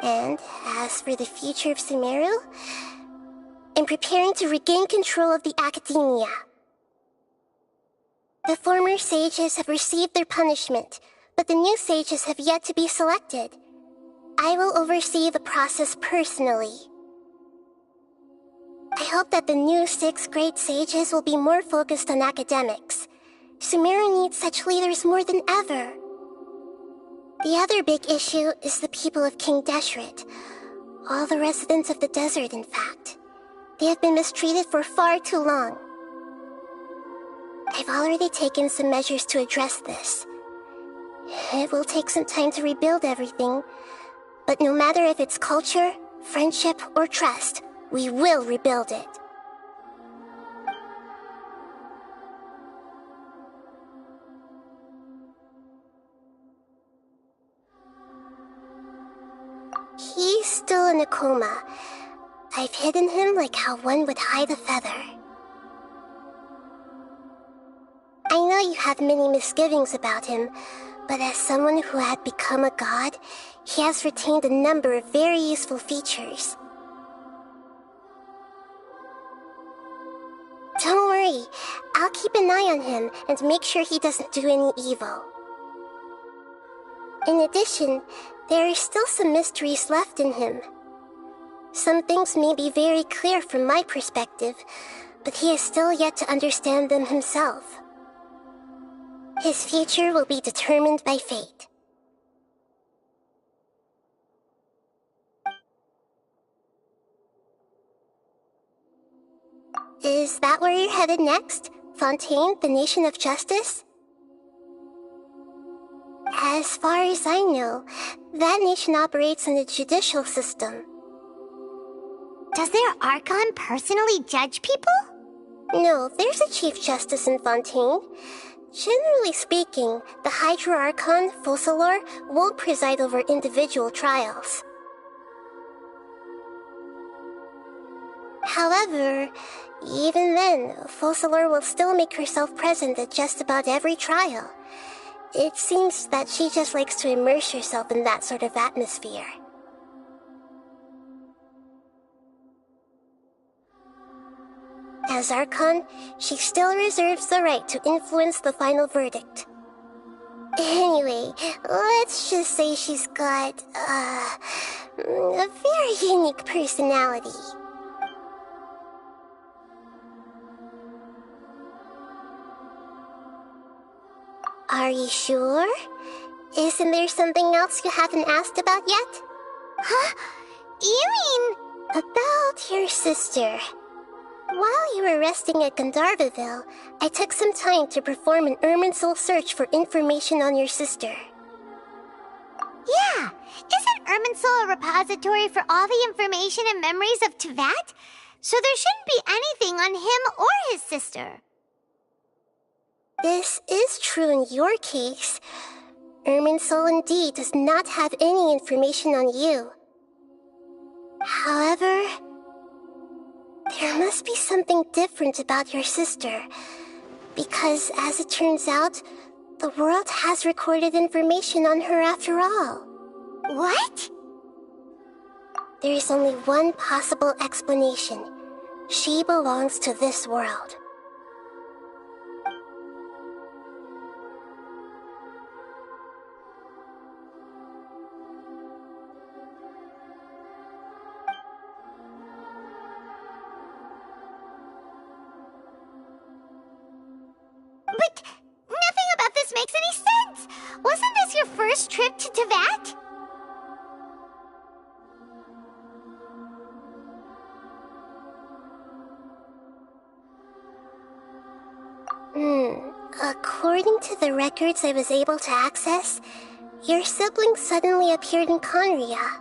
And as for the future of Sumeru, I'm preparing to regain control of the academia. The former sages have received their punishment, but the new sages have yet to be selected. I will oversee the process personally. I hope that the new 6 great sages will be more focused on academics. Sumeru needs such leaders more than ever. The other big issue is the people of King Deshret. All the residents of the desert, in fact. They have been mistreated for far too long. I've already taken some measures to address this. It will take some time to rebuild everything, but no matter if it's culture, friendship, or trust, we will rebuild it. He's still in a coma. I've hidden him like how one would hide a feather. I know you have many misgivings about him, but as someone who had become a god, he has retained a number of very useful features. Don't worry, I'll keep an eye on him and make sure he doesn't do any evil. In addition, there are still some mysteries left in him. Some things may be very clear from my perspective, but he is still yet to understand them himself. His future will be determined by fate. Is that where you're headed next? Fontaine, the Nation of Justice? As far as I know, that nation operates in a judicial system. Does their Archon personally judge people? No, there's a Chief Justice in Fontaine. Generally speaking, the Hydra Archon, Focalor, won't preside over individual trials. However, even then, Focalor will still make herself present at just about every trial. It seems that she just likes to immerse herself in that sort of atmosphere. As Archon, she still reserves the right to influence the final verdict. Anyway, let's just say she's got, a very unique personality. Are you sure? Isn't there something else you haven't asked about yet? Huh? You mean... About your sister. While you were resting at Gandharvaville, I took some time to perform an Irminsul search for information on your sister. Yeah! Isn't Irminsul a repository for all the information and memories of Tevat? So there shouldn't be anything on him or his sister. This is true in your case. Irminsul indeed does not have any information on you. However, there must be something different about your sister, because as it turns out, the world has recorded information on her after all. What? There is only one possible explanation. She belongs to this world. But nothing about this makes any sense! Wasn't this your first trip to Teyvat? According to the records I was able to access, your sibling suddenly appeared in Conria.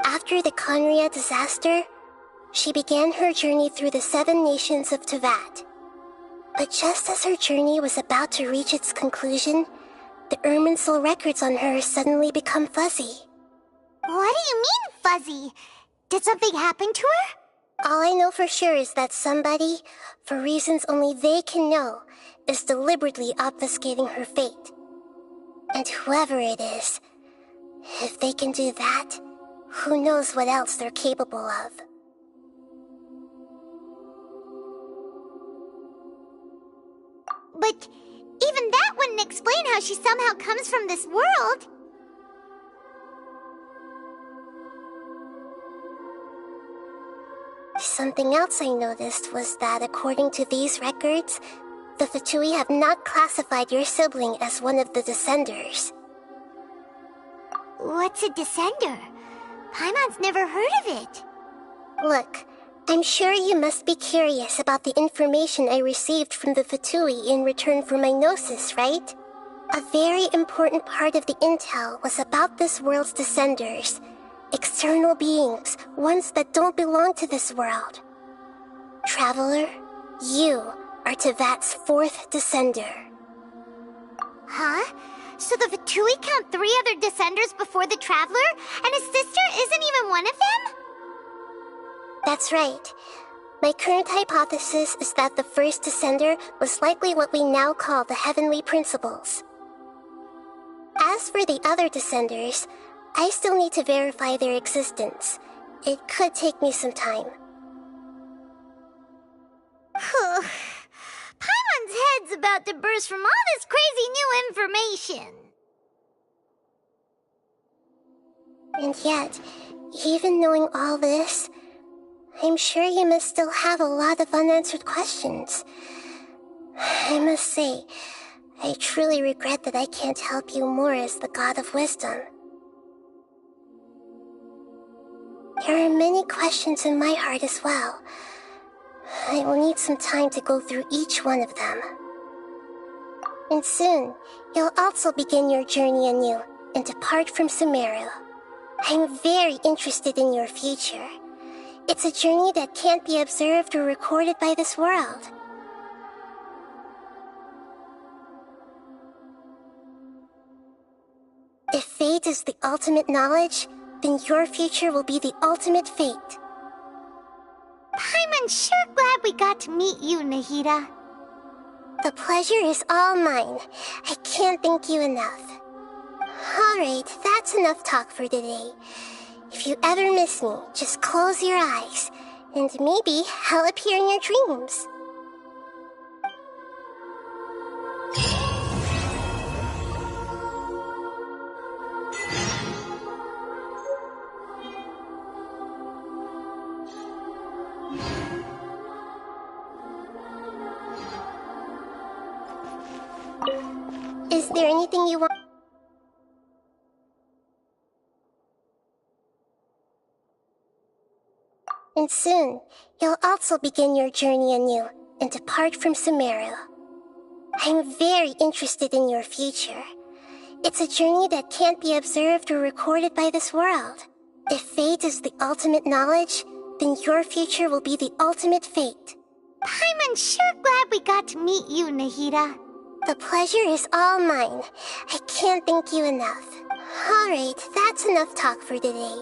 After the Conria disaster, she began her journey through the 7 nations of Teyvat. But just as her journey was about to reach its conclusion, the Irminsul records on her suddenly become fuzzy. What do you mean, fuzzy? Did something happen to her? All I know for sure is that somebody, for reasons only they can know, is deliberately obfuscating her fate. And whoever it is, if they can do that, who knows what else they're capable of. But even that wouldn't explain how she somehow comes from this world. Something else I noticed was that according to these records, the Fatui have not classified your sibling as one of the Descenders. What's a Descender? Paimon's never heard of it. Look, I'm sure you must be curious about the information I received from the Fatui in return for my gnosis, right? A very important part of the intel was about this world's Descenders. External beings, ones that don't belong to this world. Traveler, you are Teyvat's 4th Descender. Huh? So the Fatui count 3 other Descenders before the Traveler, and his sister isn't even one of them? That's right. My current hypothesis is that the first Descender was likely what we now call the Heavenly Principles. As for the other Descenders, I still need to verify their existence. It could take me some time. Paimon's head's about to burst from all this crazy new information. And yet, even knowing all this, I'm sure you must still have a lot of unanswered questions. I must say, I truly regret that I can't help you more as the God of Wisdom. There are many questions in my heart as well. I will need some time to go through each one of them. And soon, you'll also begin your journey anew and depart from Sumeru. I'm very interested in your future. It's a journey that can't be observed or recorded by this world. If fate is the ultimate knowledge, then your future will be the ultimate fate. Paimon's sure glad we got to meet you, Nahida. The pleasure is all mine. I can't thank you enough. Alright, that's enough talk for today. If you ever miss me, just close your eyes, and maybe I'll appear in your dreams. Is there anything you want? And soon, you'll also begin your journey anew and depart from Sumeru. I'm very interested in your future. It's a journey that can't be observed or recorded by this world. If fate is the ultimate knowledge, then your future will be the ultimate fate. Paimon's sure glad we got to meet you, Nahida. The pleasure is all mine. I can't thank you enough. Alright, that's enough talk for today.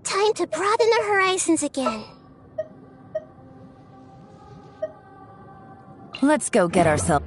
Time to broaden our horizons again. Let's go get ourselves...